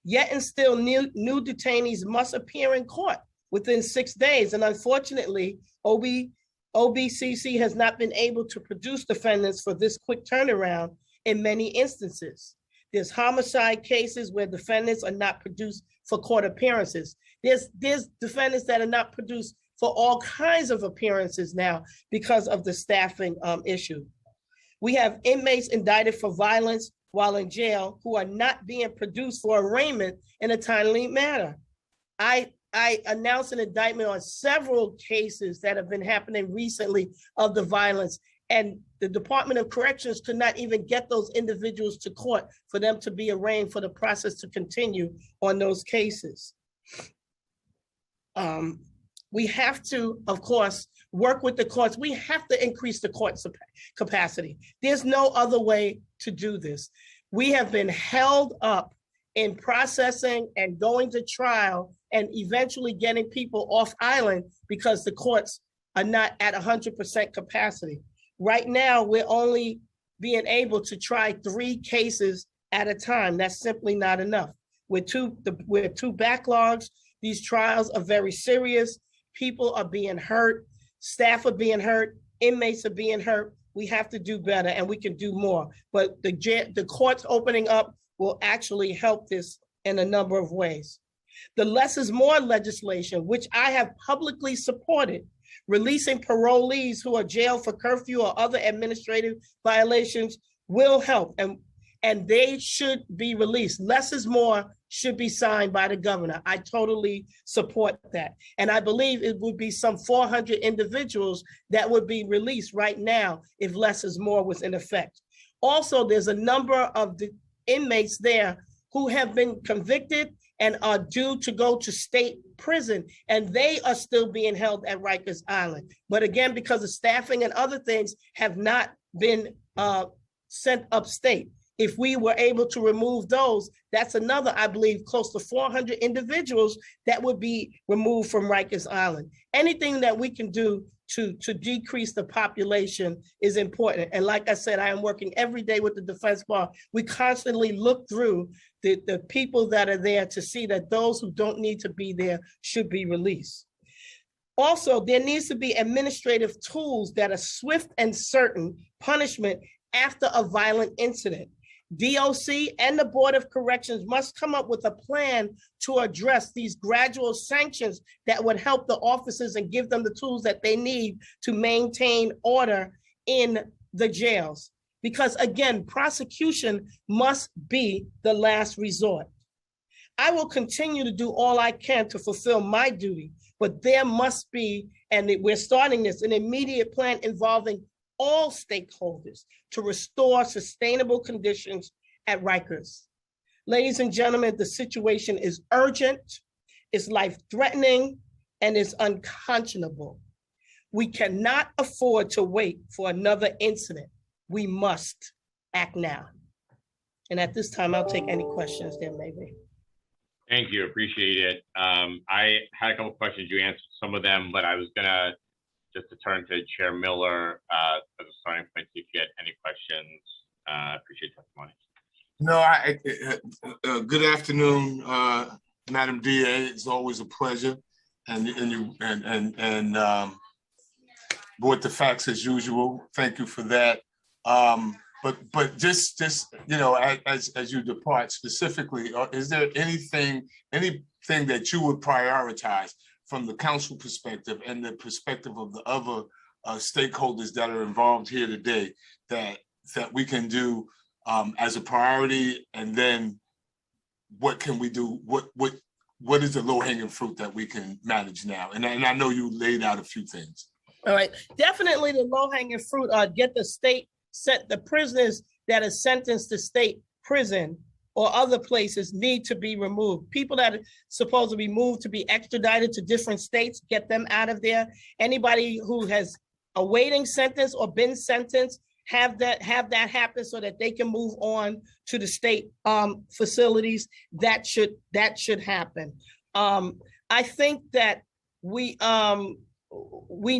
[SPEAKER 15] Yet and still, new detainees must appear in court within 6 days. And unfortunately, OBCC has not been able to produce defendants for this quick turnaround in many instances. There's homicide cases where defendants are not produced for court appearances. There's defendants that are not produced for all kinds of appearances now because of the staffing issue. We have inmates indicted for violence while in jail who are not being produced for arraignment in a timely manner. I announced an indictment on several cases that have been happening recently of the violence, and the Department of Corrections could not even get those individuals to court for them to be arraigned for the process to continue on those cases. We have to, of course, work with the courts. We have to increase the court's capacity. There's no other way to do this. We have been held up in processing and going to trial and eventually getting people off island because the courts are not at 100% capacity. Right now, we're only being able to try 3 cases at a time. That's simply not enough. With two backlogs, these trials are very serious. People are being hurt, staff are being hurt, inmates are being hurt. We have to do better, and we can do more. But the courts opening up will actually help this in a number of ways. The less is more legislation, which I have publicly supported, releasing parolees who are jailed for curfew or other administrative violations will help, and they should be released. Less is more should be signed by the governor. I totally support that. And I believe it would be some 400 individuals that would be released right now if less is more was in effect. Also, there's a number of the inmates there who have been convicted and are due to go to state prison, and they are still being held at Rikers Island. But again, because of staffing and other things, have not been sent upstate. If we were able to remove those, that's another, I believe, close to 400 individuals that would be removed from Rikers Island. Anything that we can do to decrease the population is important. And like I said, I am working every day with the Defense Bar. We constantly look through the people that are there to see that those who don't need to be there should be released. Also, there needs to be administrative tools that are swift and certain punishment after a violent incident. DOC and the Board of Corrections must come up with a plan to address these gradual sanctions that would help the officers and give them the tools that they need to maintain order in the jails. Because again, prosecution must be the last resort. I will continue to do all I can to fulfill my duty, but there must be, and we're starting this, an immediate plan involving all stakeholders to restore sustainable conditions at Rikers. Ladies and gentlemen, the situation is urgent, it's life-threatening, and it's unconscionable. We cannot afford to wait for another incident. We must act now. And at this time, I'll take any questions there may be.
[SPEAKER 3] Thank you, appreciate it. I had a couple questions, you answered some of them, but I was gonna just to turn to Chair Miller as a starting point to get any questions. Appreciate testimony.
[SPEAKER 2] No, good afternoon, Madam DA. It's always a pleasure, and brought the facts as usual. Thank you for that. But just you know, as you depart specifically, is there anything that you would prioritize from the council perspective and the perspective of the other stakeholders that are involved here today that we can do as a priority? And then what can we do? What is the low-hanging fruit that we can manage now? And I know you laid out a few things.
[SPEAKER 15] All right, definitely the low-hanging fruit are get the state set the prisoners that are sentenced to state prison or other places need to be removed. People that are supposed to be moved to be extradited to different states, get them out of there. Anybody who has a waiting sentence or been sentenced, have that happen so that they can move on to the state facilities. That should happen. I think that we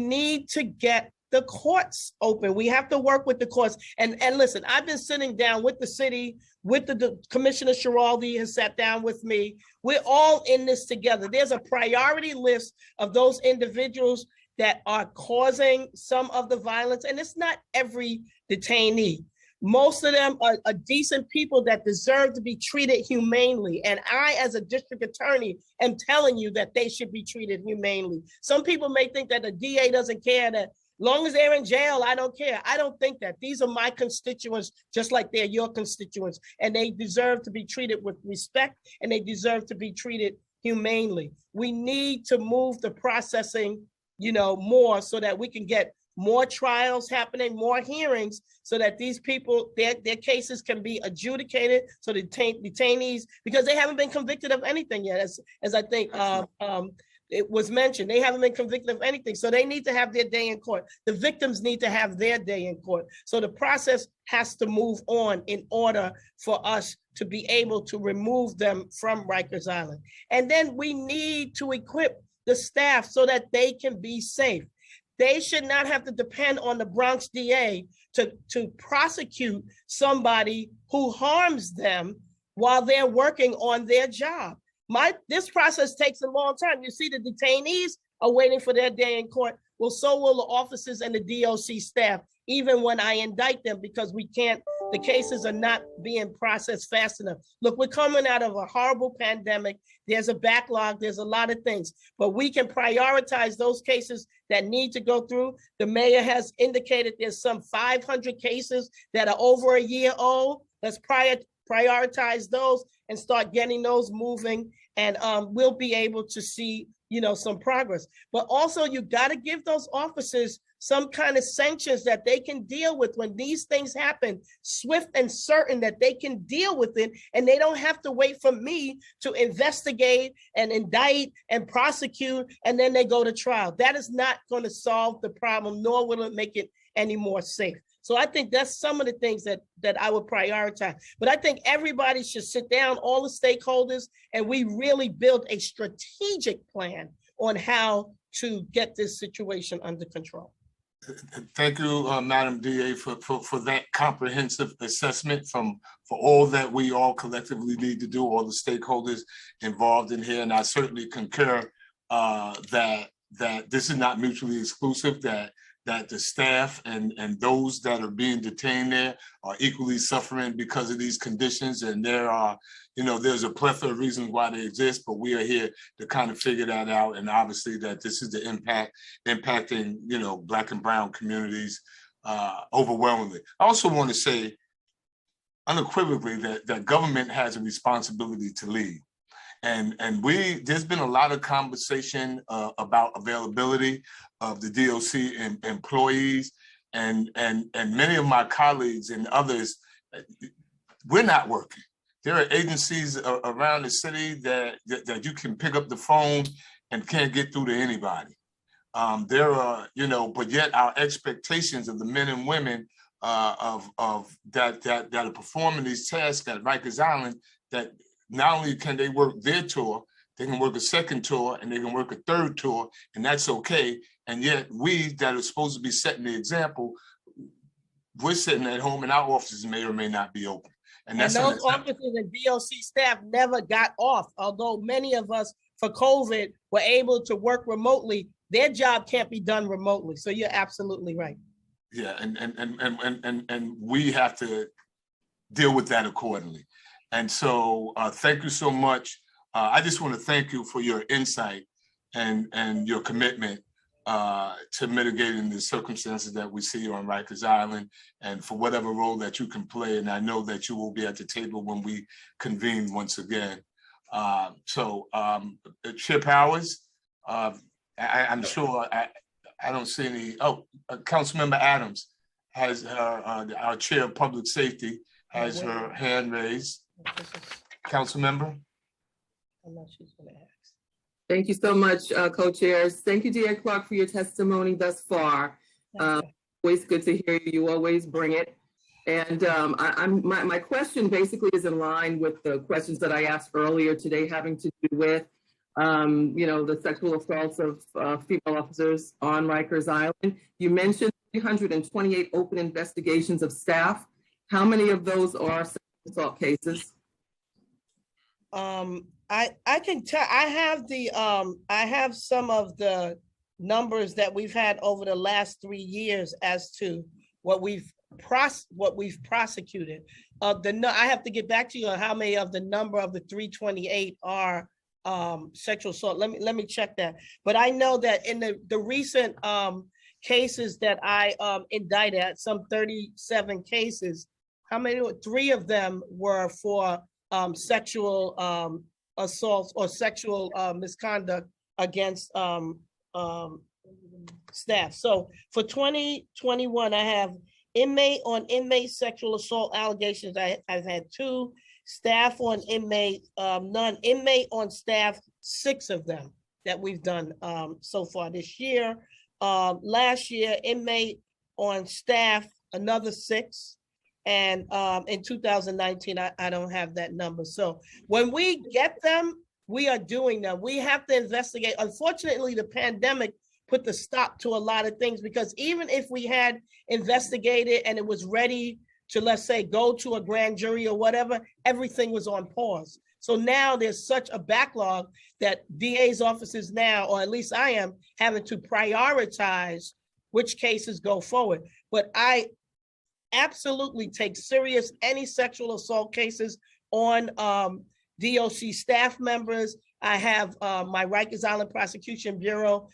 [SPEAKER 15] need to get the courts open. We have to work with the courts. And listen, I've been sitting down with the city, with the Commissioner Schiraldi has sat down with me. We're all in this together. There's a priority list of those individuals that are causing some of the violence. And it's not every detainee. Most of them are decent people that deserve to be treated humanely. And I, as a district attorney, am telling you that they should be treated humanely. Some people may think that the DA doesn't care, that long as they're in jail, I don't care. I don't think that. These are my constituents, just like they're your constituents, and they deserve to be treated with respect, and they deserve to be treated humanely. We need to move the processing, more so that we can get more trials happening, more hearings, so that these people, their cases can be adjudicated, so the detainees, because they haven't been convicted of anything yet, as I think it was mentioned, they haven't been convicted of anything. So they need to have their day in court. The victims need to have their day in court. So the process has to move on in order for us to be able to remove them from Rikers Island. And then we need to equip the staff so that they can be safe. They should not have to depend on the Bronx DA to prosecute somebody who harms them while they're working on their job. This process takes a long time. You see, the detainees are waiting for their day in court. Well, so will the officers and the DOC staff, even when I indict them, because the cases are not being processed fast enough. Look, we're coming out of a horrible pandemic. There's a backlog, there's a lot of things, but we can prioritize those cases that need to go through. The mayor has indicated there's some 500 cases that are over a year old. Let's prioritize those and start getting those moving, and we'll be able to see some progress. But also, you got to give those officers some kind of sanctions that they can deal with when these things happen, swift and certain that they can deal with it, and they don't have to wait for me to investigate and indict and prosecute, and then they go to trial. That is not going to solve the problem, nor will it make it any more safe. So I think that's some of the things that I would prioritize. But I think everybody should sit down, all the stakeholders, and we really build a strategic plan on how to get this situation under control.
[SPEAKER 2] Thank you, Madam DA, for that comprehensive assessment for all that we all collectively need to do, all the stakeholders involved in here. And I certainly concur that this is not mutually exclusive, that the staff and those that are being detained there are equally suffering because of these conditions. And there are, there's a plethora of reasons why they exist, but we are here to kind of figure that out. And obviously that this is the impacting, Black and brown communities overwhelmingly. I also want to say unequivocally that government has a responsibility to lead. And there's been a lot of conversation about availability of the DOC employees, and many of my colleagues and others, we're not working. There are agencies around the city that you can pick up the phone and can't get through to anybody. There are, but yet our expectations of the men and women that are performing these tasks at Rikers Island, that not only can they work their tour, they can work a second tour and they can work a third tour, and that's okay. And yet we that are supposed to be setting the example, we're sitting at home and our offices may or may not be open. And that's
[SPEAKER 15] those officers and DOC staff never got off, although many of us for COVID were able to work remotely. Their job can't be done remotely. So you're absolutely right.
[SPEAKER 2] Yeah, and we have to deal with that accordingly. And so thank you so much. I just want to thank you for your insight and your commitment to mitigating the circumstances that we see on Rikers Island, and for whatever role that you can play. And I know that you will be at the table when we convene once again. Chair Powers, I'm sure I don't see any. Oh, Councilmember Adams has our Chair of Public Safety has her hand raised. Councilmember.
[SPEAKER 17] Thank you so much, co-chairs. Thank you, DA Clark, for your testimony thus far. Always good to hear you. You always bring it. And my question basically is in line with the questions that I asked earlier today, having to do with the sexual assaults of female officers on Rikers Island. You mentioned 328 open investigations of staff. How many of those are sexual assault cases?
[SPEAKER 15] I can tell. I have some of the numbers that we've had over the last 3 years as to what we've prosecuted. I have to get back to you on how many of the number of the 328 are sexual assault. Let me check that. But I know that in the recent cases that I indicted, some 37 cases, how many? 3 of them were for sexual assaults or sexual misconduct against staff. So for 2021, I have inmate sexual assault allegations. I've had 2, staff on inmate, none, inmate on staff, 6 of them that we've done so far this year. Last year, inmate on staff, another 6. And in 2019, I don't have that number. So when we get them, we are doing them. We have to investigate. Unfortunately, the pandemic put the stop to a lot of things, because even if we had investigated and it was ready to, let's say, go to a grand jury or whatever, everything was on pause. So now there's such a backlog that DA's offices now, or at least I am, having to prioritize which cases go forward. But I absolutely take serious any sexual assault cases on DOC staff members. I have my Rikers Island Prosecution Bureau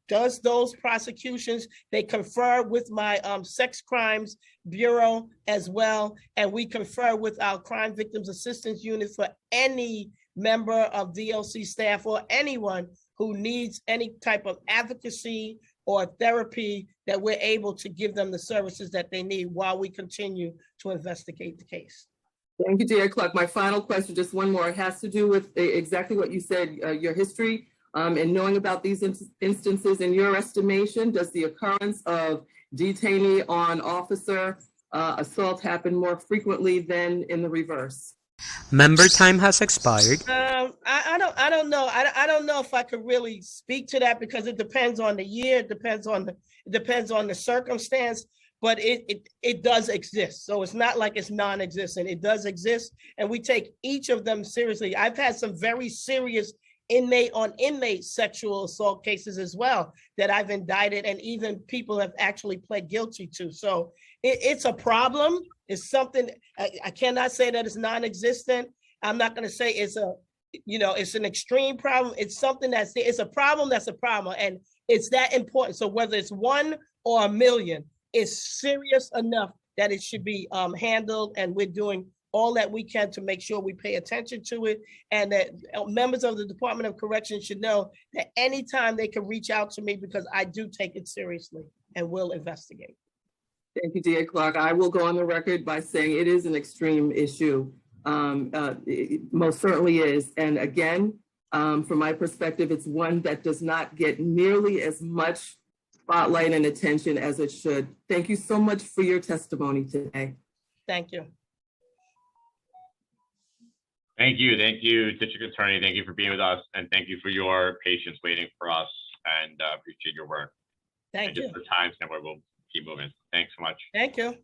[SPEAKER 15] does those prosecutions. They confer with my Sex Crimes Bureau as well. And we confer with our Crime Victims Assistance Unit for any member of DOC staff or anyone who needs any type of advocacy or therapy, that we're able to give them the services that they need while we continue to investigate the case.
[SPEAKER 17] Thank you, DA Clark. My final question, just one more, it has to do with exactly what you said, your history and knowing about these instances. In your estimation, does the occurrence of detainee on officer assault happen more frequently than in the reverse?
[SPEAKER 1] Member time has expired.
[SPEAKER 15] I don't know. I don't know if I could really speak to that, because it depends on the year, it depends on the circumstance, but it does exist. So it's not like it's non-existent. It does exist, and we take each of them seriously. I've had some very serious inmate on inmate sexual assault cases as well that I've indicted, and even people have actually pled guilty to. So it's a problem. It's something I cannot say that it's non-existent. I'm not going to say it's an extreme problem. It's something it's a problem. That's a problem, and it's that important. So whether it's 1 or 1 million, it's serious enough that it should be handled, and we're doing all that we can to make sure we pay attention to it, and that members of the Department of Corrections should know that anytime they can reach out to me, because I do take it seriously and will investigate.
[SPEAKER 17] Thank you, DA Clark. I will go on the record by saying it is an extreme issue. It most certainly is. And again, from my perspective, it's one that does not get nearly as much spotlight and attention as it should. Thank you so much for your testimony today.
[SPEAKER 15] Thank you.
[SPEAKER 3] Thank you, District Attorney. Thank you for being with us, and thank you for your patience waiting for us, and appreciate your work.
[SPEAKER 15] Thank
[SPEAKER 3] and
[SPEAKER 15] you.
[SPEAKER 3] just for time standpoint, we'll keep moving. Thanks so much.
[SPEAKER 15] Thank you.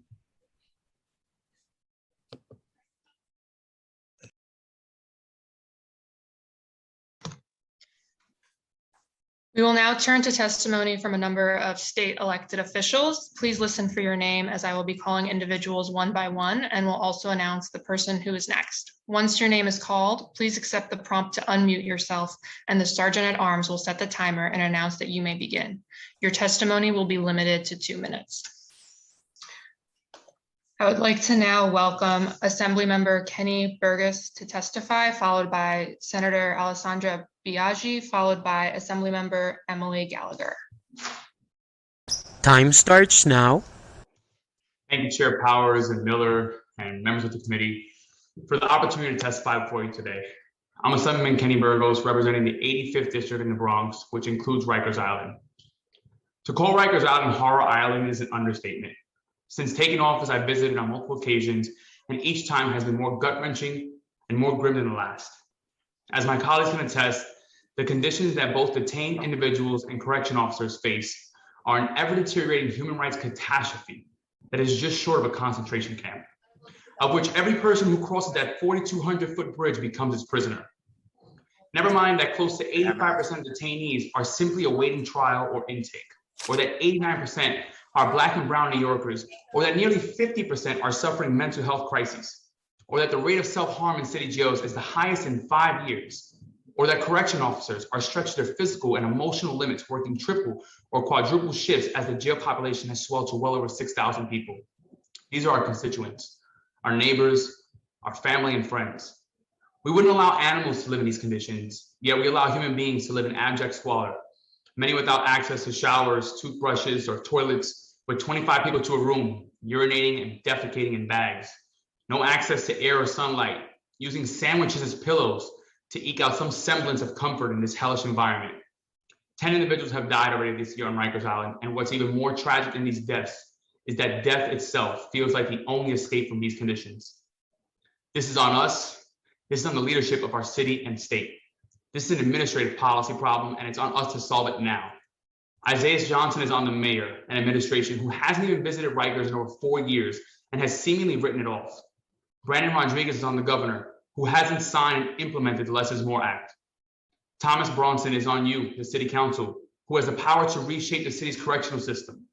[SPEAKER 5] We will now turn to testimony from a number of state elected officials. Please listen for your name as I will be calling individuals one by one and will also announce the person who is next. Once your name is called, please accept the prompt to unmute yourself and the Sergeant at Arms will set the timer and announce that you may begin. Your testimony will be limited to 2 minutes. I would like to now welcome Assemblymember Kenny Burgess to testify, followed by Senator Alessandra Biaggi, followed by Assemblymember Emily Gallagher.
[SPEAKER 1] Time starts now.
[SPEAKER 7] Thank you, Chair Powers and Miller and members of the committee for the opportunity to testify before you today. I'm Assemblyman Kenny Burgos, representing the 85th District in the Bronx, which includes Rikers Island. To call Rikers Island Horror Island is an understatement. Since taking office, I've visited on multiple occasions, and each time has been more gut-wrenching and more grim than the last. As my colleagues can attest, the conditions that both detained individuals and correction officers face are an ever-deteriorating human rights catastrophe that is just short of a concentration camp, of which every person who crosses that 4,200-foot bridge becomes its prisoner. Never mind that close to 85% of detainees are simply awaiting trial or intake, or that 89% are Black and brown New Yorkers, or that nearly 50% are suffering mental health crises, or that the rate of self-harm in city jails is the highest in 5 years, or that correction officers are stretched to their physical and emotional limits, working triple or quadruple shifts as the jail population has swelled to well over 6,000 people. These are our constituents, our neighbors, our family and friends. We wouldn't allow animals to live in these conditions, yet we allow human beings to live in abject squalor, many without access to showers, toothbrushes, or toilets, with 25 people to a room, urinating and defecating in bags, no access to air or sunlight, using sandwiches as pillows to eke out some semblance of comfort in this hellish environment. 10 individuals have died already this year on Rikers Island, and what's even more tragic than these deaths is that death itself feels like the only escape from these conditions. This is on us. This is on the leadership of our city and state. This is an administrative policy problem, and it's on us to solve it now. Isaiah Johnson is on the mayor and administration who hasn't even visited Rikers in over 4 years and has seemingly written it off. Brandon Rodriguez is on the governor who hasn't signed and implemented the Less is More Act. Thomas Bronson is on you, the city council, who has the power to reshape the city's correctional system.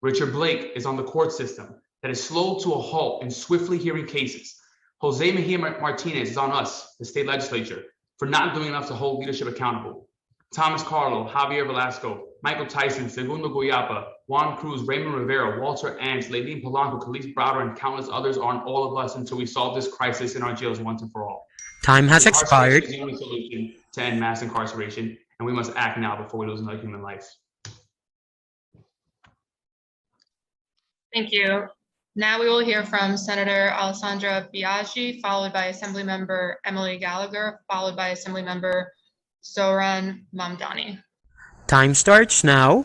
[SPEAKER 7] Richard Blake is on the court system that is slowed to a halt in swiftly hearing cases. Jose Mejia Martinez is on us, the state legislature, for not doing enough to hold leadership accountable. Thomas Carlo, Javier Velasco, Michael Tyson, Segundo Guayapa, Juan Cruz, Raymond Rivera, Walter Ants, Leilene Polanco, Khalees Browder, and countless others are on all of us until we solve this crisis in our jails once and for all.
[SPEAKER 1] Time has expired.
[SPEAKER 7] Incarceration is the only solution to end mass incarceration, and we must act now before we lose another human life.
[SPEAKER 5] Thank you. Now we will hear from Senator Alessandra Biaggi, followed by Assemblymember Emily Gallagher, followed by Assemblymember Zoran Mamdani.
[SPEAKER 1] Time starts now.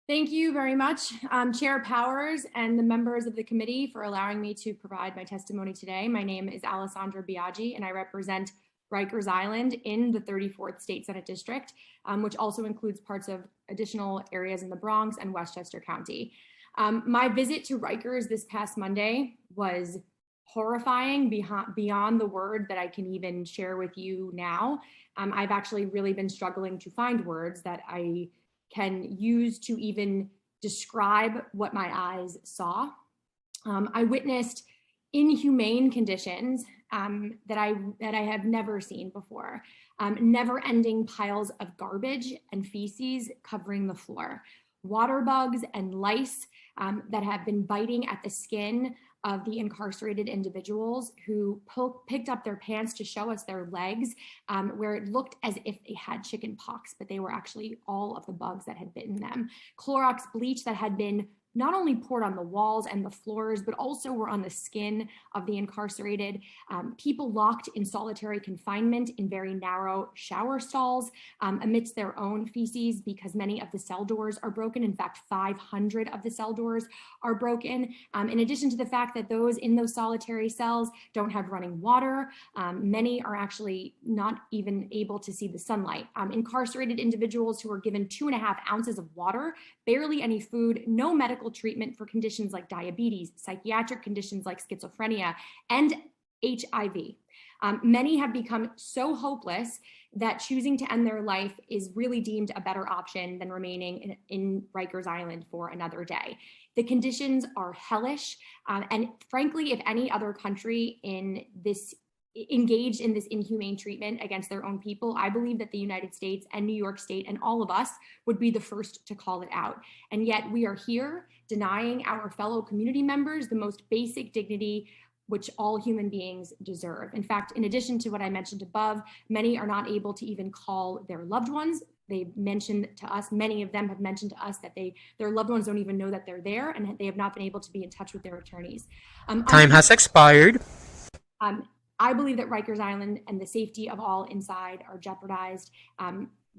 [SPEAKER 22] Thank you very much, Chair Powers and the members of the committee for allowing me to provide my testimony today. My name is Alessandra Biaggi, and I represent Rikers Island in the 34th State Senate District, which also includes parts of additional areas in the Bronx and Westchester County. My visit to Rikers this past Monday was horrifying beyond the word that I can even share with you now. I've actually really been struggling to find words that I can use to even describe what my eyes saw. I witnessed inhumane conditions that I have never seen before. Never-ending piles of garbage and feces covering the floor. Water bugs and lice that have been biting at the skin of the incarcerated individuals who picked up their pants to show us their legs, where it looked as if they had chicken pox, but they were actually all of the bugs that had bitten them. Clorox bleach that had been not only poured on the walls and the floors, but also were on the skin of the incarcerated. People locked in solitary confinement in very narrow shower stalls amidst their own feces, because many of the cell doors are broken. In fact, 500 of the cell doors are broken. In addition to the fact that those in those solitary cells don't have running water, many are actually not even able to see the sunlight. Incarcerated individuals who are given 2.5 ounces of water, barely any food, no medical treatment for conditions like diabetes, psychiatric conditions like schizophrenia, and HIV. Many have become so hopeless that choosing to end their life is really deemed a better option than remaining in Rikers Island for another day. The conditions are hellish, and frankly, if any other country engaged in this inhumane treatment against their own people, I believe that the United States and New York State and all of us would be the first to call it out. And yet we are here denying our fellow community members the most basic dignity which all human beings deserve. In fact, in addition to what I mentioned above, many are not able to even call their loved ones. They mentioned to us, many of them have mentioned to us that their loved ones don't even know that they're there, and they have not been able to be in touch with their attorneys.
[SPEAKER 1] Time has expired.
[SPEAKER 22] I believe that Rikers Island and the safety of all inside are jeopardized.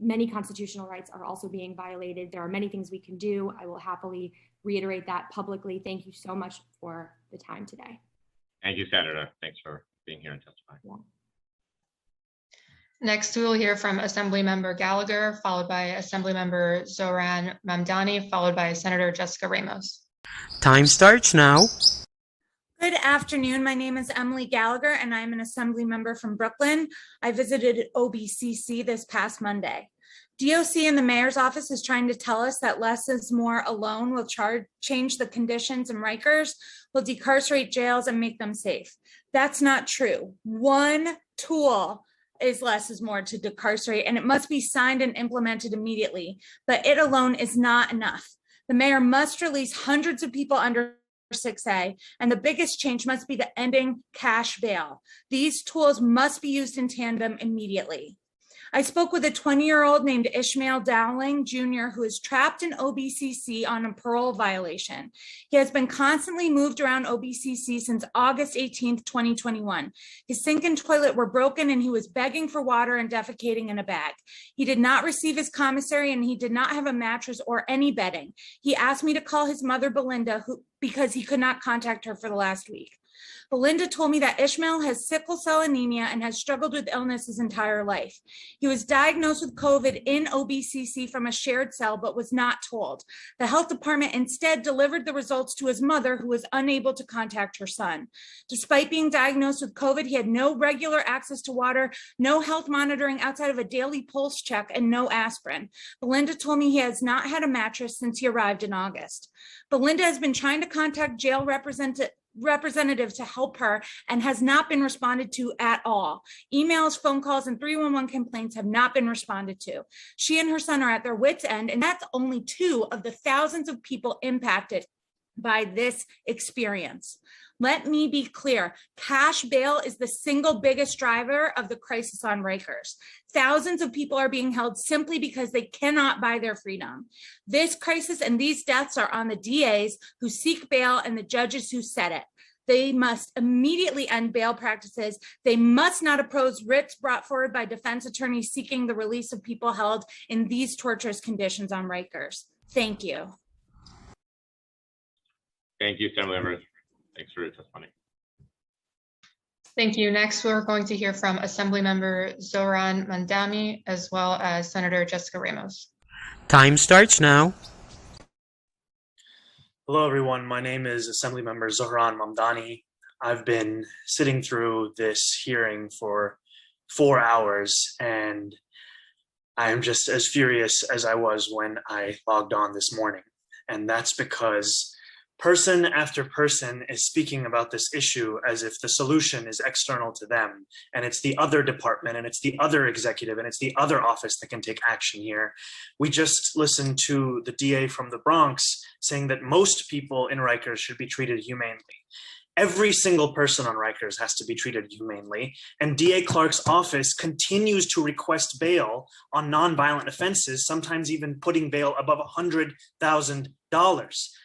[SPEAKER 22] Many constitutional rights are also being violated. There are many things we can do. I will happily reiterate that publicly. Thank you so much for the time today.
[SPEAKER 3] Thank you, Senator. Thanks for being here and testifying.
[SPEAKER 22] Yeah.
[SPEAKER 5] Next, we will hear from Assemblymember Gallagher, followed by Assemblymember Zohran Mamdani, followed by Senator Jessica Ramos.
[SPEAKER 1] Time starts now.
[SPEAKER 10] Good afternoon. My name is Emily Gallagher, and I'm an Assembly member from Brooklyn. I visited OBCC this past Monday. DOC and the mayor's office is trying to tell us that less is more alone will change the conditions in Rikers, will decarcerate jails and make them safe. That's not true. One tool is less is more to decarcerate, and it must be signed and implemented immediately, but it alone is not enough. The mayor must release hundreds of people under 6A, and the biggest change must be the ending cash bail. These tools must be used in tandem immediately. I spoke with a 20-year-old named Ishmael Dowling Jr. who is trapped in OBCC on a parole violation. He has been constantly moved around OBCC since August 18th, 2021. His sink and toilet were broken, and he was begging for water and defecating in a bag. He did not receive his commissary, and he did not have a mattress or any bedding. He asked me to call his mother, Belinda, because he could not contact her for the last week. Belinda told me that Ishmael has sickle cell anemia and has struggled with illness his entire life. He was diagnosed with COVID in OBCC from a shared cell, but was not told. The health department instead delivered the results to his mother, who was unable to contact her son. Despite being diagnosed with COVID, he had no regular access to water, no health monitoring outside of a daily pulse check, and no aspirin. Belinda told me he has not had a mattress since he arrived in August. Belinda has been trying to contact jail representative to help her and has not been responded to at all. Emails, phone calls, and 311 complaints have not been responded to. She and her son are at their wits' end, and that's only 2 of the thousands of people impacted by this experience. Let me be clear, cash bail is the single biggest driver of the crisis on Rikers. Thousands of people are being held simply because they cannot buy their freedom. This crisis and these deaths are on the DAs who seek bail and the judges who set it. They must immediately end bail practices. They must not oppose writs brought forward by defense attorneys seeking the release of people held in these torturous conditions on Rikers. Thank you.
[SPEAKER 3] Thank you, Assemblymember. Thanks for your testimony.
[SPEAKER 5] Thank you. Next, we're going to hear from Assemblymember Zohran Mamdani, as well as Senator Jessica Ramos.
[SPEAKER 1] Time starts now.
[SPEAKER 18] Hello, everyone. My name is Assemblymember Zohran Mamdani. I've been sitting through this hearing for 4 hours, and I'm just as furious as I was when I logged on this morning. And that's because person after person is speaking about this issue as if the solution is external to them, and it's the other department, and it's the other executive, and it's the other office that can take action here. We just listened to the DA from the Bronx saying that most people in Rikers should be treated humanely. Every single person on Rikers has to be treated humanely, and DA Clark's office continues to request bail on nonviolent offenses, sometimes even putting bail above $100,000.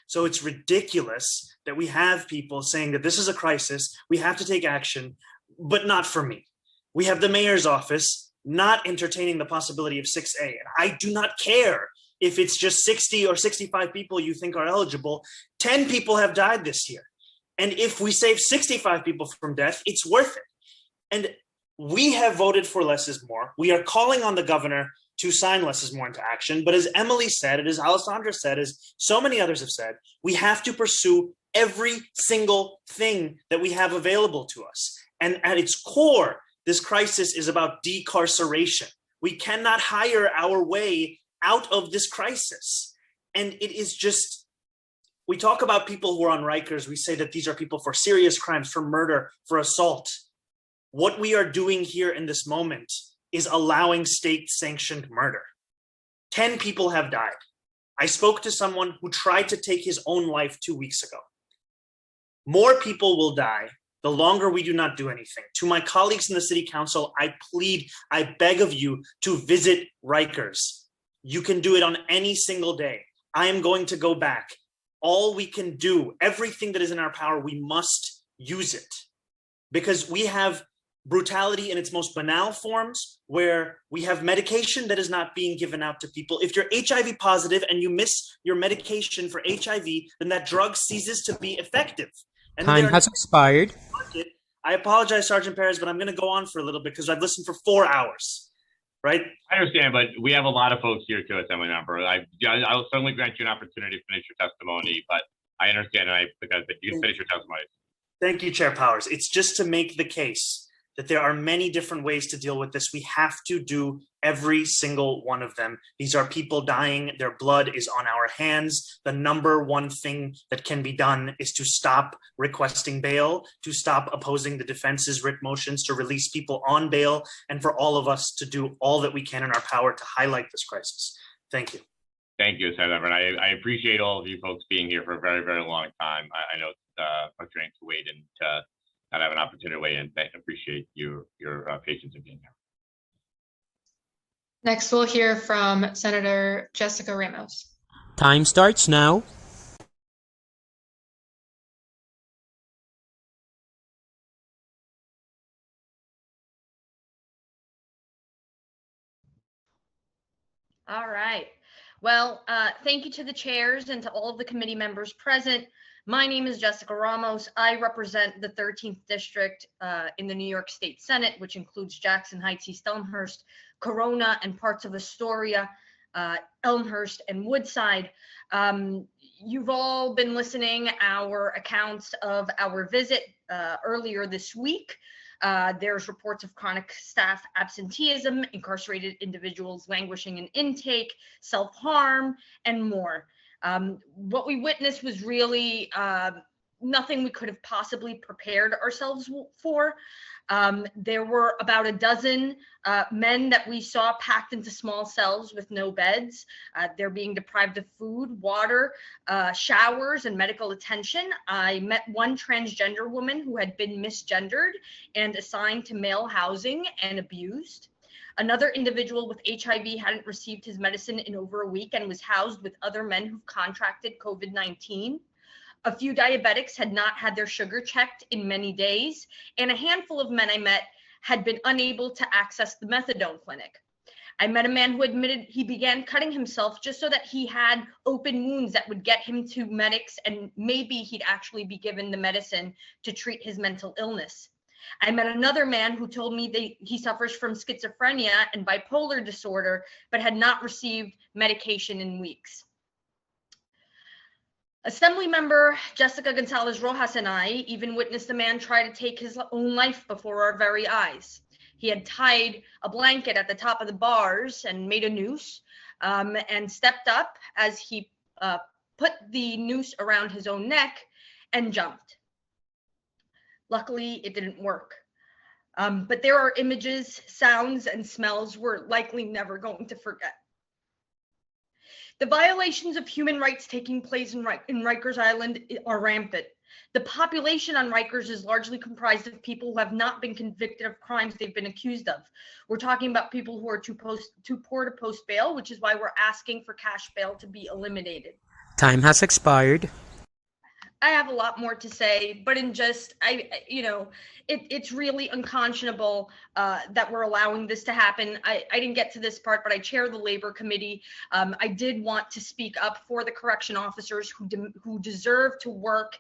[SPEAKER 18] So it's ridiculous that we have people saying that this is a crisis, we have to take action, but not for me. We have the mayor's office not entertaining the possibility of 6A. And I do not care if it's just 60 or 65 people you think are eligible. 10 people have died this year. And if we save 65 people from death, it's worth it. And we have voted for less is more. We are calling on the governor to sign less is more into action. But as Emily said, and as Alessandra said, as so many others have said, we have to pursue every single thing that we have available to us. And at its core, this crisis is about decarceration. We cannot hire our way out of this crisis. And it is just, we talk about people who are on Rikers. We say that these are people for serious crimes, for murder, for assault. What we are doing here in this moment is allowing state-sanctioned murder. 10 people have died. I spoke to someone who tried to take his own life 2 weeks ago. More people will die the longer we do not do anything. To my colleagues in the city council, I plead, I beg of you to visit Rikers. You can do it on any single day. I am going to go back. All we can do, everything that is in our power, we must use it. Because we have brutality in its most banal forms, where we have medication that is not being given out to people. If you're HIV positive and you miss your medication for HIV, then that drug ceases to be effective. And
[SPEAKER 1] Time has expired.
[SPEAKER 18] I apologize, Sergeant Perez, but I'm going to go on for a little bit because I've listened for 4 hours, right?
[SPEAKER 3] I understand, but we have a lot of folks here too, Assembly Member. I'll certainly grant you an opportunity to finish your testimony, but I understand, and you can finish your testimony.
[SPEAKER 18] Thank you, Chair Powers. It's just to make the case that there are many different ways to deal with this. We have to do every single one of them. These are people dying. Their blood is on our hands. The number one thing that can be done is to stop requesting bail, to stop opposing the defense's writ motions, to release people on bail, and for all of us to do all that we can in our power to highlight this crisis. Thank you.
[SPEAKER 3] Thank you, Senator. And I appreciate all of you folks being here for a very, very long time. I know it's frustrating to wait and not have an opportunity to weigh in. I appreciate your patience in being here.
[SPEAKER 5] Next, we'll hear from Senator Jessica Ramos.
[SPEAKER 1] Time starts now.
[SPEAKER 8] All right. Well, thank you to the chairs and to all of the committee members present. My name is Jessica Ramos. I represent the 13th District in the New York State Senate, which includes Jackson Heights, East Elmhurst, Corona, and parts of Astoria, Elmhurst, and Woodside. You've all been listening our accounts of our visit earlier this week. There's reports of chronic staff absenteeism, incarcerated individuals languishing in intake, self-harm, and more. What we witnessed was really nothing we could have possibly prepared ourselves for. There were about a dozen men that we saw packed into small cells with no beds. They're being deprived of food, water, showers, and medical attention. I met one transgender woman who had been misgendered and assigned to male housing and abused. Another individual with HIV hadn't received his medicine in over a week and was housed with other men who've contracted COVID-19. A few diabetics had not had their sugar checked in many days, and a handful of men I met had been unable to access the methadone clinic. I met a man who admitted he began cutting himself just so that he had open wounds that would get him to medics, and maybe he'd actually be given the medicine to treat his mental illness. I met another man who told me he suffers from schizophrenia and bipolar disorder, but had not received medication in weeks. Assemblymember Jessica Gonzalez Rojas and I even witnessed a man try to take his own life before our very eyes. He had tied a blanket at the top of the bars and made a noose and stepped up as he put the noose around his own neck and jumped. Luckily, it didn't work. But there are images, sounds, and smells we're likely never going to forget. The violations of human rights taking place in Rikers Island are rampant. The population on Rikers is largely comprised of people who have not been convicted of crimes they've been accused of. We're talking about people who are too poor to post bail, which is why we're asking for cash bail to be eliminated.
[SPEAKER 1] Time has expired.
[SPEAKER 8] I have a lot more to say, but it's really unconscionable that we're allowing this to happen. I didn't get to this part, but I chair the Labor Committee. I did want to speak up for the correction officers who deserve to work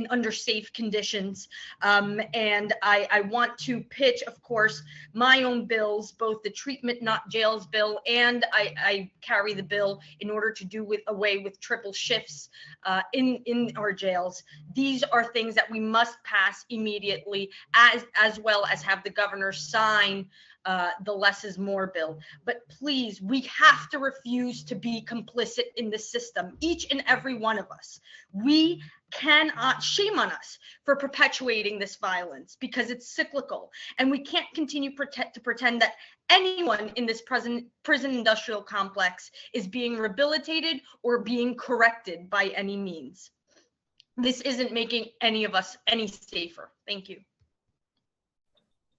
[SPEAKER 8] under safe conditions. And I want to pitch, of course, my own bills, both the treatment not jails bill, and I carry the bill in order to do away with triple shifts in our jails. These are things that we must pass immediately, as well as have the governor sign the less is more bill. But please, we have to refuse to be complicit in the system, each and every one of us. We cannot, shame on us for perpetuating this violence, because it's cyclical, and we can't continue to pretend that anyone in this prison industrial complex is being rehabilitated or being corrected by any means. This isn't making any of us any safer. Thank you.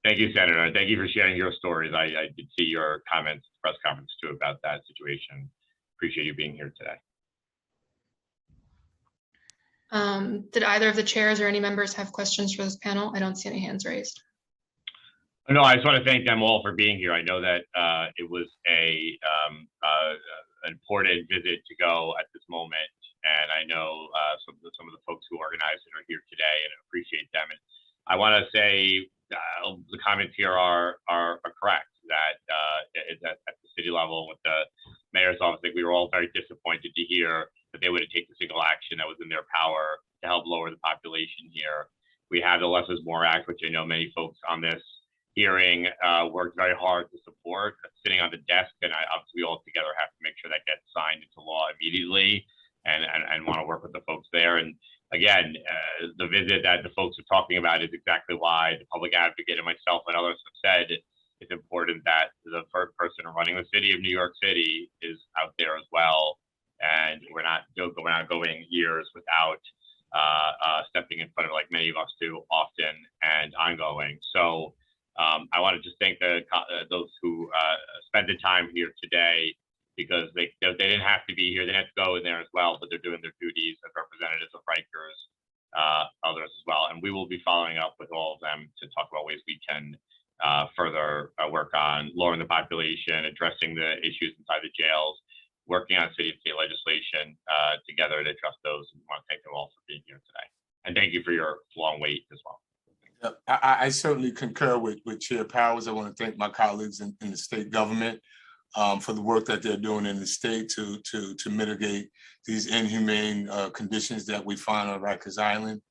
[SPEAKER 3] Thank you, Senator. Thank you for sharing your stories. I did see your comments, press conference too, about that situation. Appreciate you being here today.
[SPEAKER 5] Did either of the chairs or any members have questions for this panel? I don't see any hands raised.
[SPEAKER 3] No, I just want to thank them all for being here. I know that it was an important visit to go at this moment. And I know some of the folks who organized it are here today, and I appreciate them. And I want to say the comments here are correct, that at the city level with the mayor's office, I think we were all very disappointed to hear that they wouldn't take the single action that was in their power to help lower the population here. We have the Less is More Act, which I know many folks on this hearing worked very hard to support, sitting on the desk, and obviously we all together have to make sure that gets signed into law immediately. And want to work with the folks there. And again, the visit that the folks are talking about is exactly why the public advocate and myself and others have said it's important that the first person running the city of New York City is out there as well. And we're not going years without stepping in front of, like many of us do often and ongoing. So I want to just thank those who spent the time here today, because they didn't have to be here. They had to go in there as well, but they're doing their duties as representatives of Rikers, others as well. And we will be following up with all of them to talk about ways we can further work on lowering the population, addressing the issues inside the jails, working on city and state legislation together to address those. And we want to thank them all for being here today. And thank you for your long wait as well.
[SPEAKER 2] I certainly concur with Chair Powers. I want to thank my colleagues in the state government for the work that they're doing in the state to mitigate these inhumane conditions that we find on Rikers Island,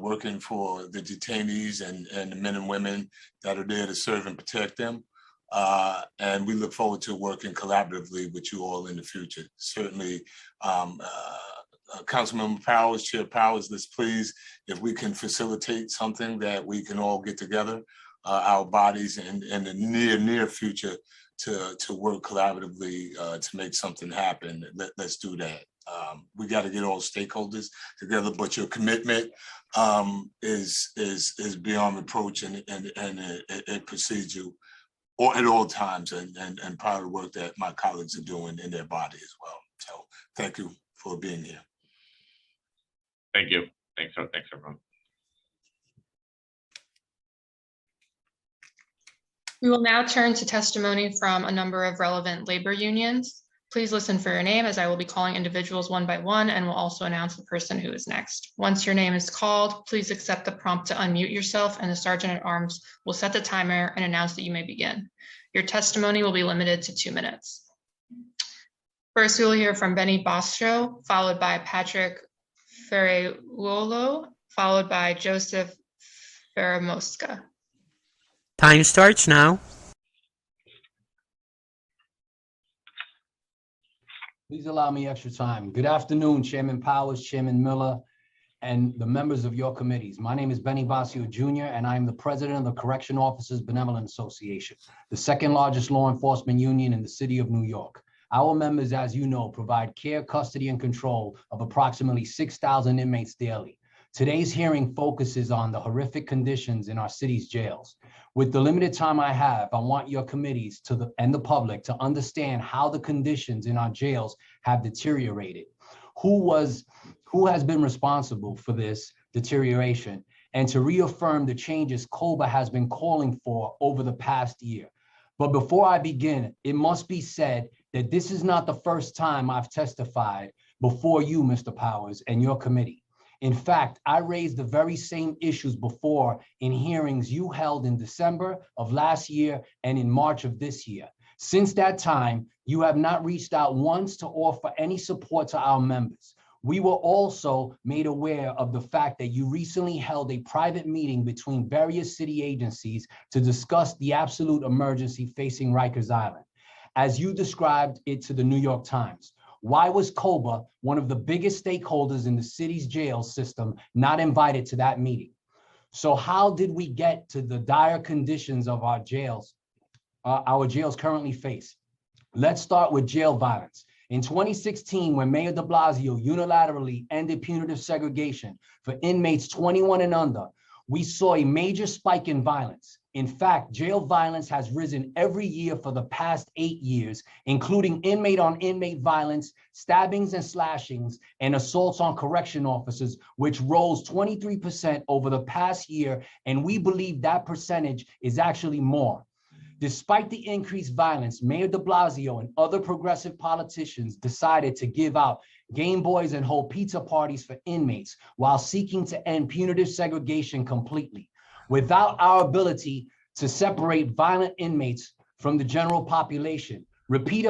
[SPEAKER 2] working for the detainees and the men and women that are there to serve and protect them. And we look forward to working collaboratively with you all in the future. Certainly, Councilmember Powers, Chair Powers, let's please, if we can facilitate something that we can all get together, our bodies in the near future to work collaboratively to make something happen. Let's do that. We got to get all stakeholders together, but your commitment is beyond reproach, and it precedes you at all times, and part of the work that my colleagues are doing in their body as well. So thank you for being here.
[SPEAKER 3] Thank you. Thanks everyone.
[SPEAKER 5] We will now turn to testimony from a number of relevant labor unions. Please listen for your name, as I will be calling individuals one by one, and will also announce the person who is next. Once your name is called, please accept the prompt to unmute yourself, and the Sergeant at Arms will set the timer and announce that you may begin. Your testimony will be limited to 2 minutes. First, we will hear from Benny Bostro, followed by Patrick Ferraiuolo, followed by Joseph Ferramosca.
[SPEAKER 1] Time starts now.
[SPEAKER 4] Please allow me extra time. Good afternoon, Chairman Powers, Chairman Miller, and the members of your committees. My name is Benny Basio Jr., and I am the president of the Correction Officers Benevolent Association, the second largest law enforcement union in the city of New York. Our members, as you know, provide care, custody, and control of approximately 6,000 inmates daily. Today's hearing focuses on the horrific conditions in our city's jails. With the limited time I have, I want your committees and the public to understand how the conditions in our jails have deteriorated. who has been responsible for this deterioration, and to reaffirm the changes COBA has been calling for over the past year. But before I begin, it must be said that this is not the first time I've testified before you, Mr. Powers, and your committee. In fact, I raised the very same issues before in hearings you held in December of last year and in March of this year. Since that time, you have not reached out once to offer any support to our members. We were also made aware of the fact that you recently held a private meeting between various city agencies to discuss the absolute emergency facing Rikers Island, as you described it to the New York Times. Why was COBA, one of the biggest stakeholders in the city's jail system, not invited to that meeting? So how did we get to the dire conditions of our jails currently face? Let's start with jail violence. In 2016, when Mayor de Blasio unilaterally ended punitive segregation for inmates 21 and under, we saw a major spike in violence. In fact, jail violence has risen every year for the past 8 years, including inmate-on-inmate violence, stabbings and slashings, and assaults on correction officers, which rose 23% over the past year, and we believe that percentage is actually more. Despite the increased violence, Mayor de Blasio and other progressive politicians decided to give out Game Boys and hold pizza parties for inmates while seeking to end punitive segregation completely. Without our ability to separate violent inmates from the general population, repeat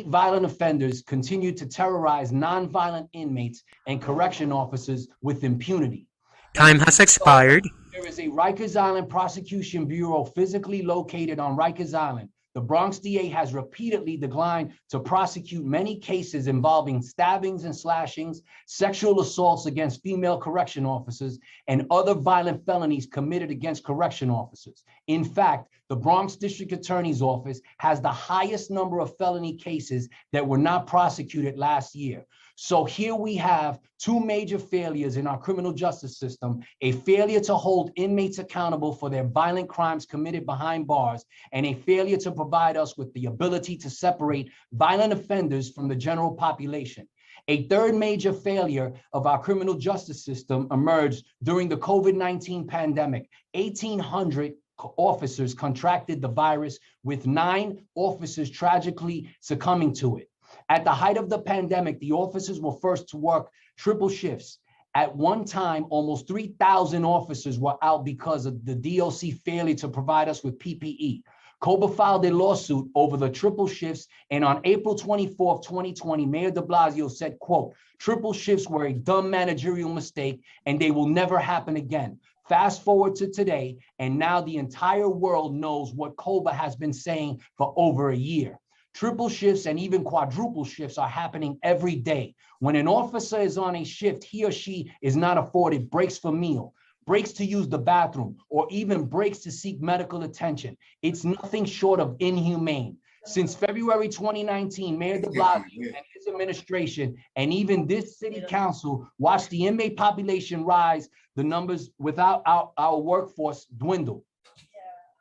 [SPEAKER 4] violent offenders continue to terrorize non-violent inmates and correction officers with impunity.
[SPEAKER 1] Time has expired.
[SPEAKER 4] There is a Rikers Island Prosecution Bureau physically located on Rikers Island. The Bronx DA has repeatedly declined to prosecute many cases involving stabbings and slashings, sexual assaults against female correction officers, and other violent felonies committed against correction officers. In fact, the Bronx District Attorney's Office has the highest number of felony cases that were not prosecuted last year. So here we have two major failures in our criminal justice system: a failure to hold inmates accountable for their violent crimes committed behind bars, and a failure to provide us with the ability to separate violent offenders from the general population. A third major failure of our criminal justice system emerged during the COVID-19 pandemic. 1,800 officers contracted the virus, with 9 officers tragically succumbing to it. At the height of the pandemic, the officers were forced to work triple shifts. At one time, almost 3,000 officers were out because of the DOC failure to provide us with PPE. COBA filed a lawsuit over the triple shifts, and on April 24th, 2020, Mayor de Blasio said, quote, "Triple shifts were a dumb managerial mistake and they will never happen again." Fast forward to today, and now the entire world knows what COBA has been saying for over a year. Triple shifts and even quadruple shifts are happening every day. When an officer is on a shift, he or she is not afforded breaks for meal, breaks to use the bathroom, or even breaks to seek medical attention. It's nothing short of inhumane. Since February 2019, Mayor de Blasio and his administration, and even this city council, watched the inmate population rise, the numbers without our workforce dwindle.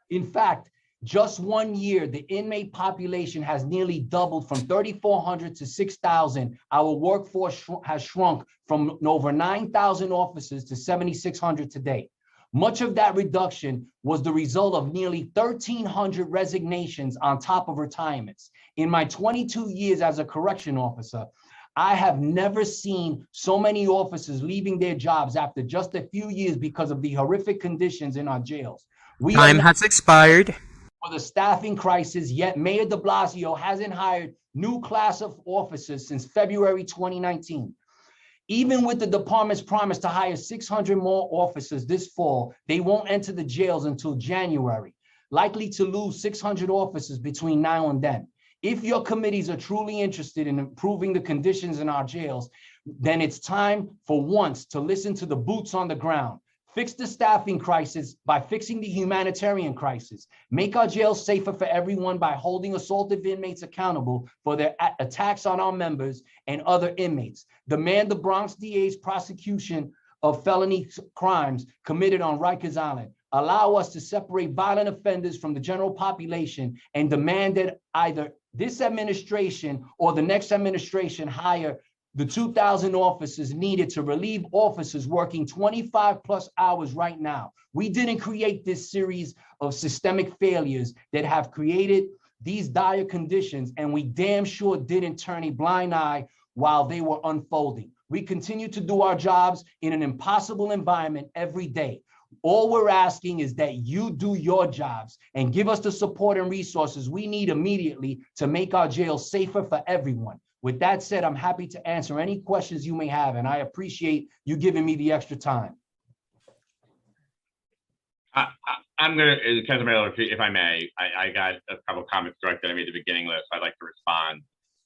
[SPEAKER 4] In fact, just 1 year, the inmate population has nearly doubled from 3,400 to 6,000. Our workforce has shrunk from over 9,000 officers to 7,600 today. Much of that reduction was the result of nearly 1,300 resignations on top of retirements. In my 22 years as a correction officer, I have never seen so many officers leaving their jobs after just a few years because of the horrific conditions in our jails.
[SPEAKER 1] Time has expired.
[SPEAKER 4] For the staffing crisis, yet Mayor de Blasio hasn't hired new class of officers since February 2019. Even with the department's promise to hire 600 more officers this fall, they won't enter the jails until January, likely to lose 600 officers between now and then. If your committees are truly interested in improving the conditions in our jails, then it's time for once to listen to the boots on the ground. Fix the staffing crisis by fixing the humanitarian crisis. Make our jails safer for everyone by holding assaulted inmates accountable for their attacks on our members and other inmates. Demand the Bronx DA's prosecution of felony crimes committed on Rikers Island. Allow us to separate violent offenders from the general population, and demand that either this administration or the next administration hire the 2,000 officers needed to relieve officers working 25 plus hours right now. We didn't create this series of systemic failures that have created these dire conditions, and we damn sure didn't turn a blind eye while they were unfolding. We continue to do our jobs in an impossible environment every day. All we're asking is that you do your jobs and give us the support and resources we need immediately to make our jails safer for everyone. With that said, I'm happy to answer any questions you may have, and I appreciate you giving me the extra time.
[SPEAKER 3] I'm going to, Councilman, if I may, I got a couple of comments directed at me at the beginning list. I'd like to respond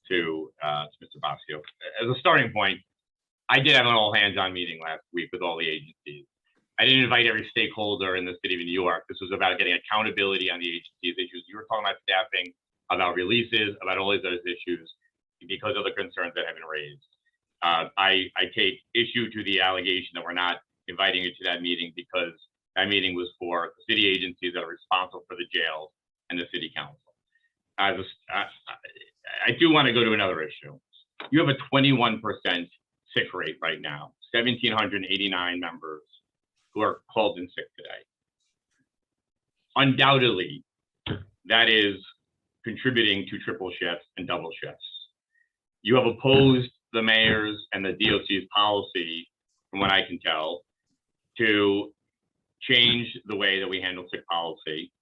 [SPEAKER 3] to Mr. Basio. As a starting point, I did have an all-hands-on meeting last week with all the agencies. I didn't invite every stakeholder in the city of New York. This was about getting accountability on the agency's issues. You were talking about staffing, about releases, about all these other issues because of the concerns that have been raised. I take issue to the allegation that we're not inviting you to that meeting because that meeting was for the city agencies that are responsible for the jails and the city council. I do want to go to another issue. You have a 21% sick rate right now, 1,789 members who are called in sick today. Undoubtedly, that is contributing to triple shifts and double shifts. You have opposed the mayor's and the DOC's policy, from what I can tell, to change the way that we handle sick policy.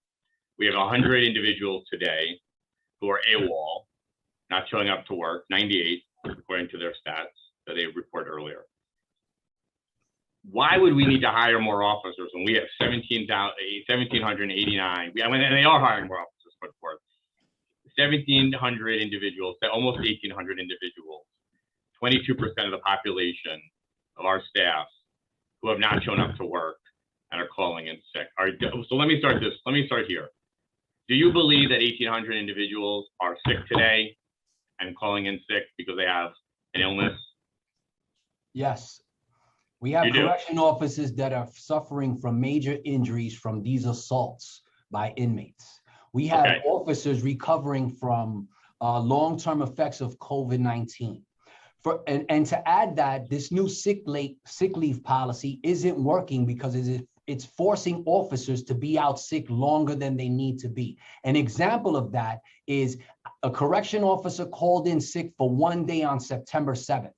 [SPEAKER 3] We have 100 individuals today who are AWOL, not showing up to work, 98, according to their stats that they reported earlier. Why would we need to hire more officers when we have 1,789? And they are hiring more officers, put forth. 1,700 individuals, almost 1,800 individuals, 22% of the population of our staff who have not shown up to work and are calling in sick. So let me start here. Do you believe that 1,800 individuals are sick today and calling in sick because they have an illness?
[SPEAKER 4] Yes. We have correction officers that are suffering from major injuries from these assaults by inmates. We have officers recovering from long-term effects of COVID-19. And to add that, this new sick leave policy isn't working because it's forcing officers to be out sick longer than they need to be. An example of that is a correction officer called in sick for 1 day on September 7th.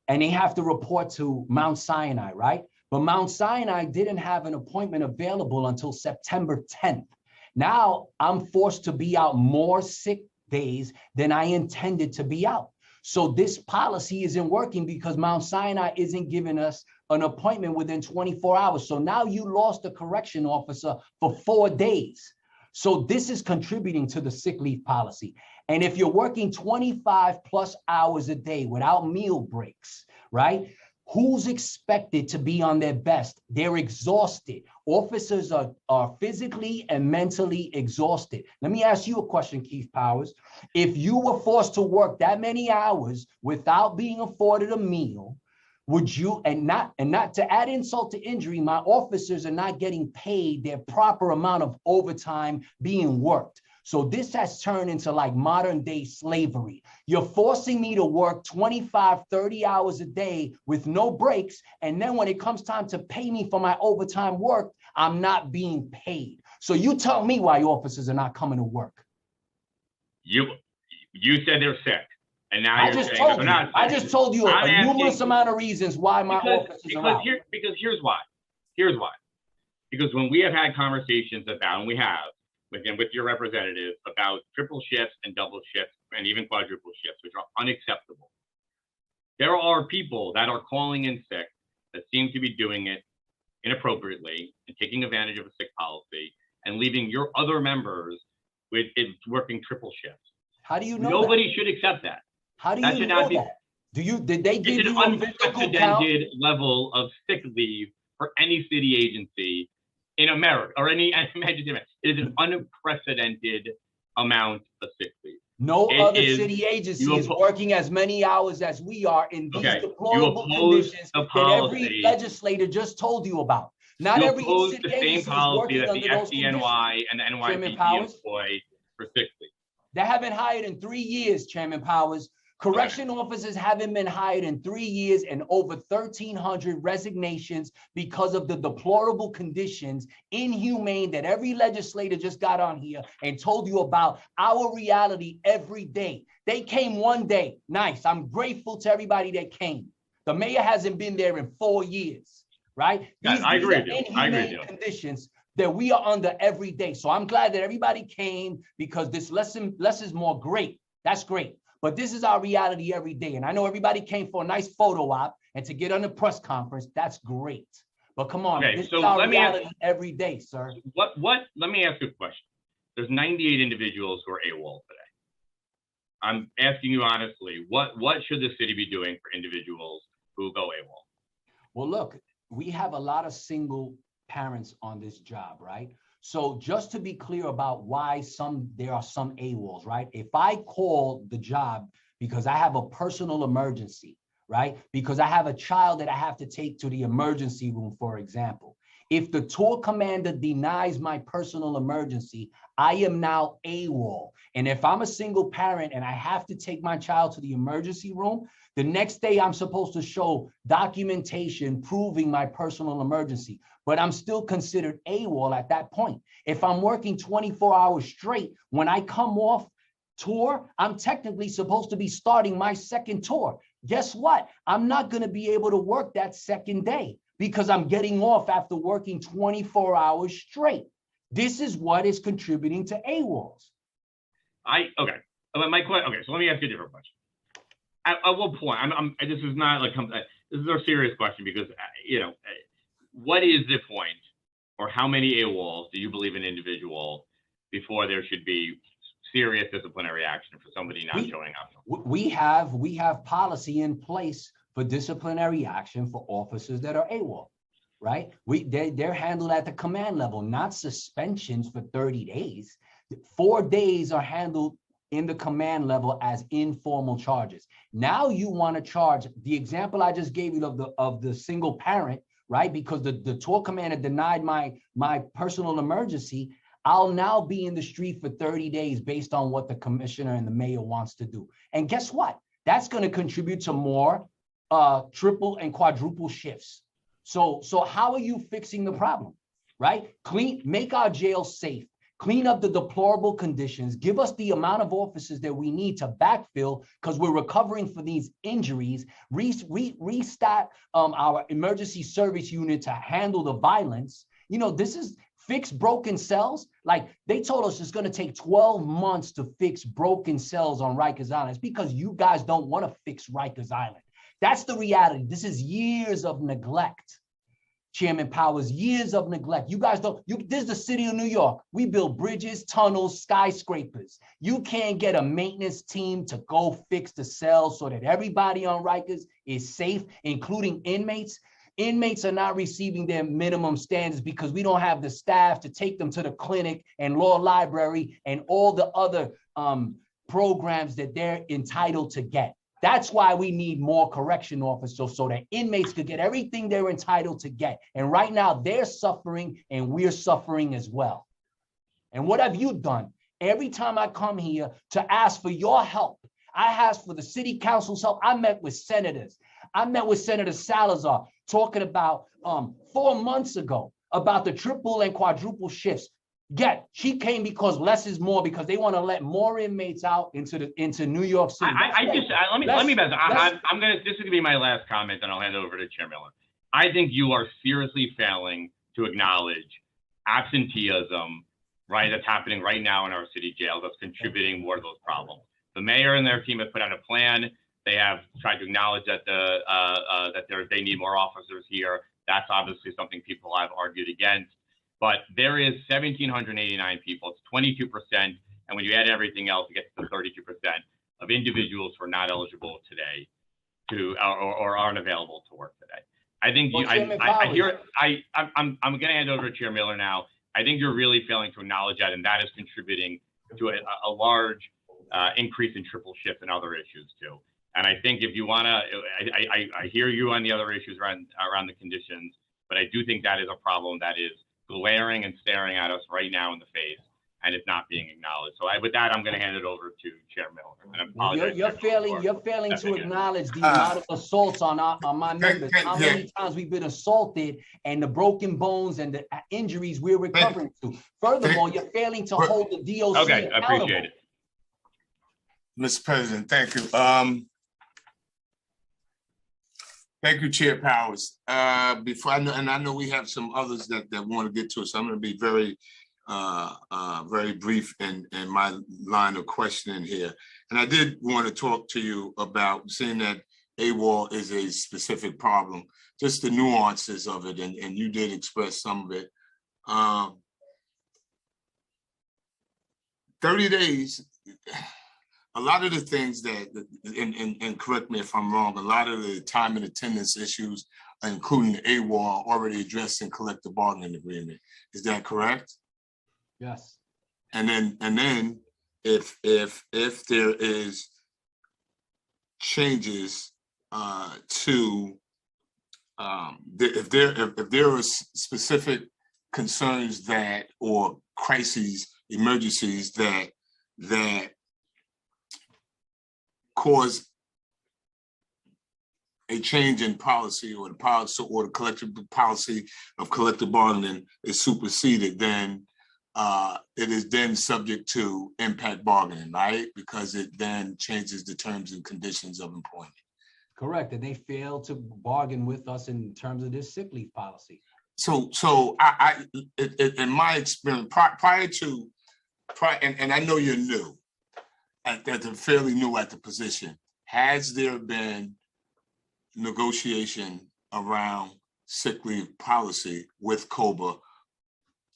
[SPEAKER 4] And they have to report to Mount Sinai, right? But Mount Sinai didn't have an appointment available until September 10th. Now I'm forced to be out more sick days than I intended to be out. So this policy isn't working because Mount Sinai isn't giving us an appointment within 24 hours. So now you lost a correction officer for 4 days. So this is contributing to the sick leave policy. And if you're working 25 plus hours a day without meal breaks, right? Who's expected to be on their best? They're exhausted. Officers are physically and mentally exhausted. Let me ask you a question, Keith Powers. If you were forced to work that many hours without being afforded a meal, would you, and not to add insult to injury, my officers are not getting paid their proper amount of overtime being worked. So this has turned into like modern day slavery. You're forcing me to work 25, 30 hours a day with no breaks. And then when it comes time to pay me for my overtime work, I'm not being paid. So you tell me why officers are not coming to work.
[SPEAKER 3] You said they're sick. And now I just
[SPEAKER 4] told you a numerous amount of reasons why my officers are out.
[SPEAKER 3] Because here's why. Because when we have had conversations about, and we have, with your representatives about triple shifts and double shifts and even quadruple shifts, which are unacceptable. There are people that are calling in sick that seem to be doing it inappropriately and taking advantage of a sick policy and leaving your other members with it working triple shifts.
[SPEAKER 4] How do you know
[SPEAKER 3] Nobody should accept that.
[SPEAKER 4] How do you know that? Did they give you an
[SPEAKER 3] unprecedented level of sick leave for any city agency in America or any it is an unprecedented amount of sick leave.
[SPEAKER 4] No other city agency is working as many hours as we are in these deplorable conditions that every legislator just told you about. Not every city agency is working under those conditions.
[SPEAKER 3] FDNY and the NYPD employ for sick leave.
[SPEAKER 4] They haven't hired in 3 years, Chairman Powers. Correction officers haven't been hired in 3 years and over 1,300 resignations because of the deplorable conditions, inhumane, that every legislator just got on here and told you about our reality every day. They came one day. Nice. I'm grateful to everybody that came. The mayor hasn't been there in 4 years, right?
[SPEAKER 3] I agree with you. I agree with you.
[SPEAKER 4] Conditions that we are under every day. So I'm glad that everybody came because this less is more great. That's great. But this is our reality every day. And I know everybody came for a nice photo op and to get on the press conference. That's great. But come on,
[SPEAKER 3] Okay,
[SPEAKER 4] this
[SPEAKER 3] so
[SPEAKER 4] is our
[SPEAKER 3] let me ask-
[SPEAKER 4] reality every day, sir.
[SPEAKER 3] Let me ask you a question. There's 98 individuals who are AWOL today. I'm asking you honestly, what should the city be doing for individuals who go AWOL?
[SPEAKER 4] Well, look, we have a lot of single parents on this job, right? So just to be clear about why there are some AWOLs, right? If I call the job because I have a personal emergency, right? Because I have a child that I have to take to the emergency room, for example. If the tour commander denies my personal emergency, I am now AWOL. And if I'm a single parent and I have to take my child to the emergency room, the next day I'm supposed to show documentation proving my personal emergency, but I'm still considered AWOL at that point. If I'm working 24 hours straight, when I come off tour, I'm technically supposed to be starting my second tour. Guess what? I'm not going to be able to work that second day because I'm getting off after working 24 hours straight. This is what is contributing to AWOLs.
[SPEAKER 3] Okay. So let me ask you a different question. At what point? This is not like this is a serious question because what is the point, or how many AWOLs do you believe an individual before there should be serious disciplinary action for somebody not showing up?
[SPEAKER 4] We have policy in place for disciplinary action for officers that are AWOL, right? They're handled at the command level, not suspensions for 30 days. 4 days are handled in the command level as informal charges. Now you want to charge the example I just gave you of the single parent, right? Because the tour commander denied my personal emergency. I'll now be in the street for 30 days based on what the commissioner and the mayor wants to do. And guess what? That's going to contribute to more triple and quadruple shifts. So how are you fixing the problem, right? Make our jails safe. Clean up the deplorable conditions, give us the amount of officers that we need to backfill because we're recovering from these injuries, restart our emergency service unit to handle the violence. This is fix broken cells. Like they told us it's going to take 12 months to fix broken cells on Rikers Island. It's because you guys don't want to fix Rikers Island. That's the reality. This is years of neglect. Chairman Powers, years of neglect. You guys this is the city of New York. We build bridges, tunnels, skyscrapers. You can't get a maintenance team to go fix the cells so that everybody on Rikers is safe, including inmates. Inmates are not receiving their minimum standards because we don't have the staff to take them to the clinic and law library and all the other programs that they're entitled to get. That's why we need more correction officers so that inmates could get everything they're entitled to get. And right now they're suffering and we're suffering as well. And what have you done? Every time I come here to ask for your help, I asked for the city council's help. I met with senators. I met with Senator Salazar talking about 4 months ago about the triple and quadruple shifts. She came because less is more, because they want to let more inmates out into New York City.
[SPEAKER 3] This is gonna be my last comment, and I'll hand it over to Chair Miller. I think you are seriously failing to acknowledge absenteeism, right? That's happening right now in our city jail. That's contributing more to those problems. The mayor and their team have put out a plan. They have tried to acknowledge that they need more officers here. That's obviously something people have argued against. But there is 1,789 people. It's 22%, and when you add everything else, it gets to 32% of individuals who are not eligible today or aren't available to work today. I think I'm going to hand over to Chair Miller now. I think you're really failing to acknowledge that, and that is contributing to a large increase in triple shift and other issues too. And I think if you want to, I hear you on the other issues around the conditions, but I do think that is a problem that is glaring and staring at us right now in the face. and it's not being acknowledged. So with that, I'm going to hand it over to Chair Miller. And I apologize.
[SPEAKER 4] You're failing to acknowledge the amount of assaults on my members. How many times we've been assaulted and the broken bones and the injuries we're recovering to. Furthermore, you're failing to hold the DOC
[SPEAKER 3] Okay, I
[SPEAKER 4] accountable.
[SPEAKER 3] appreciate it.
[SPEAKER 2] Mr. President, thank you. Thank you, Chair Powers. Before I know we have some others that want to get to us, so I'm going to be very brief in my line of questioning here. And I did want to talk to you about seeing that AWOL is a specific problem, just the nuances of it, and you did express some of it. 30 days, a lot of the things that, and correct me if I'm wrong, a lot of the time and attendance issues, including the AWOL, are already addressed in collective bargaining agreement. Is that correct?
[SPEAKER 4] Yes.
[SPEAKER 2] And then if there is changes to if there are specific concerns that or crises, emergencies that cause a change in policy, or the policy or the collective policy of collective bargaining is superseded, then it is then subject to impact bargaining, right? Because it then changes the terms and conditions of employment.
[SPEAKER 4] Correct, and they failed to bargain with us in terms of this sick leave policy.
[SPEAKER 2] So I in my experience, and I know you're new, fairly new at the position, has there been negotiation around sick leave policy with COBA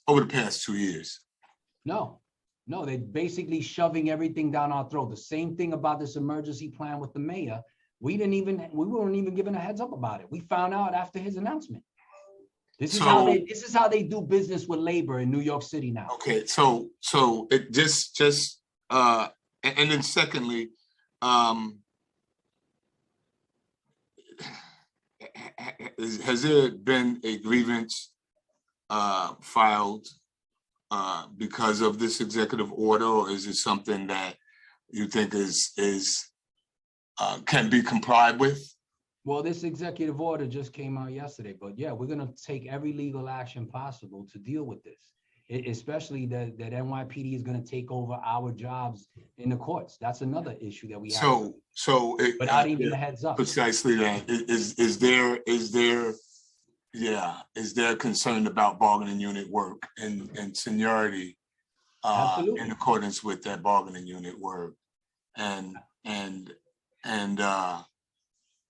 [SPEAKER 2] over the past 2 years?
[SPEAKER 4] No, they're basically shoving everything down our throat. The same thing about this emergency plan with the mayor. We weren't even given a heads up about it. We found out after his announcement. This is how they do business with labor in New York City now.
[SPEAKER 2] Okay, so it just and then secondly, has there been a grievance filed because of this executive order, or is it something that you think can be complied with?
[SPEAKER 4] Well, this executive order just came out yesterday, but yeah, we're going to take every legal action possible to deal with this, especially that NYPD is going to take over our jobs in the courts. That's another issue that we have. Without even a heads up.
[SPEAKER 2] Precisely that. Is there concern about bargaining unit work and seniority in accordance with that bargaining unit work?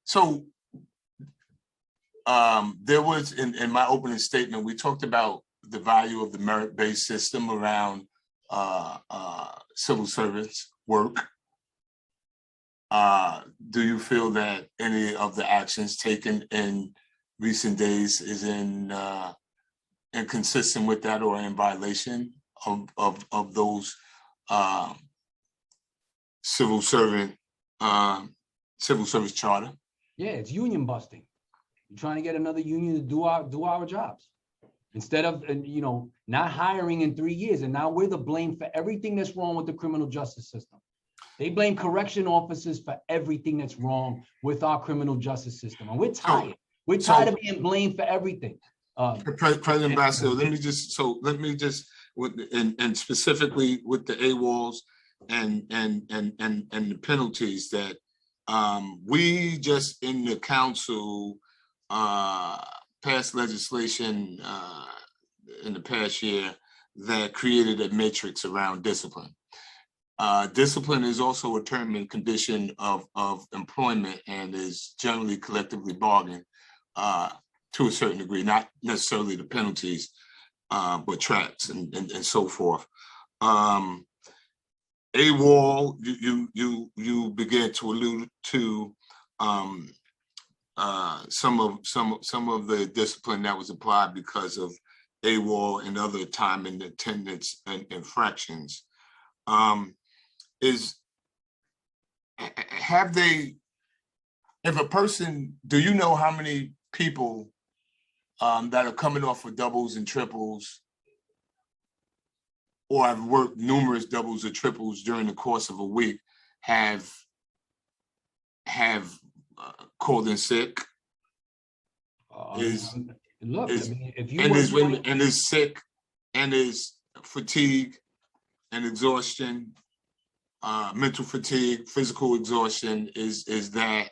[SPEAKER 2] So there was, in my opening statement, we talked about the value of the merit-based system around civil service work. Do you feel that any of the actions taken in recent days is inconsistent with that or in violation of those civil service charter?
[SPEAKER 4] Yeah, it's union busting. You're trying to get another union to do our jobs instead of not hiring in 3 years, and now we're the blame for everything that's wrong with the criminal justice system. They blame correction officers for everything that's wrong with our criminal justice system, and we're tired. We're tired of being blamed for everything.
[SPEAKER 2] President Ambassador, let me just, and specifically with the AWOLs and the penalties that we just in the council passed legislation in the past year that created a matrix around discipline. Discipline is also a term and condition of employment and is generally collectively bargained to a certain degree, not necessarily the penalties, but traps and so forth. AWOL, you began to allude to some of the discipline that was applied because of AWOL and other time and attendance and infractions. If a person, do you know how many people that are coming off of doubles and triples or I've worked numerous doubles or triples during the course of a week have called in sick.
[SPEAKER 4] Look, I mean, if you
[SPEAKER 2] is sick and is fatigue and exhaustion, mental fatigue, physical exhaustion, is that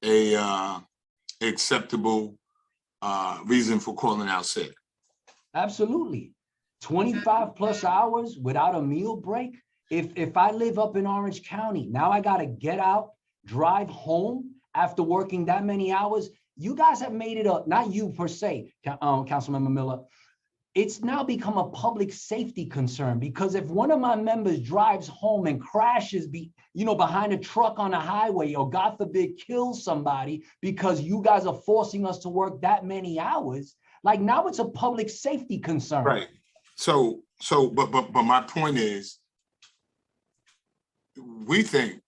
[SPEAKER 2] a acceptable reason for calling out sick?
[SPEAKER 4] Absolutely. 25 plus hours without a meal break. If I live up in Orange County, now I got to get out, drive home after working that many hours. You guys have made it up, not you per se, Councilmember Miller. It's now become a public safety concern, because if one of my members drives home and crashes behind a truck on a highway, or God forbid kills somebody because you guys are forcing us to work that many hours, like now it's a public safety concern.
[SPEAKER 2] Right. But my point is, we think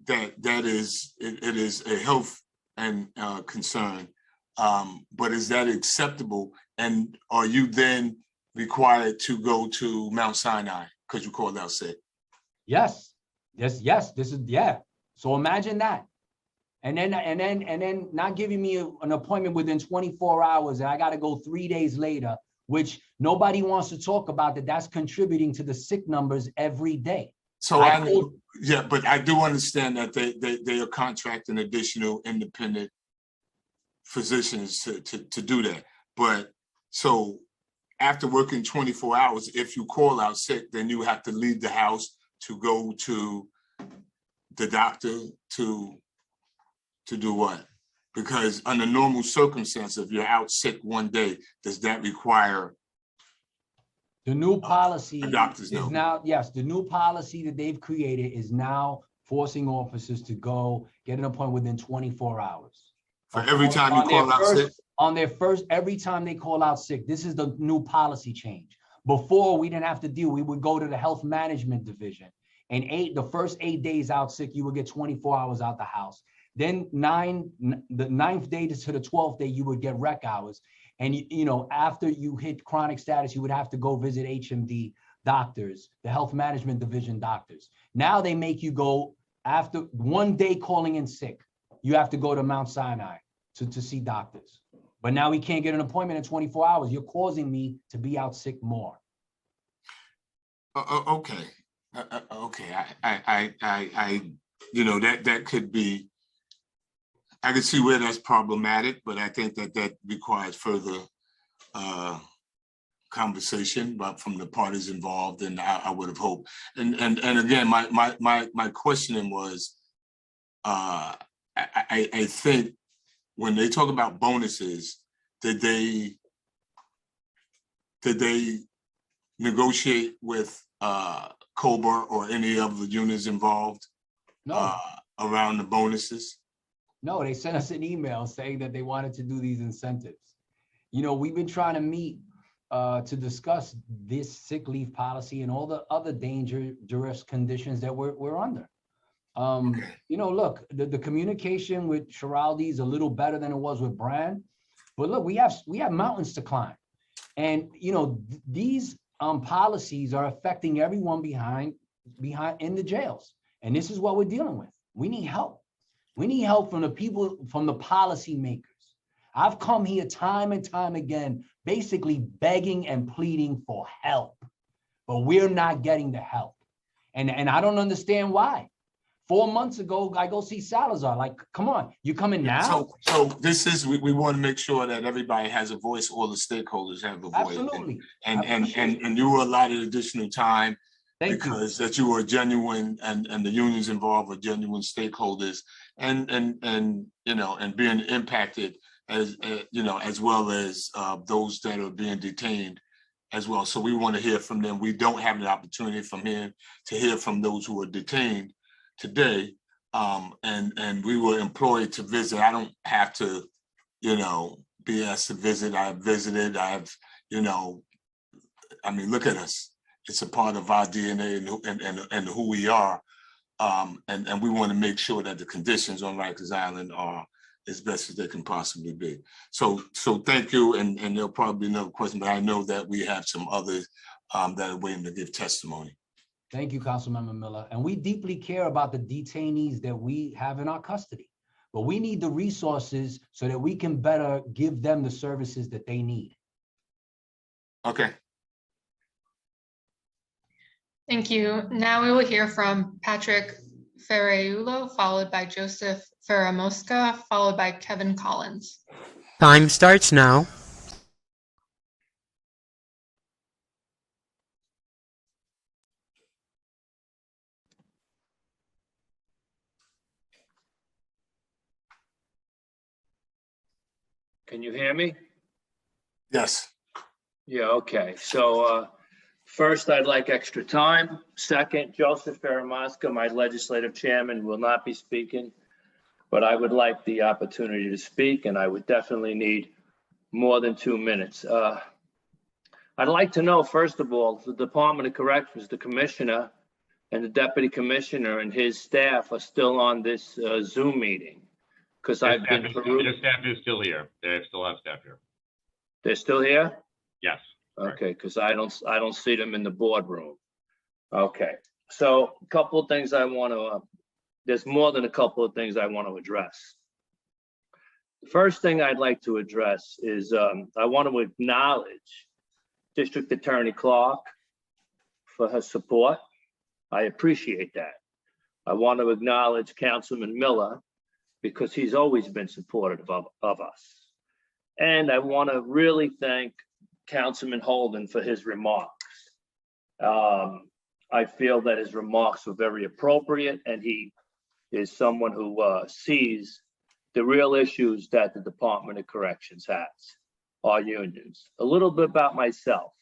[SPEAKER 2] that it is a health and concern, but is that acceptable? And are you then required to go to Mount Sinai because you called out sick?
[SPEAKER 4] Yes. This is, yeah. So imagine that. And then not giving me an appointment within 24 hours, and I got to go 3 days later, which nobody wants to talk about, that's contributing to the sick numbers every day.
[SPEAKER 2] So but I do understand that they are contracting additional independent physicians to do that. But so after working 24 hours, if you call out sick, then you have to leave the house to go to the doctor to do what? Because under normal circumstances, if you're out sick one day, does that require
[SPEAKER 4] the new policy
[SPEAKER 2] doctor's note?
[SPEAKER 4] Now, yes, the new policy that they've created is now forcing officers to go get an appointment within 24 hours.
[SPEAKER 2] For every time you call out sick?
[SPEAKER 4] Every time they call out sick. This is the new policy change. Before, we didn't have to deal. We would go to the health management division, and the first 8 days out sick, you would get 24 hours out the house. Then the 9th day to the 12th day, you would get rec hours. And after you hit chronic status, you would have to go visit HMD doctors, the health management division doctors. Now they make you go after 1 day calling in sick. You have to go to Mount Sinai to see doctors. But now we can't get an appointment in 24 hours. You're causing me to be out sick more.
[SPEAKER 2] Okay. Okay. That could be, I can see where that's problematic, but I think that requires further conversation from the parties involved, and I would have hoped. And again, my questioning was, I think when they talk about bonuses, did they negotiate with COBRA or any of the unions involved around the bonuses?
[SPEAKER 4] No, they sent us an email saying that they wanted to do these incentives. We've been trying to meet to discuss this sick leave policy and all the other dangerous conditions that we're under. Look, the communication with Schiraldi is a little better than it was with Brand, but look, we have mountains to climb, and these policies are affecting everyone behind in the jails, and this is what we're dealing with. We need help. We need help from the people, from the policy makers. I've come here time and time again, basically begging and pleading for help, but we're not getting the help, and I don't understand why. 4 months ago, I go see Salazar. Like, come on, you coming now?
[SPEAKER 2] So this is, we want to make sure that everybody has a voice, all the stakeholders have a voice.
[SPEAKER 4] Absolutely.
[SPEAKER 2] And you were allotted additional time because that you were genuine, and the unions involved are genuine stakeholders, and being impacted as well as those that are being detained as well. So we want to hear from them. We don't have the opportunity to hear from those who are detained today, and we were employed to visit. I don't have to, be asked to visit. I have visited. Look at us. It's a part of our DNA and who we are, and we want to make sure that the conditions on Rikers Island are as best as they can possibly be. So thank you, and there'll probably be another question, but I know that we have some other that waiting to give testimony.
[SPEAKER 4] Thank you, Councilmember Miller. And we deeply care about the detainees that we have in our custody. But we need the resources so that we can better give them the services that they need.
[SPEAKER 2] Okay.
[SPEAKER 5] Thank you. Now we will hear from Patrick Ferreulo, followed by Joseph Ferramosca, followed by Kevin Collins.
[SPEAKER 1] Time starts now.
[SPEAKER 20] Can you hear me?
[SPEAKER 2] Yes.
[SPEAKER 20] Yeah, okay. So first, I'd like extra time. Second, Joseph Ferramosca, my legislative chairman, will not be speaking, but I would like the opportunity to speak, and I would definitely need more than 2 minutes. I'd like to know, first of all, the Department of Corrections, the commissioner and the deputy commissioner and his staff are still on this Zoom meeting. Because I've been
[SPEAKER 3] Their staff is still here. They still have staff here.
[SPEAKER 20] They're still here?
[SPEAKER 3] Yes.
[SPEAKER 20] Okay, because I don't see them in the boardroom. Okay, so a couple of things I want to, there's more than a couple of things I want to address. The first thing I'd like to address is I want to acknowledge District Attorney Clark for her support. I appreciate that. I want to acknowledge Councilman Miller because he's always been supportive of us. And I want to really thank Councilman Holden for his remarks. I feel that his remarks were very appropriate, and he is someone who sees the real issues that the Department of Corrections has, our unions. A little bit about myself.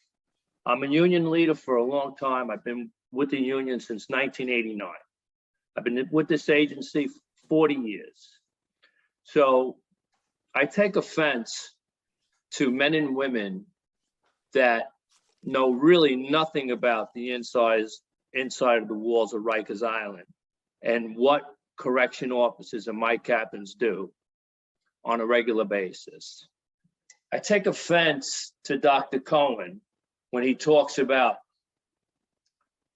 [SPEAKER 20] I'm a union leader for a long time. I've been with the union since 1989. I've been with this agency 40 years. So I take offense to men and women that know really nothing about the inside of the walls of Rikers Island and what correction officers and my captains do on a regular basis. I take offense to Dr. Cohen when he talks about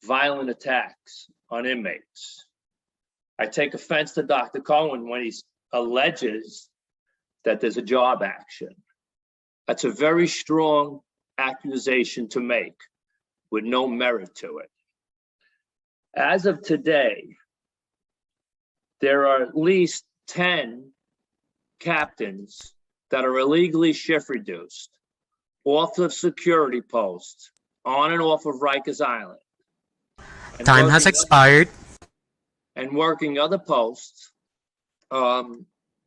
[SPEAKER 20] violent attacks on inmates. I take offense to Dr. Cohen when he alleges that there's a job action. That's a very strong accusation to make with no merit to it. As of today, there are at least 10 captains that are illegally shift reduced off of security posts on and off of Rikers Island.
[SPEAKER 1] Time has expired.
[SPEAKER 20] And working other posts,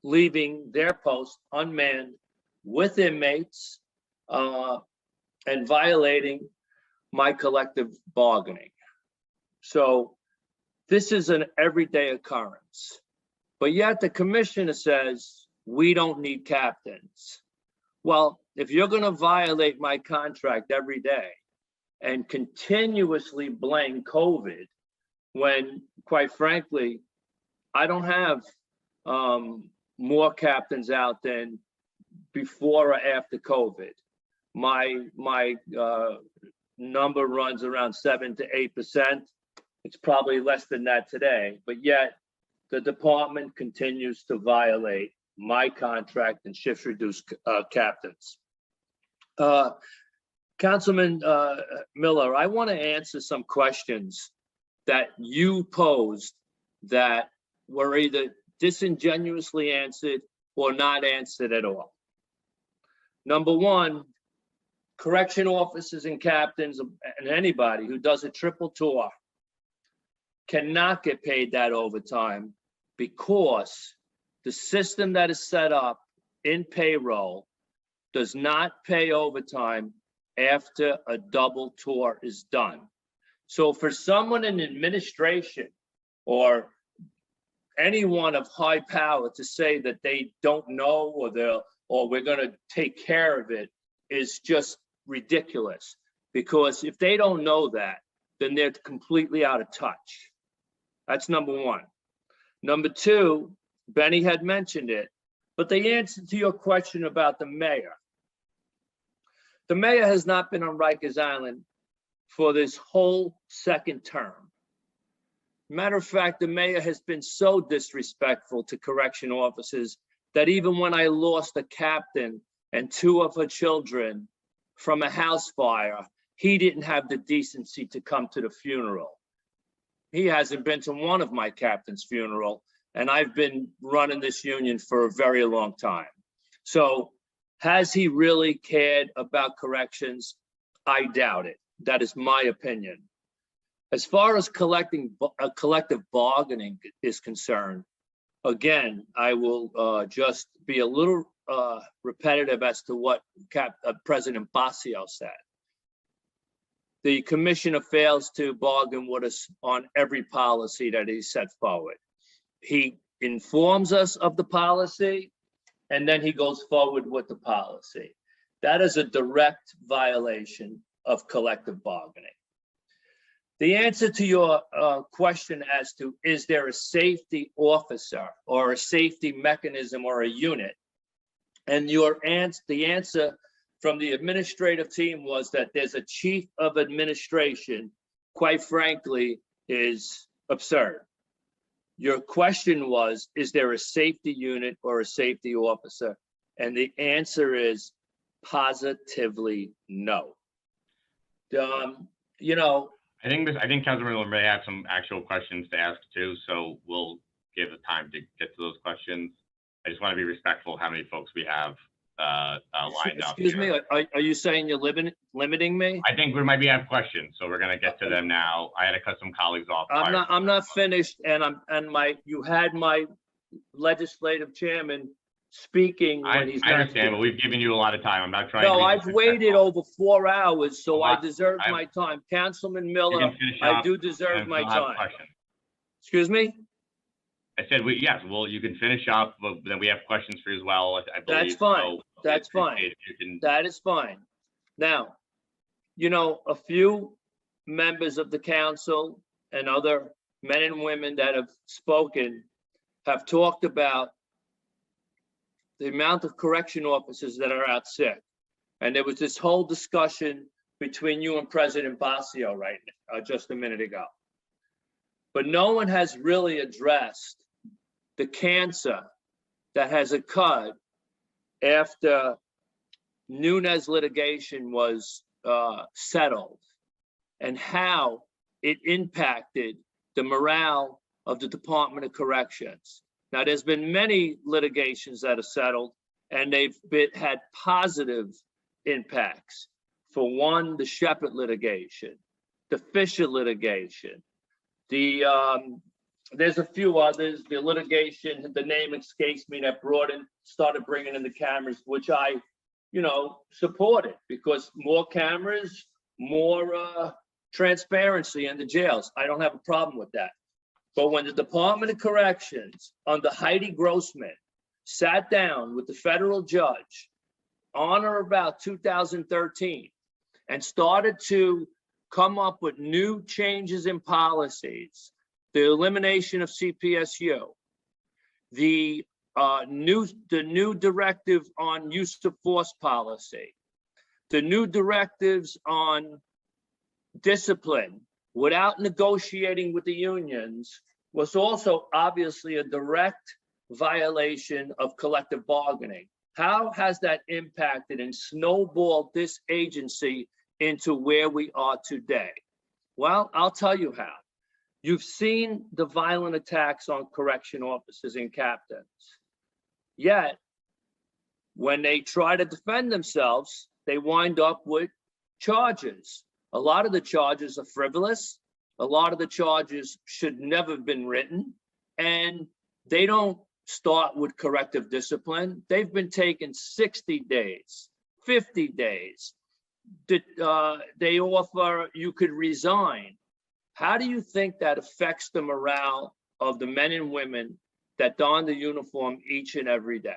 [SPEAKER 20] leaving their posts unmanned with inmates and violating my collective bargaining. So this is an everyday occurrence, but yet the commissioner says we don't need captains. Well, if you're going to violate my contract every day and continuously blame COVID, when quite frankly, I don't have more captains out than before or after COVID. My number runs around 7 to 8%. It's probably less than that today, but yet the department continues to violate my contract and shift reduce captains. Councilman Miller, I want to answer some questions that you posed that were either disingenuously answered or not answered at all. Number one, correction officers and captains and anybody who does a triple tour cannot get paid that overtime because the system that is set up in payroll does not pay overtime after a double tour is done. So for someone in administration or anyone of high power to say that they don't know or we're going to take care of it is just ridiculous, because if they don't know that, then they're completely out of touch. That's number one. Number two, Benny had mentioned it, but the answer to your question about the mayor. The mayor has not been on Rikers Island for this whole second term. Matter of fact, the mayor has been so disrespectful to correction officers that even when I lost a captain and 2 of her children from a house fire, he didn't have the decency to come to the funeral. He hasn't been to one of my captain's funeral, and I've been running this union for a very long time. So has he really cared about corrections? I doubt it. That is my opinion. As far as collective bargaining is concerned, again, I will just be a little repetitive as to what President Basio said. The commissioner fails to bargain with us on every policy that he set forward. He informs us of the policy, and then he goes forward with the policy. That is a direct violation of collective bargaining. The answer to your question as to, is there a safety officer or a safety mechanism or a unit? And the answer from the administrative team was that there's a chief of administration, quite frankly, is absurd. Your question was, is there a safety unit or a safety officer? And the answer is positively no. You know,
[SPEAKER 3] I think Councilman Miller may have some actual questions to ask too, so we'll give the time to get to those questions. I just want to be respectful of how many folks we have lined up.
[SPEAKER 20] Excuse me, are you saying you're limiting me?
[SPEAKER 3] I think we might have questions, so we're going to get to them now. I had to cut some colleagues off.
[SPEAKER 20] I'm not finished, and you had my legislative chairman speaking when he's.
[SPEAKER 3] I understand, but we've given you a lot of time. I'm not trying.
[SPEAKER 20] No, I've waited over 4 hours, so I deserve my time. Councilman Miller, I do deserve my time. Excuse me?
[SPEAKER 3] I said, yes, well, you can finish up, but then we have questions for you as well, I believe.
[SPEAKER 20] That's fine.
[SPEAKER 3] So
[SPEAKER 20] that's fine. That is fine. Now, you know, a few members of the council and other men and women that have spoken have talked about the amount of correction officers that are out sick. And there was this whole discussion between you and President Basio just a minute ago. But no one has really addressed the cancer that has occurred after Nunes litigation was settled and how it impacted the morale of the Department of Corrections. Now, there's been many litigations that are settled, and they've had positive impacts. For one, the Shepard litigation, the Fisher litigation, there's a few others, the litigation, the name escapes me, that started bringing in the cameras, which I, supported, because more cameras, more transparency in the jails. I don't have a problem with that. But when the Department of Corrections under Heidi Grossman sat down with the federal judge on or about 2013 and started to come up with new changes in policies, the elimination of CPSU, the new directive on use of force policy, the new directives on discipline without negotiating with the unions, was also obviously a direct violation of collective bargaining. How has that impacted and snowballed this agency into where we are today? Well, I'll tell you how. You've seen the violent attacks on correction officers and captains. Yet, when they try to defend themselves, they wind up with charges. A lot of the charges are frivolous. A lot of the charges should never have been written. And they don't start with corrective discipline. They've been taken 60 days, 50 days. They offer, you could resign. How do you think that affects the morale of the men and women that don the uniform each and every day?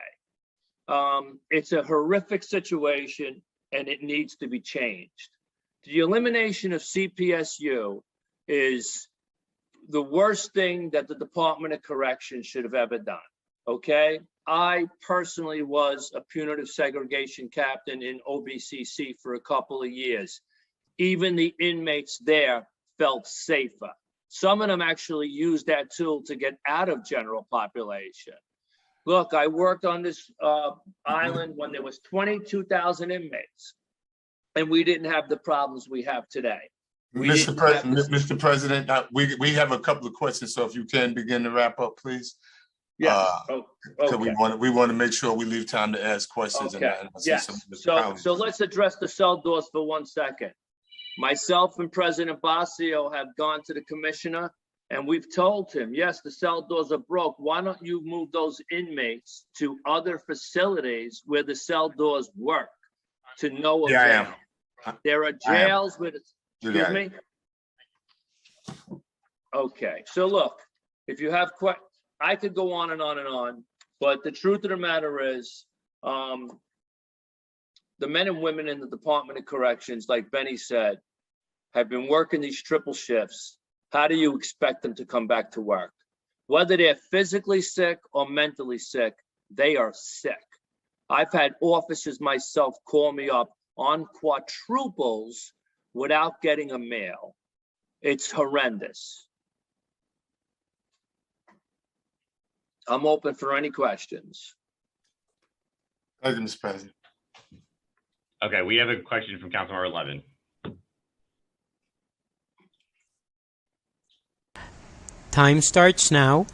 [SPEAKER 20] It's a horrific situation, and it needs to be changed. The elimination of CPSU is the worst thing that the Department of Corrections should have ever done, okay? I personally was a punitive segregation captain in OBCC for a couple of years. even the inmates there felt safer. Some of them actually used that tool to get out of general population. Look, I worked on this island when there was 22,000 inmates, and we didn't have the problems we have today.
[SPEAKER 2] Mr. President, we have a couple of questions, so if you can begin to wrap up, please.
[SPEAKER 20] Yeah.
[SPEAKER 2] Okay. We want to make sure we leave time to ask questions.
[SPEAKER 20] Okay.
[SPEAKER 2] And I see
[SPEAKER 20] Yes.
[SPEAKER 2] some of Mr.
[SPEAKER 20] So
[SPEAKER 2] Collins.
[SPEAKER 20] let's address the cell doors for 1 second. Myself and President Basio have gone to the commissioner, and we've told him, yes, the cell doors are broke. Why don't you move those inmates to other facilities where the cell doors work to no avail?
[SPEAKER 2] Yeah, I am.
[SPEAKER 20] There are jails with, excuse
[SPEAKER 2] Yeah.
[SPEAKER 20] me? Okay, so look, if you have I could go on and on and on, but the truth of the matter is, the men and women in the Department of Corrections, like Benny said, have been working these triple shifts. How do you expect them to come back to work? Whether they're physically sick or mentally sick, they are sick. I've had officers myself call me up on quadruples without getting a mail. It's horrendous. I'm open for any questions.
[SPEAKER 2] Thank you, Mr. President.
[SPEAKER 3] Okay, we have a question from Councilmember Levin.
[SPEAKER 1] Time starts now.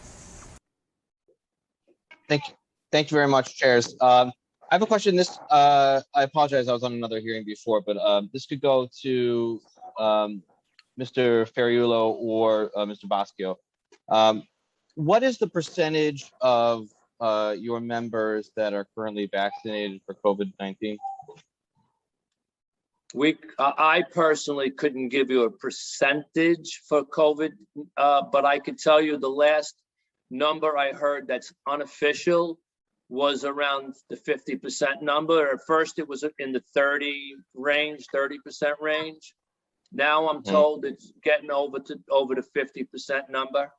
[SPEAKER 12] Thank you. Thank you very much, chairs. I have a question. I apologize, I was on another hearing before, but this could go to Mr. Ferriulo or Mr. Baschio. What is the percentage of your members that are currently vaccinated for COVID-19?
[SPEAKER 20] I personally couldn't give you a percentage for COVID, but I could tell you the last number I heard that's unofficial was around the 50% number. At first it was in the 30% range. Now I'm told it's getting over the 50% number.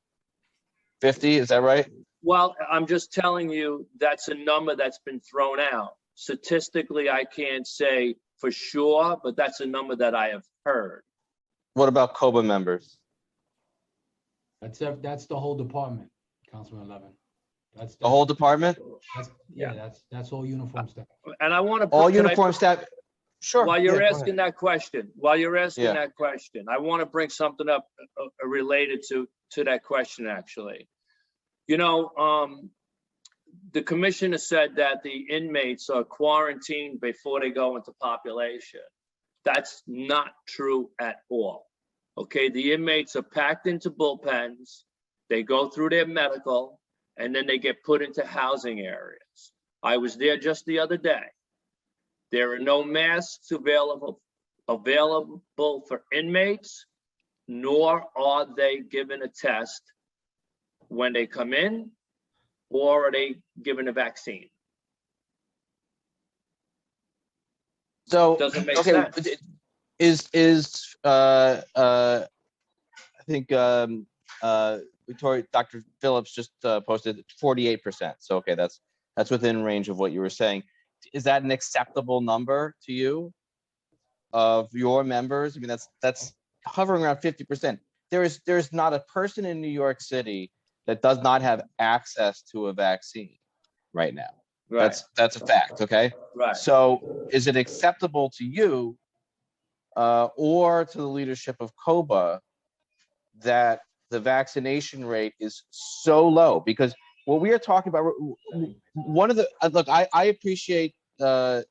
[SPEAKER 12] 50, is that right?
[SPEAKER 20] Well, I'm just telling you, that's a number that's been thrown out. Statistically, I can't say for sure, but that's a number that I have heard.
[SPEAKER 12] What about COBA members?
[SPEAKER 4] That's the whole department, Councilman Levin. That's
[SPEAKER 12] the whole department?
[SPEAKER 4] That's all uniform staff.
[SPEAKER 20] And I want to
[SPEAKER 12] all uniform staff. Sure.
[SPEAKER 20] While you're asking that question, I want to bring something up related to that question, actually. You know, the commissioner said that the inmates are quarantined before they go into population. That's not true at all. Okay, the inmates are packed into bullpens, they go through their medical, and then they get put into housing areas. I was there just the other day. There are no masks available for inmates, nor are they given a test when they come in, or are they given a vaccine?
[SPEAKER 12] So
[SPEAKER 20] doesn't make sense.
[SPEAKER 12] I think Victoria, Dr. Phillips just posted 48%. So okay, that's within range of what you were saying. Is that an acceptable number to you of your members? I mean, that's hovering around 50%. There's not a person in New York City that does not have access to a vaccine right now.
[SPEAKER 20] Right.
[SPEAKER 12] That's a fact, okay?
[SPEAKER 20] Right.
[SPEAKER 12] So is it acceptable to you or to the leadership of COBA that the vaccination rate is so low? Because what we are talking about, one of the, look, I appreciate the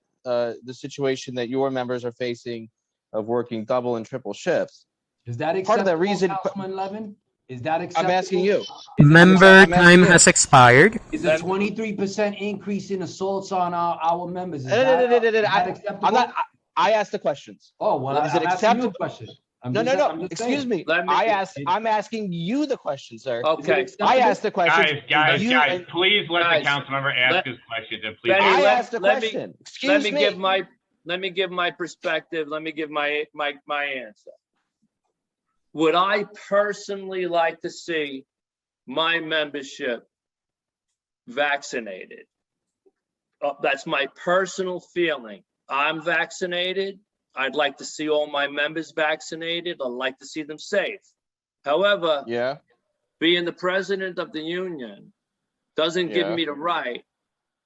[SPEAKER 12] situation that your members are facing of working double and triple shifts.
[SPEAKER 4] Is that acceptable,
[SPEAKER 12] part of the reason,
[SPEAKER 4] Councilman Levin? Is that acceptable?
[SPEAKER 12] I'm asking you.
[SPEAKER 1] Member time has expired.
[SPEAKER 4] Is a 23% increase in assaults on our members? Is that acceptable?
[SPEAKER 12] I'm not. I asked the questions.
[SPEAKER 4] Oh, well,
[SPEAKER 12] is it acceptable?
[SPEAKER 4] Question.
[SPEAKER 12] No. Excuse me. I'm asking you the question, sir.
[SPEAKER 20] Okay.
[SPEAKER 12] I asked the question.
[SPEAKER 3] Guys, please let the council member ask his question. And please.
[SPEAKER 20] Benny,
[SPEAKER 12] I asked the question.
[SPEAKER 20] Let me give my perspective. Let me give my answer. Would I personally like to see my membership vaccinated? That's my personal feeling. I'm vaccinated. I'd like to see all my members vaccinated. I'd like to see them safe. However,
[SPEAKER 12] Yeah.
[SPEAKER 20] being the president of the union doesn't give
[SPEAKER 12] Yeah.
[SPEAKER 20] me the right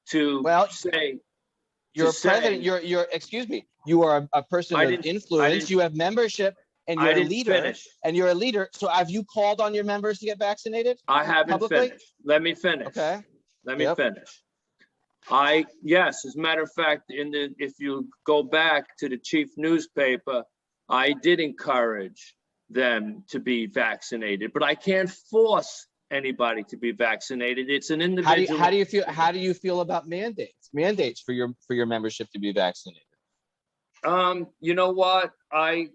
[SPEAKER 20] to say.
[SPEAKER 12] You're a president. You're. Excuse me. You are a person of influence. You have membership, and you're a leader. And you're a leader. So have you called on your members to get vaccinated?
[SPEAKER 20] I haven't
[SPEAKER 12] publicly?
[SPEAKER 20] finished. Let me finish.
[SPEAKER 12] Okay.
[SPEAKER 20] Let me finish. Yes, as a matter of fact, if you go back to the chief newspaper, I did encourage them to be vaccinated, but I can't force anybody to be vaccinated. It's an individual.
[SPEAKER 12] How do you feel about mandates for your membership to be vaccinated?
[SPEAKER 20] You know what? I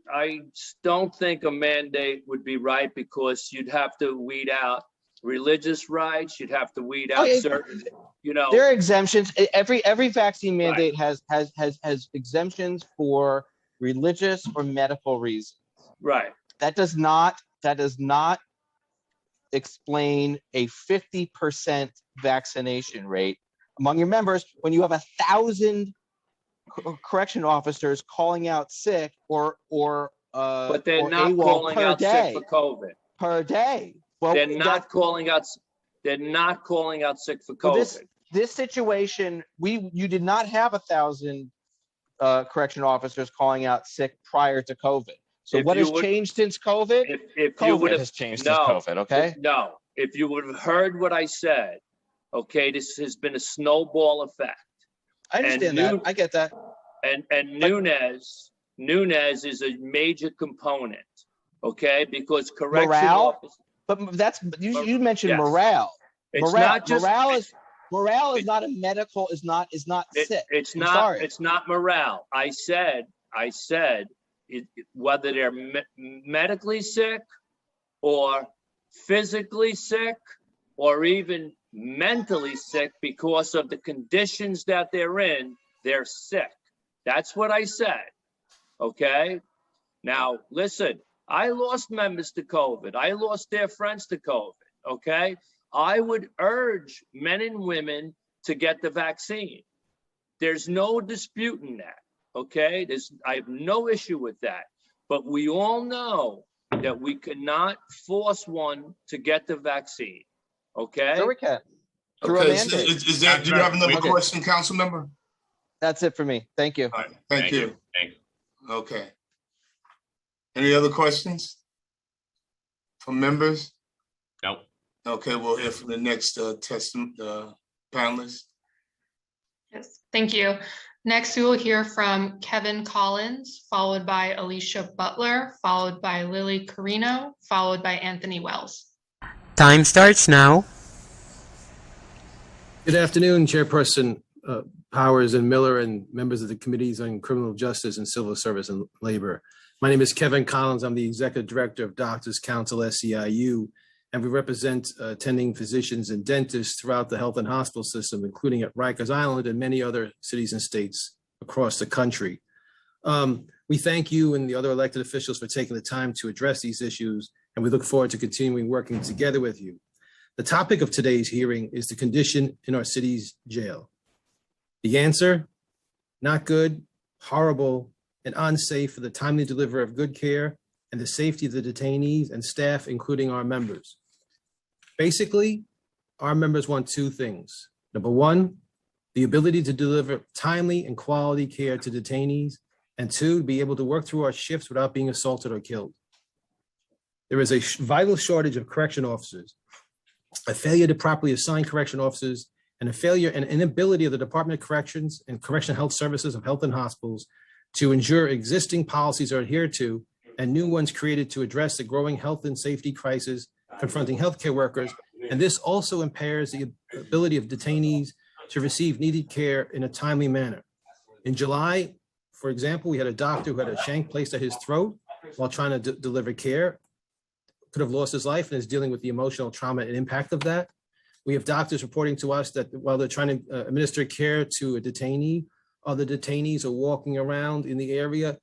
[SPEAKER 20] don't think a mandate would be right, because you'd have to weed out religious rights. You'd have to weed out certain,
[SPEAKER 12] There are exemptions. Every vaccine mandate has exemptions for religious or medical reasons.
[SPEAKER 20] Right.
[SPEAKER 12] That does not explain a 50% vaccination rate among your members when you have 1,000 correction officers calling out sick or
[SPEAKER 20] but they're
[SPEAKER 12] or
[SPEAKER 20] not
[SPEAKER 12] AWOL
[SPEAKER 20] calling
[SPEAKER 12] per
[SPEAKER 20] out
[SPEAKER 12] day.
[SPEAKER 20] sick for COVID.
[SPEAKER 12] Per day. Well,
[SPEAKER 20] they're not calling out sick for COVID.
[SPEAKER 12] Well, this situation, you did not have 1,000 correction officers calling out sick prior to COVID. So what has changed since COVID?
[SPEAKER 20] If
[SPEAKER 12] COVID has changed since COVID, okay?
[SPEAKER 20] No, if you would have heard what I said, okay, this has been a snowball effect.
[SPEAKER 12] I understand that. I get that.
[SPEAKER 20] And Nunez is a major component, okay? Because correction
[SPEAKER 12] morale,
[SPEAKER 20] officers,
[SPEAKER 12] but you mentioned
[SPEAKER 20] yes.
[SPEAKER 12] morale.
[SPEAKER 20] It's not just
[SPEAKER 12] morale is not a medical is not sick.
[SPEAKER 20] It's
[SPEAKER 12] I'm
[SPEAKER 20] not.
[SPEAKER 12] sorry.
[SPEAKER 20] It's not morale. I said whether they're medically sick or physically sick or even mentally sick because of the conditions that they're in, they're sick. That's what I said. Okay. Now, listen, I lost members to COVID. I lost their friends to COVID. Okay. I would urge men and women to get the vaccine. There's no disputing that. Okay. I have no issue with that. But we all know that we cannot force one to get the vaccine. Okay.
[SPEAKER 12] Sure we can.
[SPEAKER 2] Okay. Do you have another question, council member?
[SPEAKER 12] That's it for me. Thank you.
[SPEAKER 2] All right. Thank you.
[SPEAKER 3] Thanks.
[SPEAKER 2] Okay. Any other questions from members?
[SPEAKER 3] Nope.
[SPEAKER 2] Okay, we'll hear from the next panelist.
[SPEAKER 5] Yes, thank you. Next, we will hear from Kevin Collins, followed by Alicia Butler, followed by Lily Carino, followed by Anthony Wells.
[SPEAKER 1] Time starts now.
[SPEAKER 13] Good afternoon, Chairperson Powers and Miller and members of the Committees on Criminal Justice and Civil Service and Labor. My name is Kevin Collins. I'm the Executive Director of Doctors Council SEIU, and we represent attending physicians and dentists throughout the health and hospital system, including at Rikers Island and many other cities and states across the country. We thank you and the other elected officials for taking the time to address these issues, and we look forward to continuing working together with you. The topic of today's hearing is the condition in our city's jail. The answer, not good, horrible, and unsafe for the timely delivery of good care and the safety of the detainees and staff, including our members. Basically, our members want two things. Number one, the ability to deliver timely and quality care to detainees, and two, be able to work through our shifts without being assaulted or killed. There is a vital shortage of correction officers, a failure to properly assign correction officers, and a failure and inability of the Department of Corrections and Correctional Health Services of Health and Hospitals to ensure existing policies are adhered to and new ones created to address the growing health and safety crisis confronting healthcare workers. And this also impairs the ability of detainees to receive needed care in a timely manner. In July, for example, we had a doctor who had a shank placed at his throat while trying to deliver care, could have lost his life and is dealing with the emotional trauma and impact of that. We have doctors reporting to us that while they're trying to administer care to a detainee, other detainees are walking around in the area,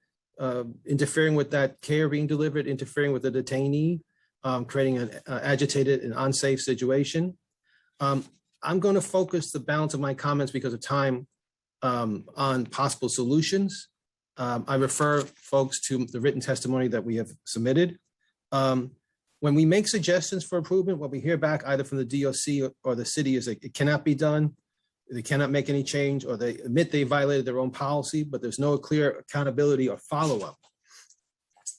[SPEAKER 13] interfering with that care being delivered, interfering with the detainee, creating an agitated and unsafe situation. I'm going to focus the balance of my comments because of time on possible solutions. I refer folks to the written testimony that we have submitted. When we make suggestions for improvement, what we hear back either from the DOC or the city is that it cannot be done, they cannot make any change, or they admit they violated their own policy, but there's no clear accountability or follow-up.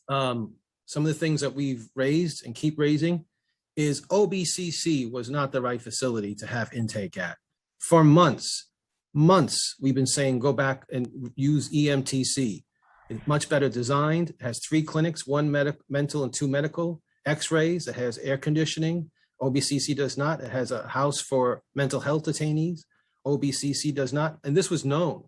[SPEAKER 13] Some of the things that we've raised and keep raising is OBCC was not the right facility to have intake at. For months, we've been saying go back and use EMTC. It's much better designed, it has 3 clinics, 1 mental and 2 medical, X-rays, it has air conditioning. OBCC does not. It has a house for mental health detainees. OBCC does not. And this was known.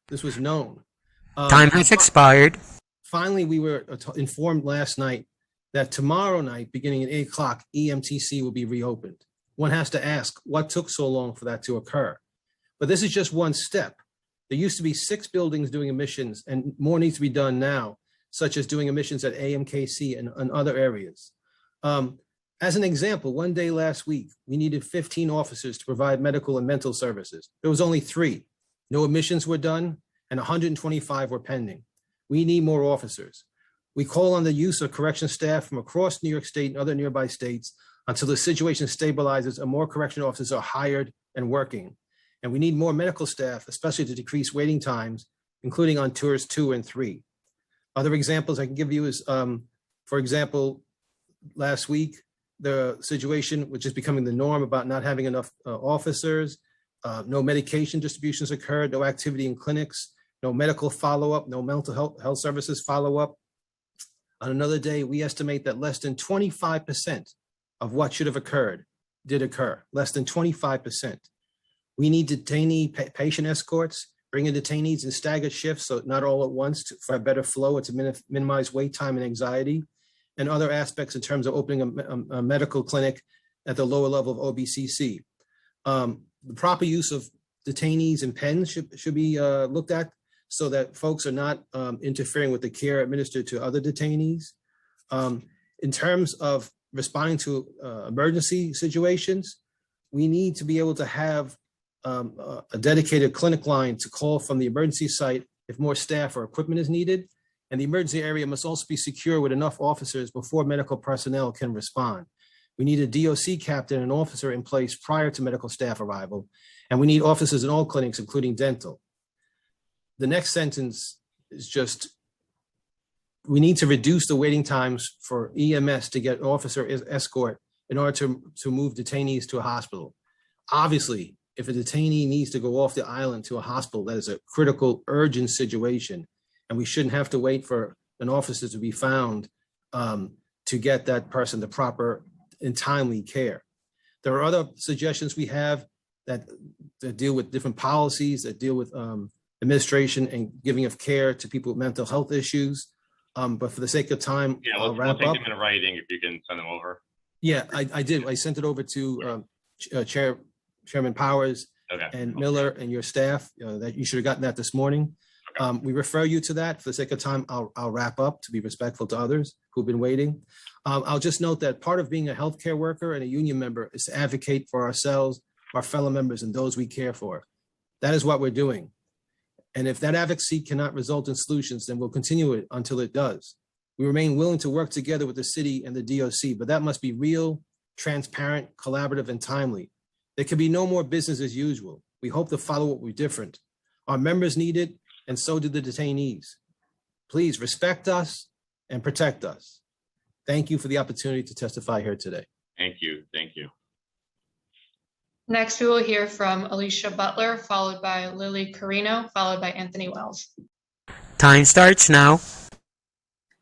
[SPEAKER 1] Time has expired.
[SPEAKER 13] Finally, we were informed last night that tomorrow night, beginning at 8 o'clock, EMTC will be reopened. One has to ask, what took so long for that to occur? But this is just one step. There used to be 6 buildings doing admissions, and more needs to be done now, such as doing admissions at AMKC and other areas. As an example, one day last week, we needed 15 officers to provide medical and mental services. There was only 3. No admissions were done, and 125 were pending. We need more officers. We call on the use of correction staff from across New York State and other nearby states until the situation stabilizes and more correction officers are hired and working. And we need more medical staff, especially to decrease waiting times, including on tours 2 and 3. Other examples I can give you is, for example, last week, the situation, which is becoming the norm about not having enough officers, no medication distributions occurred, no activity in clinics, no medical follow-up, no mental health services follow-up. On another day, we estimate that less than 25% of what should have occurred did occur, less than 25%. We need detainee patient escorts, bringing detainees in staggered shifts, so not all at once, for a better flow and to minimize wait time and anxiety, and other aspects in terms of opening a medical clinic at the lower level of OBCC. The proper use of detainees and pens should be looked at so that folks are not interfering with the care administered to other detainees. In terms of responding to emergency situations, we need to be able to have a dedicated clinic line to call from the emergency site if more staff or equipment is needed. And the emergency area must also be secure with enough officers before medical personnel can respond. We need a DOC captain and officer in place prior to medical staff arrival. And we need officers in all clinics, including dental. The next sentence is just, we need to reduce the waiting times for EMS to get officer escort in order to move detainees to a hospital. Obviously, if a detainee needs to go off the island to a hospital, that is a critical, urgent situation. And we shouldn't have to wait for an officer to be found to get that person the proper and timely care. There are other suggestions we have that deal with different policies, that deal with administration and giving of care to people with mental health issues. But for the sake of time, I'll wrap
[SPEAKER 3] we'll
[SPEAKER 13] up.
[SPEAKER 3] take them in writing if you can send them over.
[SPEAKER 13] Yeah, I did. I sent it over to Chairman Powers and Miller and your staff. That you should have gotten that this morning. We refer you to that. For the sake of time, I'll wrap up to be respectful to others who've been waiting. I'll just note that part of being a healthcare worker and a union member is to advocate for ourselves, our fellow members, and those we care for. That is what we're doing. And if that advocacy cannot result in solutions, then we'll continue it until it does. We remain willing to work together with the city and the DOC, but that must be real, transparent, collaborative, and timely. There can be no more business as usual. We hope the follow-up will be different. Our members need it, and so do the detainees. Please respect us and protect us. Thank you for the opportunity to testify here today.
[SPEAKER 3] Thank you. Thank you.
[SPEAKER 5] Next, we will hear from Alicia Butler, followed by Lily Carino, followed by Anthony Wells.
[SPEAKER 1] Time starts now.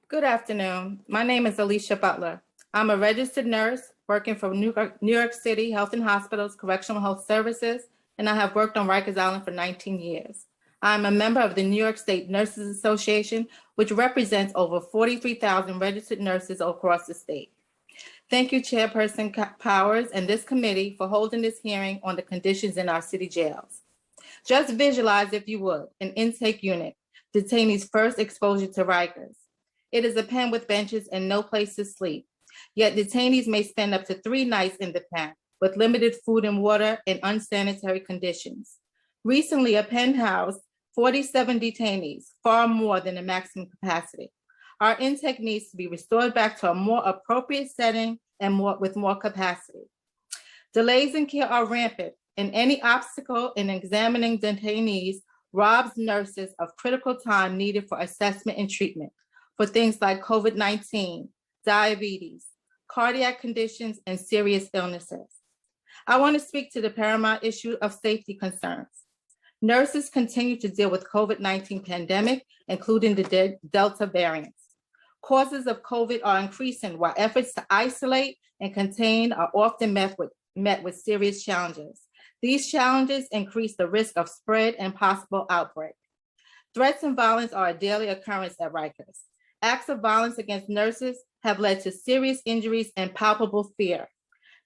[SPEAKER 11] Good afternoon. My name is Alicia Butler. I'm a registered nurse working for New York City Health and Hospitals Correctional Health Services, and I have worked on Rikers Island for 19 years. I'm a member of the New York State Nurses Association, which represents over 43,000 registered nurses across the state. Thank you, Chairperson Powers and this committee for holding this hearing on the conditions in our city jails. Just visualize, if you would, an intake unit, detainees' first exposure to Rikers. It is a pen with benches and no place to sleep. Yet detainees may spend up to 3 nights in the pen with limited food and water and unsanitary conditions. Recently, a pen housed 47 detainees, far more than the maximum capacity. Our intake needs to be restored back to a more appropriate setting and with more capacity. Delays in care are rampant, and any obstacle in examining detainees robs nurses of critical time needed for assessment and treatment for things like COVID-19, diabetes, cardiac conditions, and serious illnesses. I want to speak to the paramount issue of safety concerns. Nurses continue to deal with COVID-19 pandemic, including the Delta variants. Causes of COVID are increasing while efforts to isolate and contain are often met with serious challenges. These challenges increase the risk of spread and possible outbreak. Threats and violence are a daily occurrence at Rikers. Acts of violence against nurses have led to serious injuries and palpable fear.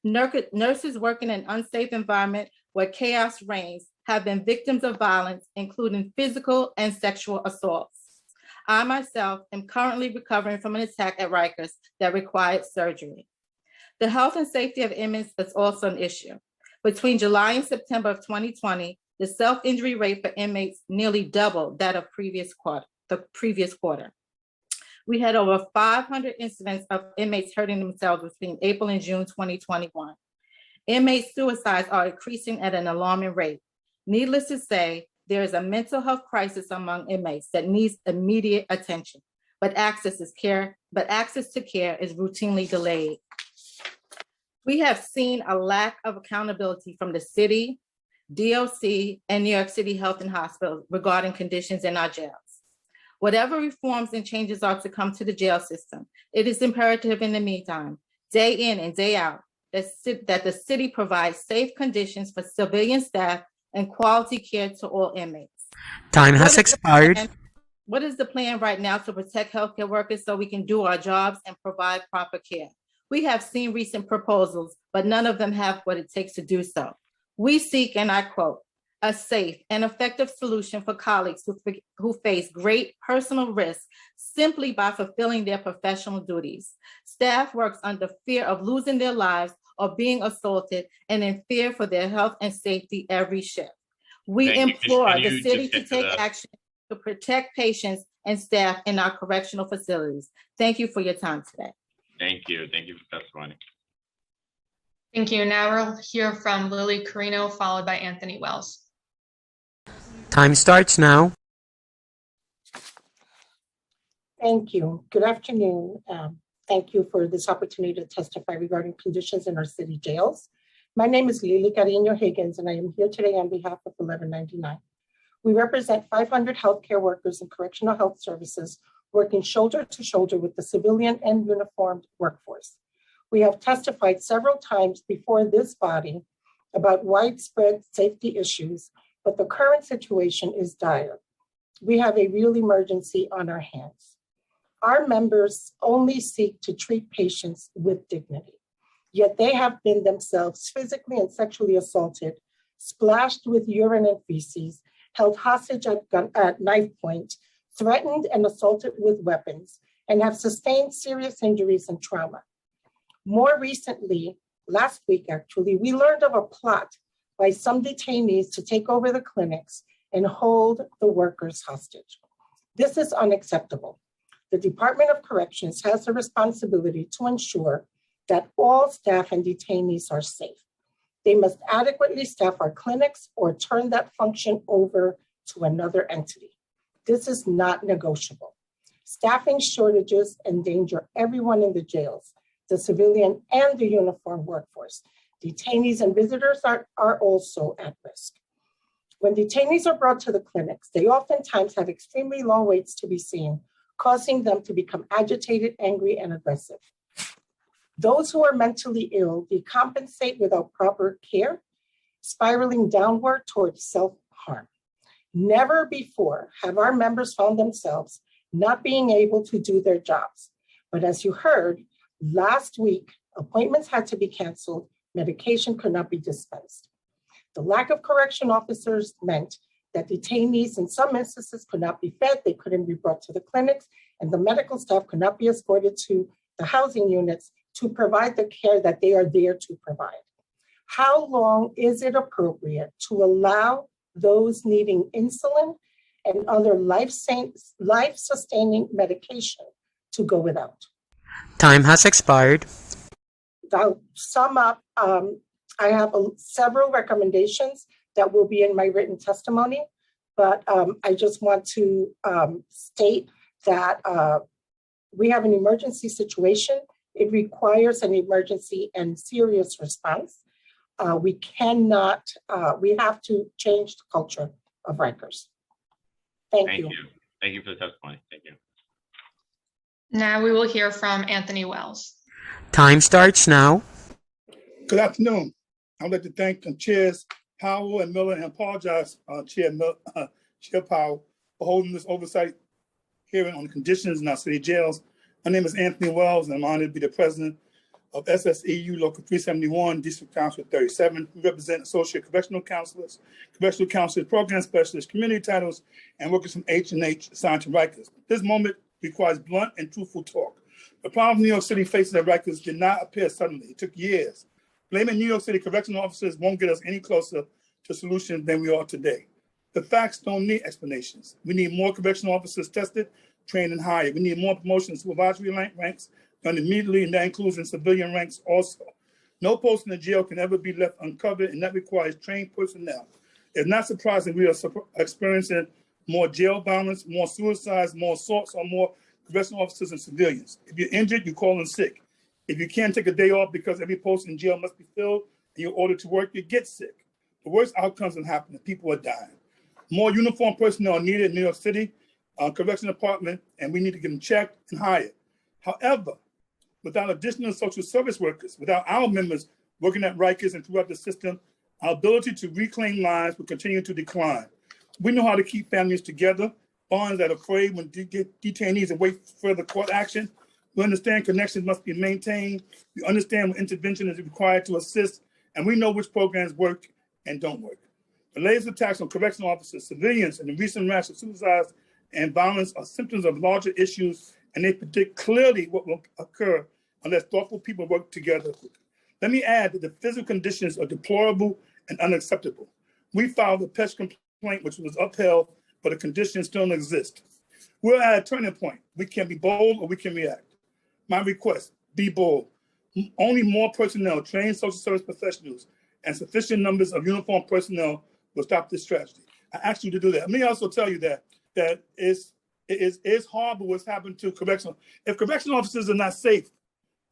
[SPEAKER 11] Nurses working in an unsafe environment where chaos reigns have been victims of violence, including physical and sexual assaults. I myself am currently recovering from an attack at Rikers that required surgery. The health and safety of inmates is also an issue. Between July and September of 2020, the self-injury rate for inmates nearly doubled that of the previous quarter. We had over 500 incidents of inmates hurting themselves between April and June 2021. Inmate suicides are increasing at an alarming rate. Needless to say, there is a mental health crisis among inmates that needs immediate attention, but access to care is routinely delayed. We have seen a lack of accountability from the city, DOC, and New York City Health and Hospitals regarding conditions in our jails. Whatever reforms and changes are to come to the jail system, it is imperative in the meantime, day in and day out, that the city provides safe conditions for civilian staff and quality care to all inmates.
[SPEAKER 1] Time has expired.
[SPEAKER 11] What is the plan right now to protect healthcare workers so we can do our jobs and provide proper care? We have seen recent proposals, but none of them have what it takes to do so. We seek, and I quote, a safe and effective solution for colleagues who face great personal risk simply by fulfilling their professional duties. Staff works under fear of losing their lives or being assaulted and in fear for their health and safety every shift. We implore the city to take action to protect patients and staff in our correctional facilities. Thank you for your time today.
[SPEAKER 3] Thank you. Thank you for testimony.
[SPEAKER 5] Thank you. Now we'll hear from Lily Carino, followed by Anthony Wells.
[SPEAKER 1] Time starts now.
[SPEAKER 6] Thank you. Good afternoon. Thank you for this opportunity to testify regarding conditions in our city jails. My name is Lily Carino Higgins, and I am here today on behalf of 1199. We represent 500 healthcare workers in correctional health services working shoulder to shoulder with the civilian and uniformed workforce. We have testified several times before this body about widespread safety issues, but the current situation is dire. We have a real emergency on our hands. Our members only seek to treat patients with dignity, yet they have been themselves physically and sexually assaulted, splashed with urine and feces, held hostage at knife point, threatened and assaulted with weapons, and have sustained serious injuries and trauma. More recently, last week actually, we learned of a plot by some detainees to take over the clinics and hold the workers hostage. This is unacceptable. The Department of Corrections has a responsibility to ensure that all staff and detainees are safe. They must adequately staff our clinics or turn that function over to another entity. This is not negotiable. Staffing shortages endanger everyone in the jails, the civilian and the uniformed workforce. Detainees and visitors are also at risk. When detainees are brought to the clinics, they oftentimes have extremely long waits to be seen, causing them to become agitated, angry, and aggressive. Those who are mentally ill decompensate without proper care, spiraling downward towards self-harm. Never before have our members found themselves not being able to do their jobs. But as you heard, last week, appointments had to be canceled, medication could not be dispensed. The lack of correction officers meant that detainees in some instances could not be fed, they couldn't be brought to the clinics, and the medical staff could not be escorted to the housing units to provide the care that they are there to provide. How long is it appropriate to allow those needing insulin and other life-sustaining medication to go without.
[SPEAKER 1] Time has expired.
[SPEAKER 6] I'll sum up. I have several recommendations that will be in my written testimony, but I just want to state that we have an emergency situation. It requires an emergency and serious response. We have to change the culture of Rikers. Thank you.
[SPEAKER 3] Thank you for the testimony. Thank you.
[SPEAKER 5] Now we will hear from Anthony Wells.
[SPEAKER 1] Time starts now.
[SPEAKER 19] Good afternoon. I'd like to thank Chairs Powell and Miller and apologize, Chair Powell, for holding this oversight hearing on the conditions in our city jails. My name is Anthony Wells, and I'm honored to be the president of SSEU Local 371, District Council 37. We represent associate correctional counselors, program specialists, community titles, and workers from H&H assigned to Rikers. This moment requires blunt and truthful talk. The problem New York City faces at Rikers did not appear suddenly. It took years. Blaming New York City correctional officers won't get us any closer to solutions than we are today. The facts don't need explanations. We need more correctional officers tested, trained, and hired. We need more promotions to supervisory ranks done immediately, and that includes in civilian ranks also. No post in the jail can ever be left uncovered, and that requires trained personnel. It's not surprising we are experiencing more jail violence, more suicides, more assaults on more correctional officers and civilians. If you're injured, you call in sick. If you can't take a day off because every post in jail must be filled and you're ordered to work, you get sick. The worst outcomes are happening. People are dying. More uniformed personnel are needed in New York City Correction Department, and we need to get them checked and hired. However, without additional social service workers, without our members working at Rikers and throughout the system, our ability to reclaim lives will continue to decline. We know how to keep families together, bonds that are afraid when detainees await further court action. We understand connections must be maintained. We understand what intervention is required to assist, and we know which programs work and don't work. The latest attacks on correctional officers, civilians, and the recent rash of suicides and violence are symptoms of larger issues, and they predict clearly what will occur unless thoughtful people work together. Let me add that the physical conditions are deplorable and unacceptable. We filed a PESH complaint, which was upheld, but the conditions still exist. We're at a turning point. We can be bold or we can react. My request, be bold. Only more personnel, trained social service professionals, and sufficient numbers of uniformed personnel will stop this tragedy. I ask you to do that. Let me also tell you that it is horrible what's happened to correctional. If correctional officers are not safe,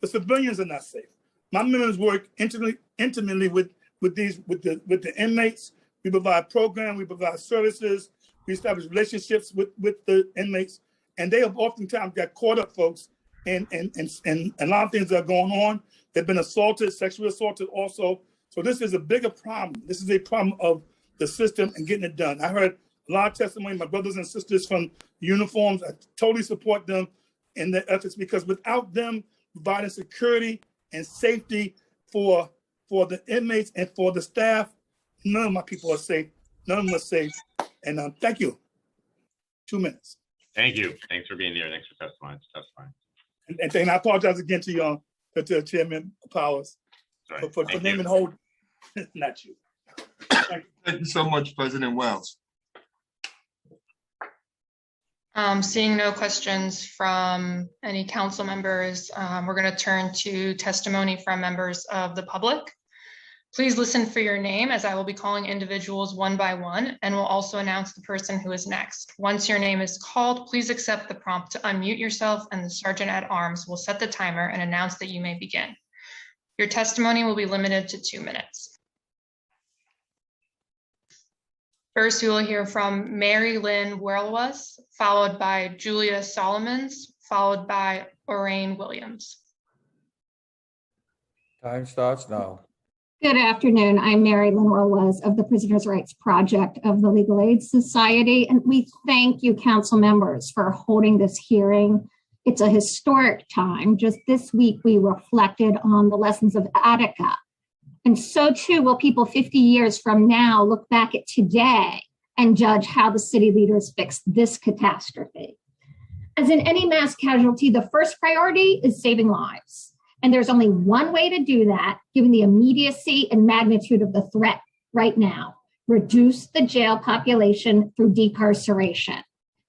[SPEAKER 19] the civilians are not safe. My members work intimately with the inmates. We provide programs, we provide services, we establish relationships with the inmates, and they have oftentimes got caught up, folks, and a lot of things that are going on. They've been assaulted, sexually assaulted also. So this is a bigger problem. This is a problem of the system and getting it done. I heard a lot of testimony, my brothers and sisters from uniforms. I totally support them in their efforts, because without them providing security and safety for the inmates and for the staff, none of my people are safe. None of them are safe. And thank you. 2 minutes.
[SPEAKER 3] Thank you. Thanks for being here. Thanks for testifying.
[SPEAKER 19] And I apologize again to y'all, to Chairman Powers, for naming the whole, not you.
[SPEAKER 2] Thank you so much, President Wells.
[SPEAKER 5] Seeing no questions from any council members, we're going to turn to testimony from members of the public. Please listen for your name, as I will be calling individuals one by one, and will also announce the person who is next. Once your name is called, please accept the prompt to unmute yourself, and the Sergeant at Arms will set the timer and announce that you may begin. Your testimony will be limited to 2 minutes. First, we will hear from Mary Lynn Werlwas, followed by Julia Solomons, followed by Orain Williams.
[SPEAKER 21] Time starts now.
[SPEAKER 23] Good afternoon. I'm Mary Lynn Werlwas of the Prisoners' Rights Project of the Legal Aid Society, and we thank you, council members, for holding this hearing. It's a historic time. Just this week, we reflected on the lessons of Attica. And so too will people 50 years from now look back at today and judge how the city leaders fixed this catastrophe. As in any mass casualty, the first priority is saving lives. And there's only one way to do that, given the immediacy and magnitude of the threat right now. reduce the jail population through decarceration.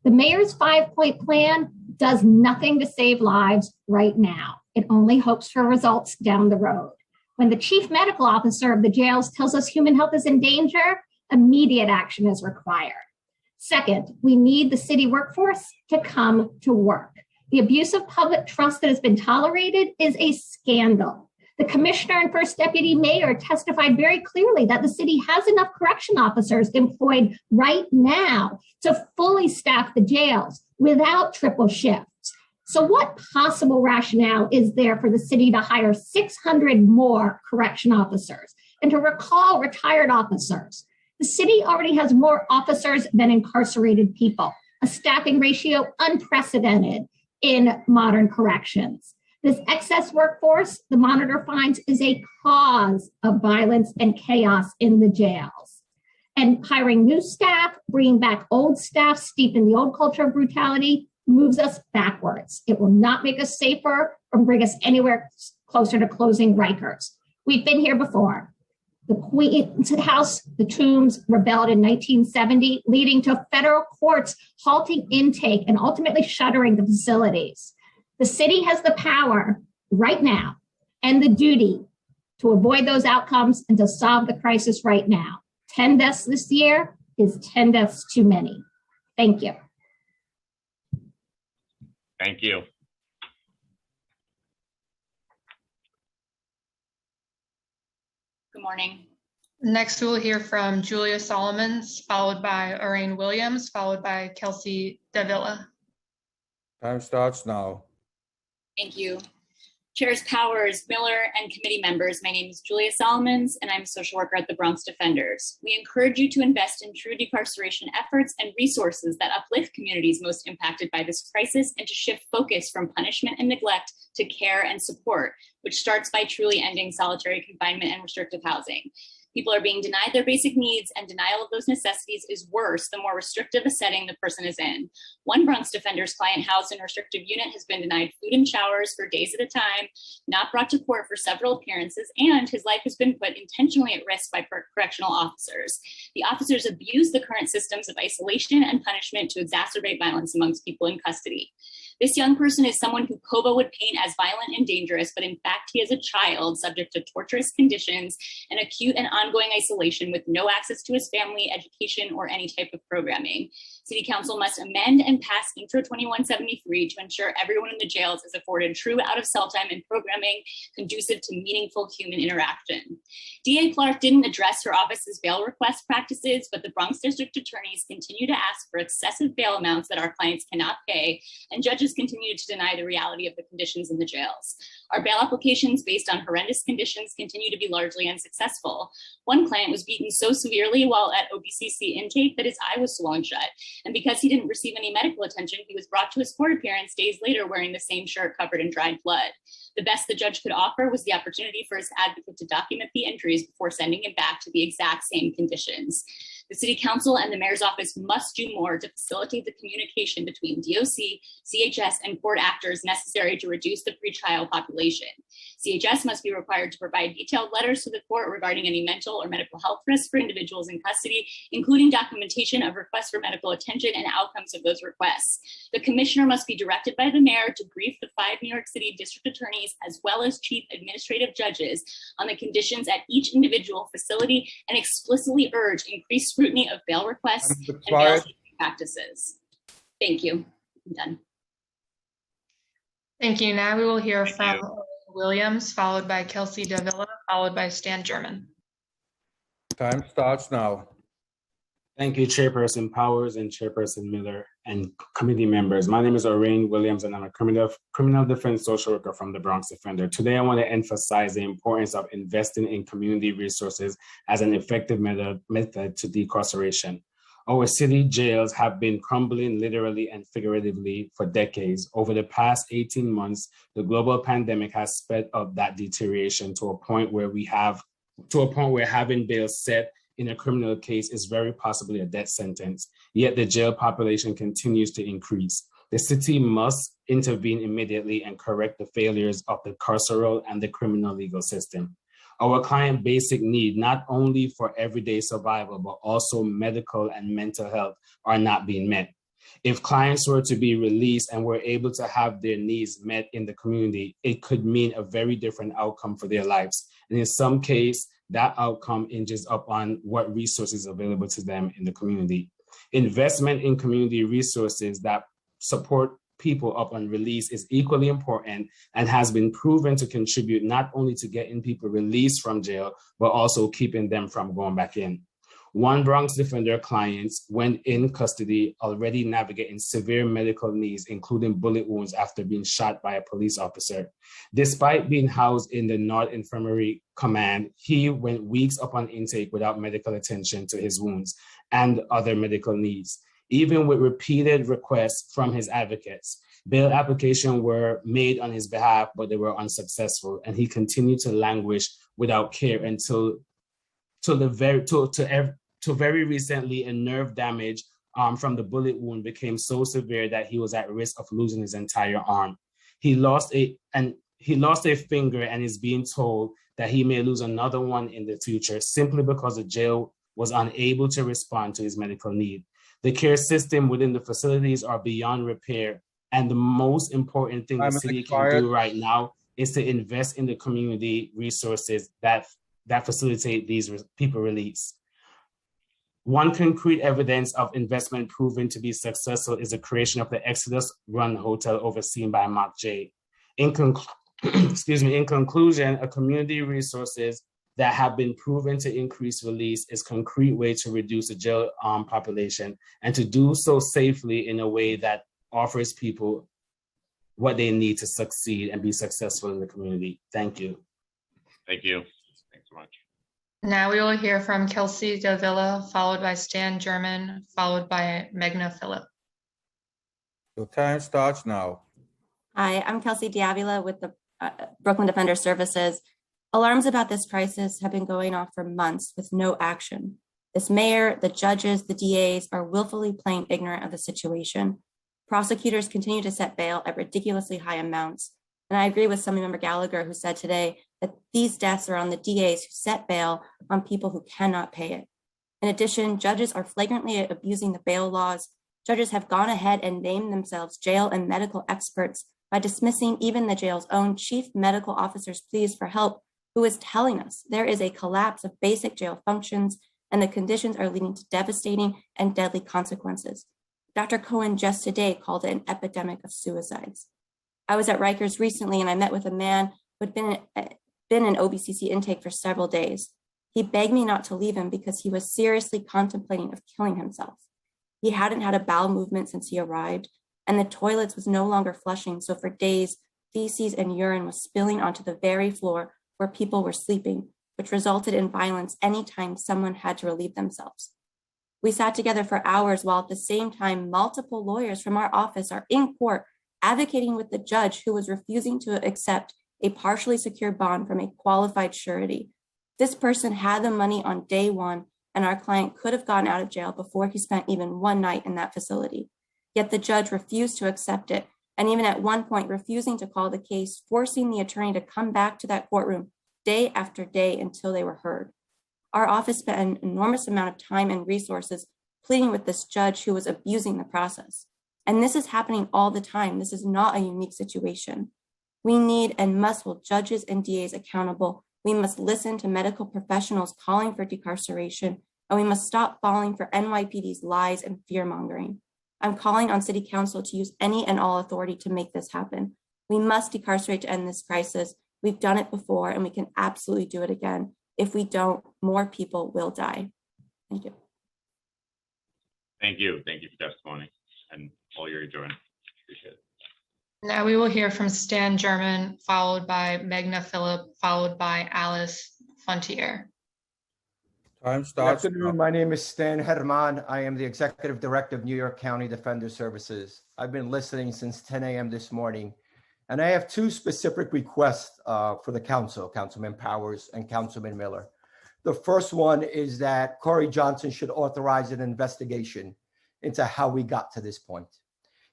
[SPEAKER 23] The mayor's 5-point plan does nothing to save lives right now. It only hopes for results down the road. When the chief medical officer of the jails tells us human health is in danger, immediate action is required. Second, we need the city workforce to come to work. The abuse of public trust that has been tolerated is a scandal. The commissioner and first deputy mayor testified very clearly that the city has enough correction officers employed right now to fully staff the jails without triple shifts. So what possible rationale is there for the city to hire 600 more correction officers and to recall retired officers? The city already has more officers than incarcerated people, a staffing ratio unprecedented in modern corrections. This excess workforce, the monitor finds, is a cause of violence and chaos in the jails. And hiring new staff, bringing back old staff steeped in the old culture of brutality moves us backwards. It will not make us safer or bring us anywhere closer to closing Rikers. We've been here before. The Queen's House, the Tombs rebelled in 1970, leading to federal courts halting intake and ultimately shuttering the facilities. The city has the power right now and the duty to avoid those outcomes and to solve the crisis right now. 10 deaths this year is 10 deaths too many. Thank you.
[SPEAKER 3] Thank you.
[SPEAKER 14] Good morning.
[SPEAKER 5] Next, we'll hear from Julia Solomons, followed by Orain Williams, followed by Kelsey Davila.
[SPEAKER 16] Time starts now.
[SPEAKER 14] Thank you. Chairs Powers, Miller, and committee members, my name is Julia Solomons, and I'm a social worker at the Bronx Defenders. We encourage you to invest in true decarceration efforts and resources that uplift communities most impacted by this crisis and to shift focus from punishment and neglect to care and support, which starts by truly ending solitary confinement and restrictive housing. People are being denied their basic needs, and denial of those necessities is worse the more restrictive a setting the person is in. One Bronx Defenders client housed in a restrictive unit has been denied food and showers for days at a time, not brought to court for several appearances, and his life has been put intentionally at risk by correctional officers. The officers abuse the current systems of isolation and punishment to exacerbate violence amongst people in custody. This young person is someone who COBA would paint as violent and dangerous, but in fact, he is a child subject to torturous conditions and acute and ongoing isolation with no access to his family, education, or any type of programming. City Council must amend and pass Intro 2173 to ensure everyone in the jails is afforded true out-of-cell time and programming conducive to meaningful human interaction. DA Clark didn't address her office's bail request practices, but the Bronx District Attorneys continue to ask for excessive bail amounts that our clients cannot pay, and judges continue to deny the reality of the conditions in the jails. Our bail applications based on horrendous conditions continue to be largely unsuccessful. One client was beaten so severely while at OBCC intake that his eye was swollen shut. And because he didn't receive any medical attention, he was brought to his court appearance days later wearing the same shirt covered in dried blood. The best the judge could offer was the opportunity for his advocate to document the injuries before sending him back to the exact same conditions. The City Council and the Mayor's Office must do more to facilitate the communication between DOC, CHS, and court actors necessary to reduce the pretrial population. CHS must be required to provide detailed letters to the court regarding any mental or medical health risks for individuals in custody, including documentation of requests for medical attention and outcomes of those requests. The commissioner must be directed by the mayor to brief the 5 New York City district attorneys as well as chief administrative judges on the conditions at each individual facility and explicitly urge increased scrutiny of bail requests and bail practices. Thank you. I'm done.
[SPEAKER 5] Thank you. Now we will hear from Williams, followed by Kelsey Davila, followed by Stan German.
[SPEAKER 16] Time starts now.
[SPEAKER 21] Thank you, Chairperson Powers and Chairperson Miller and committee members. My name is Orain Williams, and I'm a criminal defense social worker from the Bronx Defender. Today, I want to emphasize the importance of investing in community resources as an effective method to decarceration. Our city jails have been crumbling literally and figuratively for decades. Over the past 18 months, the global pandemic has sped up that deterioration to a point where having bail set in a criminal case is very possibly a death sentence, yet the jail population continues to increase. The city must intervene immediately and correct the failures of the carceral and the criminal legal system. Our client basic need, not only for everyday survival, but also medical and mental health, are not being met. If clients were to be released and were able to have their needs met in the community, it could mean a very different outcome for their lives. And in some case, that outcome hinges upon what resources are available to them in the community. Investment in community resources that support people upon release is equally important and has been proven to contribute not only to getting people released from jail, but also keeping them from going back in. One Bronx Defender clients went in custody already navigating severe medical needs, including bullet wounds after being shot by a police officer. Despite being housed in the North Infirmary Command, he went weeks upon intake without medical attention to his wounds and other medical needs. Even with repeated requests from his advocates, bail applications were made on his behalf, but they were unsuccessful, and he continued to languish without care until very recently, a nerve damage from the bullet wound became so severe that he was at risk of losing his entire arm. He lost a finger and is being told that he may lose another one in the future simply because the jail was unable to respond to his medical need. The care system within the facilities are beyond repair, and the most important thing the city can do right now is to invest in the community resources that facilitate these people release. One concrete evidence of investment proven to be successful is the creation of the Exodus Run Hotel overseen by Mark J. In conclusion, a community resources that have been proven to increase release is a concrete way to reduce the jail population, and to do so safely in a way that offers people what they need to succeed and be successful in the community. Thank you.
[SPEAKER 3] Thank you. Thanks so much.
[SPEAKER 5] Now we will hear from Kelsey Davila, followed by Stan German, followed by Megna Phillip.
[SPEAKER 16] Your time starts now.
[SPEAKER 9] Hi, I'm Kelsey Davila with the Brooklyn Defender Services. Alarms about this crisis have been going off for months with no action. This mayor, the judges, the DAs are willfully playing ignorant of the situation. Prosecutors continue to set bail at ridiculously high amounts. And I agree with Assemblymember Gallagher, who said today that these deaths are on the DAs who set bail on people who cannot pay it. In addition, judges are flagrantly abusing the bail laws. Judges have gone ahead and named themselves jail and medical experts by dismissing even the jail's own chief medical officer's pleas for help, who is telling us there is a collapse of basic jail functions and the conditions are leading to devastating and deadly consequences. Dr. Cohen just today called it an epidemic of suicides. I was at Rikers recently and I met with a man who had been in OBCC intake for several days. He begged me not to leave him because he was seriously contemplating of killing himself. He hadn't had a bowel movement since he arrived, and the toilets was no longer flushing, so for days, feces and urine was spilling onto the very floor where people were sleeping, which resulted in violence anytime someone had to relieve themselves. We sat together for hours while at the same time, multiple lawyers from our office are in court advocating with the judge who was refusing to accept a partially secured bond from a qualified surety. This person had the money on day one, and our client could have gotten out of jail before he spent even one night in that facility. Yet the judge refused to accept it, and even at one point refusing to call the case, forcing the attorney to come back to that courtroom day after day until they were heard. Our office spent an enormous amount of time and resources pleading with this judge who was abusing the process. And this is happening all the time. This is not a unique situation. We need and must hold judges and DAs accountable. We must listen to medical professionals calling for decarceration, and we must stop falling for NYPD's lies and fear-mongering. I'm calling on City Council to use any and all authority to make this happen. We must decarcerate to end this crisis. We've done it before, and we can absolutely do it again. If we don't, more people will die. Thank you.
[SPEAKER 3] Thank you. Thank you for testimony and all you're doing. Appreciate it.
[SPEAKER 5] Now we will hear from Stan German, followed by Megna Phillip, folled by Alice Fontier.
[SPEAKER 16] Time
[SPEAKER 15] Good
[SPEAKER 16] starts now.
[SPEAKER 15] afternoon. My name is Stan Herman. I am the Executive Director of New York County Defender Services. I've been listening since 10 a.m. this morning, and I have two specific requests for the council, Councilman Powers and Councilman Miller. The first one is that Corey Johnson should authorize an investigation into how we got to this point.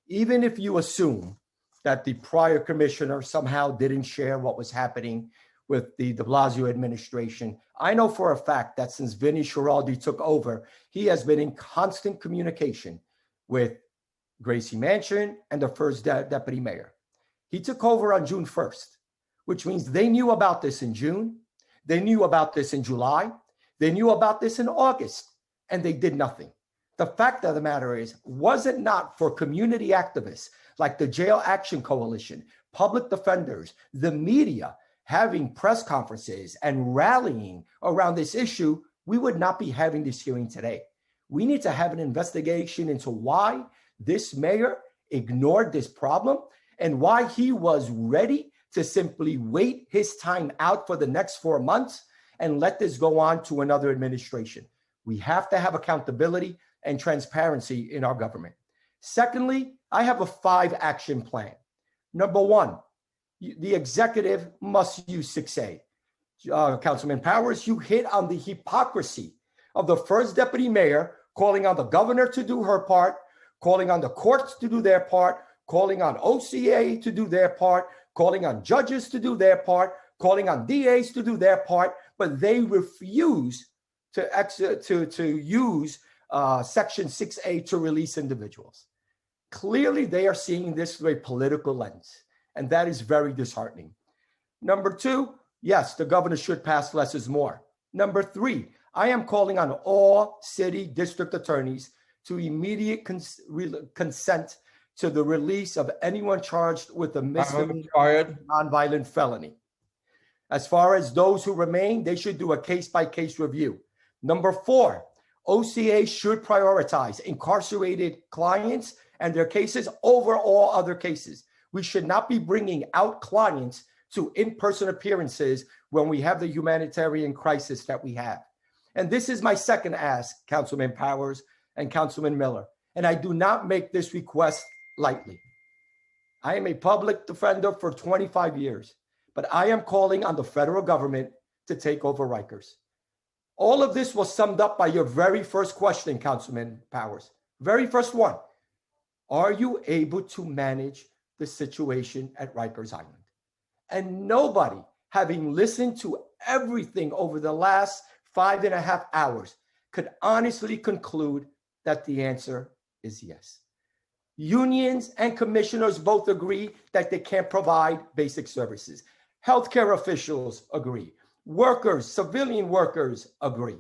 [SPEAKER 15] Even if you assume that the prior commissioner somehow didn't share what was happening with the de Blasio administration. I know for a fact that since Vinny Schiraldi took over, he has been in constant communication with Gracie Mansion and the first deputy mayor. He took over on June 1st, which means they knew about this in June. They knew about this in July. They knew about this in August, and they did nothing. The fact of the matter is, was it not for community activists like the Jail Action Coalition, public defenders, the media, having press conferences and rallying around this issue, we would not be having this hearing today. We need to have an investigation into why this mayor ignored this problem and why he was ready to simply wait his time out for the next 4 months and let this go on to another administration. We have to have accountability and transparency in our government. Secondly, I have a 5-action plan. Number 1, the executive must use 6A. Councilman Powers, you hit on the hypocrisy of the first deputy mayor calling on the governor to do her part, calling on the courts to do their part, calling on OCA to do their part, calling on judges to do their part, calling on DAs to do their part, but they refuse to use Section 6A to release individuals. Clearly, they are seeing this through a political lens, and that is very disheartening. Number 2, yes, the governor should pass less is more. Number 3, I am calling on all city district attorneys to immediate consent to the release of anyone charged with a misdemeanor nonviolent felony. As far as those who remain, they should do a case-by-case review. Number 4, OCA should prioritize incarcerated clients and their cases over all other cases. We should not be bringing out clients to in-person appearances when we have the humanitarian crisis that we have. And this is my second ask, Councilman Powers and Councilman Miller. And I do not make this request lightly. I am a public defender for 25 years, but I am calling on the federal government to take over Rikers. All of this was summed up by your very first question, Councilman Powers. Very first one. Are you able to manage the situation at Rikers Island? And nobody, having listened to everything over the last 5.5 hours, could honestly conclude that the answer is yes. Unions and commissioners both agree that they can't provide basic services. Healthcare officials agree. Workers, civilian workers agree.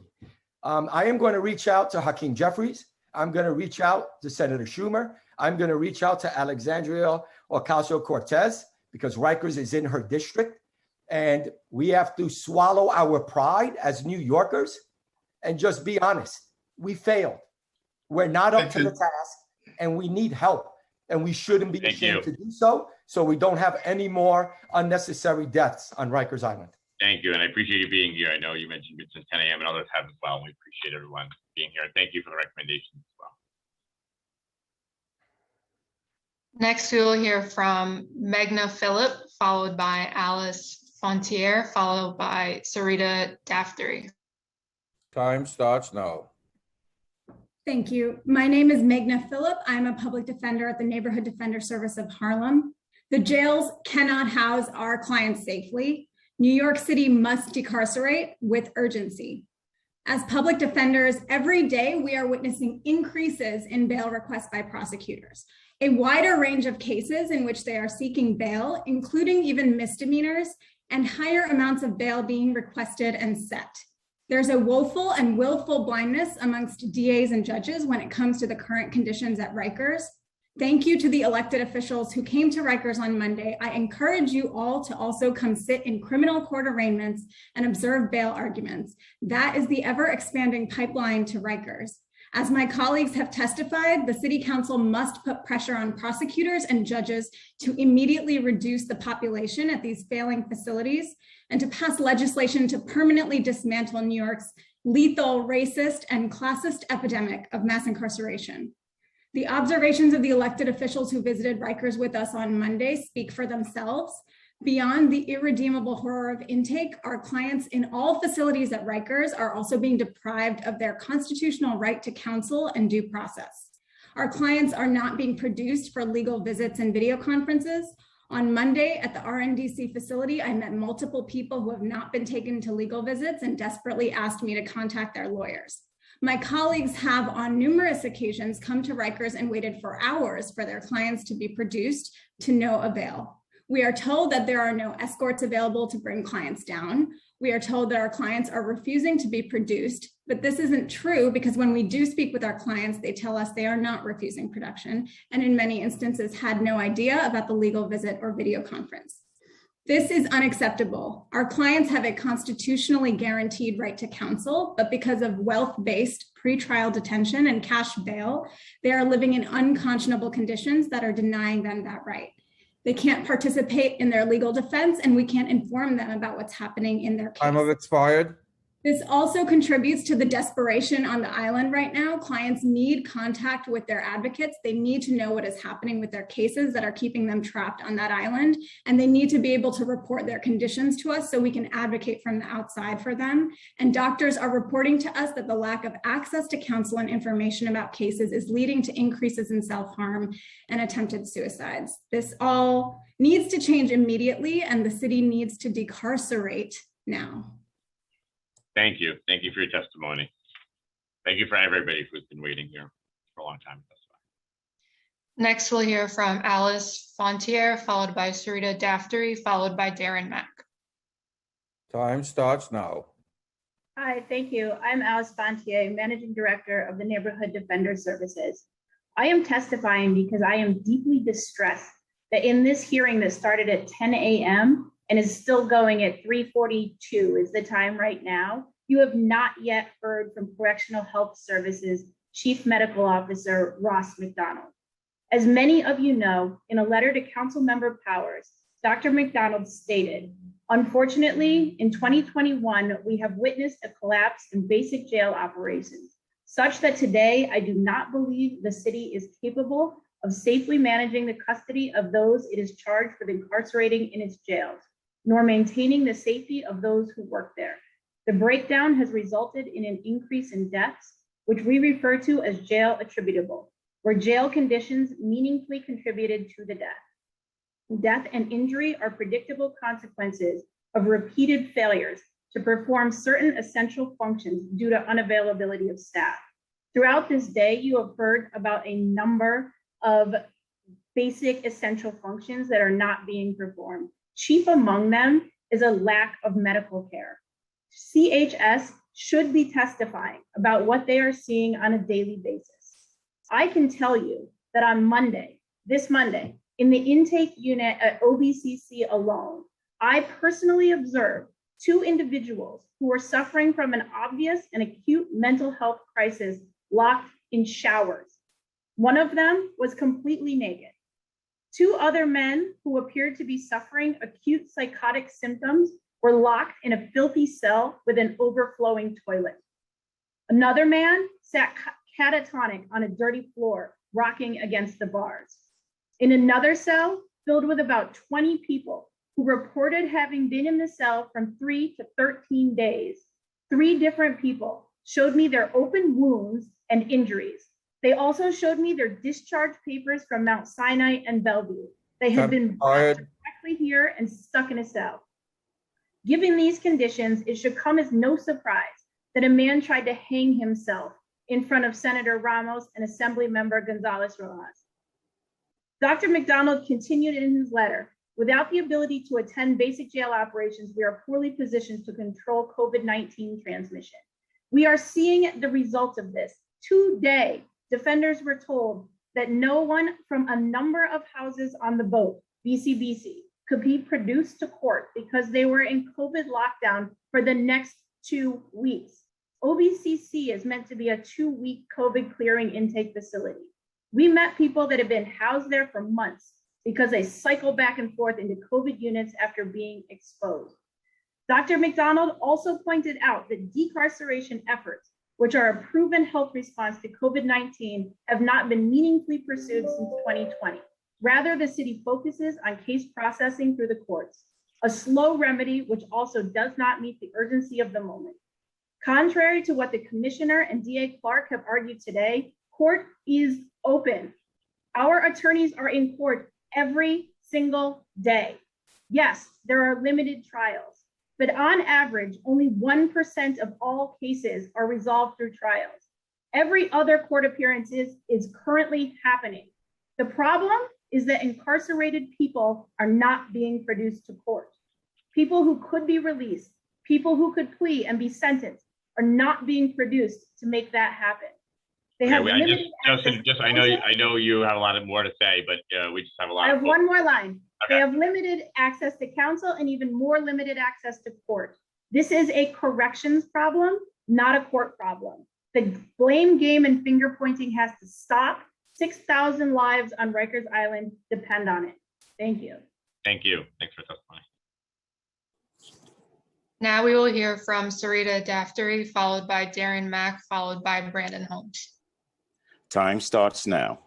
[SPEAKER 15] I am going to reach out to Hakeem Jeffries. I'm going to reach out to Senator Schumer. I'm going to reach out to Alexandria Ocasio-Cortez because Rikers is in her district. And we have to swallow our pride as New Yorkers and just be honest. We failed. We're not up to the task and we need help. And we shouldn't be ashamed to do so, so we don't have any more unnecessary deaths on Rikers Island.
[SPEAKER 3] Thank you, and I appreciate you being here. I know you mentioned it since 10 a.m. and others have as well. And we appreciate everyone being here. Thank you for the recommendations as well.
[SPEAKER 5] Next, we will hear from Megna Phillip, followed by Alice Fontier, followed by Sarita Daftery.
[SPEAKER 16] Time starts now.
[SPEAKER 10] Thank you. My name is Megna Phillip. I'm a public defender at the Neighborhood Defender Service of Harlem. The jails cannot house our clients safely. New York City must decarcerate with urgency. As public defenders, every day we are witnessing increases in bail requests by prosecutors, a wider range of cases in which they are seeking bail, including even misdemeanors, and higher amounts of bail being requested and set. There's a woeful and willful blindness amongst DAs and judges when it comes to the current conditions at Rikers. Thank you to the elected officials who came to Rikers on Monday. I encourage you all to also come sit in criminal court arraignments and observe bail arguments. That is the ever-expanding pipeline to Rikers. As my colleagues have testified, the City Council must put pressure on prosecutors and judges to immediately reduce the population at these failing facilities and to pass legislation to permanently dismantle New York's lethal, racist, and classist epidemic of mass incarceration. The observations of the elected officials who visited Rikers with us on Monday speak for themselves. Beyond the irredeemable horror of intake, our clients in all facilities at Rikers are also being deprived of their constitutional right to counsel and due process. Our clients are not being produced for legal visits and video conferences.
[SPEAKER 7] On Monday at the RNDC facility, I met multiple people who have not been taken to legal visits and desperately asked me to contact their lawyers. My colleagues have on numerous occasions come to Rikers and waited for hours for their clients to be produced to no avail. We are told that there are no escorts available to bring clients down. We are told that our clients are refusing to be produced, but this isn't true because when we do speak with our clients, they tell us they are not refusing production and in many instances had no idea about the legal visit or video conference. This is unacceptable. Our clients have a constitutionally guaranteed right to counsel, but because of wealth-based pretrial detention and cash bail, they are living in unconscionable conditions that are denying them that right. They can't participate in their legal defense, and we can't inform them about what's happening in their case.
[SPEAKER 16] Time of expired.
[SPEAKER 7] This also contributes to the desperation on the island right now. Clients need contact with their advocates. They need to know what is happening with their cases that are keeping them trapped on that island. And they need to be able to report their conditions to us so we can advocate from the outside for them. And doctors are reporting to us that the lack of access to counsel and information about cases is leading to increases in self-harm and attempted suicides. This all needs to change immediately, and the city needs to decarcerate now.
[SPEAKER 3] Thank you. Thank you for your testimony. Thank you for everybody who's been waiting here for a long time.
[SPEAKER 5] Next, we'll hear from Alice Fontier, followed by Sarita Daftery, followed by Darren Mack.
[SPEAKER 16] Time starts now.
[SPEAKER 17] Hi, thank you. I'm Alice Fontier, Managing Director of the Neighborhood Defender Services. I am testifying because I am deeply distressed that in this hearing that started at 10 a.m. and is still going at 3:42 is the time right now, you have not yet heard from Correctional Health Services Chief Medical Officer Ross McDonald. As many of you know, in a letter to Council Member Powers, Dr. McDonald stated, unfortunately, in 2021, we have witnessed a collapse in basic jail operations, such that today I do not believe the city is capable of safely managing the custody of those it is charged with incarcerating in its jails, nor maintaining the safety of those who work there. The breakdown has resulted in an increase in deaths, which we refer to as jail attributable, where jail conditions meaningfully contributed to the death. Death and injury are predictable consequences of repeated failures to perform certain essential functions due to unavailability of staff. Throughout this day, you have heard about a number of basic essential functions that are not being performed. Chief among them is a lack of medical care. CHS should be testifying about what they are seeing on a daily basis. I can tell you that on Monday, this Monday, in the intake unit at OBCC alone, I personally observed 2 individuals who were suffering from an obvious and acute mental health crisis locked in showers. One of them was completely naked. 2 other men who appeared to be suffering acute psychotic symptoms were locked in a filthy cell with an overflowing toilet. Another man sat catatonic on a dirty floor, rocking against the bars. In another cell, filled with about 20 people who reported having been in the cell from 3 to 13 days, 3 different people showed me their open wounds and injuries. They also showed me their discharge papers from Mount Sinai and Bellevue. They had been brought directly here and stuck in a cell. Given these conditions, it should come as no surprise that a man tried to hang himself in front of Senator Ramos and Assembly Member Gonzalez Rojas. Dr. McDonald continued in his letter, without the ability to attend basic jail operations, we are poorly positioned to control COVID-19 transmission. We are seeing the results of this. Today, defenders were told that no one from a number of houses on the boat, BCBC, could be produced to court because they were in COVID lockdown for the next 2 weeks. OBCC is meant to be a 2-week COVID clearing intake facility. We met people that have been housed there for months because they cycle back and forth into COVID units after being exposed. Dr. McDonald also pointed out that decarceration efforts, which are a proven health response to COVID-19, have not been meaningfully pursued since 2020. Rather, the city focuses on case processing through the courts, a slow remedy which also does not meet the urgency of the moment. Contrary to what the Commissioner and DA Clark have argued today, court is open. Our attorneys are in court every single day. Yes, there are limited trials, but on average, only 1% of all cases are resolved through trials. Every other court appearance is currently happening. The problem is that incarcerated people are not being produced to court. People who could be released, people who could plea and be sentenced are not being produced to make that happen. They have limited access.
[SPEAKER 3] I know you have a lot more to say, but we just have a lot.
[SPEAKER 17] I have one more line. Okay. They have limited access to counsel and even more limited access to court. This is a corrections problem, not a court problem. The blame game and finger pointing has to stop. 6,000 lives on Rikers Island depend on it. Thank you.
[SPEAKER 3] Thank you. Thanks for testifying.
[SPEAKER 5] Now we will hear from Sarita Daftery, followed by Darren Mack, followed by Brandon Holmes.
[SPEAKER 8] Time starts now.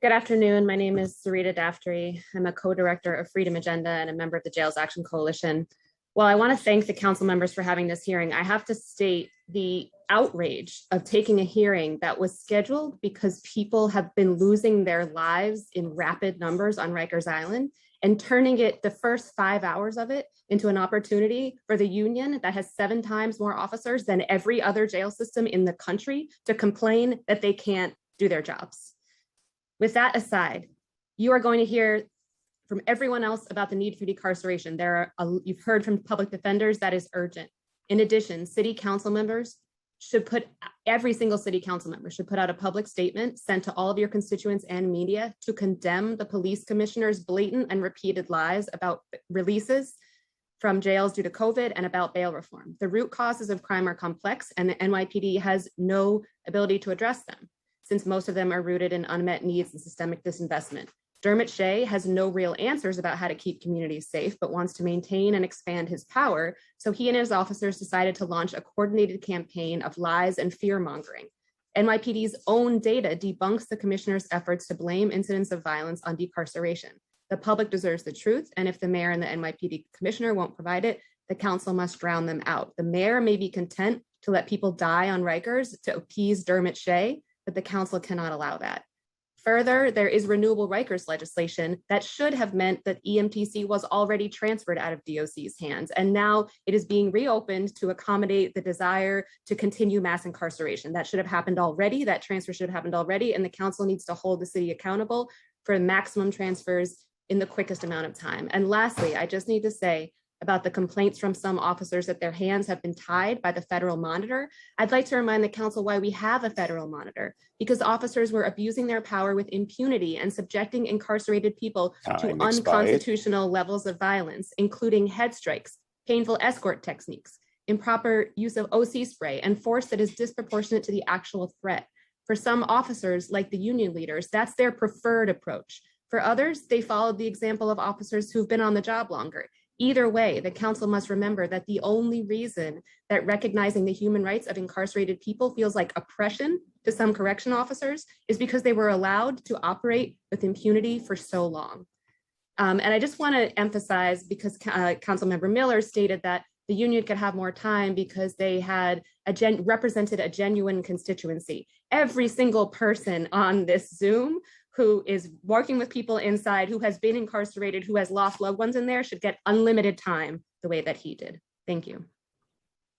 [SPEAKER 18] Good afternoon. My name is Sarita Daftery. I'm a co-director of Freedom Agenda and a member of the Jails Action Coalition. While I want to thank the council members for having this hearing, I have to state the outrage of taking a hearing that was scheduled because people have been losing their lives in rapid numbers on Rikers Island and turning it, the first 5 hours of it, into an opportunity for the union that has 7 times more officers than every other jail system in the country to complain that they can't do their jobs. With that aside, you are going to hear from everyone else about the need for decarceration. You've heard from public defenders that is urgent. In addition, city council members every single city council member should put out a public statement sent to all of your constituents and media to condemn the police commissioner's blatant and repeated lies about releases from jails due to COVID and about bail reform. The root causes of crime are complex and the NYPD has no ability to address them, since most of them are rooted in unmet needs and systemic disinvestment. Dermot Shea has no real answers about how to keep communities safe, but wants to maintain and expand his power. So he and his officers decided to launch a coordinated campaign of lies and fear mongering. NYPD's own data debunks the commissioner's efforts to blame incidents of violence on decarceration. The public deserves the truth, and if the mayor and the NYPD commissioner won't provide it, the council must drown them out. The mayor may be content to let people die on Rikers to appease Dermot Shea, but the council cannot allow that. Further, there is renewable Rikers legislation that should have meant that EMTC was already transferred out of DOC's hands, and now it is being reopened to accommodate the desire to continue mass incarceration. That should have happened already, that transfer should have happened already, and the council needs to hold the city accountable for maximum transfers in the quickest amount of time. And lastly, I just need to say about the complaints from some officers that their hands have been tied by the federal monitor. I'd like to remind the council why we have a federal monitor, because officers were abusing their power with impunity and subjecting incarcerated people to unconstitutional levels of violence, including head strikes, painful escort techniques, improper use of OC spray, and force that is disproportionate to the actual threat. For some officers, like the union leaders, that's their preferred approach. For others, they followed the example of officers who've been on the job longer. Either way, the council must remember that the only reason that recognizing the human rights of incarcerated people feels like oppression to some correction officers is because they were allowed to operate with impunity for so long. And I just want to emphasize, because Councilmember Miller stated that the union could have more time because they had represented a genuine constituency. Every single person on this Zoom who is working with people inside, who has been incarcerated, who has lost loved ones in there, should get unlimited time the way that he did. Thank you.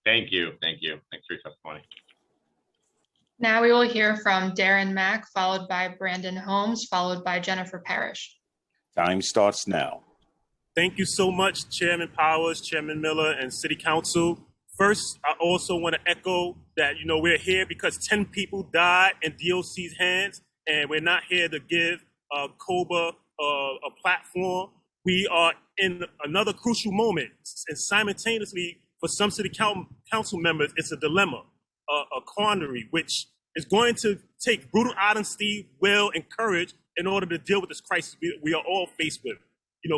[SPEAKER 3] Thank you. Thank you. Thanks for your testimony.
[SPEAKER 5] Now we will hear from Darren Mack, followed by Brandon Holmes, followed by Jennifer Parrish.
[SPEAKER 8] Time starts now.
[SPEAKER 22] Thank you so much, Chairman Powers, Chairman Miller, and City Council. First, I also want to echo that, we're here because 10 people died in DOC's hands, and we're not here to give COBA a platform. We are in another crucial moment, and simultaneously, for some city council members, it's a dilemma, a quandary, which is going to take brutal honesty, will, and courage in order to deal with this crisis we are all faced with.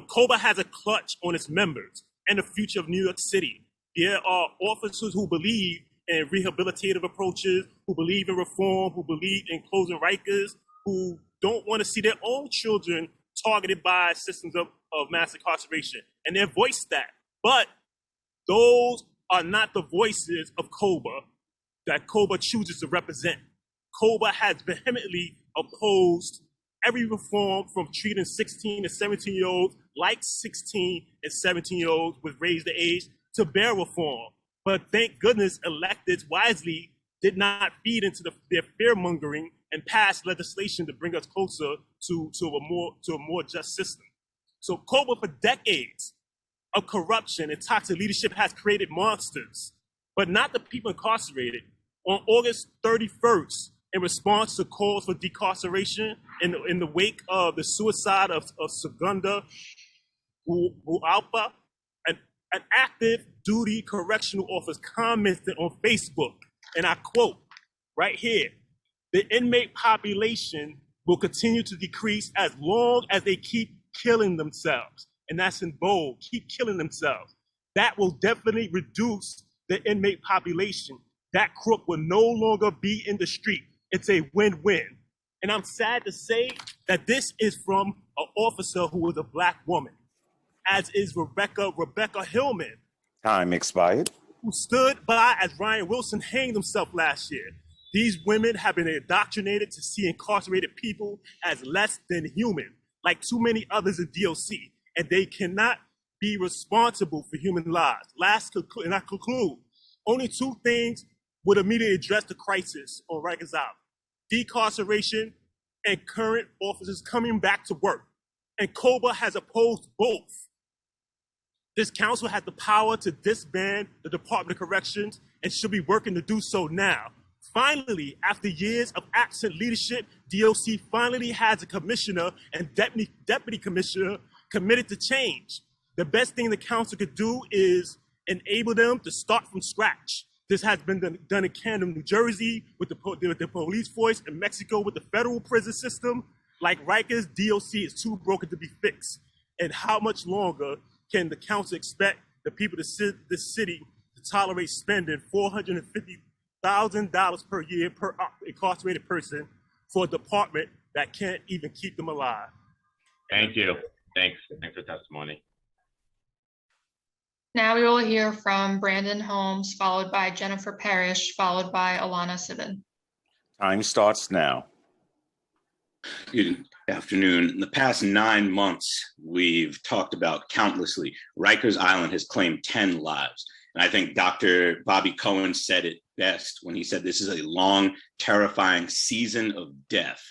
[SPEAKER 22] COBA has a clutch on its members and the future of New York City. There are officers who believe in rehabilitative approaches, who believe in reform, who believe in closing Rikers, who don't want to see their own children targeted by systems of mass incarceration. And they voiced that. But those are not the voices of COBA that COBA chooses to represent. COBA has vehemently opposed every reform from treating 16 and 17-year-olds like 16 and 17-year-olds with raised the age to bail reform. But thank goodness electeds wisely did not feed into their fear-mongering and passed legislation to bring us closer to a more just system. So COBA for decades of corruption and toxic leadership has created monsters, but not the people incarcerated. On August 31st, in response to calls for decarceration in the wake of the suicide of Segunda Ualpa, an active duty correctional officer commented on Facebook, and I quote right here, "The inmate population will continue to decrease as long as they keep killing themselves." And that's in bold, keep killing themselves. That will definitely reduce the inmate population. That crook will no longer be in the street. It's a win-win. And I'm sad to say that this is from an officer who was a Black woman, as is Rebecca Hillman.
[SPEAKER 8] Time expired.
[SPEAKER 22] Who stood by as Ryan Wilson hanged himself last year. These women have been indoctrinated to see incarcerated people as less than human, like too many others in DOC, and they cannot be responsible for human lives. And I conclude, only two things would immediately address the crisis on Rikers Island: decarceration and current officers coming back to work. And COBA has opposed both. This council has the power to disband the Department of Corrections and should be working to do so now. Finally, after years of absent leadership, DOC finally has a commissioner and deputy commissioner committed to change. The best thing the council could do is enable them to start from scratch. This has been done in Camden, New Jersey, with the police force, in Mexico with the federal prison system. Like Rikers, DOC is too broken to be fixed. And how much longer can the council expect the people of this city to tolerate spending $450,000 per year per incarcerated person for a department that can't even keep them alive?
[SPEAKER 3] Thank you. Thanks for testimony.
[SPEAKER 5] Now we will hear from Brandon Holmes, followed by Jennifer Parrish, followed by Alana Sibin.
[SPEAKER 8] Time starts now.
[SPEAKER 4] Good afternoon. In the past 9 months, we've talked about countlessly. Rikers Island has claimed 10 lives. And I think Dr. Bobby Cohen said it best when he said this is a long, terrifying season of death.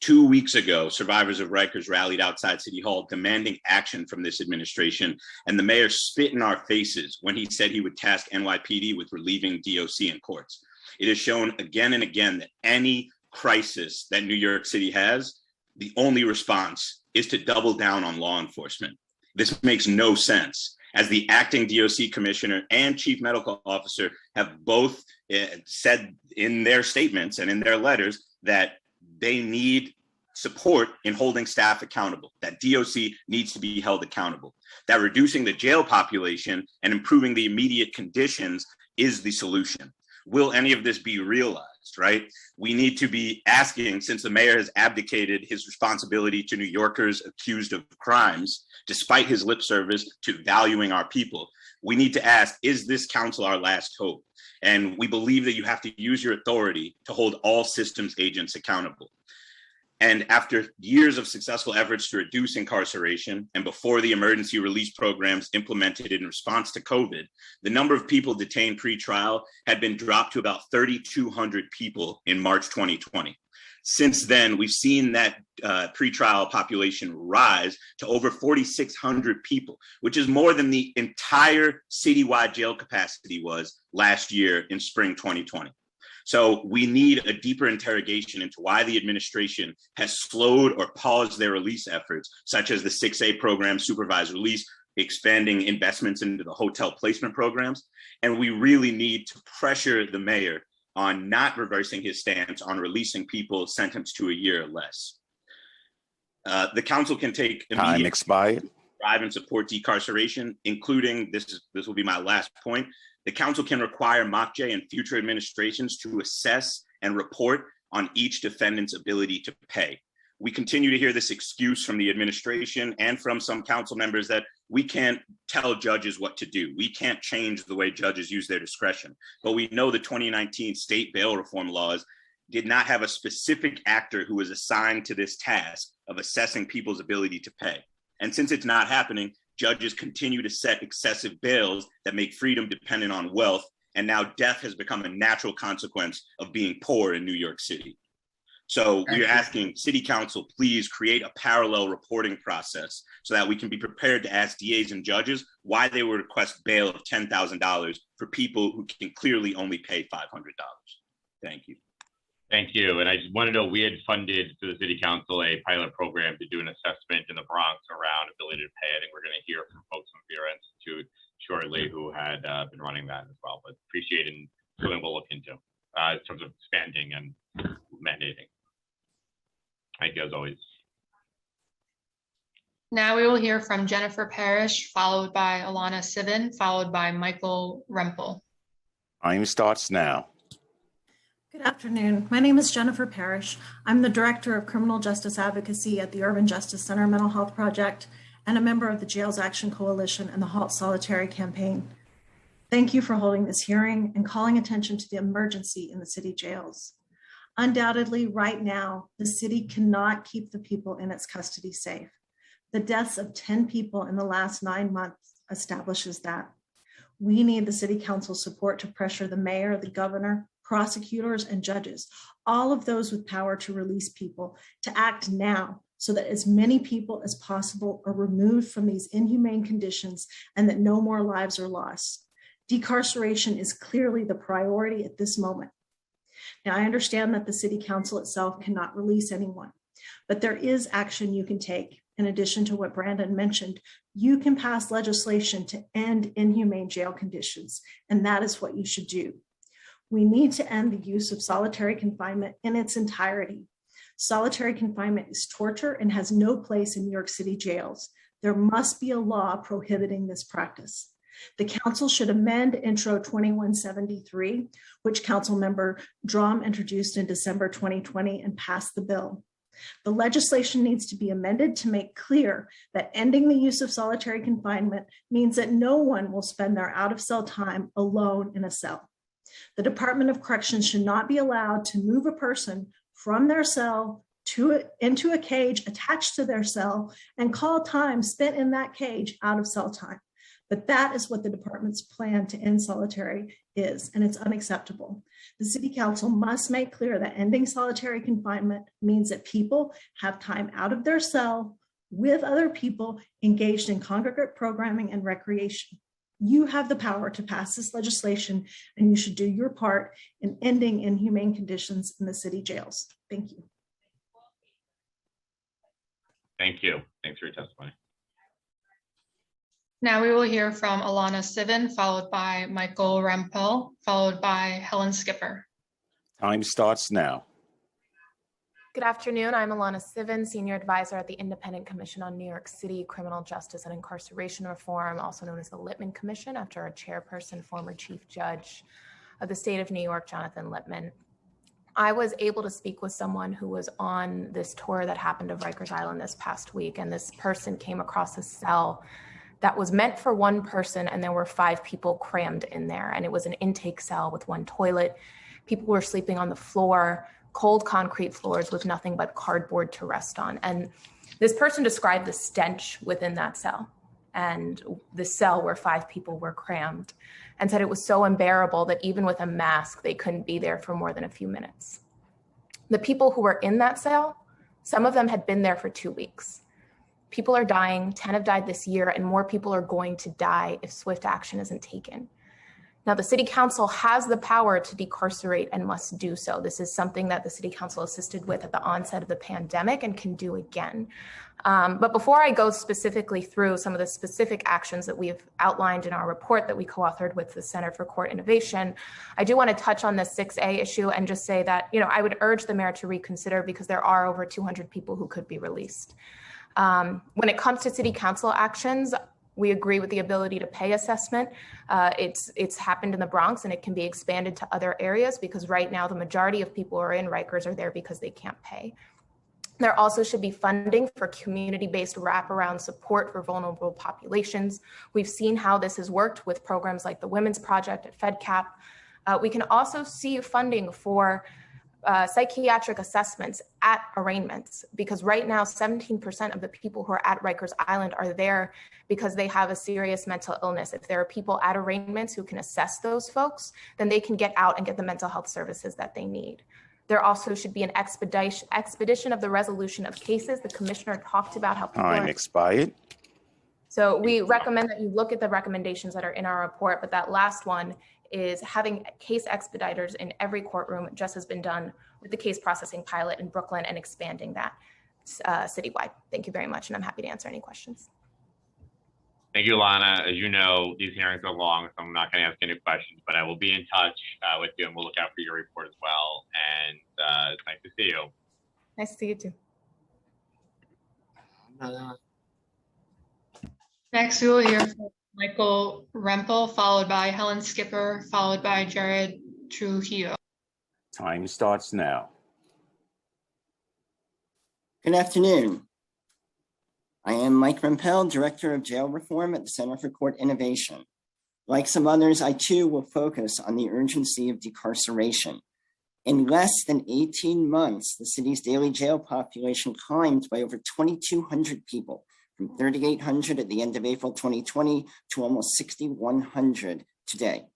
[SPEAKER 4] 2 weeks ago, survivors of Rikers rallied outside City Hall demanding action from this administration, and the mayor spit in our faces when he said he would task NYPD with relieving DOC in courts. It has shown again and again that any crisis that New York City has, the only response is to double down on law enforcement. This makes no sense, as the acting DOC commissioner and chief medical officer have both said in their statements and in their letters that they need support in holding staff accountable, that DOC needs to be held accountable, that reducing the jail population and improving the immediate conditions is the solution. Will any of this be realized, right? We need to be asking, since the mayor has abdicated his responsibility to New Yorkers accused of crimes, despite his lip service to valuing our people, we need to ask, is this council our last hope? And we believe that you have to use your authority to hold all systems agents accountable. And after years of successful efforts to reduce incarceration and before the emergency release programs implemented in response to COVID, the number of people detained pre-trial had been dropped to about 3,200 people in March 2020. Since then, we've seen that pretrial population rise to over 4,600 people, which is more than the entire citywide jail capacity was last year in spring 2020. So we need a deeper interrogation into why the administration has slowed or paused their release efforts, such as the 6A program, supervised release, expanding investments into the hotel placement programs. And we really need to pressure the mayor on not reversing his stance on releasing people sentenced to a year or less. The council can take immediate drive and support decarceration, including, this will be my last point, the council can require MOCJ and future administrations to assess and report on each defendant's ability to pay. We continue to hear this excuse from the administration and from some council members that we can't tell judges what to do. We can't change the way judges use their discretion. But we know the 2019 state bail reform laws did not have a specific actor who was assigned to this task of assessing people's ability to pay. And since it's not happening, judges continue to set excessive bails that make freedom dependent on wealth, and now death has become a natural consequence of being poor in New York City. So we're asking City Council, please create a parallel reporting process so that we can be prepared to ask DAs and judges why they would request bail of $10,000 for people who can clearly only pay $500. Thank you.
[SPEAKER 3] Thank you. And I just want to know, we had funded through the City Council a pilot program to do an assessment in the Bronx around ability to pay. I think we're going to hear from folks from Vera Institute shortly who had been running that as well, but appreciate it and something we'll look into in terms of expanding and mandating. Thank you as always.
[SPEAKER 5] Now we will hear from Jennifer Parrish, followed by Alana Sivin, followed by Michael Rempel.
[SPEAKER 8] Time starts now.
[SPEAKER 12] Good afternoon. My name is Jennifer Parrish. I'm the Director of Criminal Justice Advocacy at the Urban Justice Center Mental Health Project and a member of the Jails Action Coalition and the Halt Solitary campaign. Thank you for holding this hearing and calling attention to the emergency in the city jails. Undoubtedly, right now, the city cannot keep the people in its custody safe. The deaths of 10 people in the last 9 months establishes that. We need the City Council support to pressure the mayor, the governor, prosecutors, and judges, all of those with power to release people, to act now so that as many people as possible are removed from these inhumane conditions and that no more lives are lost. Decarceration is clearly the priority at this moment. Now, I understand that the City Council itself cannot release anyone, but there is action you can take. In addition to what Brandon mentioned, you can pass legislation to end inhumane jail conditions, and that is what you should do. We need to end the use of solitary confinement in its entirety. Solitary confinement is torture and has no place in New York City jails. There must be a law prohibiting this practice. The council should amend Intro 2173, which Council Member Drum introduced in December 2020 and passed the bill. The legislation needs to be amended to make clear that ending the use of solitary confinement means that no one will spend their out-of-cell time alone in a cell. The Department of Corrections should not be allowed to move a person from their cell into a cage attached to their cell and call time spent in that cage out-of-cell time. But that is what the department's plan to end solitary is, and it's unacceptable. The City Council must make clear that ending solitary confinement means that people have time out of their cell with other people engaged in congregate programming and recreation. You have the power to pass this legislation, and you should do your part in ending inhumane conditions in the city jails. Thank you.
[SPEAKER 3] Thank you. Thanks for your testimony.
[SPEAKER 5] Now we will hear from Alana Sivin, followed by Michael Rempel, followed by Helen Skipper.
[SPEAKER 8] Time starts now.
[SPEAKER 13] Good afternoon. I'm Alana Sivin, Senior Advisor at the Independent Commission on New York City Criminal Justice and Incarceration Reform, also known as the Lippman Commission, after our chairperson, former Chief Judge of the state of New York, Jonathan Lippman. I was able to speak with someone who was on this tour that happened of Rikers Island this past week, and this person came across a cell that was meant for one person, and there were 5 people crammed in there, and it was an intake cell with 1 toilet. People were sleeping on the floor, cold concrete floors with nothing but cardboard to rest on. And this person described the stench within that cell and the cell where 5 people were crammed, and said it was so unbearable that even with a mask, they couldn't be there for more than a few minutes. The people who were in that cell, some of them had been there for 2 weeks. People are dying, 10 have died this year, and more people are going to die if swift action isn't taken. Now, the City Council has the power to decarcerate and must do so. This is something that the City Council assisted with at the onset of the pandemic and can do again. But before I go specifically through some of the specific actions that we've outlined in our report that we co-authored with the Center for Court Innovation, I do want to touch on the 6A issue and just say that, I would urge the mayor to reconsider, because there are over 200 people who could be released. When it comes to City Council actions, we agree with the ability to pay assessment. It's happened in the Bronx, and it can be expanded to other areas, because right now the majority of people who are in Rikers are there because they can't pay. There also should be funding for community-based wraparound support for vulnerable populations. We've seen how this has worked with programs like the Women's Project at FedCap. We can also see funding for psychiatric assessments at arraignments, because right now 17% of the people who are at Rikers Island are there because they have a serious mental illness. If there are people at arraignments who can assess those folks, then they can get out and get the mental health services that they need. There also should be an expedition of the resolution of cases. The commissioner talked about how people
[SPEAKER 8] Time expired.
[SPEAKER 13] So we recommend that you look at the recommendations that are in our report, but that last one is having case expediters in every courtroom, just has been done with the case processing pilot in Brooklyn, and expanding that citywide. Thank you very much, and I'm happy to answer any questions.
[SPEAKER 3] Thank you, Lana. As you know, these hearings are long, so I'm not going to ask any questions, but I will be in touch with you, and we'll look out for your report as well. And it's nice to see you.
[SPEAKER 13] Nice to see you too.
[SPEAKER 5] Next, we will hear from Michael Rempel, followed by Helen Skipper, followed by Jared Trujillo.
[SPEAKER 8] Time starts now.
[SPEAKER 6] Good afternoon. I am Mike Rempel, Director of Jail Reform at the Center for Court Innovation. Like some others, I too will focus on the urgency of decarceration. In less than 18 months, the city's daily jail population climbed by over 2,200 people, from 3,800 at the end of April 2020 to almost 6,100 today.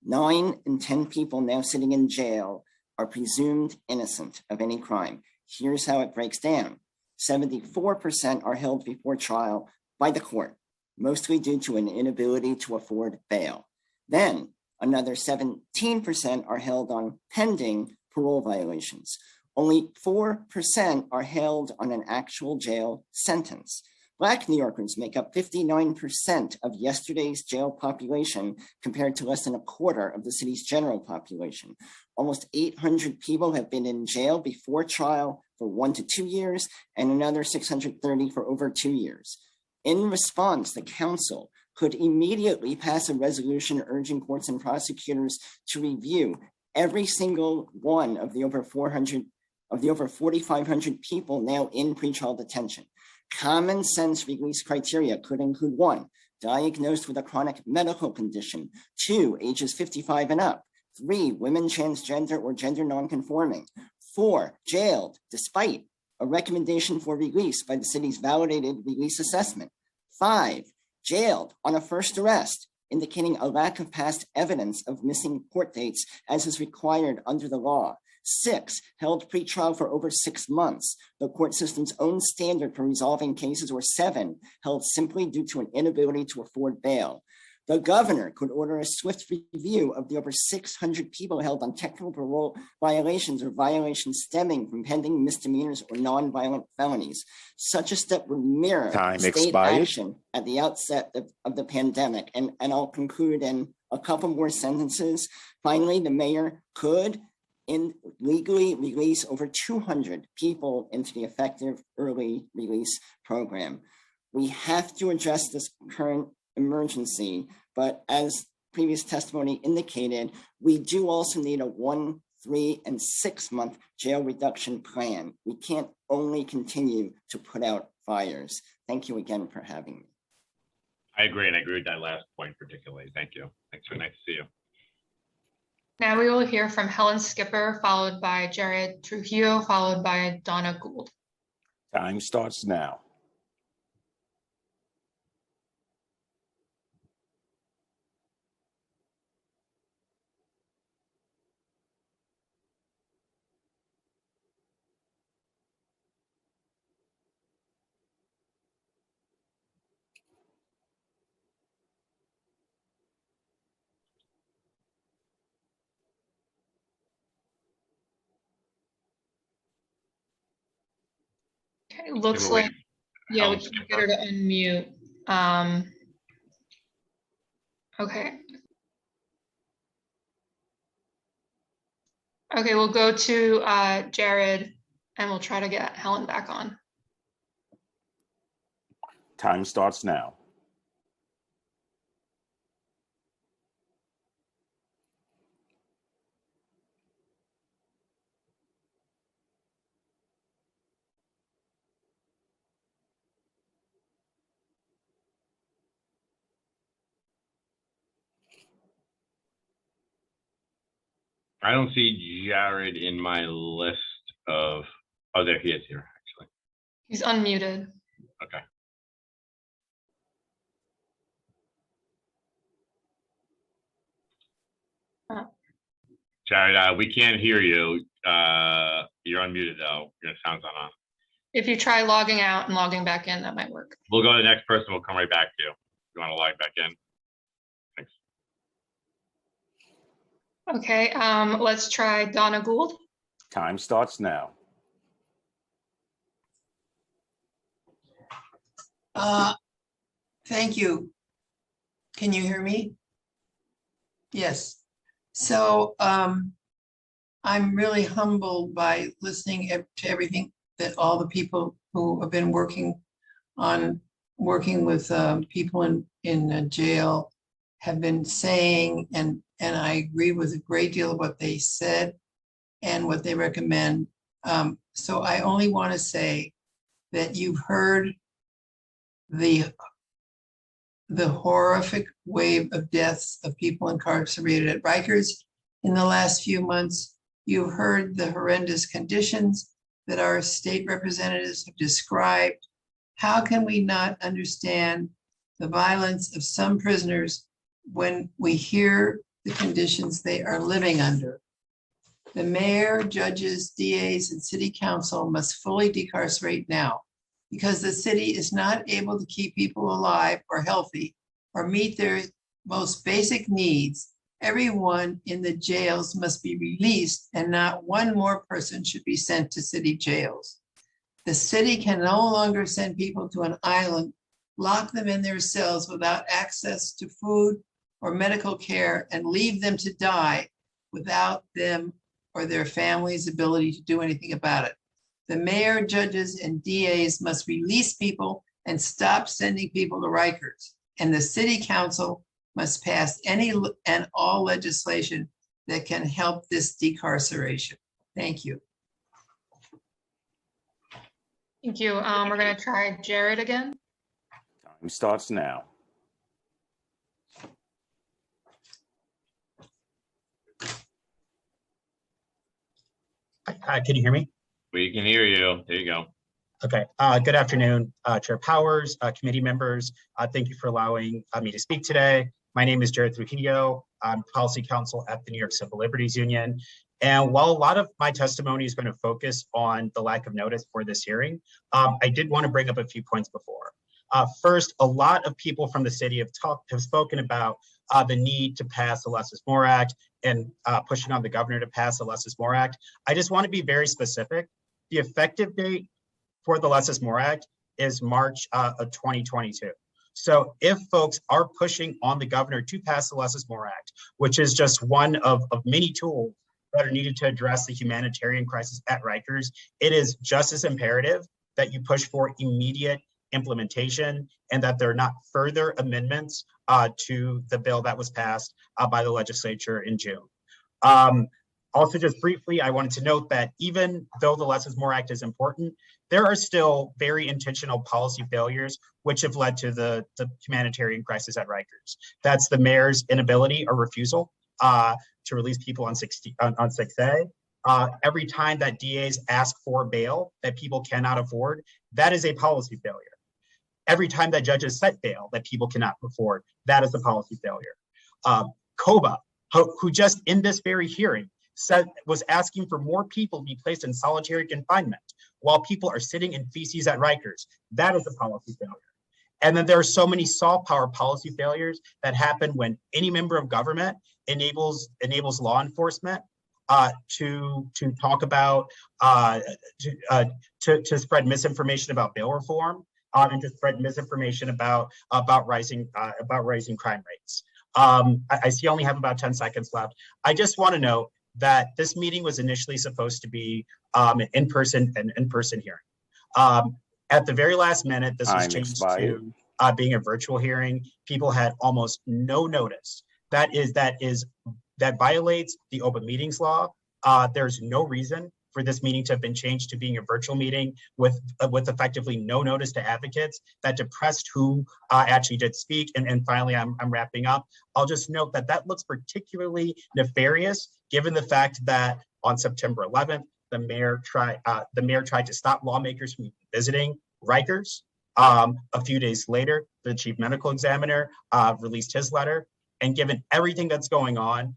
[SPEAKER 6] 9 in 10 people now sitting in jail are presumed innocent of any crime. Here's how it breaks down. 74% are held before trial by the court, mostly due to an inability to afford bail. Then another 17% are held on pending parole violations. Only 4% are held on an actual jail sentence. Black New Yorkers make up 59% of yesterday's jail population, compared to less than a quarter of the city's general population. Almost 800 people have been in jail before trial for 1 to 2 years, and another 630 for over 2 years. In response, the council could immediately pass a resolution urging courts and prosecutors to review every single one of the over 4,500 people now in pretrial detention. Common sense release criteria could include 1, diagnosed with a chronic medical condition; 2, ages 55 and up; 3, women transgender or gender nonconforming; 4, jailed despite a recommendation for release by the city's validated release assessment; 5, jailed on a first arrest, indicating a lack of past evidence of missing court dates as is required under the law; 6, held pretrial for over 6 months, the court system's own standard for resolving cases; or 7, held simply due to an inability to afford bail. The governor could order a swift review of the over 600 people held on technical parole violations or violations stemming from pending misdemeanors or nonviolent felonies. Such a step would mirror state action at the outset of the pandemic. And I'll conclude in a couple more sentences. Finally, the mayor could legally release over 200 people into the effective early release program. We have to address this current emergency, but as previous testimony indicated, we do also need a 1, 3, and 6 month jail reduction plan. We can't only continue to put out fires. Thank you again for having me.
[SPEAKER 3] I agree, and I agree with that last point particularly. Thank you. Thanks, nice to see you.
[SPEAKER 5] Now we will hear from Helen Skipper, followed by Jared Trujillo, followed by Donna Gould.
[SPEAKER 8] Time starts now.
[SPEAKER 5] Okay, looks like, yeah, we can get her to unmute. Okay. Okay, we'll go to Jared, and we'll try to get Helen back on.
[SPEAKER 8] Time starts now.
[SPEAKER 3] I don't see Jared in my list of, oh, there he is here, actually.
[SPEAKER 5] He's unmuted.
[SPEAKER 3] Okay. Jared, we can't hear you. You're unmuted though. Your sound's not on.
[SPEAKER 5] If you try logging out and logging back in, that might work.
[SPEAKER 3] We'll go to the next person. We'll come right back to you. You want to log back in? Thanks.
[SPEAKER 5] Okay, let's try Donna Gould.
[SPEAKER 8] Time starts now.
[SPEAKER 1] Thank you. Can you hear me? Yes. So I'm really humbled by listening to everything that all the people who have been working with people in jail have been saying, and I agree with a great deal of what they said and what they recommend. So I only want to say that you've heard the horrific wave of deaths of people incarcerated at Rikers in the last few months. You've heard the horrendous conditions that our state representatives have described. How can we not understand the violence of some prisoners when we hear the conditions they are living under? The mayor, judges, DAs, and city council must fully decarcerate now, because the city is not able to keep people alive or healthy or meet their most basic needs. Everyone in the jails must be released, and not one more person should be sent to city jails. The city can no longer send people to an island, lock them in their cells without access to food or medical care, and leave them to die without them or their families' ability to do anything about it. The mayor, judges, and DAs must release people and stop sending people to Rikers. And the city council must pass any and all legislation that can help this decarceration. Thank you.
[SPEAKER 5] Thank you. We're going to try Jared again.
[SPEAKER 8] Time starts now.
[SPEAKER 11] Can you hear me?
[SPEAKER 3] We can hear you. There you go.
[SPEAKER 11] Okay. Good afternoon, Chair Powers, committee members. Thank you for allowing me to speak today. My name is Jared Trujillo. I'm policy counsel at the New York Civil Liberties Union. And while a lot of my testimony is going to focus on the lack of notice for this hearing, I did want to bring up a few points before. First, a lot of people from the city have spoken about the need to pass the Less is More Act and pushing on the governor to pass the Less is More Act. I just want to be very specific. The effective date for the Less is More Act is March of 2022. So if folks are pushing on the governor to pass the Less is More Act, which is just one of many tools that are needed to address the humanitarian crisis at Rikers, it is just as imperative that you push for immediate implementation and that there are not further amendments to the bill that was passed by the legislature in June. Also, just briefly, I wanted to note that even though the Less is More Act is important, there are still very intentional policy failures which have led to the humanitarian crisis at Rikers. That's the mayor's inability or refusal to release people on 6A. Every time that DAs ask for bail that people cannot afford, that is a policy failure. Every time that judges set bail that people cannot afford, that is a policy failure. COBA, who just in this very hearing was asking for more people to be placed in solitary confinement while people are sitting in feces at Rikers, that is a policy failure. And then there are so many soft power policy failures that happen when any member of government enables law enforcement to talk about to spread misinformation about bail reform and to spread misinformation about rising crime rates. I see I only have about 10 seconds left. I just want to note that this meeting was initially supposed to be an in-person hearing. At the very last minute, this was changed to being a virtual hearing. People had almost no notice. That violates the open meetings law. There's no reason for this meeting to have been changed to being a virtual meeting with effectively no notice to advocates. That depressed who actually did speak. And finally, I'm wrapping up. I'll just note that that looks particularly nefarious given the fact that on September 11th, the mayor tried to stop lawmakers from visiting Rikers. A few days later, the chief medical examiner released his letter. And given everything that's going on,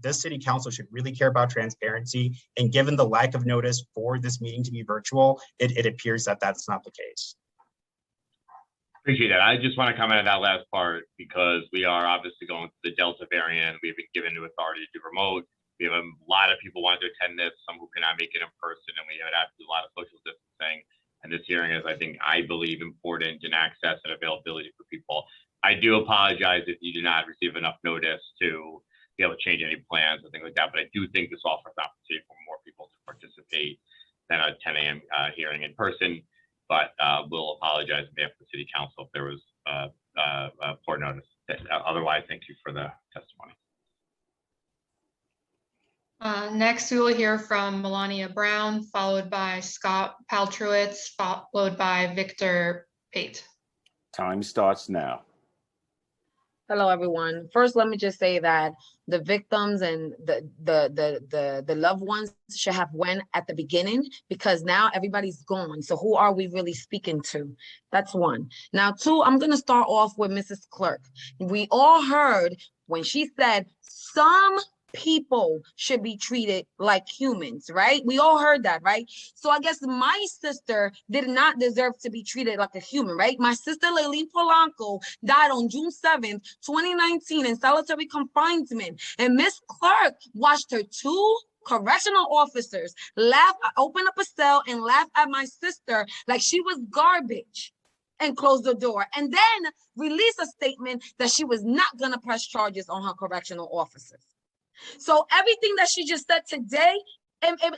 [SPEAKER 11] this city council should really care about transparency. And given the lack of notice for this meeting to be virtual, it appears that that's not the case.
[SPEAKER 3] Appreciate that. I just want to comment on that last part because we are obviously going through the Delta variant. We've been given new authority to do remote. We have a lot of people wanting to attend this, some who cannot make it in person, and we have to do a lot of social distancing. And this hearing is, I believe, important in access and availability for people. I do apologize if you do not receive enough notice to be able to change any plans or things like that, but I do think this offers an opportunity for more people to participate than a 10 a.m. Hearing in person. But we'll apologize on behalf of the city council if there was poor notice. Otherwise, thank you for the testimony.
[SPEAKER 5] Next, we will hear from Melania Brown, followed by Scott Paltrowitz, followed by Victor Pate.
[SPEAKER 8] Time starts now.
[SPEAKER 2] Hello, everyone. First, let me just say that the victims and the loved ones should have went at the beginning because now everybody's gone. So who are we really speaking to? That's one. Now, two, I'm going to start off with Mrs. Clerk. We all heard when she said some people should be treated like humans, right? We all heard that, right? So I guess my sister did not deserve to be treated like a human, right? My sister Lily Polanco died on June 7th, 2019 in solitary confinement. And Miss Clark watched her two correctional officers open up a cell and laugh at my sister like she was garbage and close the door and then release a statement that she was not going to press charges on her correctional officers. So everything that she just said today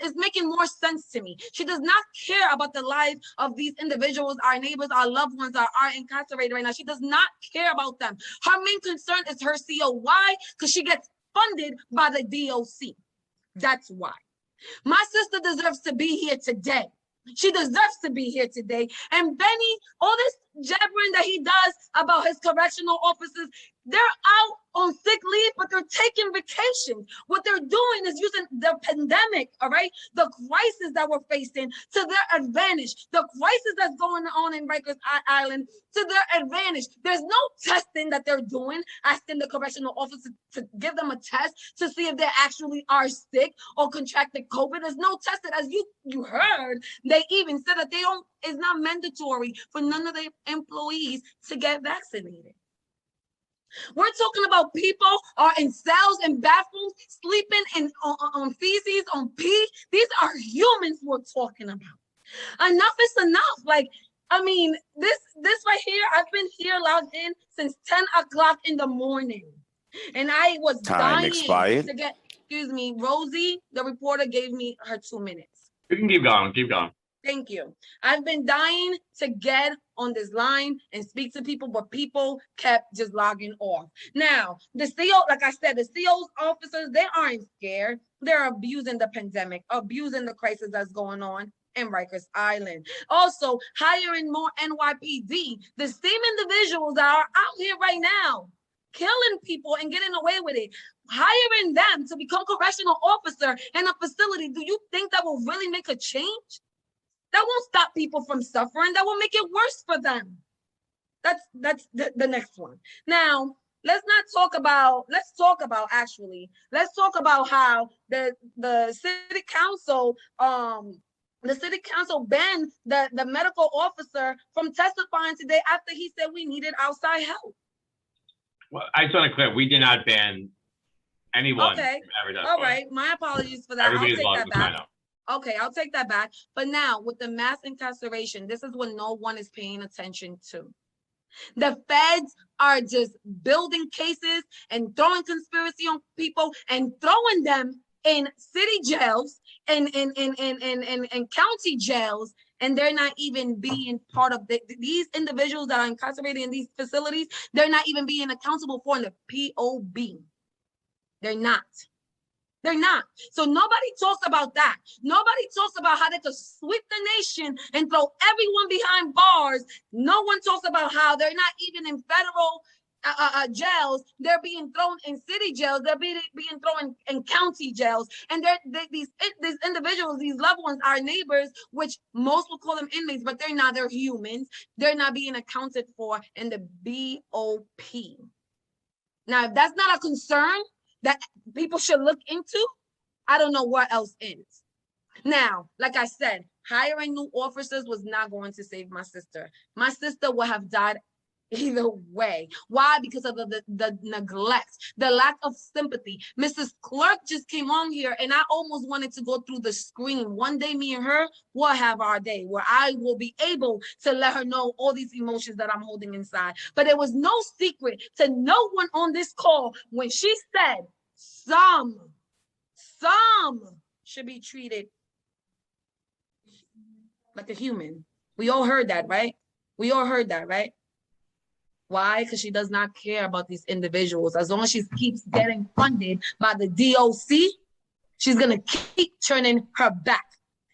[SPEAKER 2] is making more sense to me. She does not care about the lives of these individuals, our neighbors, our loved ones that are incarcerated right now. She does not care about them. Her main concern is her CO. Why? Because she gets funded by the DOC. That's why. My sister deserves to be here today. She deserves to be here today. And Benny, all this jabbering that he does about his correctional officers, they're out on sick leave, but they're taking vacations. What they're doing is using the pandemic, all right, the crisis that we're facing to their advantage, the crisis that's going on in Rikers Island to their advantage. There's no testing that they're doing, asking the correctional officers to give them a test to see if they actually are sick or contracted COVID. There's no testing. As you heard, they even said that it's not mandatory for none of their employees to get vaccinated. We're talking about people are in cells and bathrooms, sleeping on feces, on pee. These are humans we're talking about. Enough is enough. Like, I mean, this right here, I've been here logged in since 10 o'clock in the morning. And I was dying to get, excuse me, Rosie, the reporter, gave me her 2 minutes.
[SPEAKER 3] You can keep going, keep going.
[SPEAKER 2] Thank you. I've been dying to get on this line and speak to people, but people kept just logging off. Now, the CO, like I said, the CO's officers, they aren't scared. They're abusing the pandemic, abusing the crisis that's going on in Rikers Island. Also, hiring more NYPD, the same individuals that are out here right now, killing people and getting away with it. Hiring them to become correctional officer in a facility, do you think that will really make a change? That won't stop people from suffering. That will make it worse for them. That's the next one. Now, let's talk about how the city council banned the medical officer from testifying today after he said we needed outside help.
[SPEAKER 3] Well, I just want to clear, we did not ban anyone.
[SPEAKER 2] Okay. All right. My apologies for that.
[SPEAKER 3] Everybody's
[SPEAKER 2] I'll take that back.
[SPEAKER 3] up.
[SPEAKER 2] Okay, I'll take that back. But now with the mass incarceration, this is what no one is paying attention to. The feds are just building cases and throwing conspiracy on people and throwing them in city jails and county jails. And they're not even being part of these individuals that are incarcerated in these facilities. They're not even being accountable for in the POB. They're not. They're not. So nobody talks about that. Nobody talks about how they could sweep the nation and throw everyone behind bars. No one talks about how they're not even in federal jails. They're being thrown in city jails. They're being thrown in county jails. And these individuals, these loved ones, are neighbors, which most will call them inmates, but they're not. They're humans. They're not being accounted for in the BOP. Now, if that's not a concern that people should look into, I don't know what else is. Now, like I said, hiring new officers was not going to save my sister. My sister would have died either way. Why? Because of the neglect, the lack of sympathy. Mrs. Clark just came on here and I almost wanted to go through the screen. One day, me and her will have our day where I will be able to let her know all these emotions that I'm holding inside. But it was no secret to no one on this call when she said some should be treated like a human. We all heard that, right? We all heard that, right? Why? Because she does not care about these individuals. As long as she keeps getting funded by the DOC, she's going to keep turning her back.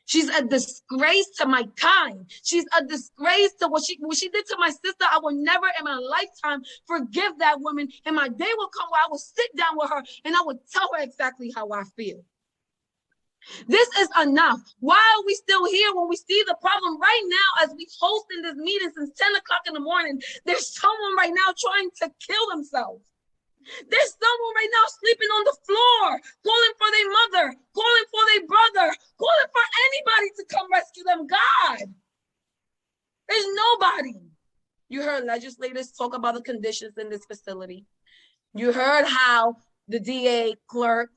[SPEAKER 2] She's a disgrace to my kind. She's a disgrace to what she did to my sister. I will never in my lifetime forgive that woman. And my day will come where I will sit down with her and I will tell her exactly how I feel. This is enough. Why are we still here when we see the problem right now as we hosting this meeting since 10 o'clock in the morning? There's someone right now trying to kill themselves. There's someone right now sleeping on the floor, calling for their mother, calling for their brother, calling for anybody to come rescue them. God, there's nobody. You heard legislators talk about the conditions in this facility. You heard how the DA clerk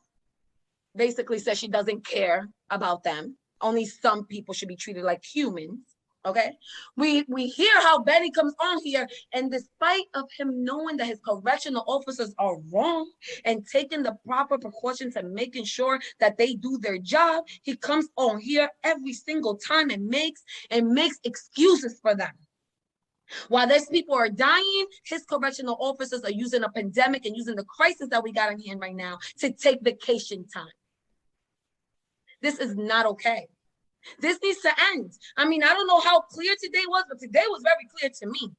[SPEAKER 2] basically says she doesn't care about them. Only some people should be treated like humans. Okay, we hear how Benny comes on here, and despite of him knowing that his correctional officers are wrong and taking the proper precautions and making sure that they do their job, he comes on here every single time and makes excuses for them. While these people are dying, his correctional officers are using a pandemic and using the crisis that we got in hand right now to take vacation time. This is not okay. This needs to end. I mean, I don't know how clear today was, but today was very clear to me.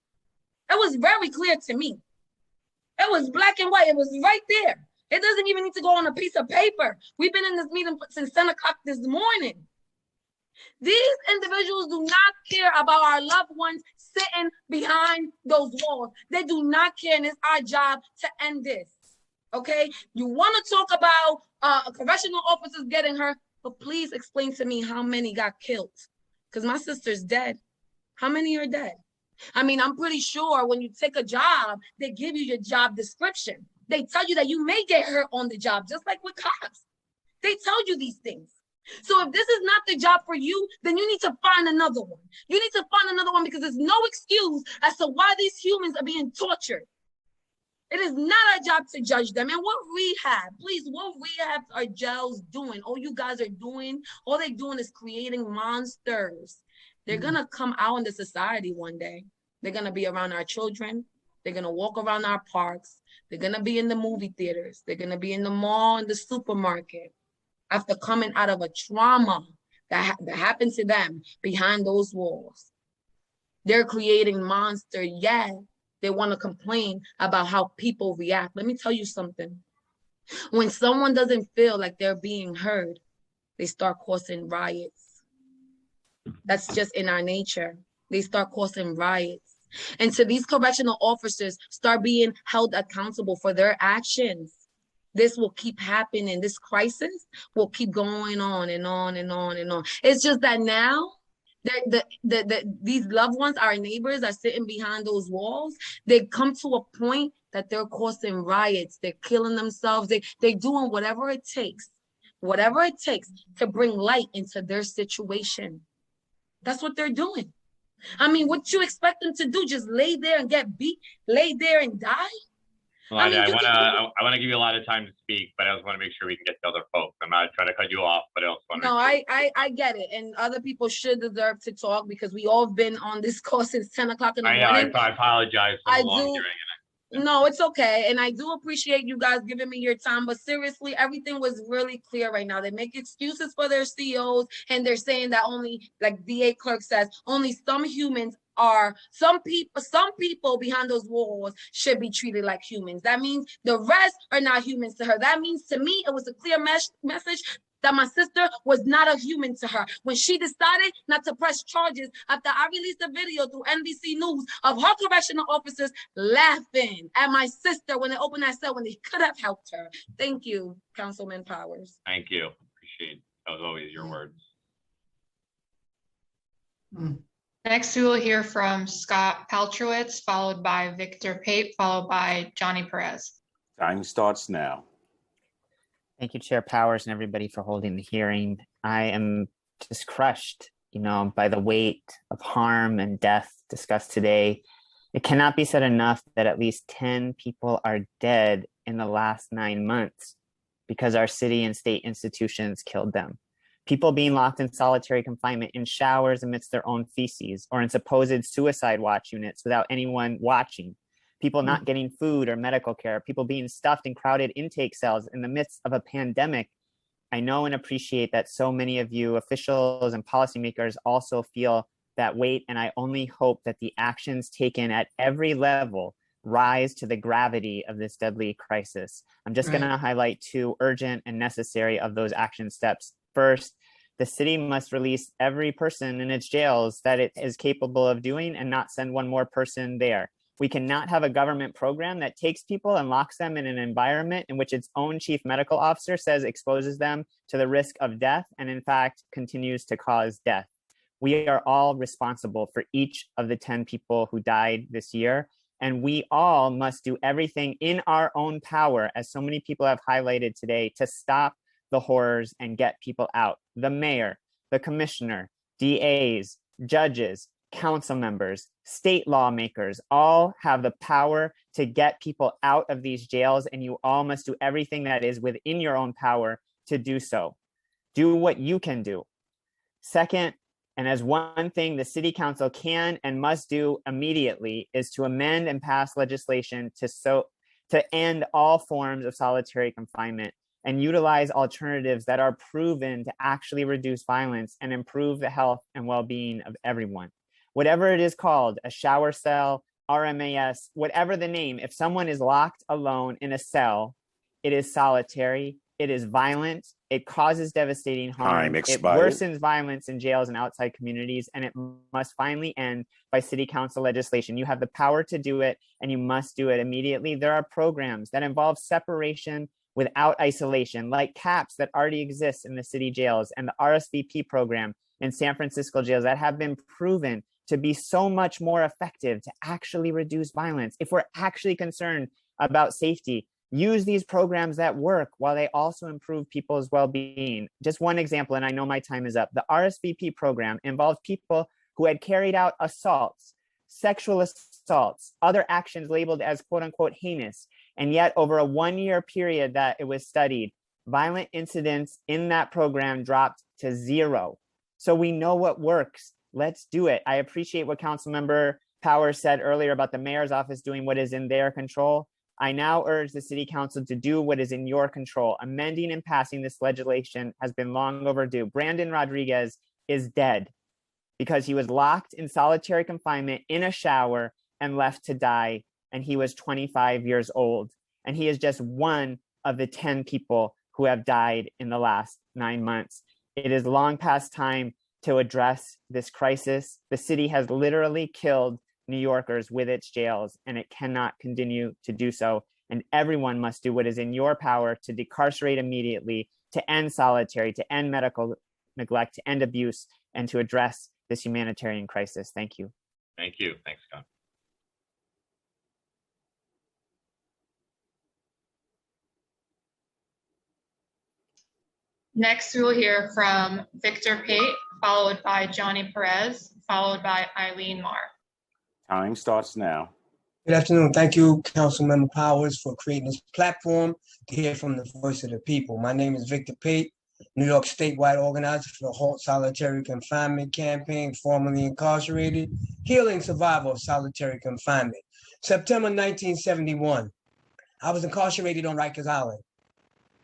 [SPEAKER 2] It was very clear to me. It was black and white. It was right there. It doesn't even need to go on a piece of paper. We've been in this meeting since 10 o'clock this morning. These individuals do not care about our loved ones sitting behind those walls. They do not care, and it's our job to end this. Okay? You want to talk about correctional officers getting hurt, but please explain to me how many got killed. Because my sister's dead. How many are dead? I mean, I'm pretty sure when you take a job, they give you your job description. They tell you that you may get hurt on the job, just like with cops. They tell you these things. So if this is not the job for you, then you need to find another one. You need to find another one because there's no excuse as to why these humans are being tortured. It is not our job to judge them. And what rehab, please, what rehab are jails doing? All you guys are doing, all they're doing is creating monsters. They're going to come out into society one day. They're going to be around our children. They're going to walk around our parks. They're going to be in the movie theaters. They're going to be in the mall and the supermarket after coming out of a trauma that happened to them behind those walls. They're creating monsters. Yeah, they want to complain about how people react. Let me tell you something. When someone doesn't feel like they're being heard, they start causing riots. That's just in our nature. They start causing riots. And so these correctional officers start being held accountable for their actions. This will keep happening. This crisis will keep going on and on and on and on. It's just that now these loved ones, our neighbors, are sitting behind those walls. They come to a point that they're causing riots. They're killing themselves. They're doing whatever it takes to bring light into their situation. That's what they're doing. I mean, what you expect them to do? Just lay there and get beat? Lay there and die?
[SPEAKER 3] Melania, I want to give you a lot of time to speak, but I also want to make sure we can get to other folks. I'm not trying to cut you off, but I also want to.
[SPEAKER 2] No, I get it, and other people should deserve to talk because we all have been on this call since 10 o'clock in the morning.
[SPEAKER 3] I apologize for the long hearing.
[SPEAKER 2] No, it's okay. And I do appreciate you guys giving me your time. But seriously, everything was really clear right now. They make excuses for their CEOs, and they're saying that only, like DA Clerk says, only some people behind those walls should be treated like humans. That means the rest are not humans to her. That means to me, it was a clear message that my sister was not a human to her. When she decided not to press charges after I released a video through NBC News of her correctional officers laughing at my sister when they opened that cell when they could have helped her. Thank you, Councilman Powers.
[SPEAKER 3] Thank you. Appreciate it. That was always your words.
[SPEAKER 5] Next, we will hear from Scott Paltrowitz, followed by Victor Pape, followed by Johnny Perez.
[SPEAKER 8] Time starts now.
[SPEAKER 19] Thank you, Chair Powers, and everybody for holding the hearing. I am just crushed, by the weight of harm and death discussed today. It cannot be said enough that at least 10 people are dead in the last 9 months because our city and state institutions killed them. People being locked in solitary confinement in showers amidst their own feces, or in supposed suicide watch units without anyone watching. People not getting food or medical care, people being stuffed in crowded intake cells in the midst of a pandemic. I know and appreciate that so many of you officials and policymakers also feel that weight, and I only hope that the actions taken at every level rise to the gravity of this deadly crisis. I'm just gonna highlight 2 urgent and necessary of those action steps. First, the city must release every person in its jails that it is capable of doing and not send one more person there. We cannot have a government program that takes people and locks them in an environment in which its own chief medical officer says exposes them to the risk of death and in fact continues to cause death. We are all responsible for each of the 10 people who died this year, and we all must do everything in our own power, as so many people have highlighted today, to stop the horrors and get people out. The mayor, the commissioner, DAs, judges, council members, state lawmakers, all have the power to get people out of these jails, and you all must do everything that is within your own power to do so. Do what you can do. Second, and as one thing the city council can and must do immediately, is to amend and pass legislation to end all forms of solitary confinement and utilize alternatives that are proven to actually reduce violence and improve the health and well-being of everyone. Whatever it is called, a shower cell, RMAS, whatever the name, if someone is locked alone in a cell, it is solitary, it is violent, it causes devastating harm, it worsens violence in jails and outside communities, and it must finally end by city council legislation. You have the power to do it, and you must do it immediately. There are programs that involve separation without isolation, like CAPS that already exists in the city jails, and the RSVP program in San Francisco jails that have been proven to be so much more effective to actually reduce violence. If we're actually concerned about safety, use these programs that work while they also improve people's well-being. Just one example, and I know my time is up. The RSVP program involved people who had carried out assaults, sexual assaults, other actions labeled as quote unquote heinous. And yet over a 1-year period that it was studied, violent incidents in that program dropped to 0. So we know what works. Let's do it. I appreciate what Councilmember Powers said earlier about the mayor's office doing what is in their control. I now urge the city council to do what is in your control. Amending and passing this legislation has been long overdue. Brandon Rodriguez is dead because he was locked in solitary confinement in a shower and left to die. And he was 25 years old. And he is just one of the 10 people who have died in the last 9 months. It is long past time to address this crisis. The city has literally killed New Yorkers with its jails, and it cannot continue to do so. And everyone must do what is in your power to decarcerate immediately, to end solitary, to end medical neglect, to end abuse, and to address this humanitarian crisis. Thank you.
[SPEAKER 3] Thank you. Thanks, Scott.
[SPEAKER 5] Next, we will hear from Victor Pate, followed by Johnny Perez, followed by Eileen Marr.
[SPEAKER 8] Time starts now.
[SPEAKER 20] Good afternoon. Thank you, Councilmember Powers, for creating this platform to hear from the voice of the people. My name is Victor Pate. New York statewide organizer for the Halt Solitary Confinement Campaign, formerly incarcerated, healing survivor of solitary confinement. September 1971, I was incarcerated on Rikers Island.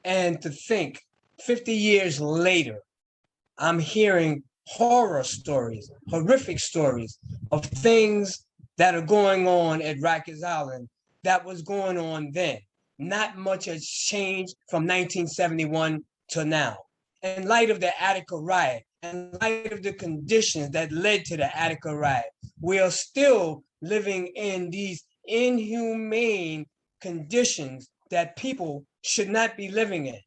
[SPEAKER 20] And to think, 50 years later, I'm hearing horror stories, horrific stories of things that are going on at Rikers Island that was going on then. Not much has changed from 1971 to now. In light of the Attica riot, in light of the conditions that led to the Attica riot, we are still living in these inhumane conditions that people should not be living in.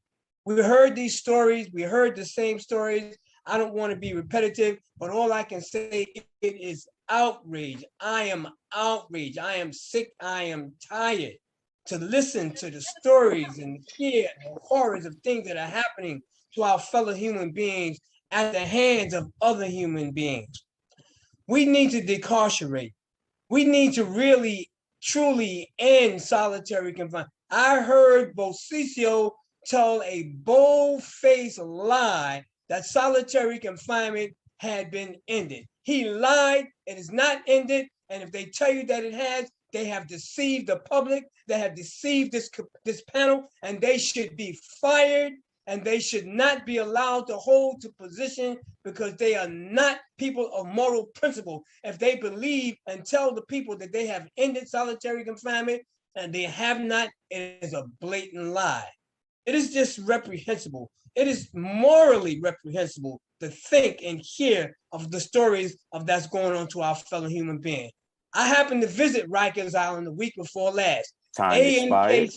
[SPEAKER 20] We heard these stories, we heard the same stories. I don't want to be repetitive, but all I can say, it is outrage. I am outraged. I am sick. I am tired to listen to the stories and hear the horrors of things that are happening to our fellow human beings at the hands of other human beings. We need to decarcerate. We need to really, truly end solitary confinement. I heard Bocicio tell a bold-faced lie that solitary confinement had been ended. He lied. It is not ended. And if they tell you that it has, they have deceived the public. They have deceived this panel, and they should be fired, and they should not be allowed to hold to position because they are not people of moral principle. If they believe and tell the people that they have ended solitary confinement and they have not, it is a blatant lie. It is just reprehensible. It is morally reprehensible to think and hear of the stories of that's going on to our fellow human being. I happened to visit Rikers Island the week before last.
[SPEAKER 8] Time expired.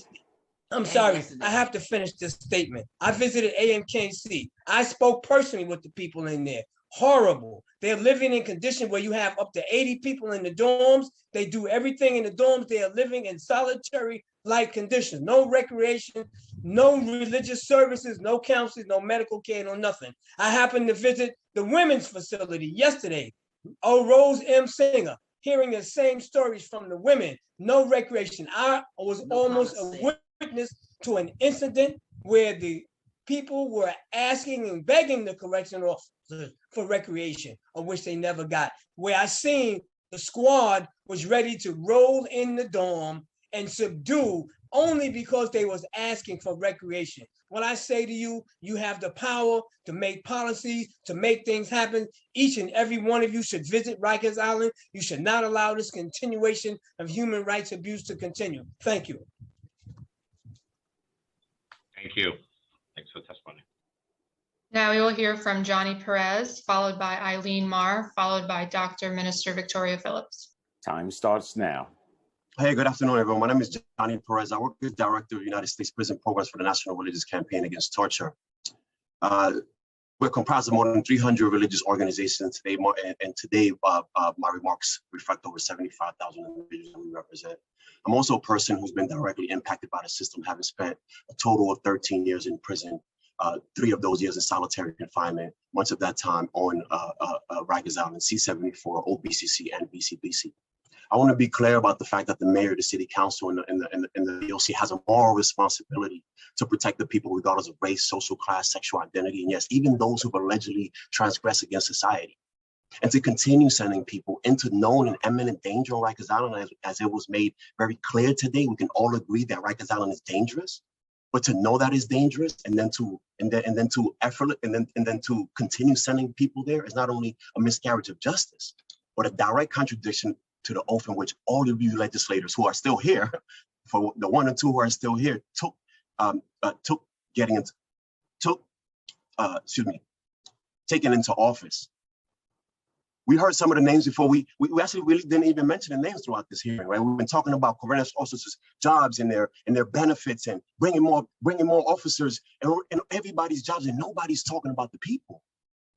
[SPEAKER 20] I'm sorry, I have to finish this statement. I visited AMKC. I spoke personally with the people in there. Horrible. They're living in conditions where you have up to 80 people in the dorms. They do everything in the dorms. They are living in solitary-like conditions. No recreation, no religious services, no counseling, no medical care, no nothing. I happened to visit the women's facility yesterday. Oh, Rose M. Singer, hearing the same stories from the women. No recreation. I was almost a witness to an incident where the people were asking and begging the correctional officers for recreation, of which they never got. Where I seen the squad was ready to roll in the dorm and subdue only because they was asking for recreation. When I say to you, you have the power to make policies, to make things happen. Each and every one of you should visit Rikers Island. You should not allow this continuation of human rights abuse to continue. Thank you.
[SPEAKER 3] Thank you. Thanks for the testimony.
[SPEAKER 5] Now we will hear from Johnny Perez, followed by Eileen Marr, followed by Dr. Minister Victoria Phillips.
[SPEAKER 8] Time starts now.
[SPEAKER 14] Hey, good afternoon, everyone. My name is Johnny Perez. I work as Director of United States Prison Programs for the National Religious Campaign Against Torture. We're comprised of more than 300 religious organizations today, and today my remarks reflect over 75,000 individuals that we represent. I'm also a person who's been directly impacted by the system, having spent a total of 13 years in prison, 3 of those years in solitary confinement, much of that time on Rikers Island, C-74, OBCC, and BCBC. I want to be clear about the fact that the mayor, the city council, and the DOC has a moral responsibility to protect the people regardless of race, social class, sexual identity, and yes, even those who've allegedly transgressed against society. And to continue sending people into known and imminent danger on Rikers Island, as it was made very clear today, we can all agree that Rikers Island is dangerous. But to know that it's dangerous and then to continue sending people there is not only a miscarriage of justice, but a direct contradiction to the oath in which all of you legislators who are still here, for the 1 or 2 who are still here, taken into office. We heard some of the names before. We actually really didn't even mention the names throughout this hearing, right? We've been talking about correctional officers' jobs and their benefits and bringing more officers and everybody's jobs, and nobody's talking about the people.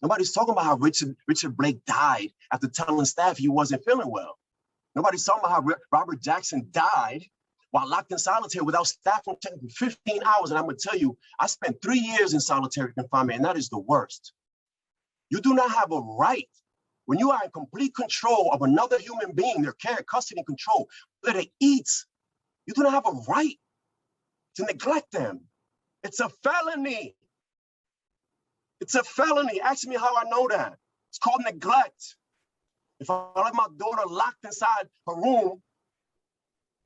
[SPEAKER 14] Nobody's talking about how Richard Blake died after telling staff he wasn't feeling well. Nobody's talking about how Robert Jackson died while locked in solitary without staff for 15 hours. And I'm gonna tell you, I spent 3 years in solitary confinement, and that is the worst. You do not have a right, when you are in complete control of another human being, their care, custody, and control, whether they eat, you do not have a right to neglect them. It's a felony. It's a felony. Ask me how I know that. It's called neglect. If I let my daughter locked inside her room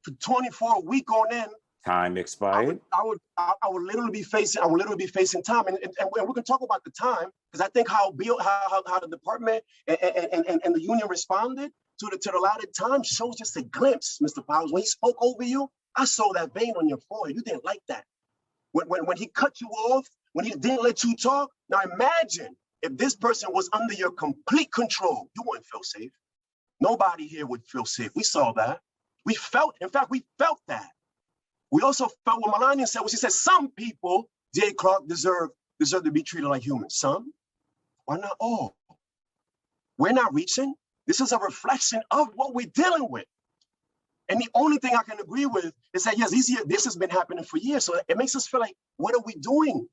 [SPEAKER 14] for 24 a week on end,
[SPEAKER 8] Time expired.
[SPEAKER 14] I would literally be facing time, and we can talk about the time, because I think how the department and the union responded to the allotted time shows just a glimpse, Mr. Powers. When he spoke over you, I saw that vein on your forehead. You didn't like that. When he cut you off, when he didn't let you talk. Now imagine if this person was under your complete control, you wouldn't feel safe. Nobody here would feel safe. We saw that. We felt that. We also felt what Melania said, when she said some people, Jay Clark, deserve to be treated like humans. Some, why not all? We're not reaching. This is a reflection of what we're dealing with. And the only thing I can agree with is that, yes, this has been happening for years. So it makes us feel like, what are we doing?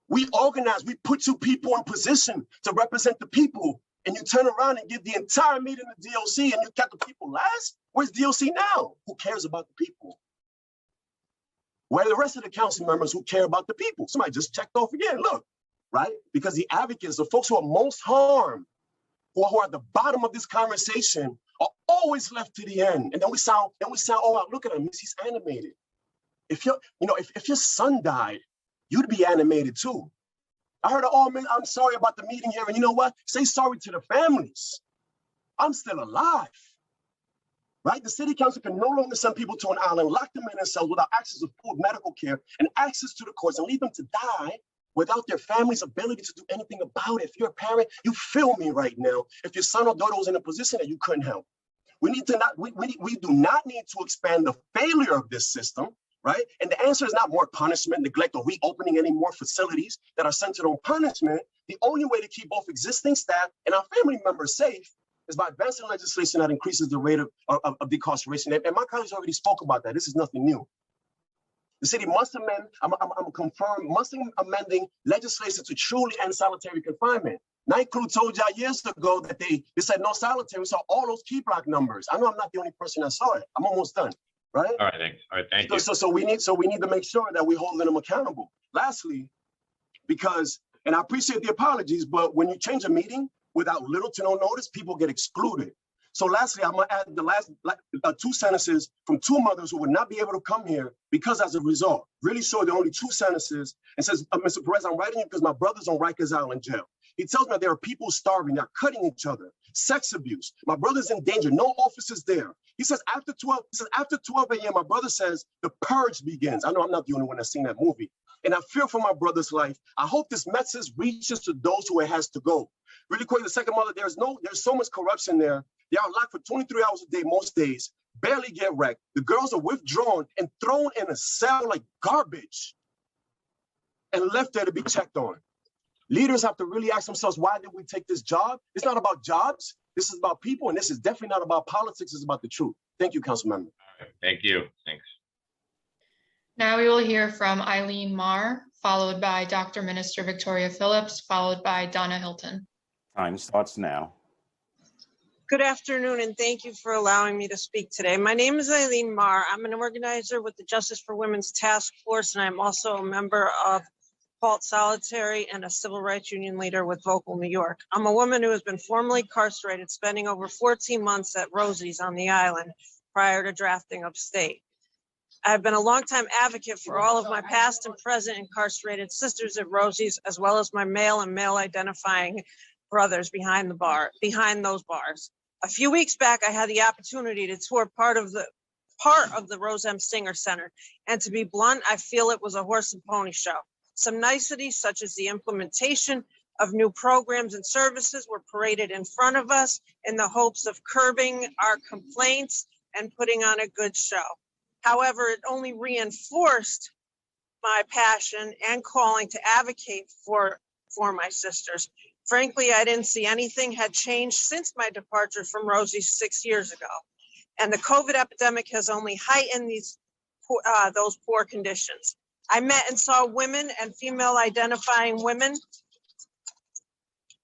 [SPEAKER 14] We organize, we put two people in position to represent the people. And you turn around and give the entire meeting to DOC and you kept the people last? Where's DOC now? Who cares about the people? Where are the rest of the council members who care about the people? Somebody just checked off again, look, right? Because the advocates, the folks who are most harmed, who are at the bottom of this conversation, are always left to the end. And then we sound, oh, wow, look at him, he's animated. If your son died, you'd be animated too. I heard, oh man, I'm sorry about the meeting here. And you know what? Say sorry to the families. I'm still alive. Right? The city council can no longer send people to an island, lock them in cells without access to food, medical care, and access to the courts, and leave them to die without their family's ability to do anything about it. If you're a parent, you feel me right now. If your son or daughter was in a position that you couldn't help. We do not need to expand the failure of this system, right? And the answer is not more punishment, neglect, or reopening any more facilities that are centered on punishment. The only way to keep both existing staff and our family members safe is by advancing legislation that increases the rate of decarceration. And my colleagues already spoke about that. This is nothing new. The city must amending legislation to truly end solitary confinement. Night Crew told y'all years ago that they said no solitary. We saw all those key block numbers. I know I'm not the only person that saw it. I'm almost done, right?
[SPEAKER 3] All right, thanks. All right, thank you.
[SPEAKER 14] So we need to make sure that we're holding them accountable. Lastly, because, and I appreciate the apologies, but when you change a meeting without little to no notice, people get excluded. So lastly, I'm gonna add the last two sentences from two mothers who would not be able to come here because as a result, really short, there are only two sentences, and says, Mr. Perez, I'm writing it because my brother's on Rikers Island jail. He tells me that there are people starving, they're cutting each other, sex abuse. My brother's in danger, no officers there. He says after 12 a.m., my brother says the purge begins. I know I'm not the only one that's seen that movie. And I fear for my brother's life. I hope this message reaches to those who it has to go. Really quick, the second mother, there's so much corruption there. They are locked for 23 hours a day most days, barely get wrecked. The girls are withdrawn and thrown in a cell like garbage and left there to be checked on. Leaders have to really ask themselves, why did we take this job? It's not about jobs. This is about people, and this is definitely not about politics. It's about the truth. Thank you, Council Member.
[SPEAKER 3] All right, thank you. Thanks.
[SPEAKER 5] Now we will hear from Eileen Marr, followed by Dr. Minister Victoria Phillips, followed by Donna Hilton.
[SPEAKER 8] Time starts now.
[SPEAKER 9] Good afternoon, and thank you for allowing me to speak today. My name is Eileen Marr. I'm an organizer with the Justice for Women's Task Force, and I'm also a member of Halt Solitary and a civil rights union leader with Vocal New York. I'm a woman who has been formerly incarcerated, spending over 14 months at Rosie's on the island prior to drafting upstate. I've been a longtime advocate for all of my past and present incarcerated sisters at Rosie's, as well as my male and male identifying brothers behind those bars. A few weeks back, I had the opportunity to tour part of the Rose M. Singer Center. And to be blunt, I feel it was a horse and pony show. Some niceties, such as the implementation of new programs and services, were paraded in front of us in the hopes of curbing our complaints and putting on a good show. However, it only reinforced my passion and calling to advocate for my sisters. Frankly, I didn't see anything had changed since my departure from Rosie's 6 years ago. And the COVID epidemic has only heightened those poor conditions. I met and saw women and female identifying women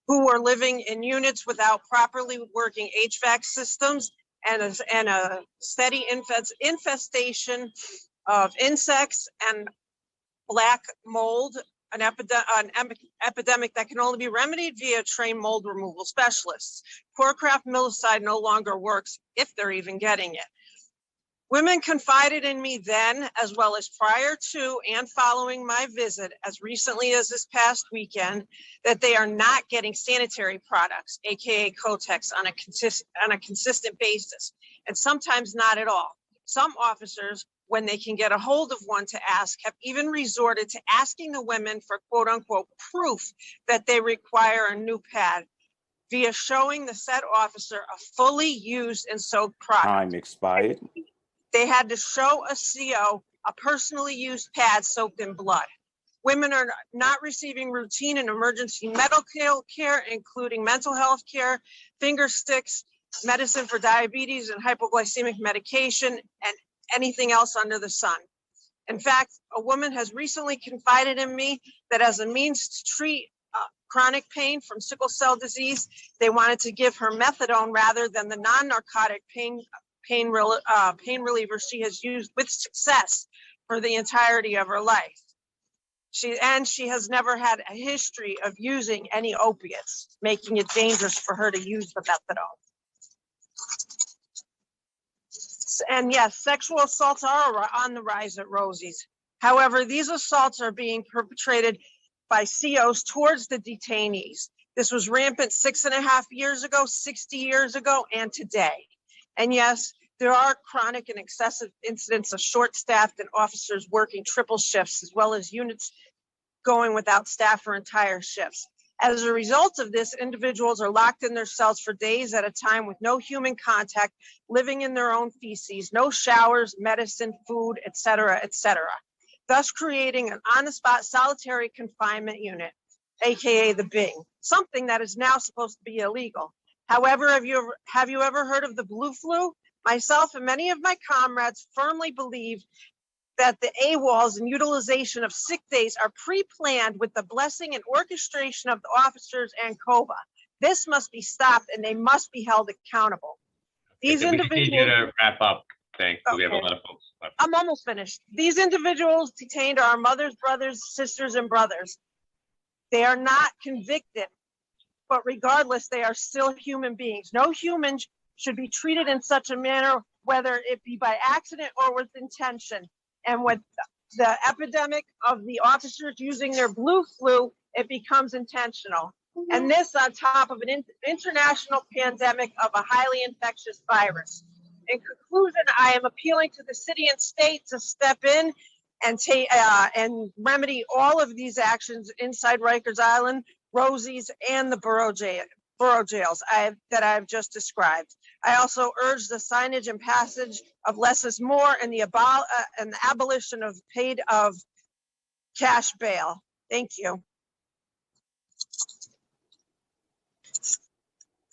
[SPEAKER 9] who were living in units without properly working HVAC systems and a steady infestation of insects and black mold an epidemic that can only be remedied via trained mold removal specialists. Poor craft milicide no longer works if they're even getting it. Women confided in me then, as well as prior to and following my visit, as recently as this past weekend, that they are not getting sanitary products, aka Kotex, on a consistent basis, and sometimes not at all. Some officers, when they can get a hold of one to ask, have even resorted to asking the women for quote unquote proof that they require a new pad via showing the said officer a fully used and soaked product.
[SPEAKER 8] Time expired.
[SPEAKER 9] They had to show a CO a personally used pad soaked in blood. Women are not receiving routine and emergency medical care, including mental health care, finger sticks, medicine for diabetes and hypoglycemic medication, and anything else under the sun. In fact, a woman has recently confided in me that as a means to treat chronic pain from sickle cell disease, they wanted to give her methadone rather than the non-narcotic pain reliever she has used with success for the entirety of her life. She has never had a history of using any opiates, making it dangerous for her to use the methadone. And yes, sexual assaults are on the rise at Rosie's. However, these assaults are being perpetrated by COs towards the detainees. This was rampant 6.5 years ago, 60 years ago, and today. And yes, there are chronic and excessive incidents of short-staffed and officers working triple shifts, as well as units going without staff for entire shifts. As a result of this, individuals are locked in their cells for days at a time with no human contact, living in their own feces, no showers, medicine, food, etc., etc., thus creating an on-the-spot solitary confinement unit, aka the Bing, something that is now supposed to be illegal. However, have you ever heard of the blue flu? Myself and many of my comrades firmly believe that the AWOLs and utilization of sick days are pre-planned with the blessing and orchestration of the officers and COBA. This must be stopped and they must be held accountable. These individuals—
[SPEAKER 3] We need you to wrap up. Thanks.
[SPEAKER 9] Okay.
[SPEAKER 3] We have a lot of folks left.
[SPEAKER 9] I'm almost finished. These individuals detained are our mothers, brothers, sisters, and brothers. They are not convicted, but regardless, they are still human beings. No human should be treated in such a manner, whether it be by accident or with intention. And with the epidemic of the officers using their blue flu, it becomes intentional. And this on top of an international pandemic of a highly infectious virus. In conclusion, I am appealing to the city and state to step in and remedy all of these actions inside Rikers Island, Rosie's, and the borough jails that I've just described. I also urge the signage and passage of less is more and the abolition of cash bail. Thank you.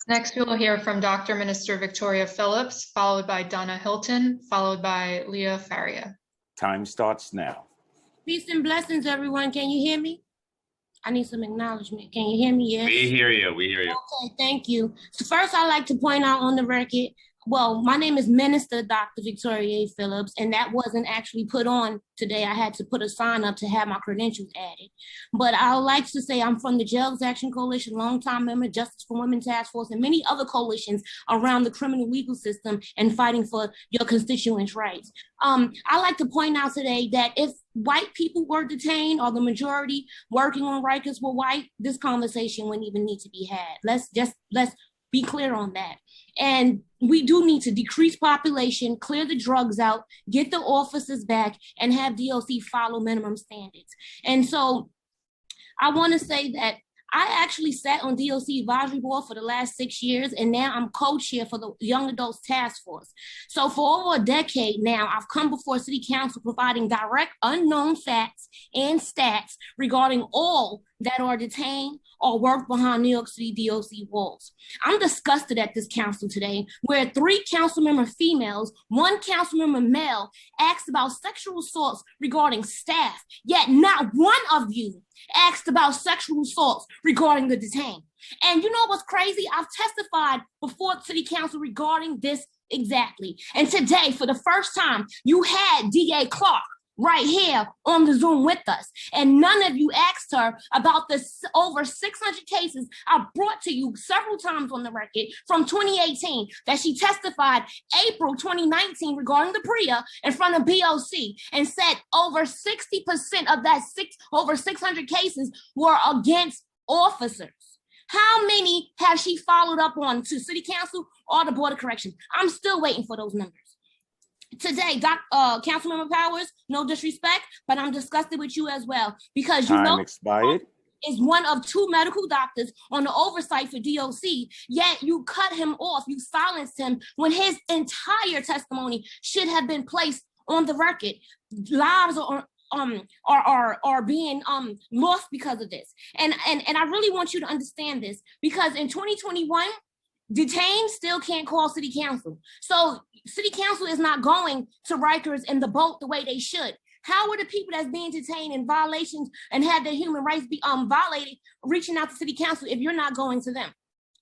[SPEAKER 5] Next, we will hear from Dr. Minister Victoria Phillips, followed by Donna Hilton, followed by Leah Faria.
[SPEAKER 8] Time starts now.
[SPEAKER 15] Peace and blessings, everyone. Can you hear me? I need some acknowledgement. Can you hear me? Yes.
[SPEAKER 3] We hear you. We hear you.
[SPEAKER 15] Okay, thank you. So first, I'd like to point out on the record, well, my name is Minister Dr. Victoria A. Phillips, and that wasn't actually put on today. I had to put a sign up to have my credentials added. But I would like to say I'm from the Jails Action Coalition, longtime member, Justice for Women Task Force, and many other coalitions around the criminal legal system and fighting for your constituents' rights. I like to point out today that if white people were detained or the majority working on Rikers were white, this conversation wouldn't even need to be had. Let's be clear on that. And we do need to decrease population, clear the drugs out, get the officers back, and have DOC follow minimum standards. And so I want to say that I actually sat on DOC advisory board for the last 6 years, and now I'm co-chair for the Young Adults Task Force. So for over a decade now, I've come before City Council providing direct unknown facts and stats regarding all that are detained or work behind New York City DOC walls. I'm disgusted at this council today, where 3 council member females, 1 council member male asked about sexual assaults regarding staff, yet not one of you asked about sexual assaults regarding the detained. And you know what's crazy? I've testified before City Council regarding this exactly. And today, for the first time, you had DA Clark right here on the Zoom with us. And none of you asked her about the over 600 cases I brought to you several times on the record from 2018 that she testified April 2019 regarding the PREA in front of BOC and said over 60% of that over 600 cases were against officers. How many has she followed up on to City Council or the Board of Corrections? I'm still waiting for those numbers. Today, Councilmember Powers, no disrespect, but I'm disgusted with you as well because you
[SPEAKER 8] Time
[SPEAKER 15] know
[SPEAKER 8] expired.
[SPEAKER 15] is one of two medical doctors on the oversight for DOC, yet you cut him off, you silenced him when his entire testimony should have been placed on the record. Lives are being lost because of this. And I really want you to understand this because in 2021, detained still can't call city council. So city council is not going to Rikers in the boat the way they should. How are the people that's being detained in violations and had their human rights be violated reaching out to city council if you're not going to them?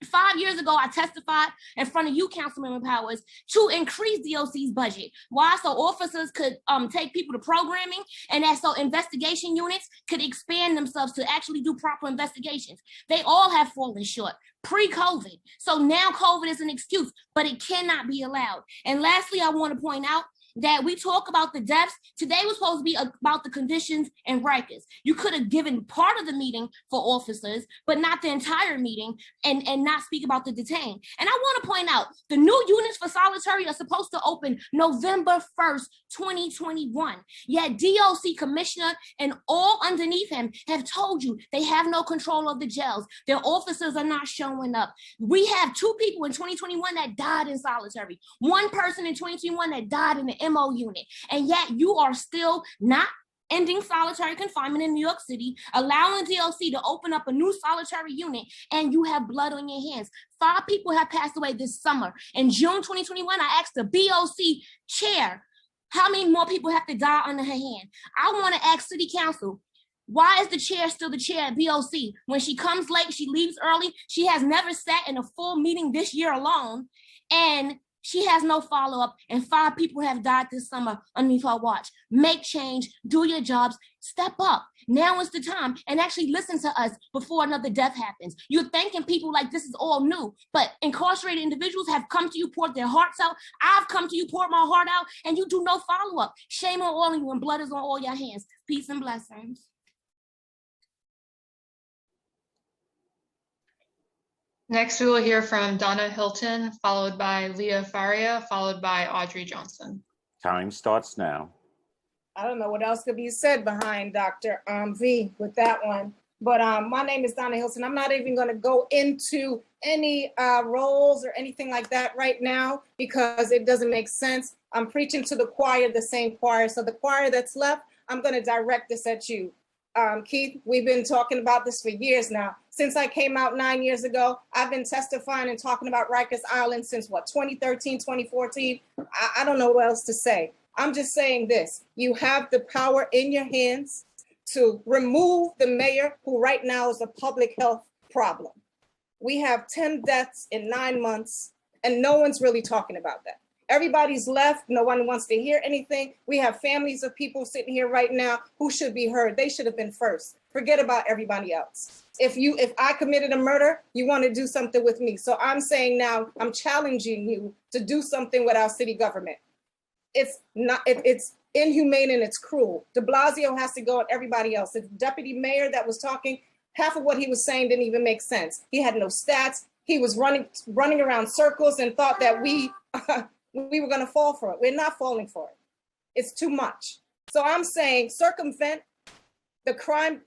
[SPEAKER 15] 5 years ago, I testified in front of you, Councilmember Powers, to increase DOC's budget. Why? So officers could take people to programming and that so investigation units could expand themselves to actually do proper investigations. They all have fallen short pre-COVID. So now COVID is an excuse, but it cannot be allowed. And lastly, I want to point out that we talk about the deaths. Today was supposed to be about the conditions in Rikers. You could have given part of the meeting for officers, but not the entire meeting and not speak about the detained. And I want to point out the new units for solitary are supposed to open November 1st, 2021. Yet DOC commissioner and all underneath him have told you they have no control of the jails. Their officers are not showing up. We have 2 people in 2021 that died in solitary. 1 person in 2021 that died in the MO unit. And yet you are still not ending solitary confinement in New York City, allowing DOC to open up a new solitary unit, and you have blood on your hands. 5 people have passed away this summer. In June 2021, I asked the BOC chair, how many more people have to die under her hand? I want to ask City Council, why is the chair still the chair at BOC? When she comes late, she leaves early. She has never sat in a full meeting this year alone, and she has no follow-up, and 5 people have died this summer underneath her watch. Make change, do your jobs, step up. Now is the time, and actually listen to us before another death happens. You're thanking people like this is all new, but incarcerated individuals have come to you, poured their hearts out. I've come to you, poured my heart out, and you do no follow-up. Shame on all of you, and blood is on all your hands. Peace and blessings.
[SPEAKER 5] Next, we will hear from Donna Hilton, followed by Leah Faria, followed by Audrey Johnson.
[SPEAKER 8] Time starts now.
[SPEAKER 10] I don't know what else could be said behind Dr. V with that one. But my name is Donna Hilton. I'm not even going to go into any roles or anything like that right now because it doesn't make sense. I'm preaching to the choir, the same choir. So the choir that's left, I'm going to direct this at you. Keith, we've been talking about this for years now. Since I came out 9 years ago, I've been testifying and talking about Rikers Island since what, 2013, 2014? I don't know what else to say. I'm just saying this. You have the power in your hands to remove the mayor, who right now is a public health problem. We have 10 deaths in 9 months, and no one's really talking about that. Everybody's left. No one wants to hear anything. We have families of people sitting here right now who should be heard. They should have been first. Forget about everybody else. If I committed a murder, you want to do something with me. So I'm saying now, I'm challenging you to do something with our city government. It's inhumane and it's cruel. De Blasio has to go and everybody else. The deputy mayor that was talking, half of what he was saying didn't even make sense. He had no stats. He was running around circles and thought that we were going to fall for it. We're not falling for it. It's too much. So I'm saying circumvent the crime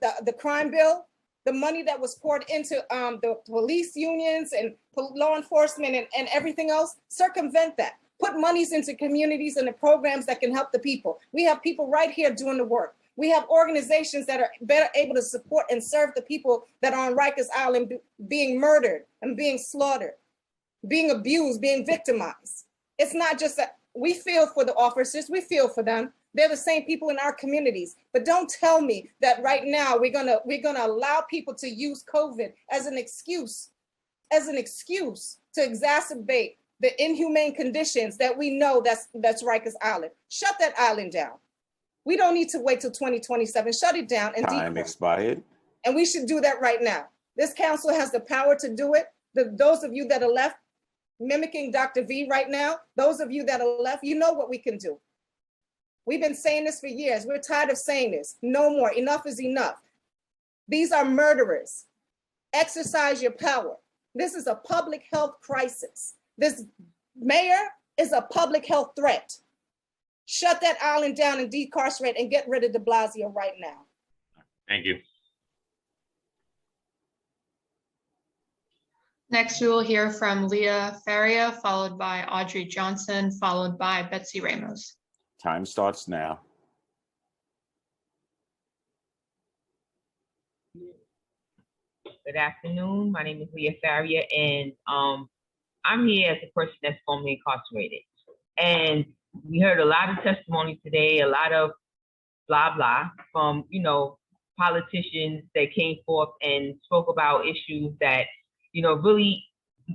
[SPEAKER 10] bill, the money that was poured into the police unions and law enforcement and everything else, circumvent that. Put monies into communities and the programs that can help the people. We have people right here doing the work. We have organizations that are better able to support and serve the people that are on Rikers Island being murdered and being slaughtered, being abused, being victimized. It's not just that we feel for the officers, we feel for them. They're the same people in our communities. But don't tell me that right now we're gonna allow people to use COVID as an excuse to exacerbate the inhumane conditions that we know that's Rikers Island. Shut that island down. We don't need to wait till 2027. Shut it down and
[SPEAKER 8] Time expired.
[SPEAKER 10] And we should do that right now. This council has the power to do it. Those of you that are left mimicking Dr. V right now, those of you that are left, you know what we can do. We've been saying this for years. We're tired of saying this. No more. Enough is enough. These are murderers. Exercise your power. This is a public health crisis. This mayor is a public health threat. Shut that island down and decarcerate and get rid of de Blasio right now.
[SPEAKER 3] Thank you.
[SPEAKER 5] Next, we will hear from Leah Faria, followed by Audrey Johnson, followed by Betsy Ramos.
[SPEAKER 8] Time starts now.
[SPEAKER 7] Good afternoon. My name is Leah Faria, and I'm here as a person that's formerly incarcerated. And we heard a lot of testimony today, a lot of blah, blah from, politicians that came forth and spoke about issues that, really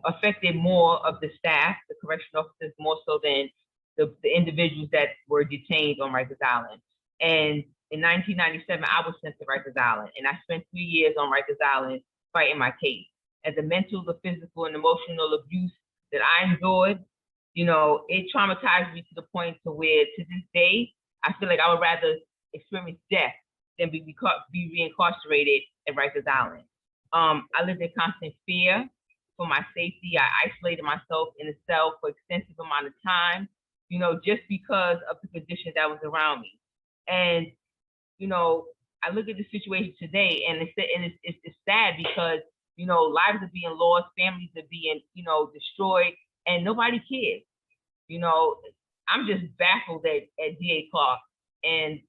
[SPEAKER 7] affected more of the staff, the correctional officers, more so than the individuals that were detained on Rikers Island. And in 1997, I was sent to Rikers Island, and I spent 3 years on Rikers Island fighting my case. And the mental, the physical, and emotional abuse that I endured, it traumatized me to the point to where, to this day, I feel like I would rather experience death than be reincarcerated at Rikers Island. I lived in constant fear for my safety. I isolated myself in a cell for extensive amount of time, just because of the conditions that was around me. And, I look at the situation today, and it's sad because, lives are being lost, families are being, destroyed, and nobody cares. I'm just baffled at DA Clark, and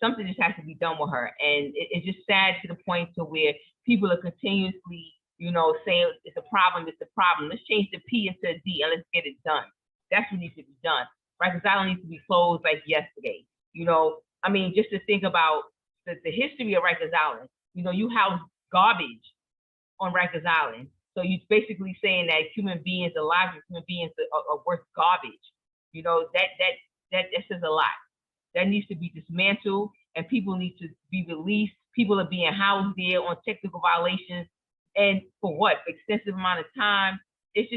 [SPEAKER 7] something just has to be done with her. And it's just sad to the point to where people are continuously, saying it's a problem. Let's change the P into a D and let's get it done. That's what needs to be done. Rikers Island needs to be closed like yesterday. Just to think about the history of Rikers Island. You house garbage on Rikers Island. So you're basically saying that human beings, alive human beings are worth garbage. That says a lot. That needs to be dismantled, and people need to be released. People are being housed there on technical violations, and for what? For extensive amount of time. It's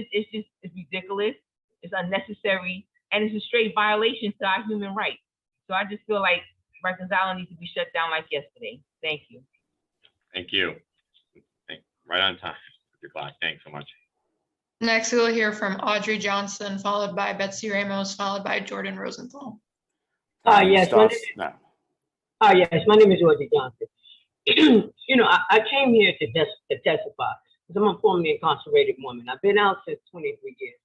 [SPEAKER 7] ridiculous. It's unnecessary, and it's a straight violation to our human rights. So I just feel like Rikers Island needs to be shut down like yesterday. Thank you.
[SPEAKER 3] Thank you. Right on time with your clock. Thanks so much.
[SPEAKER 5] Next, we will hear from Audrey Johnson, followed by Betsy Ramos, followed by Jordan Rosenthal.
[SPEAKER 21] Yes, my name is Audrey Johnson. I came here to testify because I'm a formerly incarcerated woman. I've been out since 23 years,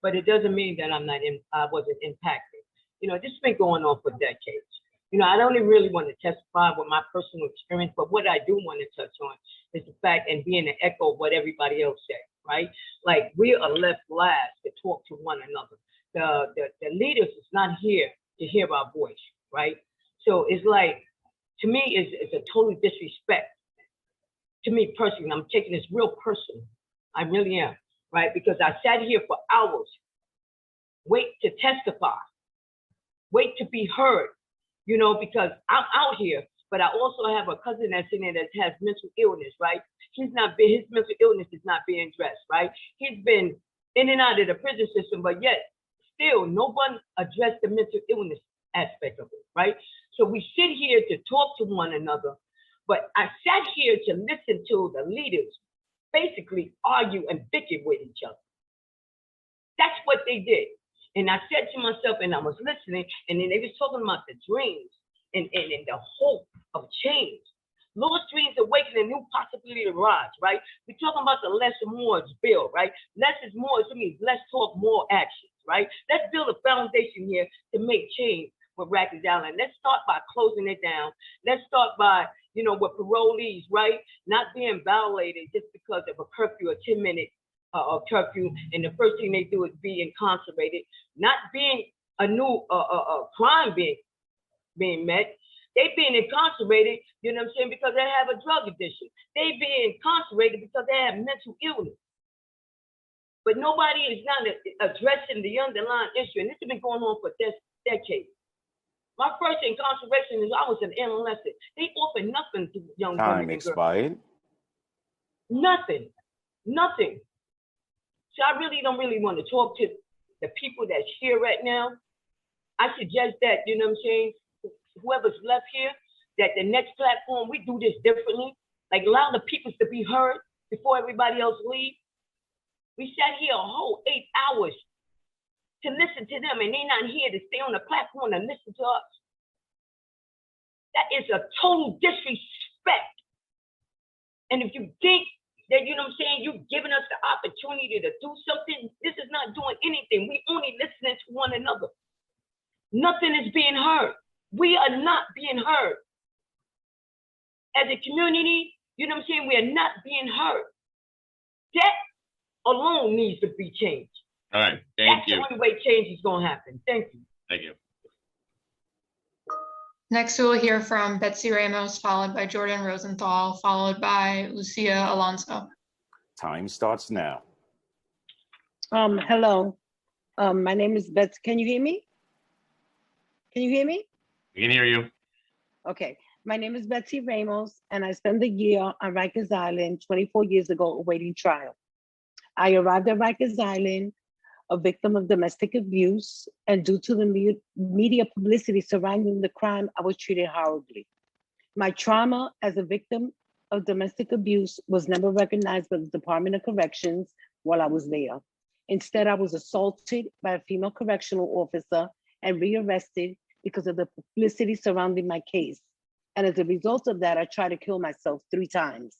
[SPEAKER 21] but it doesn't mean that I wasn't impacted. This has been going on for decades. I don't even really want to testify with my personal experience, but what I do want to touch on is the fact and being an echo of what everybody else said, right? Like, we are left last to talk to one another. The leaders is not here to hear our voice, right? So it's like, to me, it's a total disrespect. To me personally, I'm taking this real personal. I really am, right? Because I sat here for hours, wait to testify, wait to be heard, because I'm out here, but I also have a cousin that's in there that has mental illness, right? His mental illness is not being addressed, right? He's been in and out of the prison system, but yet still no one addressed the mental illness aspect of it, right? So we sit here to talk to one another, but I sat here to listen to the leaders basically argue and bicker with each other. That's what they did. And I said to myself, and I was listening, and then they was talking about the dreams and the hope of change. Lost dreams awaken a new possibility to rise, right? We're talking about the less and more bill, right? Less is more, so it means less talk, more action, right? Let's build a foundation here to make change with Rikers Island. Let's start by closing it down. Let's start by, with parolees, right? Not being violated just because of a curfew, a 10-minute curfew, and the first thing they do is be incarcerated, not being a new crime being met. They being incarcerated, because they have a drug addiction. They being incarcerated because they have mental illness. But nobody is not addressing the underlying issue, and this has been going on for decades. My first incarceration is I was an adolescent. They offer nothing to young women
[SPEAKER 8] Time
[SPEAKER 21] and girls.
[SPEAKER 8] expired.
[SPEAKER 21] Nothing. So I really don't want to talk to the people that's here right now. I suggest that, you know what I'm saying, whoever's left here, that the next platform, we do this differently. Like allow the people to be heard before everybody else leaves. We sat here a whole 8 hours to listen to them, and they're not here to stay on the platform and listen to us. That is a total disrespect. And if you think that, you know what I'm saying, you've given us the opportunity to do something, this is not doing anything. We only listening to one another. Nothing is being heard. We are not being heard. As a community, you know what I'm saying, we are not being heard. That alone needs to be changed.
[SPEAKER 3] All right, thank you.
[SPEAKER 21] That's the only way change is going to happen. Thank you.
[SPEAKER 3] Thank you.
[SPEAKER 5] Next, we will hear from Betsy Ramos, followed by Jordan Rosenthal, followed by Lucia Alonso.
[SPEAKER 8] Time starts now.
[SPEAKER 16] Hello. My name is Betsy. Can you hear me? Can you hear me?
[SPEAKER 3] We can hear you.
[SPEAKER 16] Okay. My name is Betsy Ramos, and I spent a year on Rikers Island 24 years ago awaiting trial. I arrived at Rikers Island a victim of domestic abuse, and due to the media publicity surrounding the crime, I was treated horribly. My trauma as a victim of domestic abuse was never recognized by the Department of Corrections while I was there. Instead, I was assaulted by a female correctional officer and rearrested because of the publicity surrounding my case. And as a result of that, I tried to kill myself 3 times.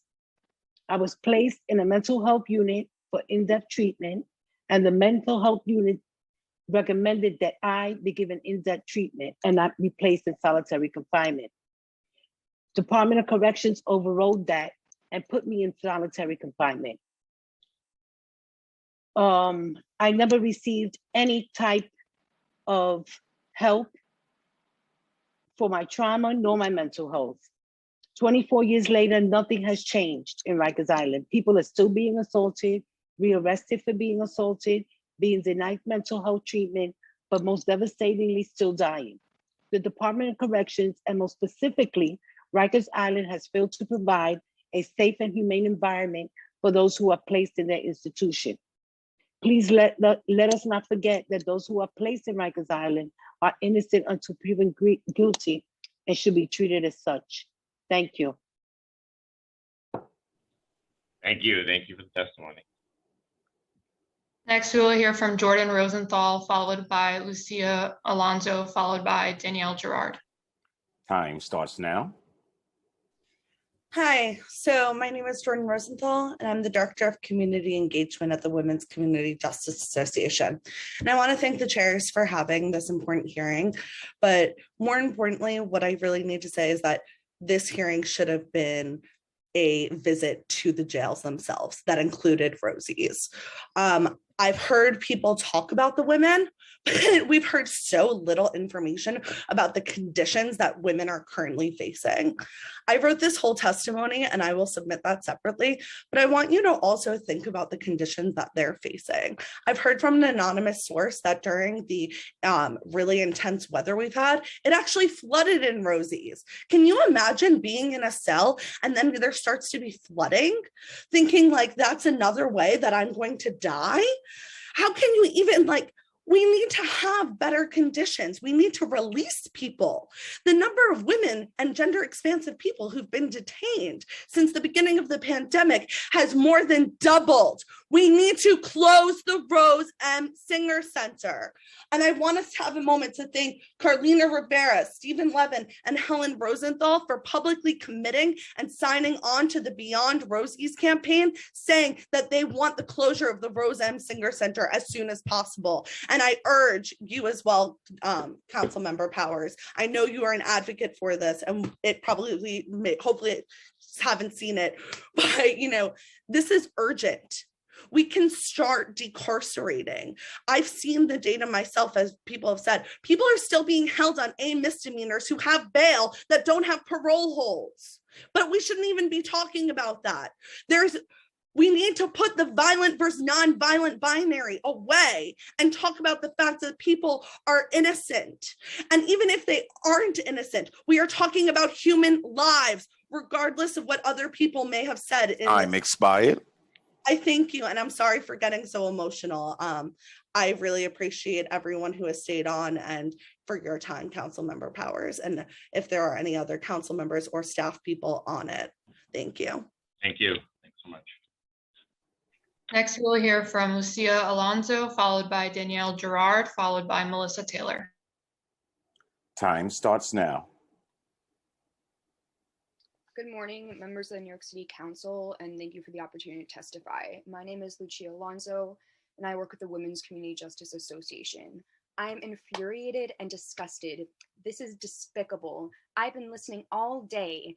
[SPEAKER 16] I was placed in a mental health unit for in-depth treatment, and the mental health unit recommended that I be given in-depth treatment and not be placed in solitary confinement. Department of Corrections overrode that and put me in solitary confinement. I never received any type of help for my trauma nor my mental health. 24 years later, nothing has changed in Rikers Island. People are still being assaulted, rearrested for being assaulted, being denied mental health treatment, but most devastatingly still dying. The Department of Corrections, and most specifically, Rikers Island, has failed to provide a safe and humane environment for those who are placed in their institution. Please let us not forget that those who are placed in Rikers Island are innocent until proven guilty and should be treated as such. Thank you.
[SPEAKER 3] Thank you. Thank you for the testimony.
[SPEAKER 5] Next, we will hear from Jordan Rosenthal, followed by Lucia Alonso, followed by Danielle Gerard.
[SPEAKER 8] Time starts now.
[SPEAKER 17] Hi, so my name is Jordan Rosenthal, and I'm the Director of Community Engagement at the Women's Community Justice Association. And I want to thank the chairs for having this important hearing. But more importantly, what I really need to say is that this hearing should have been a visit to the jails themselves that included Rosie's. I've heard people talk about the women, but we've heard so little information about the conditions that women are currently facing. I wrote this whole testimony and I will submit that separately, but I want you to also think about the conditions that they're facing. I've heard from an anonymous source that during the really intense weather we've had, it actually flooded in Rosie's. Can you imagine being in a cell and then there starts to be flooding, thinking like that's another way that I'm going to die? How can you even we need to have better conditions. We need to release people. The number of women and gender expansive people who've been detained since the beginning of the pandemic has more than doubled. We need to close the Rose M. Singer Center. And I want us to have a moment to thank Carlina Rivera, Stephen Levin, and Helen Rosenthal for publicly committing and signing on to the Beyond Rosie's campaign, saying that they want the closure of the Rose M. Singer Center as soon as possible. And I urge you as well, Council Member Powers. I know you are an advocate for this, and it probably, hopefully, haven't seen it, but this is urgent. We can start decarcerating. I've seen the data myself, as people have said. People are still being held on A misdemeanors who have bail that don't have parole holds. But we shouldn't even be talking about that.
[SPEAKER 18] We need to put the violent versus non-violent binary away and talk about the fact that people are innocent. And even if they aren't innocent, we are talking about human lives, regardless of what other people may have said.
[SPEAKER 22] Time expired.
[SPEAKER 18] I thank you, and I'm sorry for getting so emotional. I really appreciate everyone who has stayed on and for your time, Council Member Powers. And if there are any other council members or staff people on it, thank you.
[SPEAKER 3] Thank you. Thanks so much.
[SPEAKER 5] Next, we'll hear from Lucia Alonso, followed by Danielle Gerard, followed by Melissa Taylor.
[SPEAKER 8] Time starts now.
[SPEAKER 23] Good morning, members of the New York City Council, and thank you for the opportunity to testify. My name is Lucia Alonso, and I work with the Women's Community Justice Association. I am infuriated and disgusted. This is despicable. I've been listening all day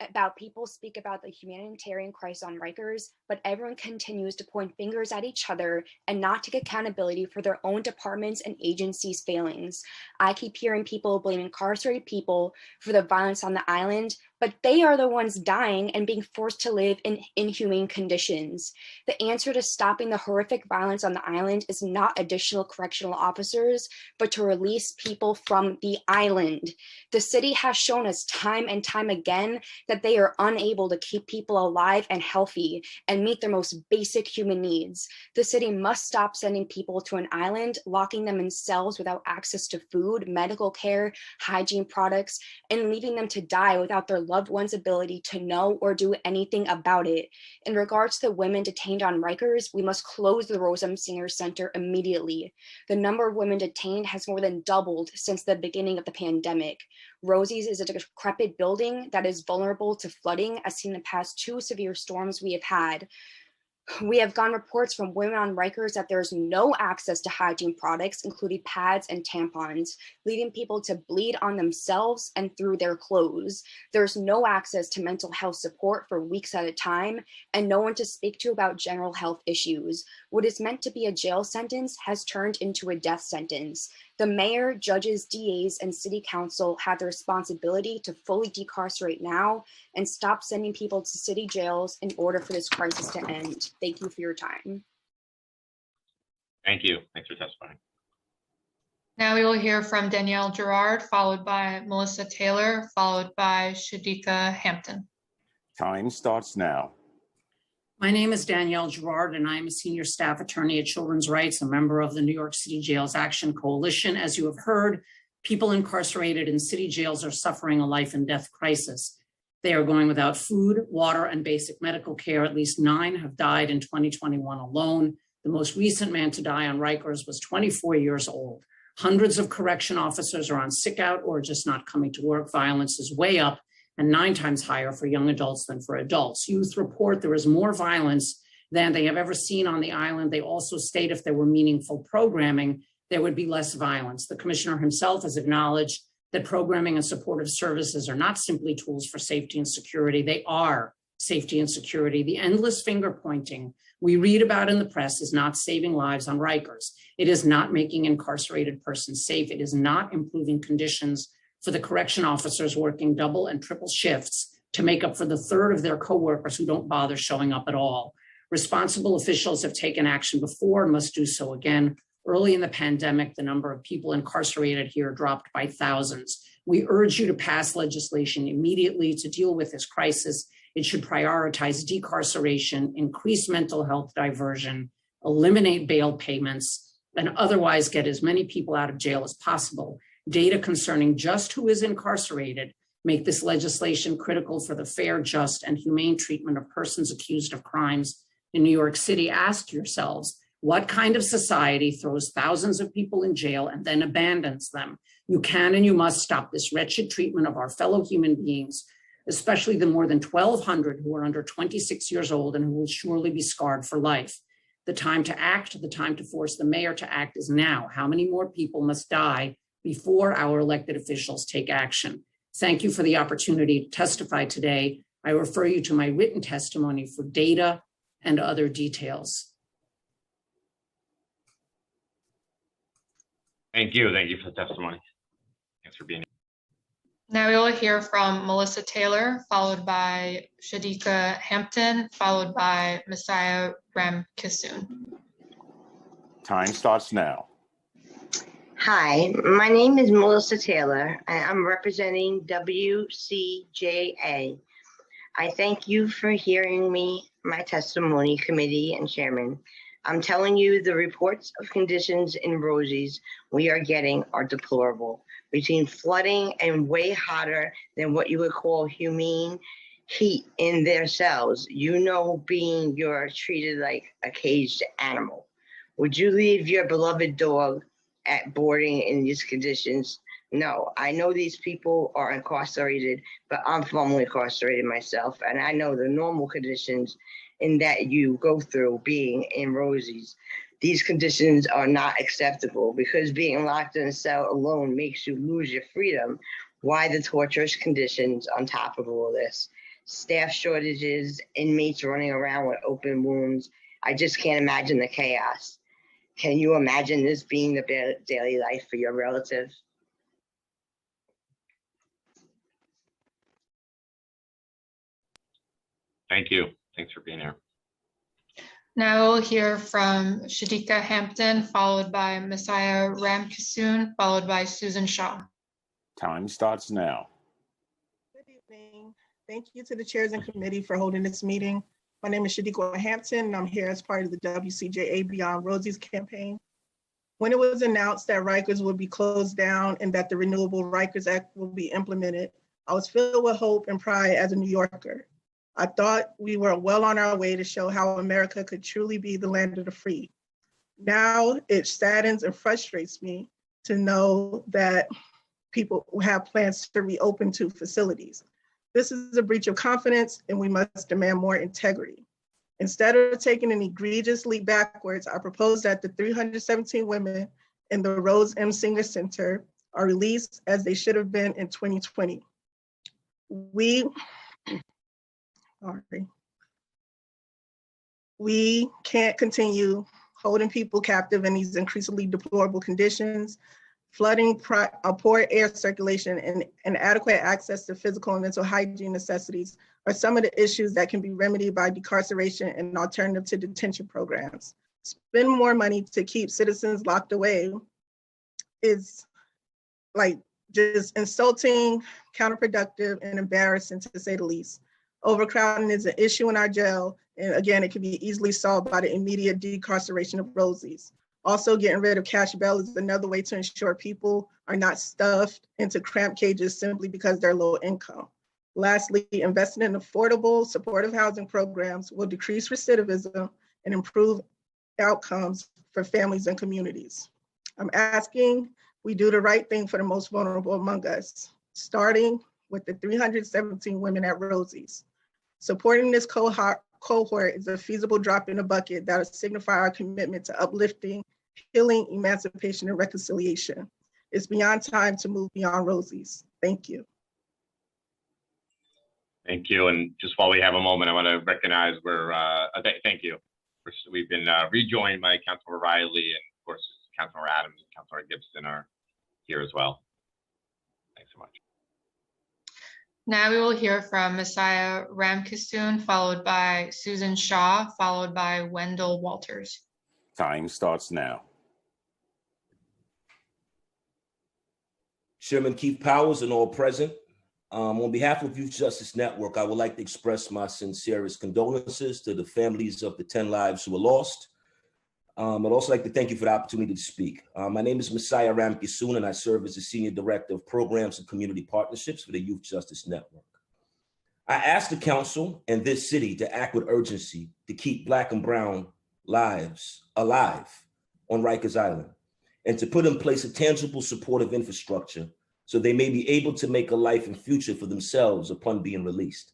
[SPEAKER 23] about people speak about the humanitarian crisis on Rikers, but everyone continues to point fingers at each other and not take accountability for their own departments and agencies' failings. I keep hearing people blame incarcerated people for the violence on the island, but they are the ones dying and being forced to live in inhumane conditions. The answer to stopping the horrific violence on the island is not additional correctional officers, but to release people from the island. The city has shown us time and time again that they are unable to keep people alive and healthy and meet their most basic human needs. The city must stop sending people to an island, locking them in cells without access to food, medical care, hygiene products, and leaving them to die without their loved one's ability to know or do anything about it. In regards to the women detained on Rikers, we must close the Rosa Singer Center immediately. The number of women detained has more than doubled since the beginning of the pandemic. Rosie's is a decrepit building that is vulnerable to flooding, as seen in the past 2 severe storms we have had. We have gotten reports from women on Rikers that there's no access to hygiene products, including pads and tampons, leading people to bleed on themselves and through their clothes. There's no access to mental health support for weeks at a time, and no one to speak to about general health issues. What is meant to be a jail sentence has turned into a death sentence. The mayor, judges, DAs, and city council have the responsibility to fully decarcerate now and stop sending people to city jails in order for this crisis to end. Thank you for your time.
[SPEAKER 3] Thank you. Thanks for testifying.
[SPEAKER 5] Now we will hear from Danielle Gerard, followed by Melissa Taylor, followed by Shadika Hampton.
[SPEAKER 8] Time starts now.
[SPEAKER 24] My name is Danielle Gerard, and I am a senior staff attorney at Children's Rights, a member of the New York City Jails Action Coalition. As you have heard, people incarcerated in city jails are suffering a life and death crisis. They are going without food, water, and basic medical care. At least 9 have died in 2021 alone. The most recent man to die on Rikers was 24 years old. Hundreds of correction officers are on sick out or just not coming to work. Violence is way up and 9 times higher for young adults than for adults. Youth report there is more violence than they have ever seen on the island. They also state if there were meaningful programming, there would be less violence. The commissioner himself has acknowledged that programming and supportive services are not simply tools for safety and security. They are safety and security. The endless finger pointing we read about in the press is not saving lives on Rikers. It is not making incarcerated persons safe. It is not improving conditions for the correction officers working double and triple shifts to make up for the third of their coworkers who don't bother showing up at all. Responsible officials have taken action before and must do so again. Early in the pandemic, the number of people incarcerated here dropped by thousands. We urge you to pass legislation immediately to deal with this crisis. It should prioritize decarceration, increase mental health diversion, eliminate bail payments, and otherwise get as many people out of jail as possible. Data concerning just who is incarcerated make this legislation critical for the fair, just, and humane treatment of persons accused of crimes in New York City. Ask yourselves, what kind of society throws thousands of people in jail and then abandons them? You can and you must stop this wretched treatment of our fellow human beings, especially the more than 1,200 who are under 26 years old and who will surely be scarred for life. The time to act, the time to force the mayor to act is now. How many more people must die before our elected officials take action? Thank you for the opportunity to testify today. I refer you to my written testimony for data and other details.
[SPEAKER 3] Thank you. Thank you for the testimony. Thanks for being here.
[SPEAKER 5] Now we will hear from Melissa Taylor, followed by Shadika Hampton, followed by Messiah Ramkissoon.
[SPEAKER 8] Time starts now.
[SPEAKER 4] Hi, my name is Melissa Taylor, and I'm representing WCJA. I thank you for hearing me, my testimony, committee, and chairman. I'm telling you the reports of conditions in Rosie's we are getting are deplorable. Between flooding and way hotter than what you would call humane heat in their cells, you know, being you're treated like a caged animal. Would you leave your beloved dog at boarding in these conditions? No, I know these people are incarcerated, but I'm formerly incarcerated myself, and I know the normal conditions in that you go through being in Rosie's. These conditions are not acceptable because being locked in a cell alone makes you lose your freedom. Why the torturous conditions on top of all this? Staff shortages, inmates running around with open wounds. I just can't imagine the chaos. Can you imagine this being the daily life for your relative?
[SPEAKER 3] Thank you. Thanks for being here.
[SPEAKER 5] Now we'll hear from Shadika Hampton, followed by Messiah Ramkissoon, followed by Susan Shaw.
[SPEAKER 8] Time starts now.
[SPEAKER 12] Good evening. Thank you to the chairs and committee for holding this meeting. My name is Shadika Hampton, and I'm here as part of the WCJA Beyond Rosie's campaign. When it was announced that Rikers would be closed down and that the Renewable Rikers Act will be implemented, I was filled with hope and pride as a New Yorker. I thought we were well on our way to show how America could truly be the land of the free. Now it saddens and frustrates me to know that people have plans to reopen two facilities. This is a breach of confidence, and we must demand more integrity. Instead of taking an egregious leap backwards, I propose that the 317 women in the Rose M. Singer Center are released as they should have been in 2020. We can't continue holding people captive in these increasingly deplorable conditions. Flooding, poor air circulation, and inadequate access to physical and mental hygiene necessities are some of the issues that can be remedied by decarceration and alternative to detention programs. Spend more money to keep citizens locked away is like just insulting, counterproductive, and embarrassing to say the least. Overcrowding is an issue in our jail, and again, it can be easily solved by the immediate decarceration of Rosie's. Also, getting rid of cash bail is another way to ensure people are not stuffed into cramped cages simply because they're low income. Lastly, investing in affordable, supportive housing programs will decrease recidivism and improve outcomes for families and communities. I'm asking we do the right thing for the most vulnerable among us, starting with the 317 women at Rosie's. Supporting this cohort is a feasible drop in the bucket that will signify our commitment to uplifting, healing, emancipation, and reconciliation. It's beyond time to move beyond Rosie's. Thank you.
[SPEAKER 3] Thank you. And just while we have a moment, I want to recognize thank you. We've been rejoined by Councilor Riley, and of course, Councilor Adams and Councilor Gibson are here as well. Thanks so much.
[SPEAKER 5] Now we will hear from Messiah Ramkissoon, followed by Susan Shaw, followed by Wendell Walters.
[SPEAKER 8] Time starts now.
[SPEAKER 13] Chairman Keith Powers and all present. On behalf of Youth Justice Network, I would like to express my sincerest condolences to the families of the 10 lives who were lost. I'd also like to thank you for the opportunity to speak. My name is Messiah Ramkissoon, and I serve as the Senior Director of Programs and Community Partnerships for the Youth Justice Network. I asked the council and this city to act with urgency to keep Black and Brown lives alive on Rikers Island and to put in place a tangible supportive infrastructure so they may be able to make a life and future for themselves upon being released.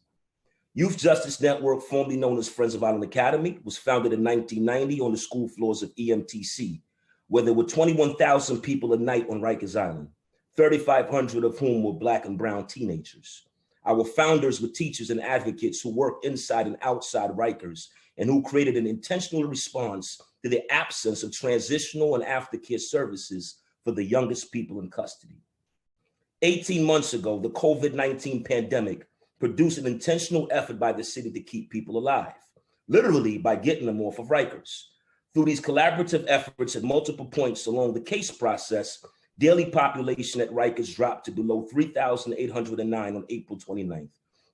[SPEAKER 13] Youth Justice Network, formerly known as Friends of Island Academy, was founded in 1990 on the school floors of EMTC, where there were 21,000 people a night on Rikers Island, 3,500 of whom were Black and Brown teenagers. Our founders were teachers and advocates who worked inside and outside Rikers and who created an intentional response to the absence of transitional and aftercare services for the youngest people in custody. 18 months ago, the COVID-19 pandemic produced an intentional effort by the city to keep people alive, literally by getting them off of Rikers. Through these collaborative efforts at multiple points along the case process, daily population at Rikers dropped to below 3,809 on April 29th,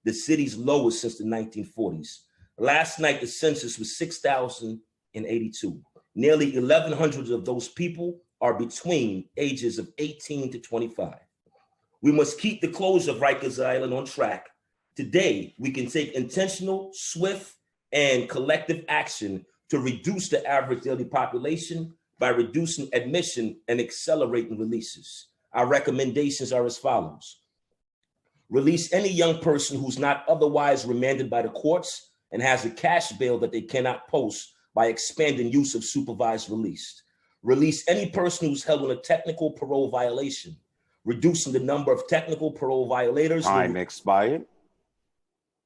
[SPEAKER 13] the city's lowest since the 1940s. Last night, the census was 6,082. Nearly 1,100 of those people are between ages of 18 to 25. We must keep the closure of Rikers Island on track. Today, we can take intentional, swift, and collective action to reduce the average daily population by reducing admission and accelerating releases. Our recommendations are as follows. Release any young person who's not otherwise remanded by the courts and has a cash bail that they cannot post by expanding use of supervised release. Release any person who's held on a technical parole violation, reducing the number of technical parole violators.
[SPEAKER 8] Time expired.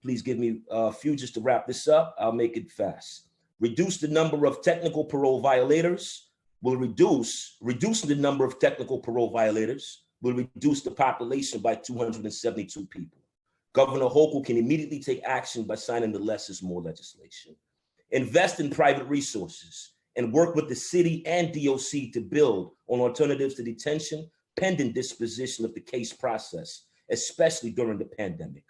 [SPEAKER 13] Please give me a few just to wrap this up. I'll make it fast. Reduce the number of technical parole violators will reducing the number of technical parole violators will reduce the population by 272 people. Governor Hochul can immediately take action by signing the less is more legislation. Invest in private resources and work with the city and DOC to build on alternatives to detention pending disposition of the case process, especially during the pandemic.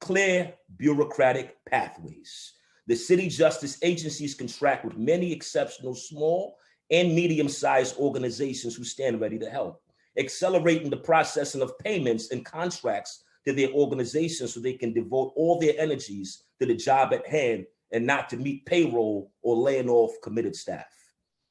[SPEAKER 13] Clear bureaucratic pathways. The city justice agencies contract with many exceptional small and medium-sized organizations who stand ready to help, accelerating the processing of payments and contracts to their organizations so they can devote all their energies to the job at hand and not to meet payroll or laying off committed staff.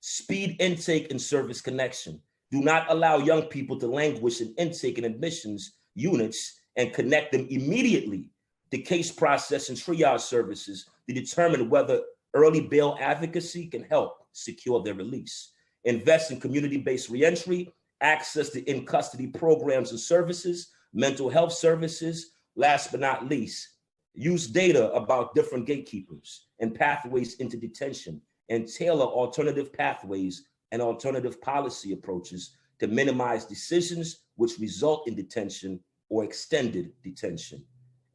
[SPEAKER 13] Speed intake and service connection. Do not allow young people to languish in intake and admissions units and connect them immediately to case process and triage services to determine whether early bail advocacy can help secure their release. Invest in community-based reentry, access to in-custody programs and services, mental health services. Last but not least, use data about different gatekeepers and pathways into detention and tailor alternative pathways and alternative policy approaches to minimize decisions which result in detention or extended detention.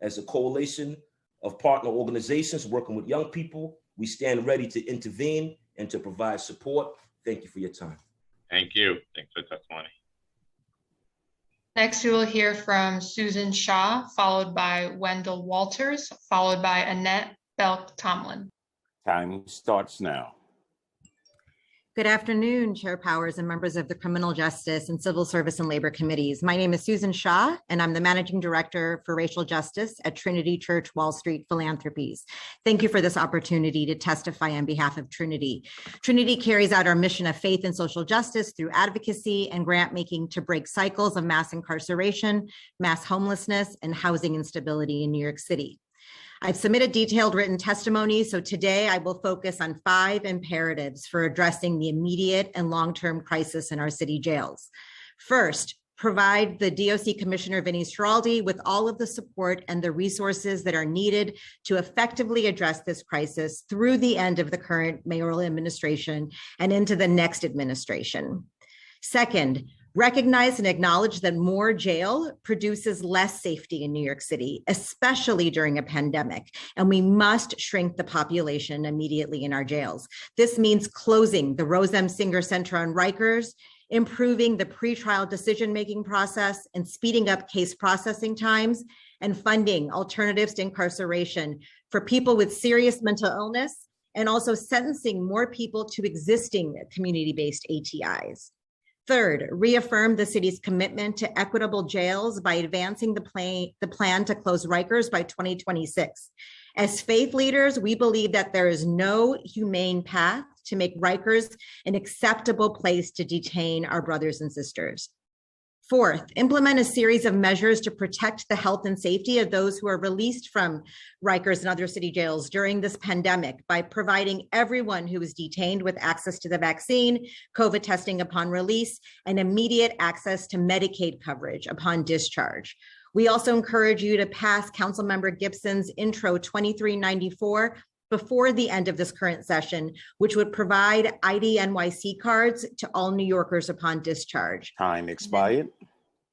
[SPEAKER 13] As a coalition of partner organizations working with young people, we stand ready to intervene and to provide support. Thank you for your time.
[SPEAKER 3] Thank you. Thanks for the testimony.
[SPEAKER 5] Next, we will hear from Susan Shaw, followed by Wendell Walters, followed by Annette Belk-Tomlin.
[SPEAKER 8] Time starts now.
[SPEAKER 1] Good afternoon, Chair Powers and members of the Criminal Justice and Civil Service and Labor Committees. My name is Susan Shaw, and I'm the Managing Director for Racial Justice at Trinity Church Wall Street Philanthropies. Thank you for this opportunity to testify on behalf of Trinity. Trinity carries out our mission of faith and social justice through advocacy and grant making to break cycles of mass incarceration, mass homelessness, and housing instability in New York City. I've submitted detailed written testimony, so today I will focus on 5 imperatives for addressing the immediate and long-term crisis in our city jails. First, provide the DOC Commissioner Vinnie Schiraldi with all of the support and the resources that are needed to effectively address this crisis through the end of the current mayoral administration and into the next administration. Second, recognize and acknowledge that more jail produces less safety in New York City, especially during a pandemic, and we must shrink the population immediately in our jails. This means closing the Rose M. Singer Center on Rikers, improving the pretrial decision-making process and speeding up case processing times, and funding alternatives to incarceration for people with serious mental illness, and also sentencing more people to existing community-based ATIs. Third, reaffirm the city's commitment to equitable jails by advancing the plan to close Rikers by 2026. As faith leaders, we believe that there is no humane path to make Rikers an acceptable place to detain our brothers and sisters. Fourth, implement a series of measures to protect the health and safety of those who are released from Rikers and other city jails during this pandemic by providing everyone who is detained with access to the vaccine, COVID testing upon release, and immediate access to Medicaid coverage upon discharge. We also encourage you to pass Councilmember Gibson's Intro 2394 before the end of this current session, which would provide ID NYC cards to all New Yorkers upon discharge.
[SPEAKER 8] Time expired.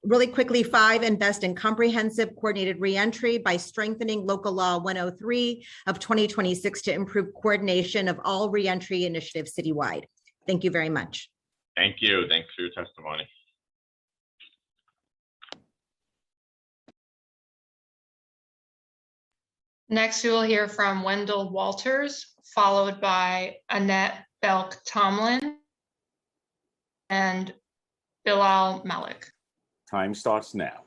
[SPEAKER 1] Really quickly, 5, invest in comprehensive coordinated reentry by strengthening local law 103 of 2026 to improve coordination of all reentry initiatives citywide. Thank you very much.
[SPEAKER 3] Thank you. Thanks for your testimony.
[SPEAKER 5] Next, we will hear from Wendell Walters, followed by Annette Belk-Tomlin and Bilal Malik.
[SPEAKER 8] Time starts now.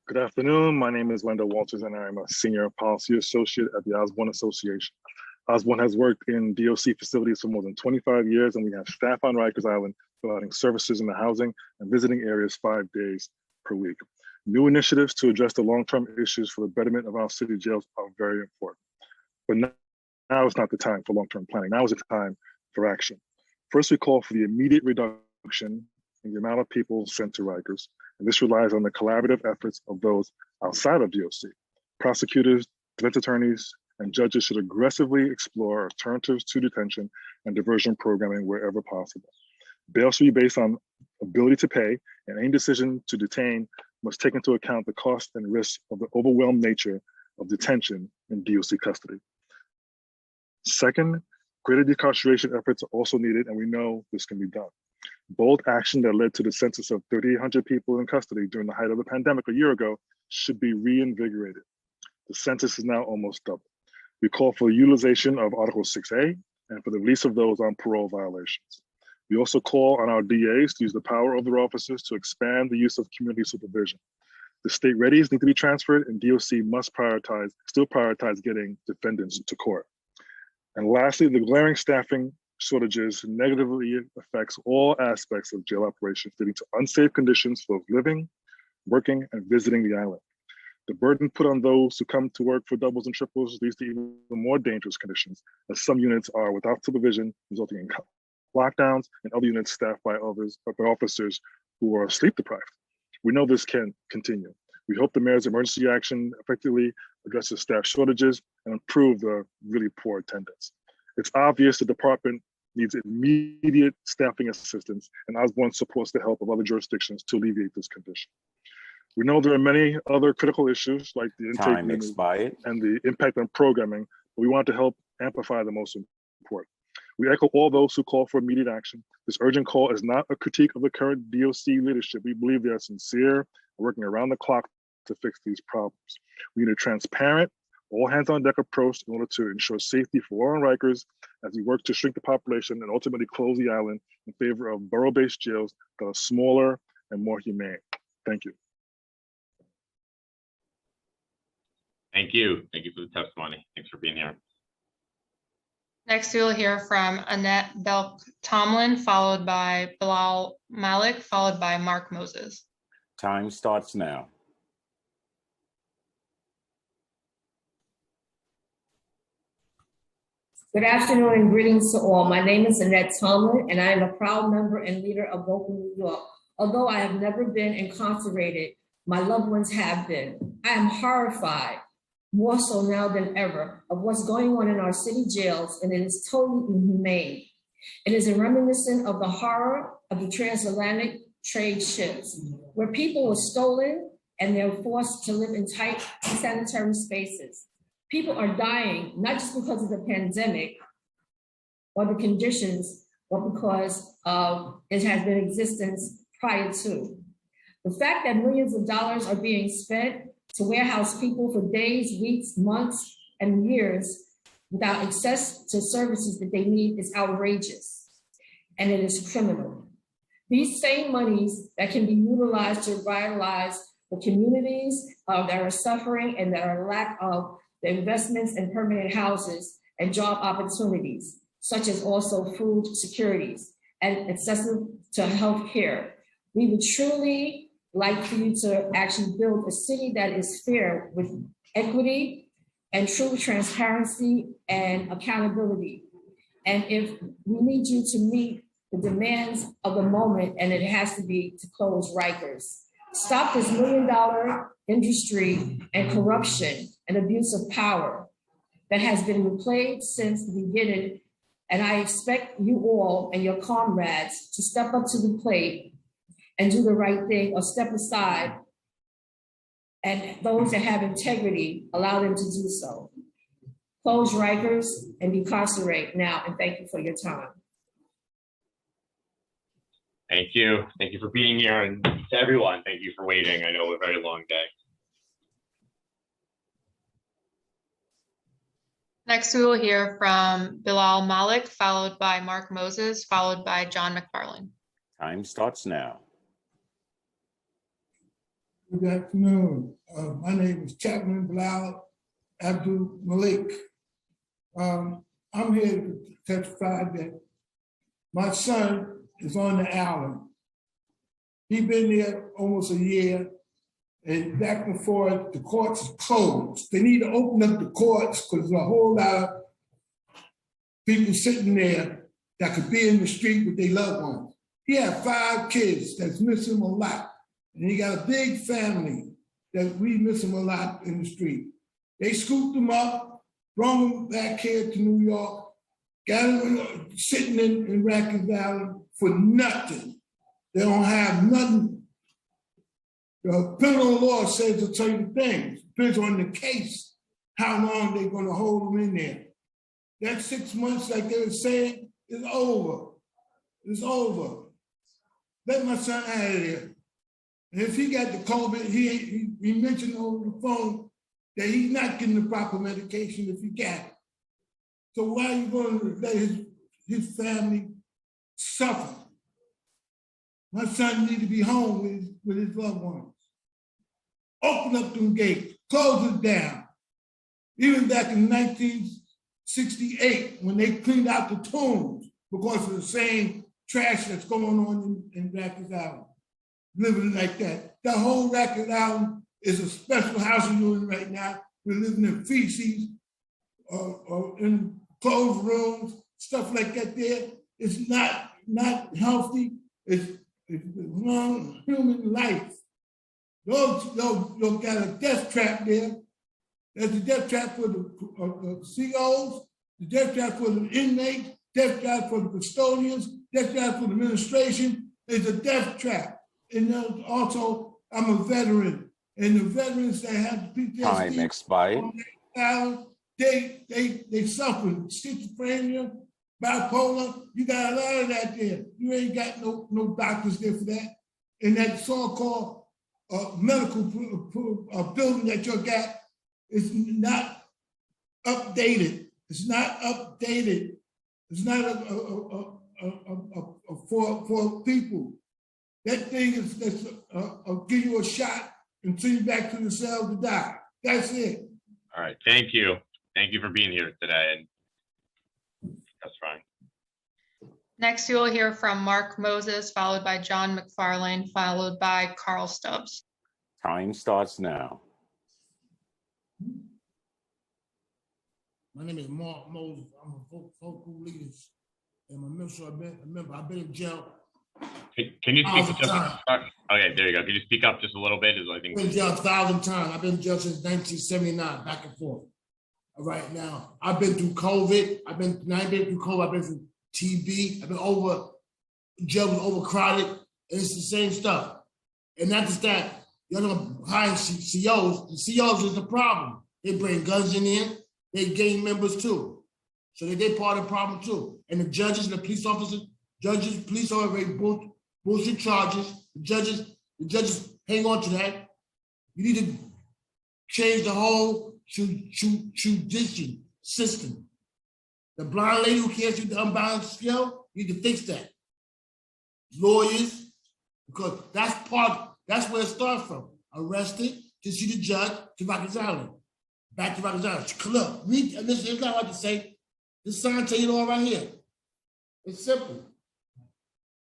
[SPEAKER 2] Good afternoon. My name is Wendell Walters, and I'm a senior policy associate at the Osborne Association. Osborne has worked in DOC facilities for more than 25 years, and we have staff on Rikers Island providing services in the housing and visiting areas 5 days per week. New initiatives to address the long-term issues for the betterment of our city jails are very important. But now is not the time for long-term planning. Now is the time for action. First, we call for the immediate reduction in the amount of people sent to Rikers, and this relies on the collaborative efforts of those outside of DOC. Prosecutors, defense attorneys, and judges should aggressively explore alternatives to detention and diversion programming wherever possible. Bail should be based on ability to pay, and any decision to detain must take into account the cost and risks of the overwhelmed nature of detention in DOC custody. Second, greater decarceration efforts are also needed, and we know this can be done. Bold action that led to the census of 3,800 people in custody during the height of the pandemic a year ago should be reinvigorated. The census is now almost double. We call for utilization of Article 6A and for the release of those on parole violations. We also call on our DAs to use the power of their offices to expand the use of community supervision. The state readies need to be transferred, and DOC must still prioritize getting defendants to court. And lastly, the glaring staffing shortages negatively affects all aspects of jail operations, leading to unsafe conditions for living, working, and visiting the island. The burden put on those who come to work for doubles and triples leads to even more dangerous conditions, as some units are without supervision, resulting in lockdowns, and other units staffed by officers who are sleep deprived. We know this can continue. We hope the mayor's emergency action effectively addresses staff shortages and improve the really poor attendance. It's obvious the department needs immediate staffing assistance, and Osborne supports the help of other jurisdictions to alleviate this condition. We know there are many other critical issues like the intake and the impact on programming, but we want to help amplify the most important. We echo all those who call for immediate action. This urgent call is not a critique of the current DOC leadership. We believe they are sincere, working around the clock to fix these problems. We need a transparent, all hands on deck approach in order to ensure safety for all Rikers as we work to shrink the population and ultimately close the island in favor of borough-based jails that are smaller and more humane. Thank you.
[SPEAKER 3] Thank you. Thank you for the testimony. Thanks for being here.
[SPEAKER 5] Next, we will hear from Annette Belk-Tomlin, followed by Bilal Malik, followed by Mark Moses.
[SPEAKER 8] Time starts now.
[SPEAKER 6] Good afternoon and greetings to all. My name is Annette Tomlin, and I am a proud member and leader of Vocal New York. Although I have never been incarcerated, my loved ones have been. I am horrified, more so now than ever, of what's going on in our city jails, and it is totally inhumane. It is a reminiscent of the horror of the transatlantic trade ships, where people were stolen and they're forced to live in tight, unsanitary spaces. People are dying, not just because of the pandemic or the conditions, but because it has been in existence prior to. The fact that millions of dollars are being spent to warehouse people for days, weeks, months, and years without access to services that they need is outrageous, and it is criminal. These same monies that can be utilized to revitalize the communities that are suffering and that are in lack of the investments in permanent houses and job opportunities, such as also food securities and access to health care. We would truly like for you to actually build a city that is fair with equity and true transparency and accountability. And if we need you to meet the demands of the moment, and it has to be to close Rikers. Stop this $1 million industry and corruption and abuse of power that has been replayed since the beginning. And I expect you all and your comrades to step up to the plate and do the right thing or step aside, and those that have integrity, allow them to do so. Close Rikers and decarcerate now, and thank you for your time.
[SPEAKER 3] Thank you. Thank you for being here, and to everyone, thank you for waiting. I know a very long day.
[SPEAKER 5] Next, we will hear from Bilal Malik, followed by Mark Moses, followed by John McFarland.
[SPEAKER 8] Time starts now.
[SPEAKER 11] Good afternoon. My name is Chapman Bilal Abdul Malik. I'm here to testify that my son is on the island. He's been there almost a year, and back and forth, the courts are closed. They need to open up the courts because there's a whole lot of people sitting there that could be in the street with their loved ones. He had 5 kids that's missing a lot. And he got a big family that we miss him a lot in the street. They scooped him up, brought him back here to New York, got him sitting in Rikers Island for nothing. They don't have nothing. The criminal law says a certain things. Depends on the case, how long they're going to hold him in there. That 6 months, like they were saying, is over. It's over. Let my son out of there. And if he got the COVID, he mentioned over the phone that he's not getting the proper medication if he got it. So why are you going to let his family suffer? My son needs to be home with his loved ones. Open up them gates, close it down. Even back in 1968, when they cleaned out the tombs because of the same trash that's going on in Rikers Island. Living like that. The whole Rikers Island is a special housing unit right now. We're living in feces, or in closed rooms, stuff like that there. It's not healthy. It's wrong human life. Those got a death trap there. There's a death trap for the COs, the death trap for the inmates, death trap for the custodians, death trap for the administration. It's a death trap. And also, I'm a veteran, and the veterans that have the PTSD,
[SPEAKER 8] Time expired.
[SPEAKER 11] They suffer schizophrenia, bipolar. You got a lot of that there. You ain't got no doctors there for that. And that so-called medical building that you got is not updated. It's not updated. It's not for people. That thing is give you a shot and send you back to the cell to die. That's it.
[SPEAKER 3] All right. Thank you. Thank you for being here today. And that's fine.
[SPEAKER 5] Next, you will hear from Mark Moses, followed by John McFarland, followed by Carl Stubbs.
[SPEAKER 8] Time starts now.
[SPEAKER 11] My name is Mark Moses. I'm a vocal leader and a member. I've been in jail.
[SPEAKER 3] Can you speak just? Okay, there you go. Can you speak up just a little bit? I think.
[SPEAKER 11] I've been in jail 1,000 times. I've been in jail since 1979, back and forth. Right now, I've been through COVID. I've been through COVID. I've been through TB. I've been jail was overcrowded, and it's the same stuff. And not just that, you're gonna hire COs. The COs is the problem. They bring guns in there. They gang members too, so they're part of the problem too. And the judges and the police officers. Judges, police are bullshit charges. The judges hang on to that. You need to change the whole judicial system. The blind lady who can't see the unbalanced scale, you need to fix that. Lawyers, because that's where it starts from. Arrested to see the judge to Rikers Island. Back to Rikers Island. Look, read, listen, it's not hard to say. This sign tell you it all right here. It's simple.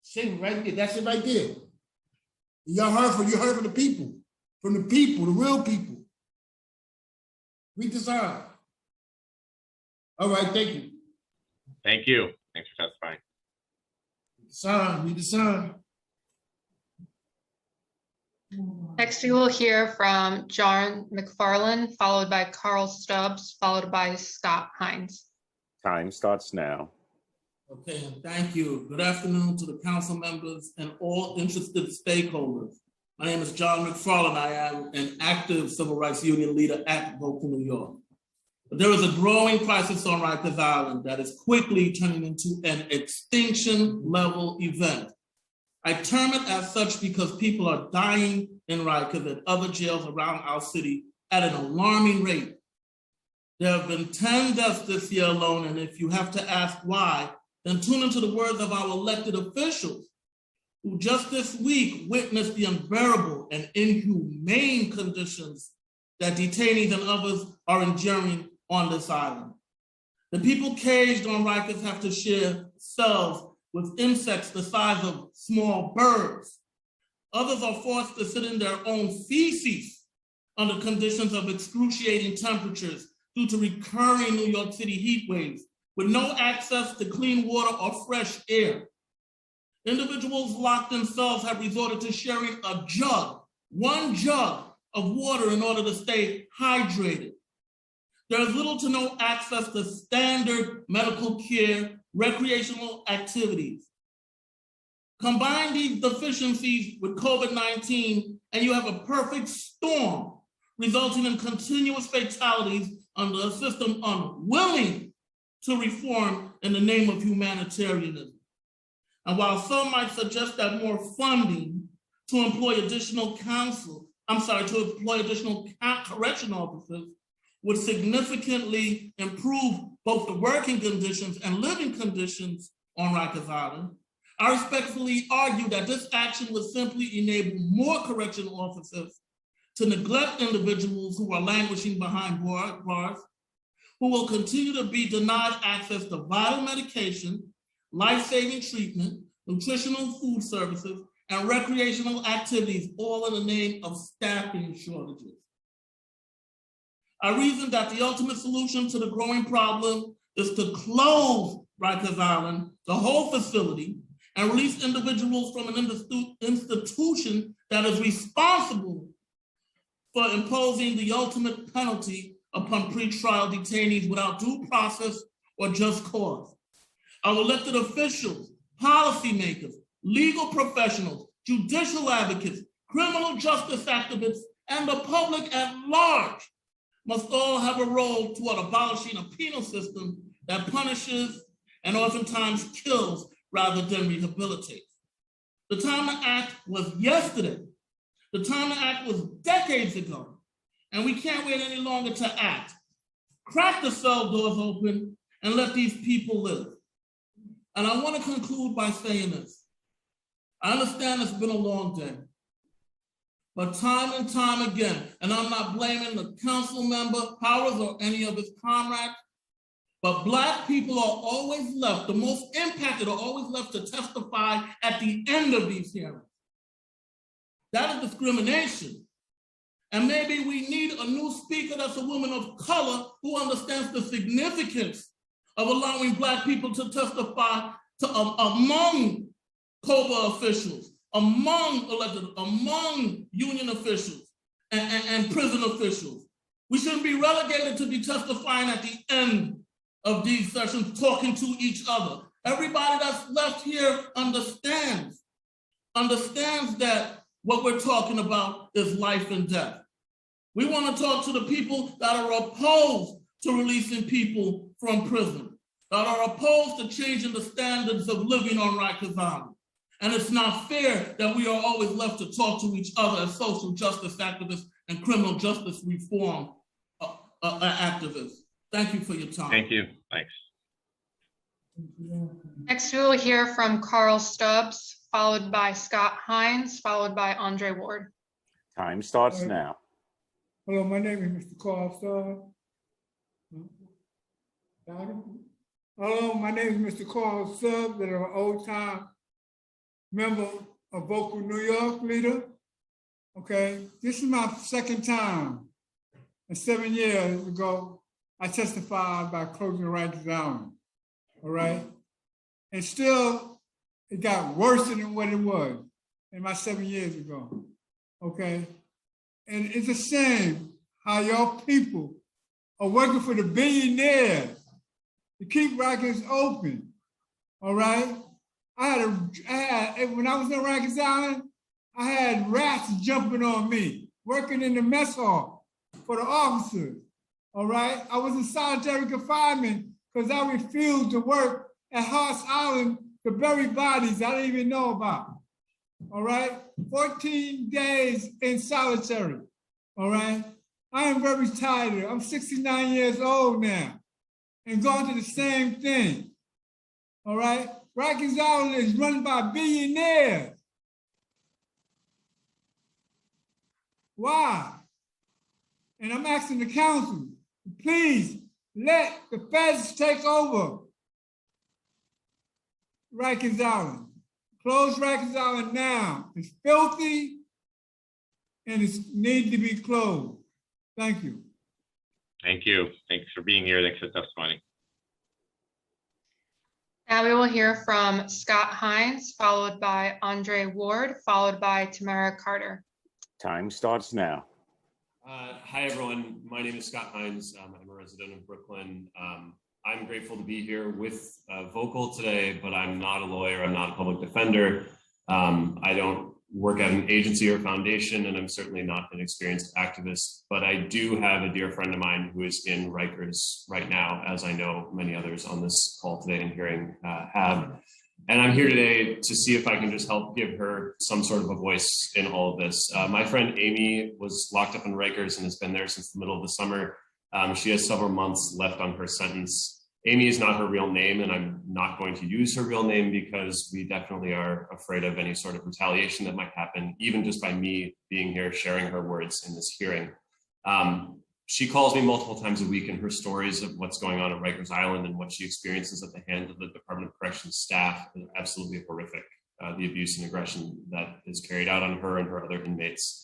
[SPEAKER 11] Same right there. That's it right there. Y'all heard from the people, the real people. Read the sign. All right, thank you.
[SPEAKER 3] Thank you. Thanks for testifying.
[SPEAKER 11] Read the sign.
[SPEAKER 5] Next, you will hear from John McFarland, followed by Carl Stubbs, followed by Scott Hines.
[SPEAKER 8] Time starts now.
[SPEAKER 11] Okay, and thank you. Good afternoon to the council members and all interested stakeholders. My name is John McFarland. I am an active civil rights union leader at Vocal, New York. But there is a growing crisis on Rikers Island that is quickly turning into an extinction level event. I term it as such because people are dying in Rikers and other jails around our city at an alarming rate. There have been 10 deaths this year alone, and if you have to ask why, then tune into the words of our elected officials, who just this week witnessed the unbearable and inhumane conditions that detainees and others are enduring on this island. The people caged on Rikers have to share cells with insects the size of small birds. Others are forced to sit in their own feces under conditions of excruciating temperatures due to recurring New York City heat waves, with no access to clean water or fresh air. Individuals locked in cells have resorted to sharing a jug, one jug of water in order to stay hydrated. There is little to no access to standard medical care, recreational activities. Combine these deficiencies with COVID-19 and you have a perfect storm, resulting in continuous fatalities under a system unwilling to reform in the name of humanitarianism. And while some might suggest that more funding to employ additional correction officers would significantly improve both the working conditions and living conditions on Rikers Island, I respectfully argue that this action would simply enable more correctional officers to neglect individuals who are languishing behind bars, who will continue to be denied access to vital medication, life-saving treatment, nutritional food services, and recreational activities, all in the name of staffing shortages. I reason that the ultimate solution to the growing problem is to close Rikers Island, the whole facility, and release individuals from an institution that is responsible for imposing the ultimate penalty upon pretrial detainees without due process or just cause. Our elected officials, policymakers, legal professionals, judicial advocates, criminal justice activists, and the public at large must all have a role toward abolishing a penal system that punishes and oftentimes kills rather than rehabilitates. The time to act was yesterday. The time to act was decades ago, and we can't wait any longer to act. Crack the cell doors open and let these people live. And I want to conclude by saying this. I understand it's been a long day, but time and time again, and I'm not blaming the council member, Powers, or any of his comrades, but Black people are always left, the most impacted are always left to testify at the end of these hearings. That is discrimination. And maybe we need a new speaker that's a woman of color who understands the significance of allowing Black people to testify to among COBA officials, among elected, among union officials and prison officials. We shouldn't be relegated to be testifying at the end of these sessions, talking to each other. Everybody that's left here understands that what we're talking about is life and death. We want to talk to the people that are opposed to releasing people from prison, that are opposed to changing the standards of living on Rikers Island. And it's not fair that we are always left to talk to each other as social justice activists and criminal justice reform activists. Thank you for your time.
[SPEAKER 3] Thank you. Thanks.
[SPEAKER 5] Next, we will hear from Carl Stubbs, followed by Scott Hines, followed by Andre Ward.
[SPEAKER 8] Time starts now.
[SPEAKER 11] Hello, my name is Mr. Carl Stubbs. Hello, my name is Mr. Carl Stubbs, and I'm an old-time member of Vocal New York leader. Okay, this is my second time. And 7 years ago, I testified by closing Rikers Island. All right, and still, it got worse than what it was in my 7 years ago. Okay, and it's a shame how y'all people are working for the billionaires to keep Rikers open. all right? When I was in Rikers Island, I had rats jumping on me, working in the mess hall for the officers, all right? I was in solitary confinement because I refused to work at Hart's Island to bury bodies I didn't even know about, all right? 14 days in solitary, all right? I am very tired. I'm 69 years old now and going through the same thing, all right? Rikers Island is run by billionaires. Why? And I'm asking the council, please let the feds take over Rikers Island. Close Rikers Island now. It's filthy and it needs to be closed. Thank you.
[SPEAKER 3] Thank you. Thanks for being here. Thanks for the testimony.
[SPEAKER 5] Now we will hear from Scott Hines, followed by Andre Ward, followed by Tamara Carter.
[SPEAKER 8] Time starts now.
[SPEAKER 14] Hi, everyone. My name is Scott Hines. I'm a resident of Brooklyn. I'm grateful to be here with Vocal today, but I'm not a lawyer. I'm not a public defender. I don't work at an agency or foundation, and I'm certainly not an experienced activist, but I do have a dear friend of mine who is in Rikers right now, as I know many others on this call today and hearing have. And I'm here today to see if I can just help give her some sort of a voice in all of this. My friend Amy was locked up in Rikers and has been there since the middle of the summer. She has several months left on her sentence. Amy is not her real name, and I'm not going to use her real name because we definitely are afraid of any sort of retaliation that might happen, even just by me being here sharing her words in this hearing. She calls me multiple times a week, and her stories of what's going on at Rikers Island and what she experiences at the hands of the Department of Corrections staff is absolutely horrific. The abuse and aggression that is carried out on her and her other inmates.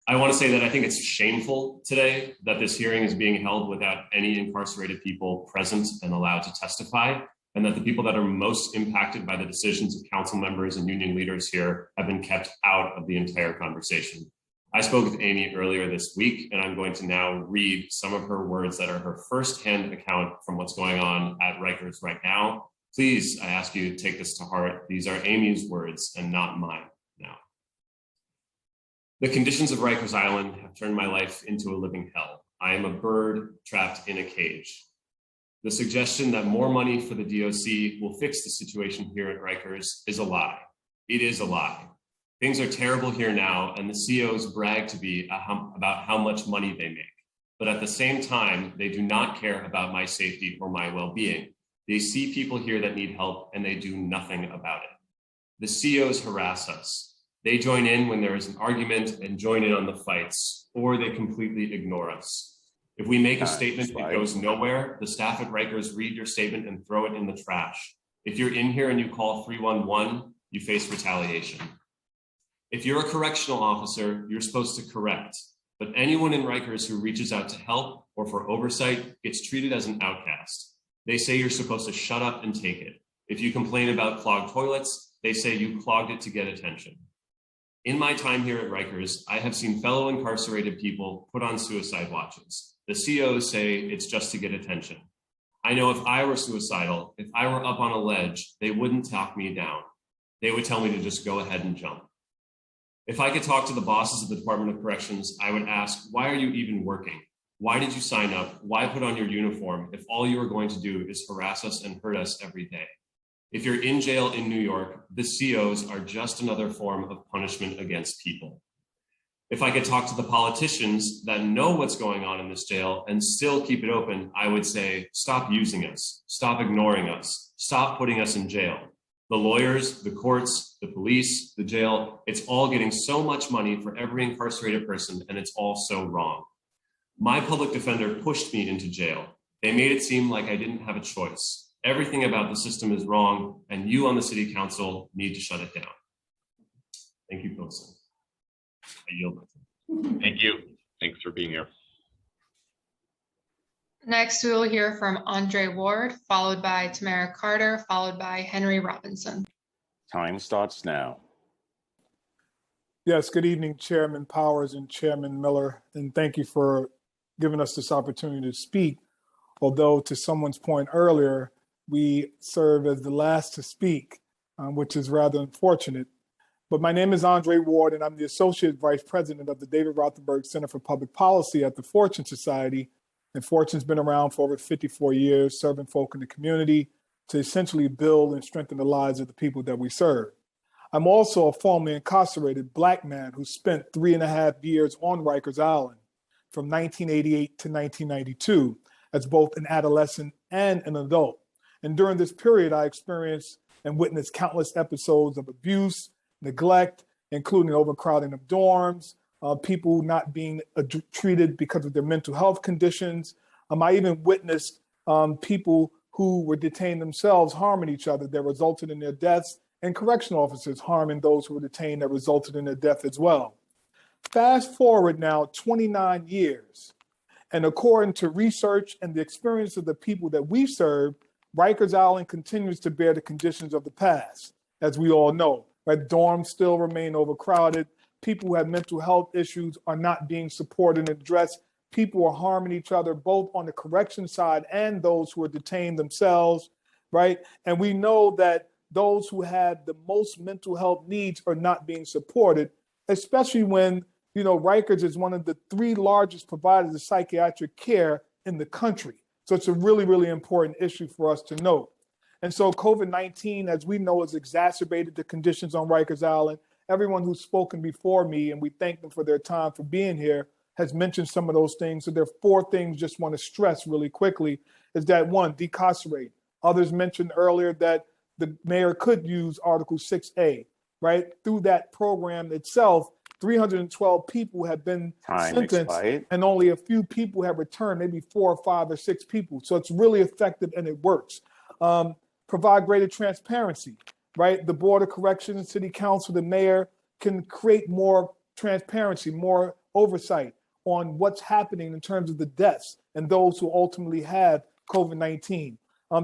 [SPEAKER 14] I want to say that I think it's shameful today that this hearing is being held without any incarcerated people present and allowed to testify, and that the people that are most impacted by the decisions of council members and union leaders here have been kept out of the entire conversation. I spoke with Amy earlier this week, and I'm going to now read some of her words that are her firsthand account from what's going on at Rikers right now. Please, I ask you to take this to heart. These are Amy's words and not mine now. The conditions of Rikers Island have turned my life into a living hell. I am a bird trapped in a cage. The suggestion that more money for the DOC will fix the situation here at Rikers is a lie. It is a lie. Things are terrible here now, and the COs brag to be about how much money they make. But at the same time, they do not care about my safety or my well-being. They see people here that need help, and they do nothing about it. The COs harass us. They join in when there is an argument and join in on the fights, or they completely ignore us. If we make a statement that goes nowhere, the staff at Rikers read your statement and throw it in the trash. If you're in here and you call 311, you face retaliation. If you're a correctional officer, you're supposed to correct, but anyone in Rikers who reaches out to help or for oversight gets treated as an outcast. They say you're supposed to shut up and take it. If you complain about clogged toilets, they say you clogged it to get attention. In my time here at Rikers, I have seen fellow incarcerated people put on suicide watches. The COs say it's just to get attention. I know if I were suicidal, if I were up on a ledge, they wouldn't talk me down. They would tell me to just go ahead and jump. If I could talk to the bosses of the Department of Corrections, I would ask, why are you even working? Why did you sign up? Why put on your uniform if all you are going to do is harass us and hurt us every day? If you're in jail in New York, the COs are just another form of punishment against people. If I could talk to the politicians that know what's going on in this jail and still keep it open, I would say, stop using us, stop ignoring us, stop putting us in jail. The lawyers, the courts, the police, the jail, it's all getting so much money for every incarcerated person, and it's all so wrong. My public defender pushed me into jail. They made it seem like I didn't have a choice. Everything about the system is wrong, and you on the city council need to shut it down. Thank you, folks. I yield my time.
[SPEAKER 3] Thank you. Thanks for being here.
[SPEAKER 5] Next, we will hear from Andre Ward, followed by Tamara Carter, followed by Henry Robinson.
[SPEAKER 8] Time starts now.
[SPEAKER 19] Yes, good evening, Chairman Powers and Chairman Miller, and thank you for giving us this opportunity to speak. Although to someone's point earlier, we serve as the last to speak, which is rather unfortunate. But my name is Andre Ward, and I'm the Associate Vice President of the David Rothenberg Center for Public Policy at the Fortune Society. And Fortune's been around for over 54 years, serving folk in the community to essentially build and strengthen the lives of the people that we serve. I'm also a formerly incarcerated Black man who spent 3.5 years on Rikers Island from 1988 to 1992 as both an adolescent and an adult. And during this period, I experienced and witnessed countless episodes of abuse, neglect, including overcrowding of dorms, people not being treated because of their mental health conditions. I even witnessed people who were detained themselves harming each other that resulted in their deaths, and correctional officers harming those who were detained that resulted in their death as well. Fast forward now 29 years, and according to research and the experience of the people that we serve, Rikers Island continues to bear the conditions of the past, as we all know. Right? Dorms still remain overcrowded. People who have mental health issues are not being supported and addressed. People are harming each other, both on the correction side and those who are detained themselves, right? And we know that those who have the most mental health needs are not being supported, especially when, Rikers is one of the 3 largest providers of psychiatric care in the country. So it's a really, really important issue for us to note. And so COVID-19, as we know, has exacerbated the conditions on Rikers Island. Everyone who's spoken before me, and we thank them for their time for being here, has mentioned some of those things. So there are 4 things just want to stress really quickly, is that 1, decarcerate. Others mentioned earlier that the mayor could use Article 6A, right? Through that program itself, 312 people have been sentenced and only a few people have returned, maybe 4 or 5 or 6 people. So it's really effective and it works. Provide greater transparency, right? The Board of Corrections, City Council, the mayor can create more transparency, more oversight on what's happening in terms of the deaths and those who ultimately have COVID-19.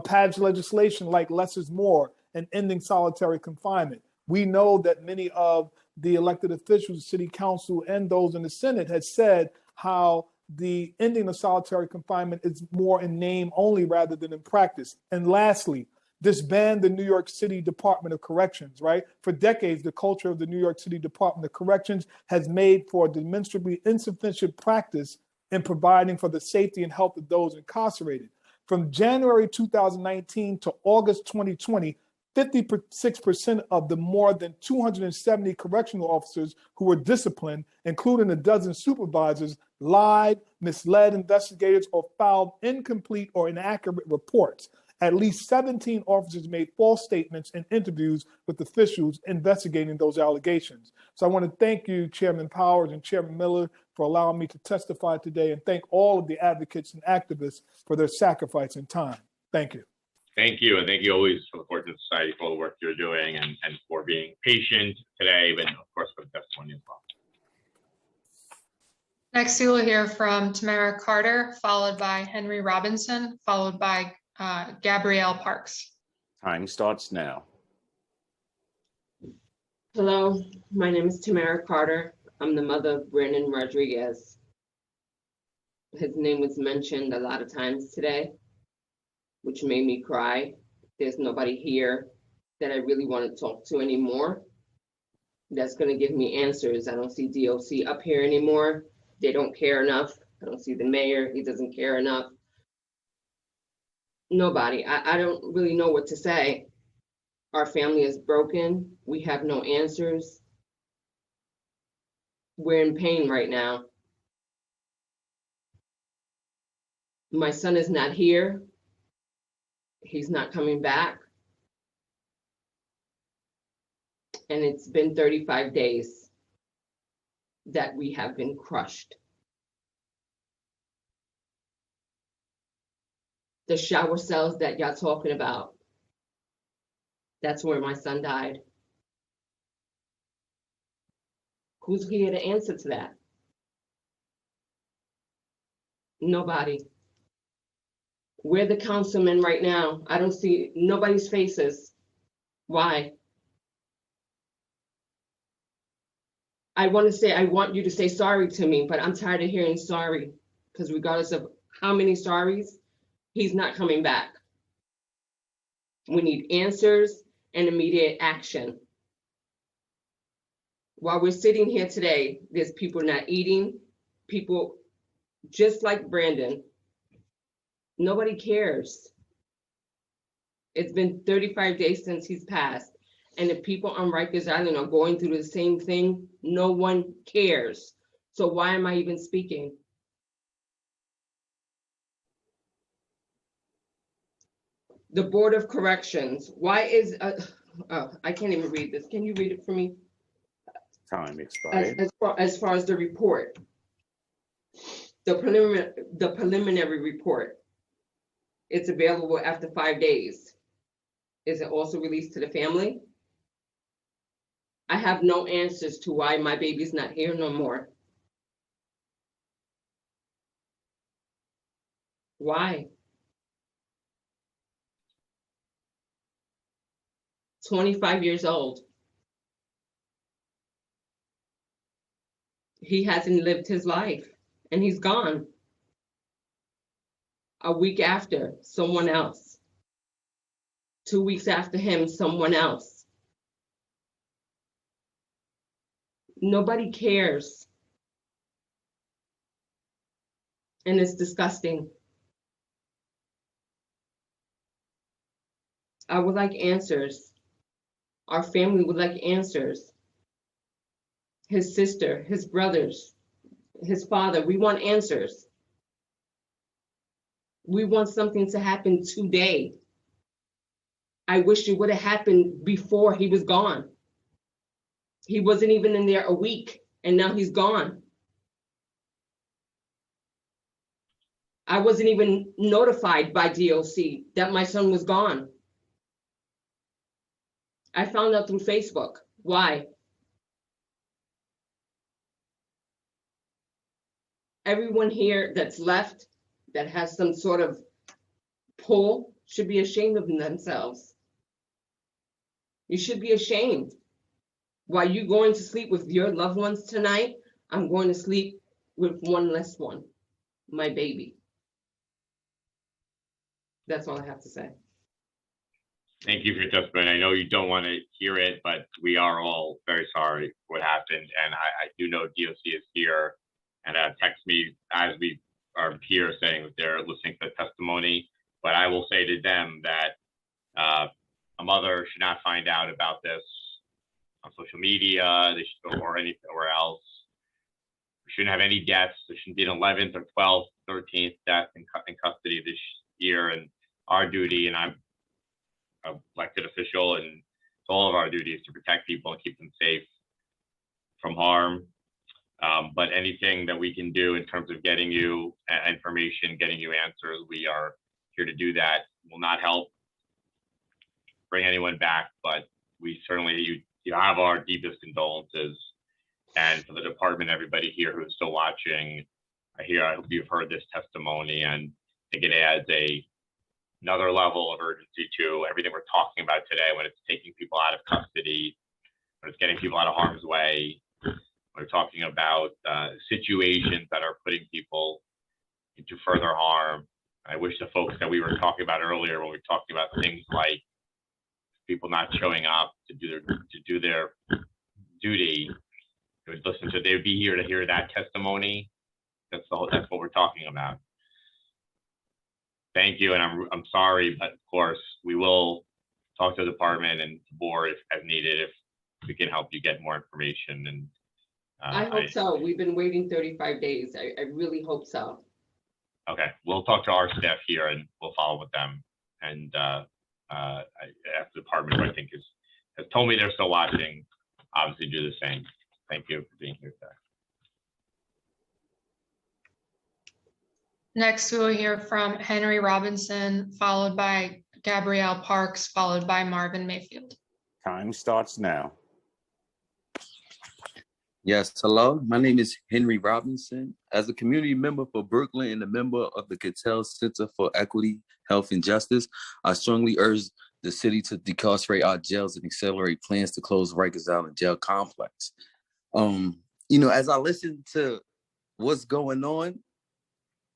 [SPEAKER 19] Pass legislation like less is more and ending solitary confinement. We know that many of the elected officials, City Council, and those in the Senate has said how the ending of solitary confinement is more in name only rather than in practice. And lastly, disband the New York City Department of Corrections, right? For decades, the culture of the New York City Department of Corrections has made for a demonstrably insufficient practice in providing for the safety and health of those incarcerated. From January 2019 to August 2020, 56% of the more than 270 correctional officers who were disciplined, including a dozen supervisors, lied, misled investigators, or filed incomplete or inaccurate reports. At least 17 officers made false statements in interviews with officials investigating those allegations. So I want to thank you, Chairman Powers and Chairman Miller, for allowing me to testify today, and thank all of the advocates and activists for their sacrifice and time. Thank you.
[SPEAKER 3] Thank you. And thank you always for the Fortune Society for all the work you're doing and for being patient today, but of course for the testimony as well.
[SPEAKER 5] Next, you will hear from Tamara Carter, followed by Henry Robinson, followed by Gabrielle Parks.
[SPEAKER 8] Time starts now.
[SPEAKER 9] Hello, my name is Tamara Carter. I'm the mother of Brandon Rodriguez. His name was mentioned a lot of times today, which made me cry. There's nobody here that I really want to talk to anymore that's going to give me answers. I don't see DOC up here anymore. They don't care enough. I don't see the mayor. He doesn't care enough. Nobody. I don't really know what to say. Our family is broken. We have no answers. We're in pain right now. My son is not here. He's not coming back. And it's been 35 days that we have been crushed. The shower cells that y'all talking about, that's where my son died. Who's here to answer to that? Nobody. We're the councilmen right now. I don't see nobody's faces. Why? I want you to say sorry to me, but I'm tired of hearing sorry, because regardless of how many sorries, he's not coming back. We need answers and immediate action. While we're sitting here today, there's people not eating, people just like Brandon. Nobody cares. It's been 35 days since he's passed. And if people on Rikers Island are going through the same thing, no one cares. So why am I even speaking? The Board of Corrections, why is, oh, I can't even read this. Can you read it for me?
[SPEAKER 8] Time expired.
[SPEAKER 9] As far as the report, the preliminary report, it's available after 5 days. Is it also released to the family? I have no answers to why my baby's not here no more. Why? 25 years old. He hasn't lived his life and he's gone. A week after, someone else. 2 weeks after him, someone else. Nobody cares. And it's disgusting. I would like answers. Our family would like answers. His sister, his brothers, his father, we want answers. We want something to happen today. I wish it would have happened before he was gone. He wasn't even in there a week, and now he's gone. I wasn't even notified by DOC that my son was gone. I found out through Facebook. Why? Everyone here that's left, that has some sort of pull, should be ashamed of themselves. You should be ashamed. While you going to sleep with your loved ones tonight, I'm going to sleep with one less one, my baby. That's all I have to say.
[SPEAKER 3] Thank you for your testimony. I know you don't want to hear it, but we are all very sorry for what happened. And I do know DOC is here and text me as we are here saying that they're listening to the testimony. But I will say to them that a mother should not find out about this on social media, they should go or anywhere else. We shouldn't have any deaths. There shouldn't be an 11th or 12th, 13th death in custody this year. And our duty, and I'm an elected official, and it's all of our duty is to protect people and keep them safe from harm. But anything that we can do in terms of getting you information, getting you answers, we are here to do that. Will not help bring anyone back, but we certainly, you have our deepest condolences. And for the department, everybody here who's still watching, I hope you've heard this testimony, and I think it adds another level of urgency to everything we're talking about today when it's taking people out of custody, when it's getting people out of harm's way. We're talking about situations that are putting people into further harm. I wish the folks that we were talking about earlier, when we were talking about things like people not showing up to do their duty, they would listen to. They would be here to hear that testimony. That's what we're talking about. Thank you, and I'm sorry, but of course we will talk to the department and the board as needed if we can help you get more information. And
[SPEAKER 9] I hope so. We've been waiting 35 days. I really hope so.
[SPEAKER 3] Okay, we'll talk to our staff here and we'll follow with them. And the department, who I think has told me they're still watching, obviously do the same. Thank you for being here today.
[SPEAKER 5] Next, we will hear from Henry Robinson, followed by Gabrielle Parks, followed by Marvin Mayfield.
[SPEAKER 8] Time starts now.
[SPEAKER 10] Yes, hello. My name is Henry Robinson. As a community member for Brooklyn and a member of the Cattell Center for Equity, Health, and Justice, I strongly urge the city to decarcerate our jails and accelerate plans to close Rikers Island jail complex. As I listen to what's going on,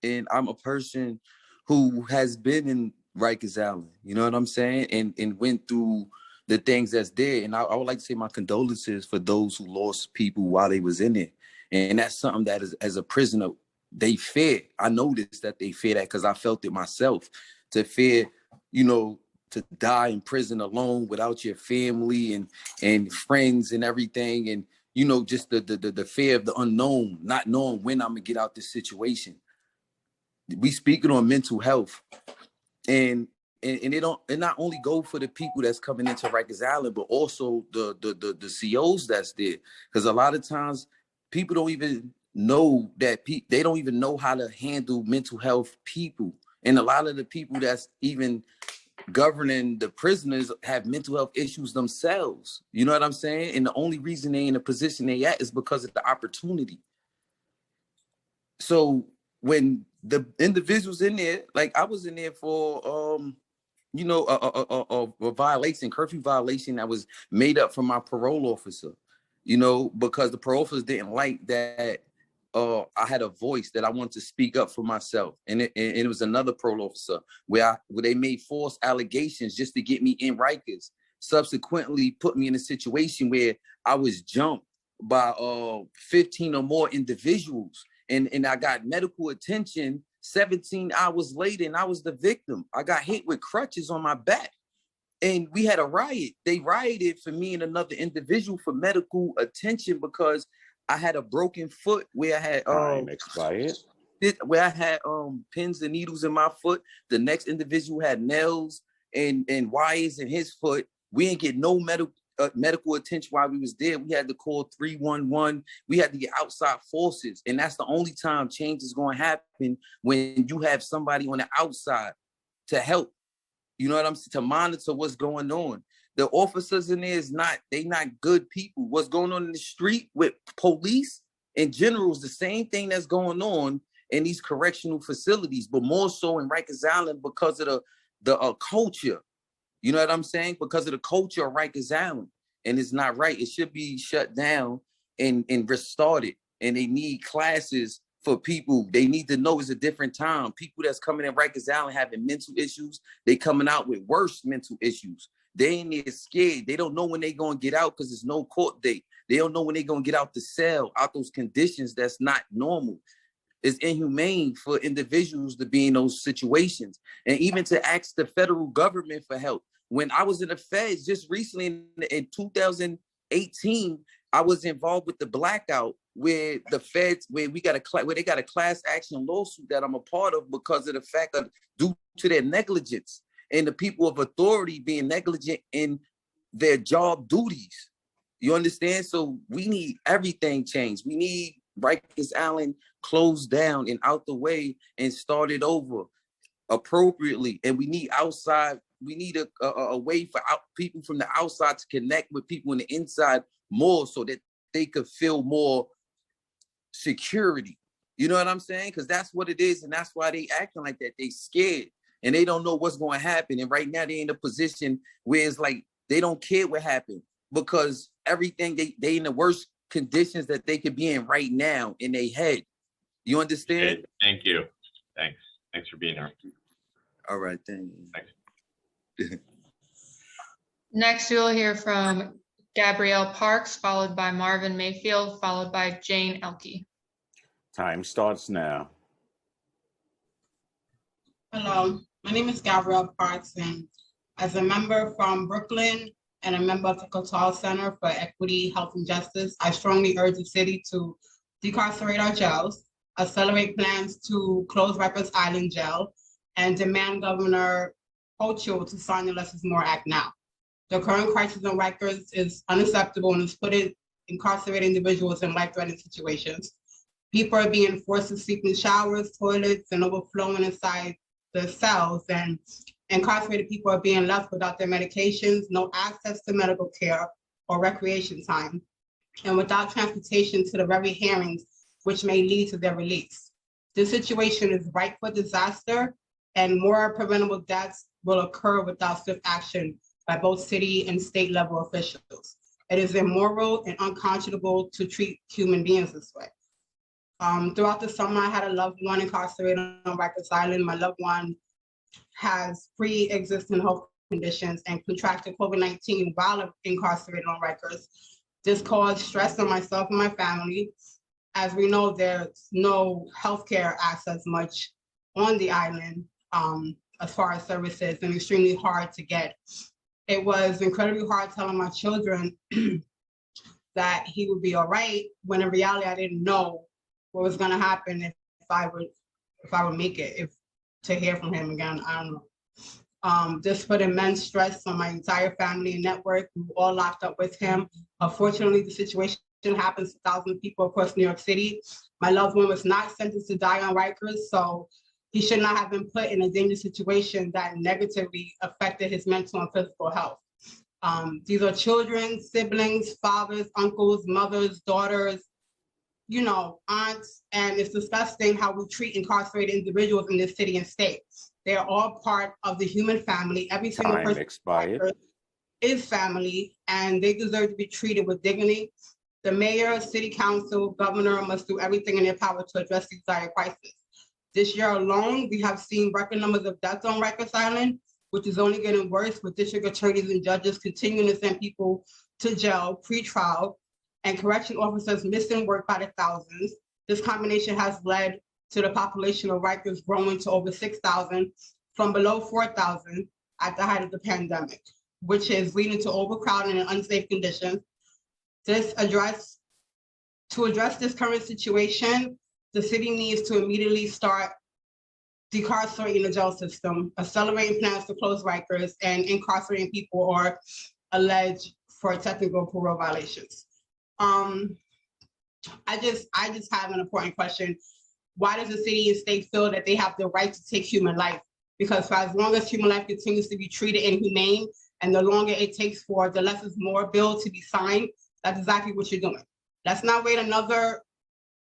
[SPEAKER 10] and I'm a person who has been in Rikers Island. You know what I'm saying? And went through the things that's there. And I would like to say my condolences for those who lost people while they was in there. And that's something that as a prisoner, they fear. I noticed that they fear that because I felt it myself. To fear, you know, to die in prison alone without your family and friends and everything. And, you know, just the fear of the unknown, not knowing when I'm gonna get out this situation. We speaking on mental health. And it not only go for the people that's coming into Rikers Island, but also the COs that's there. Because a lot of times people don't even know that they don't even know how to handle mental health people. And a lot of the people that's even governing the prisoners have mental health issues themselves. You know what I'm saying? And the only reason they in the position they at is because of the opportunity. So when the individuals in there, like I was in there for you know, a violation, curfew violation that was made up from my parole officer, you know, because the parole officer didn't like that I had a voice that I wanted to speak up for myself. And it was another parole officer where they made false allegations just to get me in Rikers. Subsequently put me in a situation where I was jumped by 15 or more individuals. And I got medical attention 17 hours later, and I was the victim. I got hit with crutches on my back. And we had a riot. They rioted for me and another individual for medical attention because I had a broken foot where I had
[SPEAKER 8] Time expired.
[SPEAKER 10] where I had pins and needles in my foot. The next individual had nails and wires in his foot. We didn't get no medical attention while we was there. We had to call 311. We had to get outside forces. And that's the only time change is going to happen, when you have somebody on the outside to help. You know what I'm saying? To monitor what's going on. The officers in there they not good people. What's going on in the street with police in general is the same thing that's going on in these correctional facilities, but more so in Rikers Island because of the culture. You know what I'm saying? Because of the culture of Rikers Island. And it's not right. It should be shut down and restarted. And they need classes for people. They need to know it's a different time. People that's coming in Rikers Island having mental issues, they coming out with worse mental issues. They ain't there scared. They don't know when they going to get out because there's no court date. They don't know when they going to get out the cell, out those conditions that's not normal. It's inhumane for individuals to be in those situations. And even to ask the federal government for help. When I was in the feds just recently in 2018, I was involved with the blackout where the feds, where they got a class action lawsuit that I'm a part of because of the fact of due to their negligence and the people of authority being negligent in their job duties. You understand? So we need everything changed. We need Rikers Island closed down and out the way and started over appropriately. And we need a way for people from the outside to connect with people on the inside more so that they could feel more security. You know what I'm saying? Because that's what it is. And that's why they acting like that. They scared and they don't know what's going to happen. And right now they in a position where it's like they don't care what happened because everything they in the worst conditions that they could be in right now in their head. You understand?
[SPEAKER 3] Okay, thank you. Thanks for being here.
[SPEAKER 10] All right, thank you.
[SPEAKER 3] Thanks.
[SPEAKER 5] Next, we will hear from Gabrielle Parks, followed by Marvin Mayfield, followed by Jane Elke.
[SPEAKER 8] Time starts now.
[SPEAKER 7] Hello, my name is Gabrielle Parks, and as a member from Brooklyn and a member of the Qatar Center for Equity, Health, and Justice, I strongly urge the city to decarcerate our jails, accelerate plans to close Rikers Island Jail, and demand Governor Hochul to sign the Less is More Act now. The current crisis in Rikers is unacceptable and has put incarcerated individuals in life-threatening situations. People are being forced to sleep in showers, toilets, and overflowing inside the cells, and incarcerated people are being left without their medications, no access to medical care or recreation time, and without transportation to the very hearings which may lead to their release. This situation is ripe for disaster, and more preventable deaths will occur without swift action by both city and state level officials. It is immoral and unconscionable to treat human beings this way. Throughout the summer, I had a loved one incarcerated on Rikers Island. My loved one has pre-existing health conditions and contracted COVID-19 while incarcerated on Rikers. This caused stress on myself and my family. As we know, there's no healthcare access much on the island as far as services, and extremely hard to get. It was incredibly hard telling my children that he would be all right, when in reality I didn't know what was gonna happen if I would make it, to hear from him again, I don't know. This put immense stress on my entire family and network. We were all locked up with him. Unfortunately, the situation happens to thousands of people across New York City. My loved one was not sentenced to die on Rikers, so he should not have been put in a dangerous situation that negatively affected his mental and physical health. These are children, siblings, fathers, uncles, mothers, daughters, you know, aunts, and it's disgusting how we treat incarcerated individuals in this city and state. They are all part of the human family. Every single
[SPEAKER 8] Time
[SPEAKER 7] person
[SPEAKER 8] expired.
[SPEAKER 7] is family, and they deserve to be treated with dignity. The mayor, city council, governor must do everything in their power to address the dire crisis. This year alone, we have seen record numbers of deaths on Rikers Island, which is only getting worse with district attorneys and judges continuing to send people to jail pre-trial, and correction officers missing work by the thousands. This combination has led to the population of Rikers growing to over 6,000 from below 4,000 at the height of the pandemic, which is leading to overcrowding and unsafe conditions. To address this current situation, the city needs to immediately start decarcerating the jail system, accelerating plans to close Rikers, and incarcerating people or alleged for technical parole violations. I just have an important question. Why does the city and state feel that they have the right to take human life? Because for as long as human life continues to be treated inhumane, and the longer it takes for the less is more bill to be signed, that's exactly what you're doing. Let's not wait another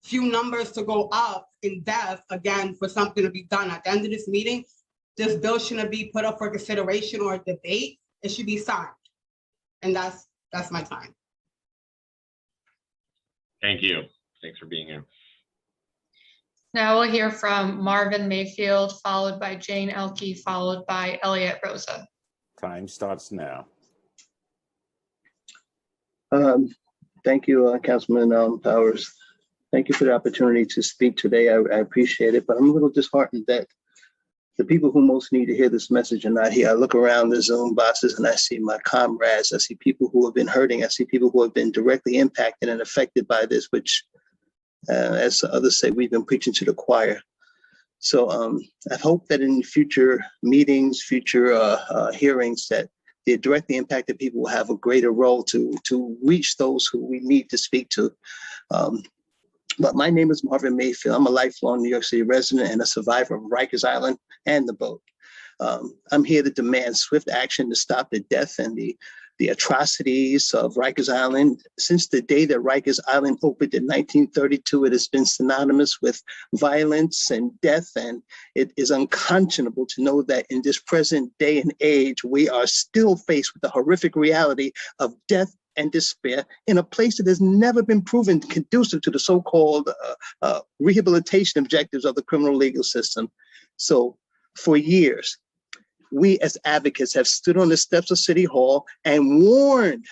[SPEAKER 7] few numbers to go up in death again for something to be done. At the end of this meeting, this bill shouldn't be put up for consideration or debate. It should be signed. And that's my time.
[SPEAKER 3] Thank you. Thanks for being here.
[SPEAKER 5] Now we'll hear from Marvin Mayfield, followed by Jane Elke, followed by Elliot Rosa.
[SPEAKER 8] Time starts now.
[SPEAKER 15] Thank you, Councilman Powers. Thank you for the opportunity to speak today. I appreciate it, but I'm a little disheartened that the people who most need to hear this message are not here. I look around the Zoom boxes and I see my comrades. I see people who have been hurting. I see people who have been directly impacted and affected by this, which, as others say, we've been preaching to the choir. So I hope that in future meetings, future hearings, that the directly impacted people will have a greater role to reach those who we need to speak to. But my name is Marvin Mayfield. I'm a lifelong New York City resident and a survivor of Rikers Island and the boat. I'm here to demand swift action to stop the death and the atrocities of Rikers Island. Since the day that Rikers Island opened in 1932, it has been synonymous with violence and death, and it is unconscionable to know that in this present day and age, we are still faced with the horrific reality of death and despair in a place that has never been proven conducive to the so-called rehabilitation objectives of the criminal legal system. So for years, we as advocates have stood on the steps of City Hall and warned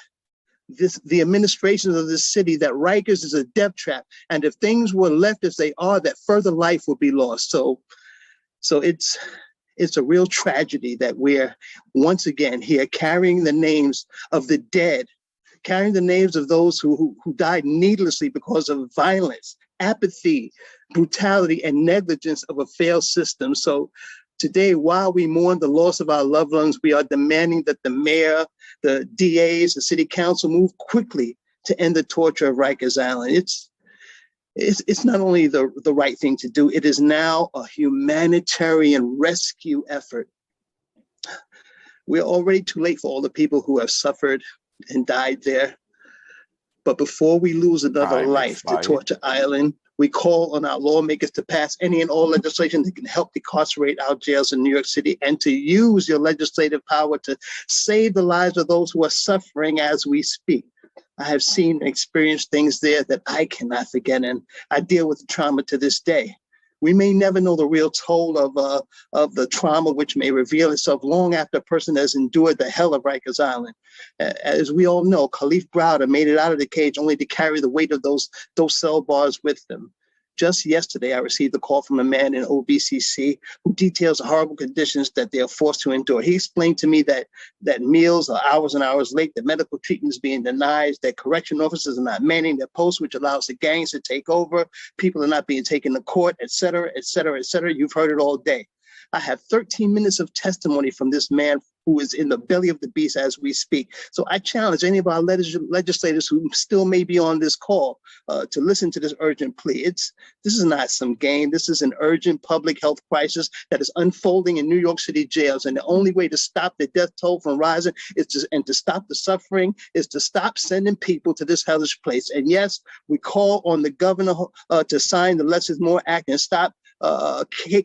[SPEAKER 15] the administrations of this city that Rikers is a death trap, and if things were left as they are, that further life would be lost. So it's a real tragedy that we're once again here carrying the names of the dead, carrying the names of those who died needlessly because of violence, apathy, brutality, and negligence of a failed system. So today, while we mourn the loss of our loved ones, we are demanding that the mayor, the DAs, the city council move quickly to end the torture of Rikers Island. It's not only the right thing to do, it is now a humanitarian rescue effort. We're already too late for all the people who have suffered and died there. But before we lose another life to Torture Island, we call on our lawmakers to pass any and all legislation that can help decarcerate our jails in New York City, and to use your legislative power to save the lives of those who are suffering as we speak. I have seen and experienced things there that I cannot forget, and I deal with the trauma to this day. We may never know the real toll of the trauma which may reveal itself long after a person has endured the hell of Rikers Island. As we all know, Khalif Browder made it out of the cage only to carry the weight of those cell bars with them. Just yesterday, I received a call from a man in OBCC who details the horrible conditions that they are forced to endure. He explained to me that meals are hours and hours late, that medical treatment is being denied, that correction officers are not manning their posts, which allows the gangs to take over. People are not being taken to court, et cetera, et cetera, et cetera. You've heard it all day. I have 13 minutes of testimony from this man who is in the belly of the beast as we speak. So I challenge any of our legislators who still may be on this call to listen to this urgent plea. This is not some game. This is an urgent public health crisis that is unfolding in New York City jails. And the only way to stop the death toll from rising and to stop the suffering is to stop sending people to this hellish place. And yes, we call on the governor to sign the Less is More Act and stop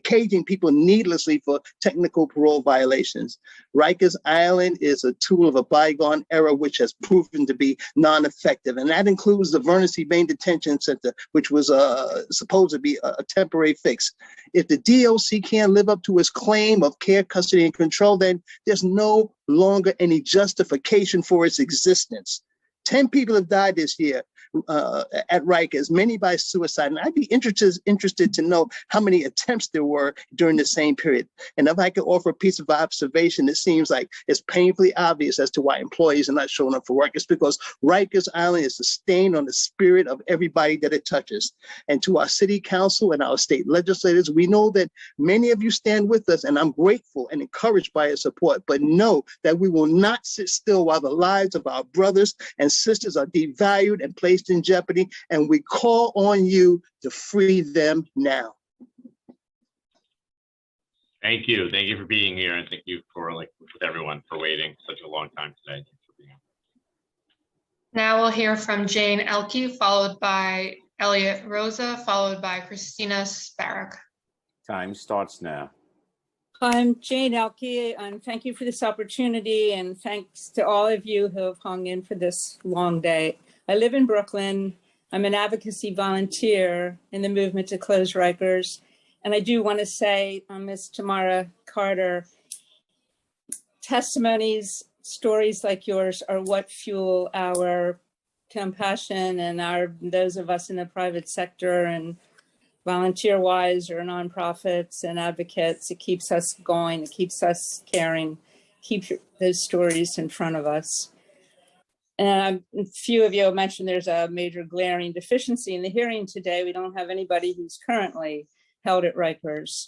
[SPEAKER 15] caging people needlessly for technical parole violations. Rikers Island is a tool of a bygone era which has proven to be non-effective, and that includes the Vernon C. Bain Detention Center, which was supposed to be a temporary fix. If the DOC can't live up to its claim of care, custody, and control, then there's no longer any justification for its existence. 10 people have died this year at Rikers, many by suicide. And I'd be interested to know how many attempts there were during the same period. And if I could offer a piece of observation, it seems like it's painfully obvious as to why employees are not showing up for work. It's because Rikers Island is a stain on the spirit of everybody that it touches. And to our city council and our state legislators, we know that many of you stand with us, and I'm grateful and encouraged by your support, but know that we will not sit still while the lives of our brothers and sisters are devalued and placed in jeopardy, and we call on you to free them now.
[SPEAKER 3] Thank you. Thank you for being here, and thank you for with everyone for waiting such a long time today. Thanks for being here.
[SPEAKER 5] Now we'll hear from Jane Elke, followed by Elliot Rosa, followed by Christina Sparak.
[SPEAKER 8] Time starts now.
[SPEAKER 16] I'm Jane Elke, and thank you for this opportunity, and thanks to all of you who have hung in for this long day. I live in Brooklyn. I'm an advocacy volunteer in the movement to close Rikers. And I do want to say, Ms. Tamara Carter, testimonies, stories like yours are what fuel our compassion and those of us in the private sector and volunteer-wise or nonprofits and advocates. It keeps us going, it keeps us caring, keep those stories in front of us. And a few of you have mentioned there's a major glaring deficiency in the hearing today. We don't have anybody who's currently held at Rikers.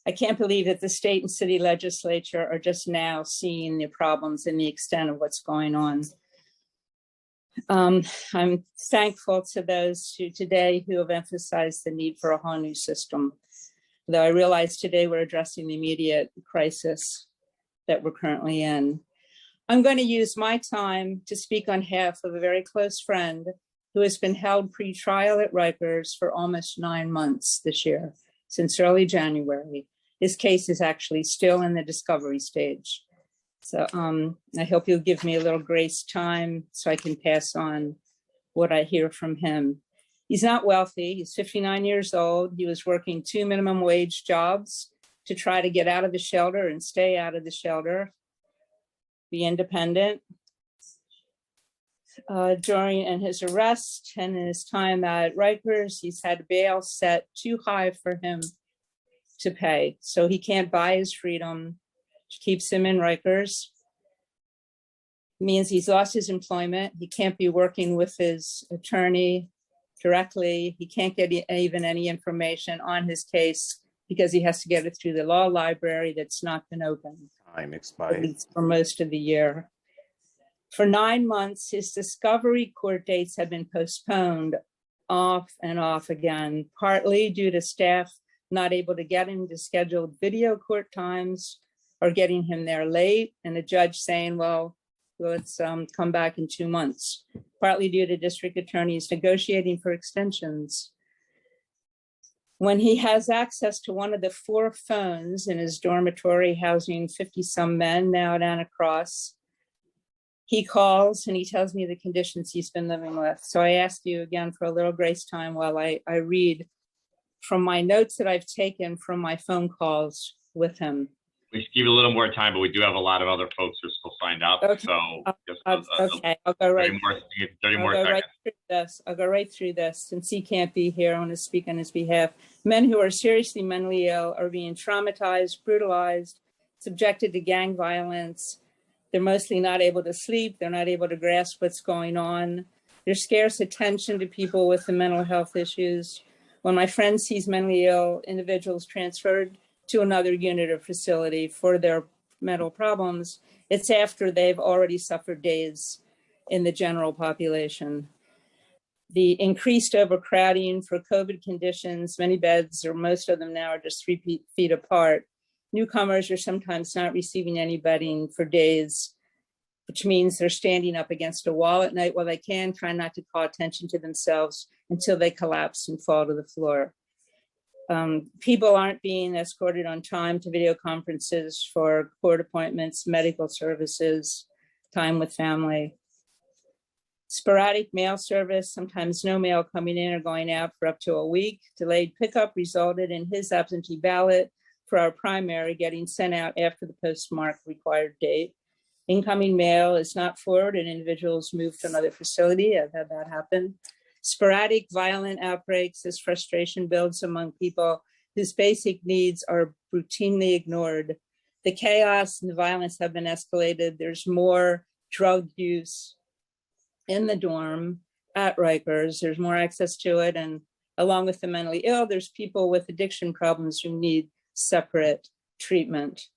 [SPEAKER 16] I can't believe that the state and city legislature are just now seeing the problems and the extent of what's going on. I'm thankful to those who today who have emphasized the need for a whole new system, though I realize today we're addressing the immediate crisis that we're currently in. I'm going to use my time to speak on behalf of a very close friend who has been held pre-trial at Rikers for almost 9 months this year, since early January. His case is actually still in the discovery stage. So I hope you'll give me a little grace time so I can pass on what I hear from him. He's not wealthy. He's 59 years old. He was working 2 minimum wage jobs to try to get out of the shelter and stay out of the shelter, be independent. During his arrest and his time at Rikers, he's had bail set too high for him to pay. So he can't buy his freedom, which keeps him in Rikers. It means he's lost his employment. He can't be working with his attorney directly. He can't get even any information on his case because he has to get it through the law library that's not been open.
[SPEAKER 8] Time expired.
[SPEAKER 16] For most of the year. For 9 months, his discovery court dates have been postponed off and off again, partly due to staff not able to get him to scheduled video court times or getting him there late, and the judge saying, well, let's come back in 2 months, partly due to district attorneys negotiating for extensions. When he has access to one of the 4 phones in his dormitory housing 50-some men now at Anna Cross, he calls and he tells me the conditions he's been living with. So I ask you again for a little grace time while I read from my notes that I've taken from my phone calls with him.
[SPEAKER 3] We should give you a little more time, but we do have a lot of other folks who are still signed up.
[SPEAKER 16] Okay.
[SPEAKER 3] So just
[SPEAKER 16] Okay, I'll go right.
[SPEAKER 3] 30 more
[SPEAKER 16] I'll go
[SPEAKER 3] seconds.
[SPEAKER 16] right through this. I'll go right through this. Since he can't be here, I want to speak on his behalf. Men who are seriously mentally ill are being traumatized, brutalized, subjected to gang violence. They're mostly not able to sleep. They're not able to grasp what's going on. There's scarce attention to people with the mental health issues. When my friend sees mentally ill individuals transferred to another unit or facility for their mental problems, it's after they've already suffered days in the general population. The increased overcrowding for COVID conditions, many beds, or most of them now, are just 3 feet apart. Newcomers are sometimes not receiving any bedding for days, which means they're standing up against a wall at night while they can, trying not to call attention to themselves until they collapse and fall to the floor. People aren't being escorted on time to video conferences for court appointments, medical services, time with family. Sporadic mail service, sometimes no mail coming in or going out for up to a week. Delayed pickup resulted in his absentee ballot for our primary getting sent out after the postmark required date. Incoming mail is not forwarded and individuals move to another facility. I've had that happen. Sporadic violent outbreaks as frustration builds among people whose basic needs are routinely ignored. The chaos and the violence have been escalated. There's more drug use in the dorm at Rikers. There's more access to it. And along with the mentally ill, there's people with addiction problems who need separate treatment.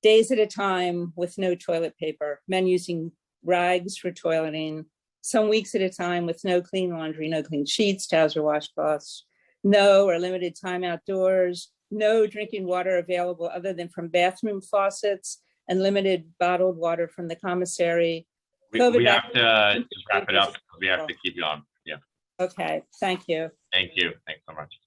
[SPEAKER 16] Days at a time with no toilet paper, men using rags for toileting, some weeks at a time with no clean laundry, no clean sheets, towels, or washcloths, no or limited time outdoors, no drinking water available other than from bathroom faucets, and limited bottled water from the commissary.
[SPEAKER 3] We have to just wrap it up because we have to keep you on. Yeah.
[SPEAKER 16] Okay, thank you.
[SPEAKER 3] Thank you. Thanks so much.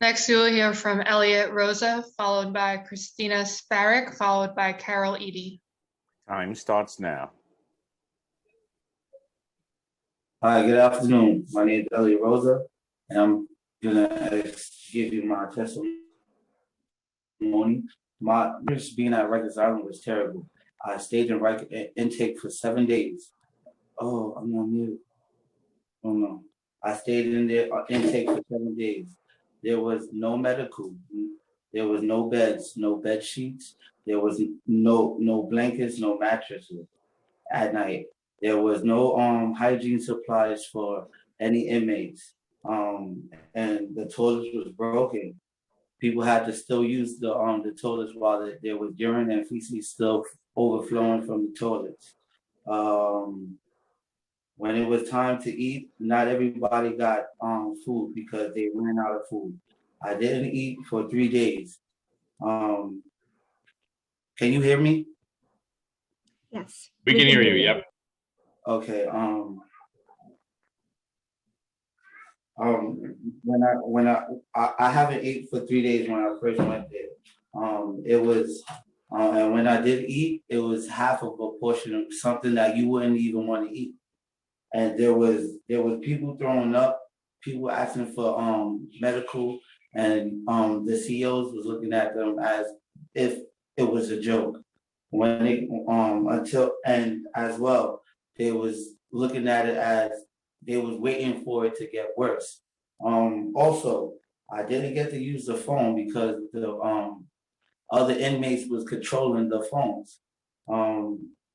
[SPEAKER 5] Next, we will hear from Elliot Rosa, followed by Christina Sparrick, followed by Carol Eady.
[SPEAKER 8] Time starts now.
[SPEAKER 17] Hi, good afternoon. My name is Elliot Rosa, and I'm gonna give you my testimony. My just being at Rikers Island was terrible. I stayed in intake for 7 days. Oh, I'm on mute. Oh no. I stayed in there intake for 7 days. There was no medical. There was no beds, no bed sheets. There was no blankets, no mattresses at night. There was no hygiene supplies for any inmates. And the toilets was broken. People had to still use the toilets while there was urine and feces still overflowing from the toilets. When it was time to eat, not everybody got food because they ran out of food. I didn't eat for 3 days. Can you hear me?
[SPEAKER 1] Yes.
[SPEAKER 3] We can hear you, yep.
[SPEAKER 17] Okay. When I haven't ate for 3 days when I first went there. It was and when I did eat, it was half of a portion of something that you wouldn't even want to eat. And there was people throwing up, people asking for medical, and the CEOs was looking at them as if it was a joke. When they and as well, they was looking at it as they was waiting for it to get worse. Also, I didn't get to use the phone because the other inmates was controlling the phones.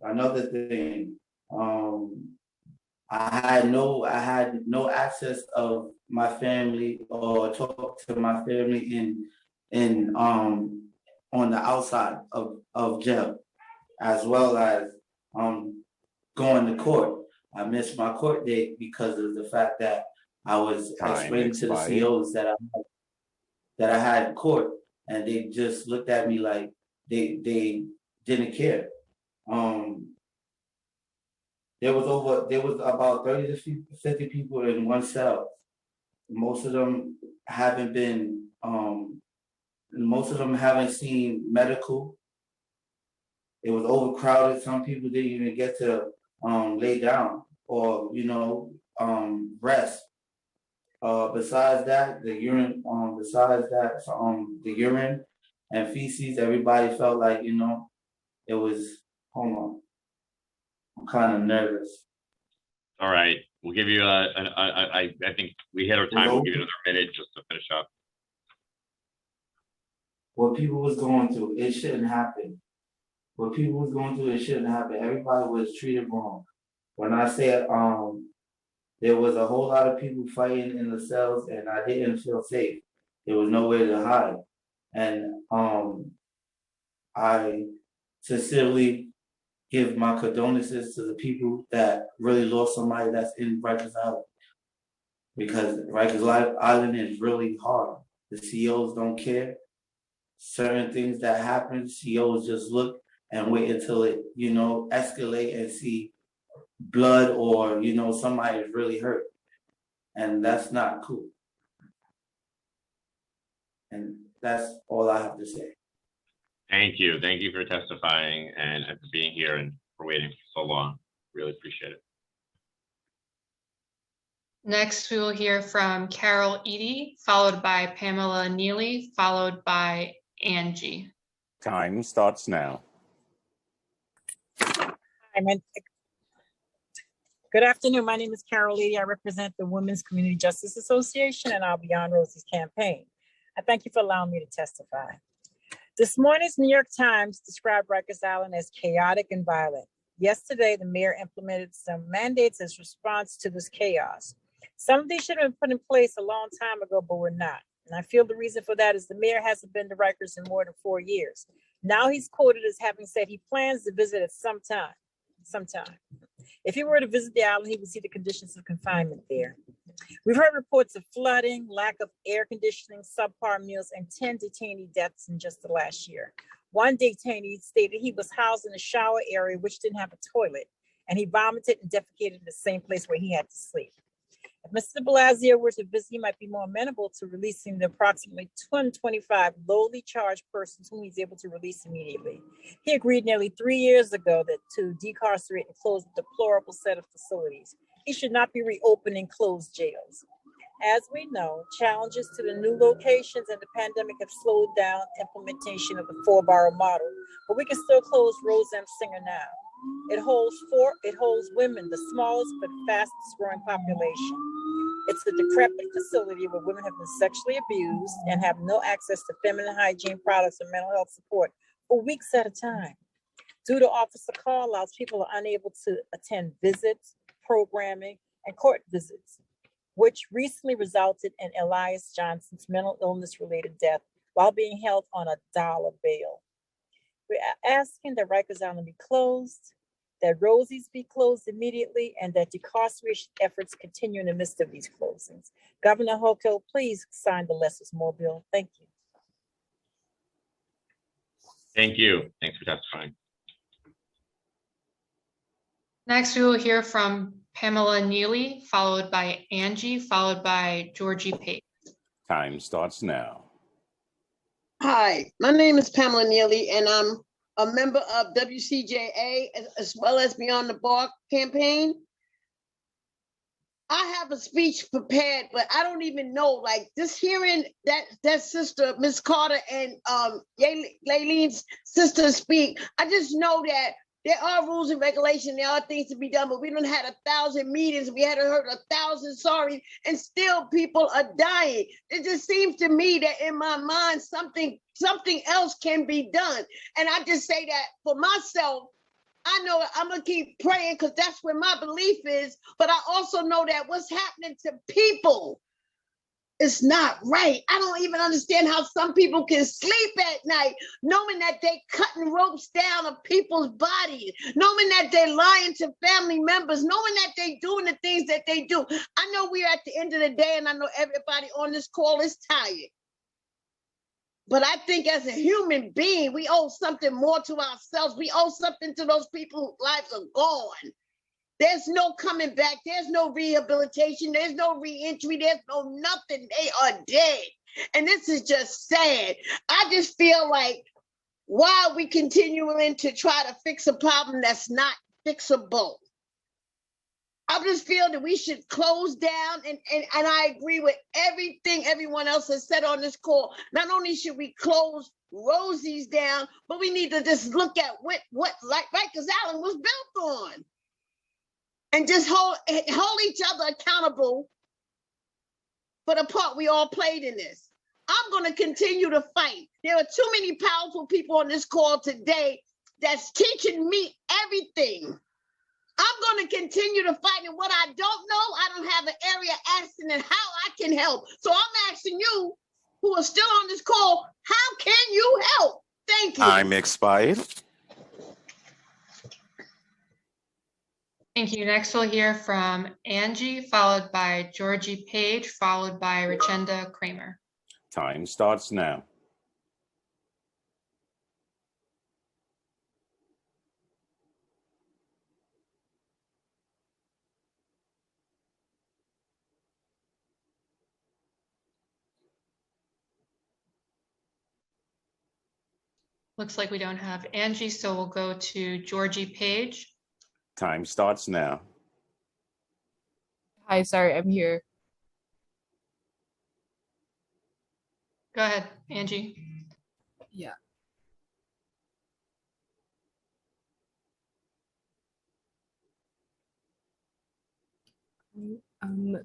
[SPEAKER 17] Another thing, I had no access of my family or talk to my family in on the outside of jail, as well as going to court. I missed my court date because of the fact that I was explaining to the CEOs that I had court, and they just looked at me like they didn't care. There was about 30 to 50 people in one cell. Most of them haven't seen medical. It was overcrowded. Some people didn't even get to lay down or rest. Besides that, the urine. The urine and feces. Everybody felt like it was. Hold on, I'm kind of nervous.
[SPEAKER 3] All right, we'll give you I think we hit our time. We'll give you another minute just to finish up.
[SPEAKER 17] What people was going through, it shouldn't happen. Everybody was treated wrong. When I said there was a whole lot of people fighting in the cells, and I didn't feel safe. There was nowhere to hide, and I sincerely give my condolences to the people that really lost somebody that's in Rikers Island, because Rikers Island is really hard. The CEOs don't care. Certain things that happen, CEOs just look and wait until it, escalate and see blood or, somebody is really hurt. And that's not cool. And that's all I have to say.
[SPEAKER 3] Thank you. Thank you for testifying and for being here and for waiting for so long. Really appreciate it.
[SPEAKER 5] Next, we will hear from Carol Eady, followed by Pamela Neely, followed by Angie.
[SPEAKER 8] Time starts now.
[SPEAKER 18] Good afternoon. My name is Carol Eady. I represent the Women's Community Justice Association, and I'll be on Rosie's campaign. I thank you for allowing me to testify. This morning's New York Times described Rikers Island as chaotic and violent. Yesterday, the mayor implemented some mandates as response to this chaos. Some of these should have been put in place a long time ago, but were not. And I feel the reason for that is the mayor hasn't been to Rikers in more than 4 years. Now he's quoted as having said he plans to visit at some time. If he were to visit the island, he would see the conditions of confinement there. We've heard reports of flooding, lack of air conditioning, subpar meals, and 10 detainee deaths in just the last year. One detainee stated he was housed in a shower area which didn't have a toilet, and he vomited and defecated in the same place where he had to sleep. If Mr. Blasio were to visit, he might be more amenable to releasing the approximately 225 lowly charged persons whom he's able to release immediately. He agreed nearly 3 years ago to decarcerate and close a deplorable set of facilities. He should not be reopening closed jails. As we know, challenges to the new locations and the pandemic have slowed down implementation of the 4-borough model, but we can still close Rose M. Singer now. It holds women, the smallest but fastest growing population. It's a decrepit facility where women have been sexually abused and have no access to feminine hygiene products or mental health support for weeks at a time. Due to officer call-outs, people are unable to attend visits, programming, and court visits, which recently resulted in Elias Johnson's mental illness-related death while being held on $1 bail. We're asking that Rikers Island be closed, that Rosie's be closed immediately, and that decarceration efforts continue in the midst of these closings. Governor Hochul, please sign the less is more bill. Thank you.
[SPEAKER 3] Thank you. Thanks for testifying.
[SPEAKER 5] Next, we will hear from Pamela Neely, followed by Angie, followed by Georgie Pate.
[SPEAKER 8] Time starts now.
[SPEAKER 20] Hi, my name is Pamela Neely, and I'm a member of WCJA as well as Beyond the Bar campaign. I have a speech prepared, but I don't even know, like just hearing that sister, Miss Carter, and Layleen's sister speak, I just know that there are rules and regulations, there are things to be done, but we done had 1,000 meetings, we had heard 1,000 sorry, and still people are dying. It just seems to me that in my mind, something else can be done. And I just say that for myself, I know I'm gonna keep praying because that's where my belief is, but I also know that what's happening to people is not right. I don't even understand how some people can sleep at night knowing that they cutting ropes down of people's bodies, knowing that they're lying to family members, knowing that they doing the things that they do. I know we're at the end of the day, and I know everybody on this call is tired. But I think as a human being, we owe something more to ourselves. We owe something to those people whose lives are gone. There's no coming back. There's no rehabilitation. There's no reentry. There's no nothing. They are dead. And this is just sad. I just feel like, why are we continuing to try to fix a problem that's not fixable? I just feel that we should close down, and I agree with everything everyone else has said on this call. Not only should we close Rosie's down, but we need to just look at what Rikers Island was built on, and just hold each other accountable for the part we all played in this. I'm going to continue to fight. There are too many powerful people on this call today that's teaching me everything. I'm going to continue to fight, and what I don't know, I don't have an area asking and how I can help. So I'm asking you, who are still on this call, how can you help? Thank you.
[SPEAKER 8] Time expired.
[SPEAKER 5] Thank you. Next, we'll hear from Angie, followed by Georgie Page, followed by Richenda Kramer.
[SPEAKER 8] Time starts now.
[SPEAKER 5] Looks like we don't have Angie, so we'll go to Georgie Page.
[SPEAKER 8] Time starts now.
[SPEAKER 21] Hi, sorry, I'm here.
[SPEAKER 5] Go ahead, Angie.
[SPEAKER 21] Yeah.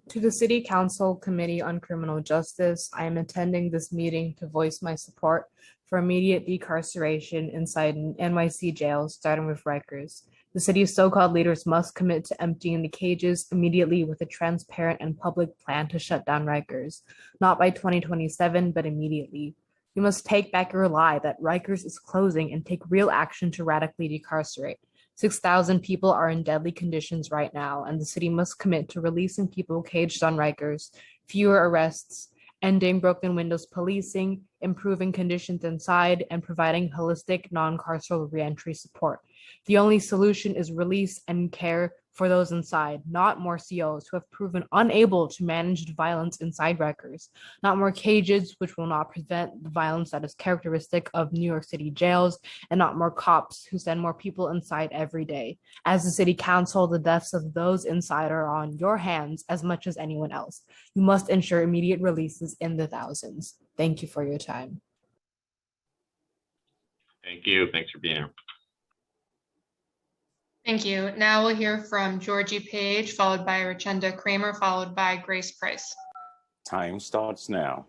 [SPEAKER 21] To the City Council Committee on Criminal Justice, I am attending this meeting to voice my support for immediate decarceration inside NYC jails, starting with Rikers. The city's so-called leaders must commit to emptying the cages immediately with a transparent and public plan to shut down Rikers, not by 2027, but immediately. You must take back your lie that Rikers is closing and take real action to radically decarcerate. 6,000 people are in deadly conditions right now, and the city must commit to releasing people caged on Rikers, fewer arrests, ending broken windows policing, improving conditions inside, and providing holistic non-carceral reentry support. The only solution is release and care for those inside, not more COs who have proven unable to manage the violence inside Rikers, not more cages which will not prevent the violence that is characteristic of New York City jails, and not more cops who send more people inside every day. As the City Council, the deaths of those inside are on your hands as much as anyone else. You must ensure immediate releases in the thousands. Thank you for your time.
[SPEAKER 3] Thank you. Thanks for being here.
[SPEAKER 5] Thank you. Now we'll hear from Georgie Page, followed by Richenda Kramer, followed by Grace Price.
[SPEAKER 8] Time starts now.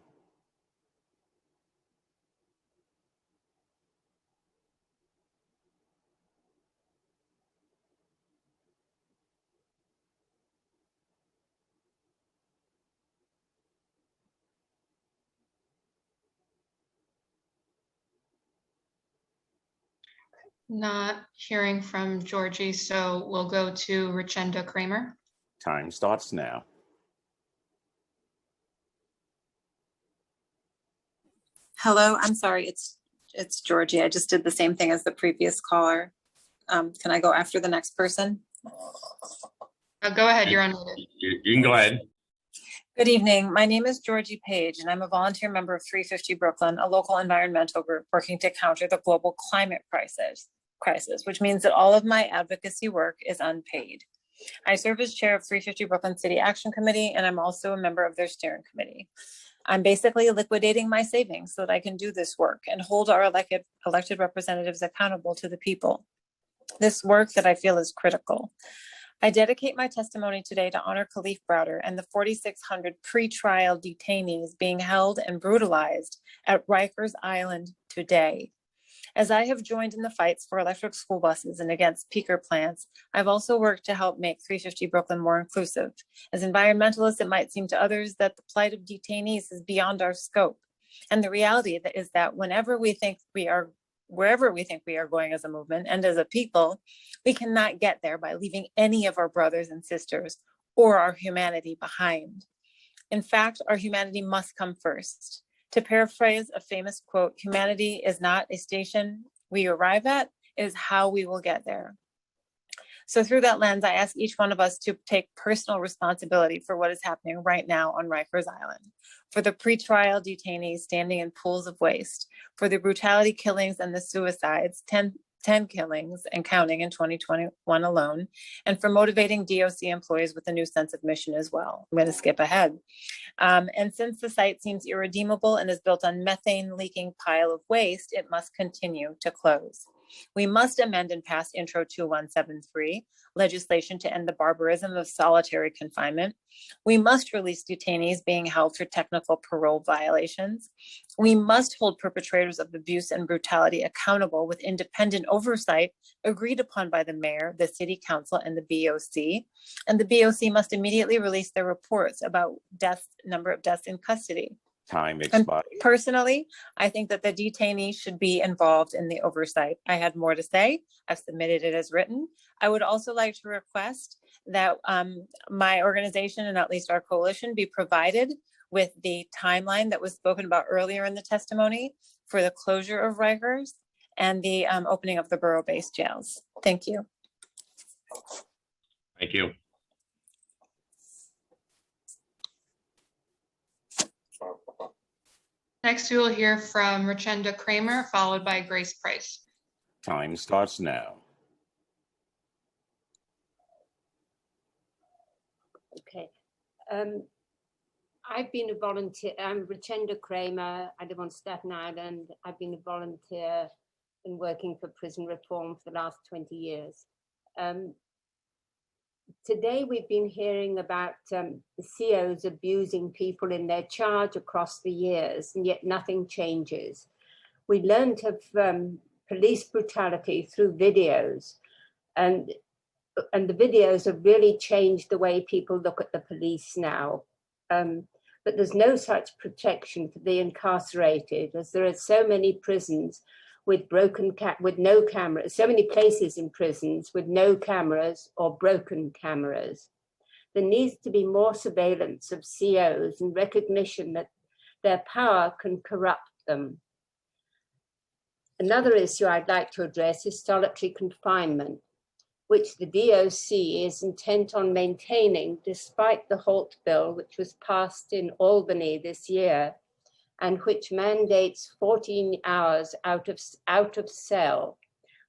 [SPEAKER 5] Not hearing from Georgie, so we'll go to Richenda Kramer.
[SPEAKER 8] Time starts now.
[SPEAKER 22] Hello, I'm sorry, it's Georgie. I just did the same thing as the previous caller. Can I go after the next person?
[SPEAKER 5] Go ahead, you're unmuted.
[SPEAKER 3] You can go ahead.
[SPEAKER 22] Good evening. My name is Georgie Page, and I'm a volunteer member of 350 Brooklyn, a local environmental group working to counter the global climate crisis, which means that all of my advocacy work is unpaid. I serve as chair of 350 Brooklyn City Action Committee, and I'm also a member of their steering committee. I'm basically liquidating my savings so that I can do this work and hold our elected representatives accountable to the people. This work that I feel is critical. I dedicate my testimony today to honor Khalif Browder and the 4,600 pretrial detainees being held and brutalized at Rikers Island today. As I have joined in the fights for electric school buses and against peaker plants, I've also worked to help make 350 Brooklyn more inclusive. As environmentalists, it might seem to others that the plight of detainees is beyond our scope. And the reality is that wherever we think we are going as a movement and as a people, we cannot get there by leaving any of our brothers and sisters or our humanity behind. In fact, our humanity must come first. To paraphrase a famous quote, humanity is not a station we arrive at, it is how we will get there. So through that lens, I ask each one of us to take personal responsibility for what is happening right now on Rikers Island, for the pretrial detainees standing in pools of waste, for the brutality killings and the suicides, 10 killings and counting in 2021 alone, and for motivating DOC employees with a new sense of mission as well. I'm going to skip ahead. And since the site seems irredeemable and is built on methane leaking pile of waste, it must continue to close. We must amend and pass Intro 2173, legislation to end the barbarism of solitary confinement. We must release detainees being held for technical parole violations. We must hold perpetrators of abuse and brutality accountable with independent oversight agreed upon by the mayor, the city council, and the BOC. And the BOC must immediately release their reports about number of deaths in custody.
[SPEAKER 8] Time
[SPEAKER 22] And
[SPEAKER 8] expired.
[SPEAKER 22] personally, I think that the detainees should be involved in the oversight. I had more to say. I've submitted it as written. I would also like to request that my organization and at least our coalition be provided with the timeline that was spoken about earlier in the testimony for the closure of Rikers and the opening of the borough-based jails. Thank you.
[SPEAKER 3] Thank you.
[SPEAKER 5] Next, we will hear from Richenda Kramer, followed by Grace Price.
[SPEAKER 8] Time starts now.
[SPEAKER 4] Okay. I've been a volunteer. I'm Richenda Kramer. I live on Staten Island. I've been a volunteer and working for prison reform for the last 20 years. Today, we've been hearing about the COs abusing people in their charge across the years, and yet nothing changes. We learned of police brutality through videos, and the videos have really changed the way people look at the police now. But there's no such protection for the incarcerated, as there are so many prisons with no cameras, so many places in prisons with no cameras or broken cameras. There needs to be more surveillance of COs and recognition that their power can corrupt them. Another issue I'd like to address is solitary confinement, which the DOC is intent on maintaining despite the HALT bill, which was passed in Albany this year, and which mandates 14 hours out of cell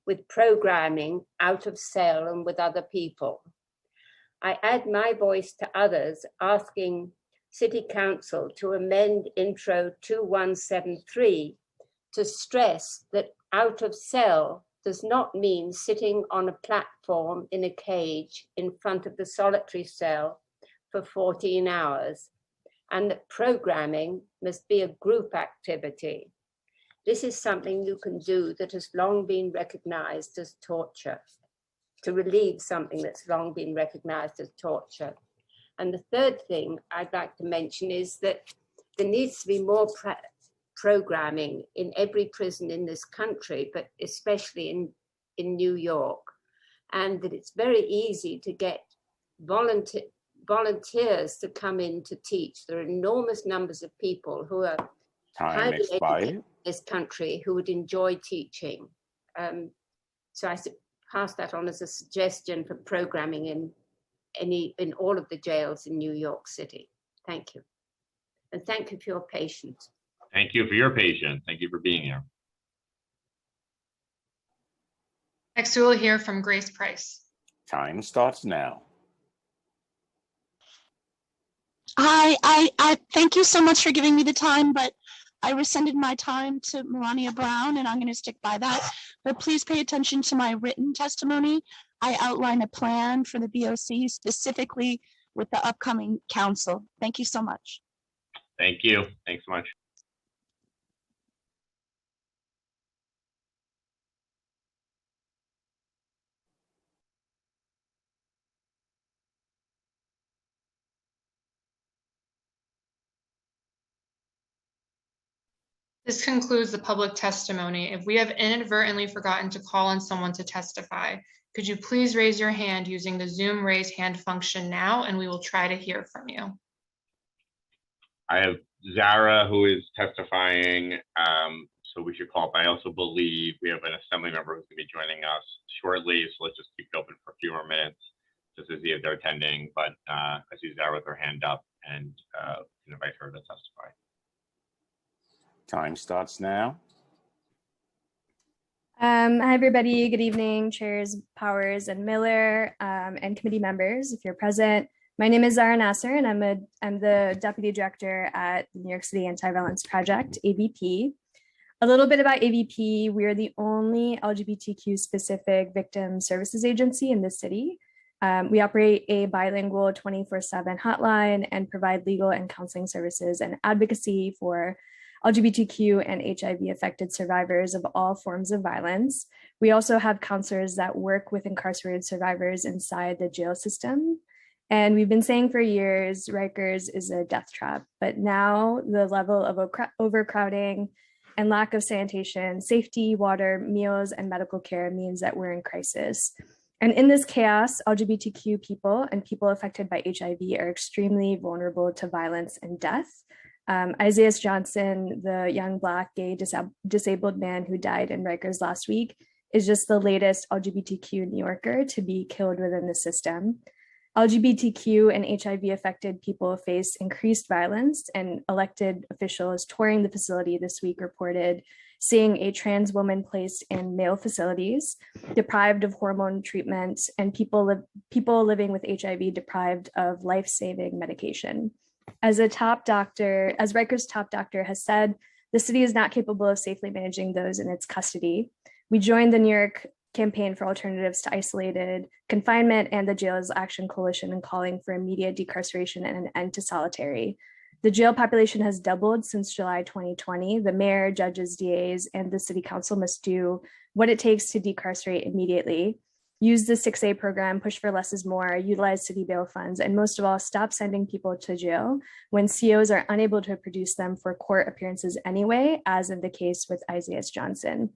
[SPEAKER 4] with programming out of cell and with other people. I add my voice to others asking City Council to amend Intro 2173 to stress that out of cell does not mean sitting on a platform in a cage in front of the solitary cell for 14 hours, and that programming must be a group activity. This is something you can do that has long been recognized as torture, to relieve something that's long been recognized as torture. And the third thing I'd like to mention is that there needs to be more programming in every prison in this country, but especially in New York, and that it's very easy to get volunteers to come in to teach. There are enormous numbers of people who are highly educated in this country who would enjoy teaching. So I pass that on as a suggestion for programming in all of the jails in New York City. Thank you. And thank you for your patience.
[SPEAKER 3] Thank you for your patience. Thank you for being here.
[SPEAKER 5] Next, we will hear from Grace Price.
[SPEAKER 8] Time starts now.
[SPEAKER 12] Hi, I thank you so much for giving me the time, but I rescinded my time to Melania Brown, and I'm going to stick by that. But please pay attention to my written testimony. I outline a plan for the BOC specifically with the upcoming council. Thank you so much.
[SPEAKER 3] Thank you. Thanks so much.
[SPEAKER 5] This concludes the public testimony. If we have inadvertently forgotten to call on someone to testify, could you please raise your hand using the Zoom raise hand function now, and we will try to hear from you.
[SPEAKER 3] I have Zara who is testifying, so we should call up. I also believe we have an assembly member who's going to be joining us shortly, so let's just keep it open for a few more minutes just to see if they're attending. But I see Zara with her hand up, and can invite her to testify.
[SPEAKER 8] Time starts now.
[SPEAKER 2] Hi, everybody. Good evening, Chairs Powers and Miller, and committee members, if you're present. My name is Zara Nasser, and I'm the Deputy Director at the New York City Anti-Violence Project, AVP. A little bit about AVP. We are the only LGBTQ-specific victim services agency in the city. We operate a bilingual 24/7 hotline and provide legal and counseling services and advocacy for LGBTQ and HIV affected survivors of all forms of violence. We also have counselors that work with incarcerated survivors inside the jail system. And we've been saying for years, Rikers is a death trap, but now the level of overcrowding and lack of sanitation, safety, water, meals, and medical care means that we're in crisis. And in this chaos, LGBTQ people and people affected by HIV are extremely vulnerable to violence and death. Isaiah Johnson, the young Black gay disabled man who died in Rikers last week, is just the latest LGBTQ New Yorker to be killed within the system. LGBTQ and HIV affected people face increased violence, and elected officials touring the facility this week reported seeing a trans woman placed in male facilities, deprived of hormone treatment, and people living with HIV deprived of life-saving medication. As Rikers' top doctor has said, the city is not capable of safely managing those in its custody. We joined the New York Campaign for Alternatives to Isolated Confinement and the Jails Action Coalition in calling for immediate decarceration and an end to solitary. The jail population has doubled since July 2020. The mayor, judges, DAs, and the city council must do what it takes to decarcerate immediately. Use the 6A program, push for less is more, utilize city bail funds, and most of all, stop sending people to jail when COs are unable to produce them for court appearances anyway, as in the case with Isaiah Johnson.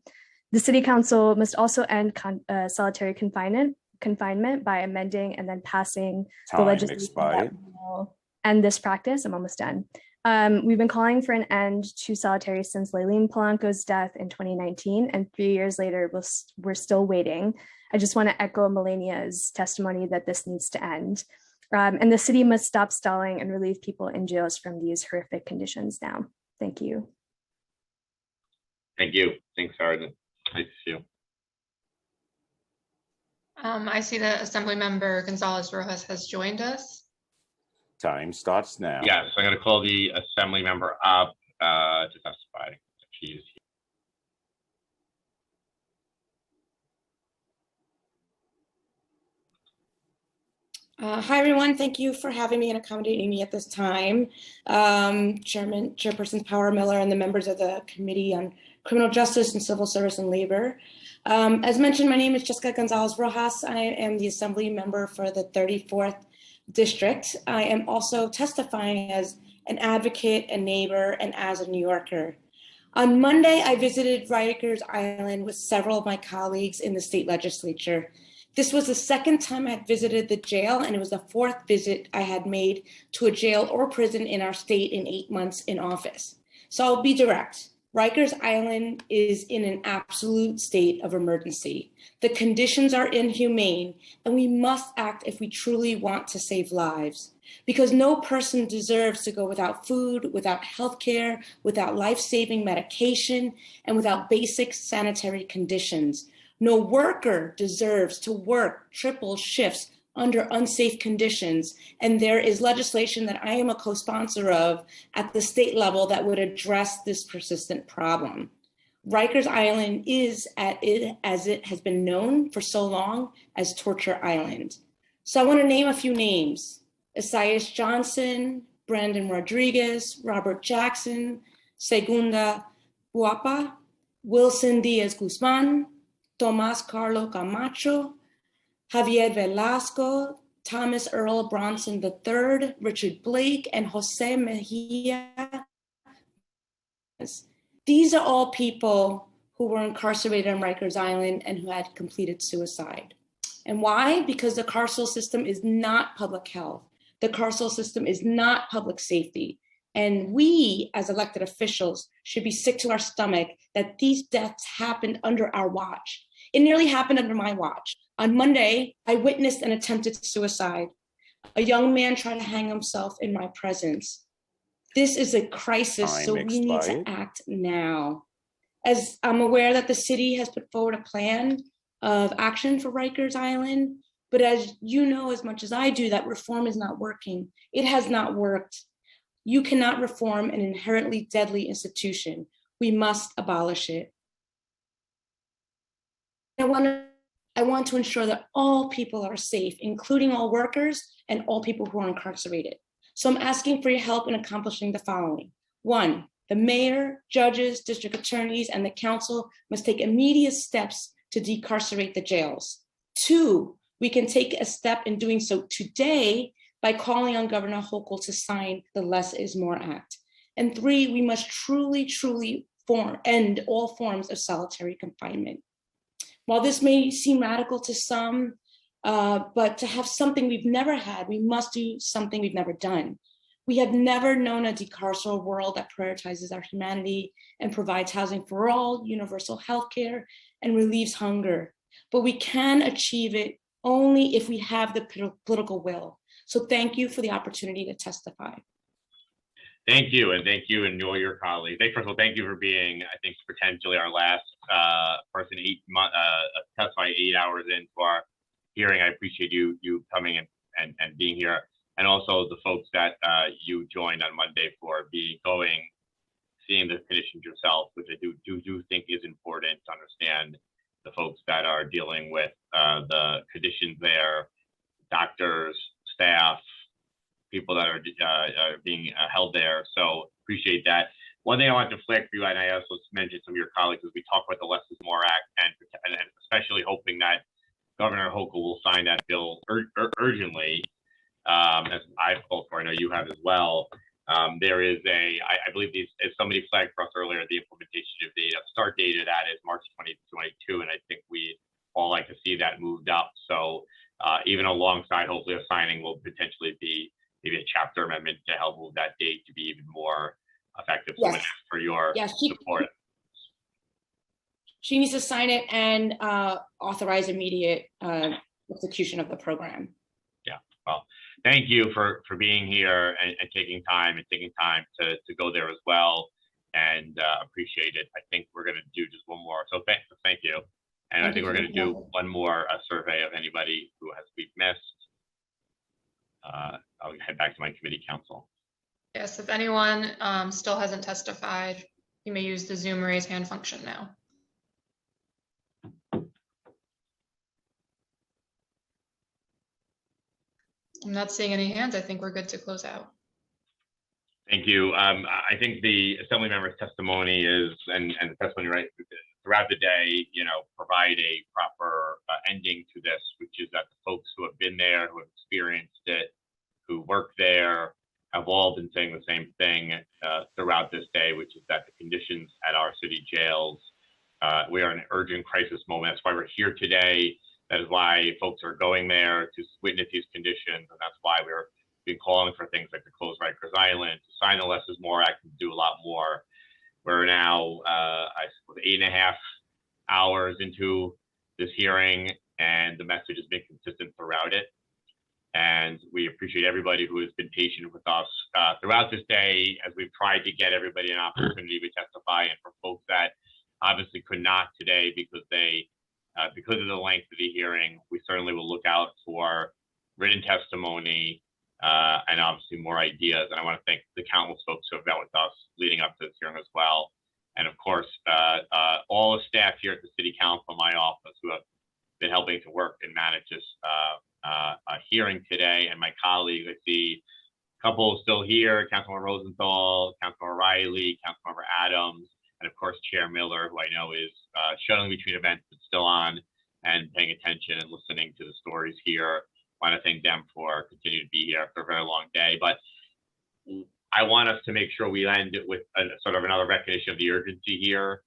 [SPEAKER 2] The city council must also end solitary confinement by amending and then passing the legislation that will end this practice. I'm almost done. We've been calling for an end to solitary since Layleen Polanco's death in 2019, and 3 years later, we're still waiting. I just want to echo Melania's testimony that this needs to end. And the city must stop stalling and relieve people in jails from these horrific conditions now. Thank you.
[SPEAKER 3] Thank you. Thanks, Sergeant. Nice to see you.
[SPEAKER 5] I see that Assembly Member Gonzalez Rojas has joined us.
[SPEAKER 8] Time starts now.
[SPEAKER 3] Yes, I'm going to call the Assembly Member up to testify. She is here.
[SPEAKER 13] Hi, everyone. Thank you for having me and accommodating me at this time. Chairperson Power Miller and the members of the Committee on Criminal Justice and Civil Service and Labor. As mentioned, my name is Jessica Gonzalez Rojas. I am the Assembly Member for the 34th District. I am also testifying as an advocate, a neighbor, and as a New Yorker. On Monday, I visited Rikers Island with several of my colleagues in the state legislature. This was the second time I had visited the jail, and it was the fourth visit I had made to a jail or prison in our state in 8 months in office. So I'll be direct. Rikers Island is in an absolute state of emergency. The conditions are inhumane, and we must act if we truly want to save lives. Because no person deserves to go without food, without health care, without life-saving medication, and without basic sanitary conditions. No worker deserves to work triple shifts under unsafe conditions, and there is legislation that I am a co-sponsor of at the state level that would address this persistent problem. Rikers Island is, as it has been known for so long, as Torture Island. So I want to name a few names: Isaiah Johnson, Brandon Rodriguez, Robert Jackson, Segunda Guapa, Wilson Diaz Guzman, Tomas Carlo Camacho, Javier Velasco, Thomas Earl Bronson III, Richard Blake, and Jose Mejia. These are all people who were incarcerated on Rikers Island and who had completed suicide. And why? Because the carceral system is not public health. The carceral system is not public safety. And we, as elected officials, should be sick to our stomach that these deaths happened under our watch. It nearly happened under my watch. On Monday, I witnessed an attempted suicide. A young man tried to hang himself in my presence. This is a crisis, so we need to act now. As I'm aware that the city has put forward a plan of action for Rikers Island, but as you know as much as I do, that reform is not working. It has not worked. You cannot reform an inherently deadly institution. We must abolish it. I want to ensure that all people are safe, including all workers and all people who are incarcerated. So I'm asking for your help in accomplishing the following. 1, the mayor, judges, district attorneys, and the council must take immediate steps to decarcerate the jails. 2, we can take a step in doing so today by calling on Governor Hochul to sign the Less is More Act. And 3, we must truly end all forms of solitary confinement. While this may seem radical to some, but to have something we've never had, we must do something we've never done. We have never known a decarceral world that prioritizes our humanity and provides housing for all, universal health care, and relieves hunger. But we can achieve it only if we have the political will. So thank you for the opportunity to testify.
[SPEAKER 3] Thank you, and all your colleagues. First of all, thank you for being, I think, potentially our last person testifying 8 hours into our hearing. I appreciate you coming and being here, and also the folks that you joined on Monday for seeing the conditions yourself, which I do think is important to understand the folks that are dealing with the conditions there, doctors, staff, people that are being held there. So appreciate that. One thing I want to flag for you, and I also mentioned some of your colleagues, as we talk about the Less is More Act, and especially hoping that Governor Hochul will sign that bill urgently, as I've called for, I know you have as well. There is I believe as somebody flagged for us earlier, the implementation of the start date of that is March 2022, and I think we all like to see that moved up. So even alongside, hopefully, a signing will potentially be maybe a chapter amendment to help move that date to be even more effective. So
[SPEAKER 13] Yes.
[SPEAKER 3] for your support.
[SPEAKER 13] She needs to sign it and authorize immediate execution of the program.
[SPEAKER 3] Yeah, well, thank you for being here and taking time to go there as well, and appreciate it. I think we're going to do just one more. So thank you. And I think we're going to do one more survey of anybody who we've missed. I'll head back to my committee council.
[SPEAKER 5] Yes, if anyone still hasn't testified, you may use the Zoom raise hand function now. I'm not seeing any hands. I think we're good to close out.
[SPEAKER 3] Thank you. I think the Assembly member's testimony and the testimony right throughout the day, provide a proper ending to this, which is that the folks who have been there, who have experienced it, who work there, have all been saying the same thing throughout this day, which is that the conditions at our city jails, we are in an urgent crisis moment. That's why we're here today. That is why folks are going there to witness these conditions, and that's why we're been calling for things like to close Rikers Island, to sign the Less is More Act, and do a lot more. We're now, I suppose, 8.5 hours into this hearing, and the message has been consistent throughout it. And we appreciate everybody who has been patient with us throughout this day, as we've tried to get everybody an opportunity to testify. And for folks that obviously could not today because of the length of the hearing, we certainly will look out for written testimony and obviously more ideas. And I want to thank the countless folks who have met with us leading up to this hearing as well. And of course, all the staff here at the City Council, my office, who have been helping to work and manage this hearing today, and my colleagues. I see a couple still here, Councilmember Rosenthal, Councilmember Riley, Councilmember Adams, and of course, Chair Miller, who I know is shuttling between events, but still on and paying attention and listening to the stories here. I want to thank them for continuing to be here after a very long day. But I want us to make sure we end with sort of another recognition of the urgency here.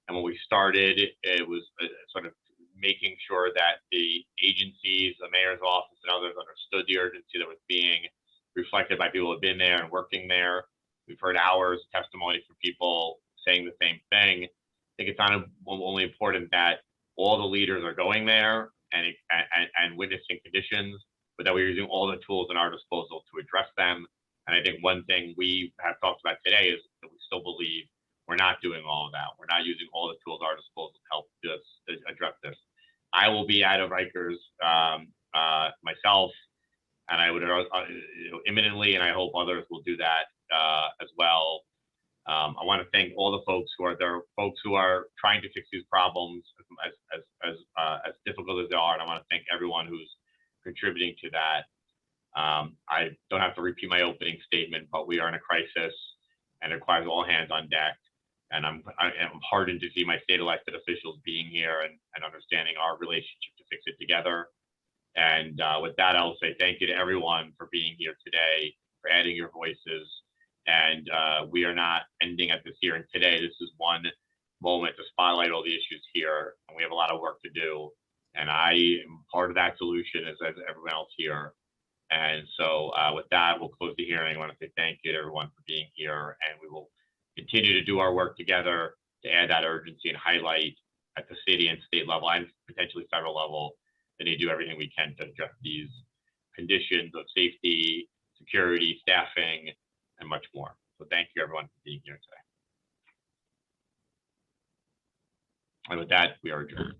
[SPEAKER 3] And when we started, it was sort of making sure that the agencies, the mayor's office, and others understood the urgency that was being reflected by people who have been there and working there. We've heard hours of testimony from people saying the same thing. I think it's not only important that all the leaders are going there and witnessing conditions, but that we're using all the tools at our disposal to address them. And I think one thing we have talked about today is that we still believe we're not not doing all of that. We're not using all the tools at our disposal to help address this. I will be out of Rikers myself, and I would imminently, and I hope others will do that as well. I want to thank all the folks who are there, folks who are trying to fix these problems as difficult as they are, and I want to thank everyone who's contributing to that. I don't have to repeat my opening statement, but we are in a crisis, and it requires all hands on deck. And I'm heartened to see my state elected officials being here and understanding our relationship to fix it together. And with that, I'll say thank you to everyone for being here today, for adding your voices. And we are not ending at this hearing today. This is one moment to spotlight all the issues here, and we have a lot of work to do. And I am part of that solution as everyone else here. And so with that, we'll close the hearing. I want to say thank you to everyone for being here, and we will continue to do our work together to add that urgency and highlight at the city and state level and potentially federal level that we do everything we can to address these conditions of safety, security, staffing, and much more. So thank you everyone for being here today. And with that, we are adjourned.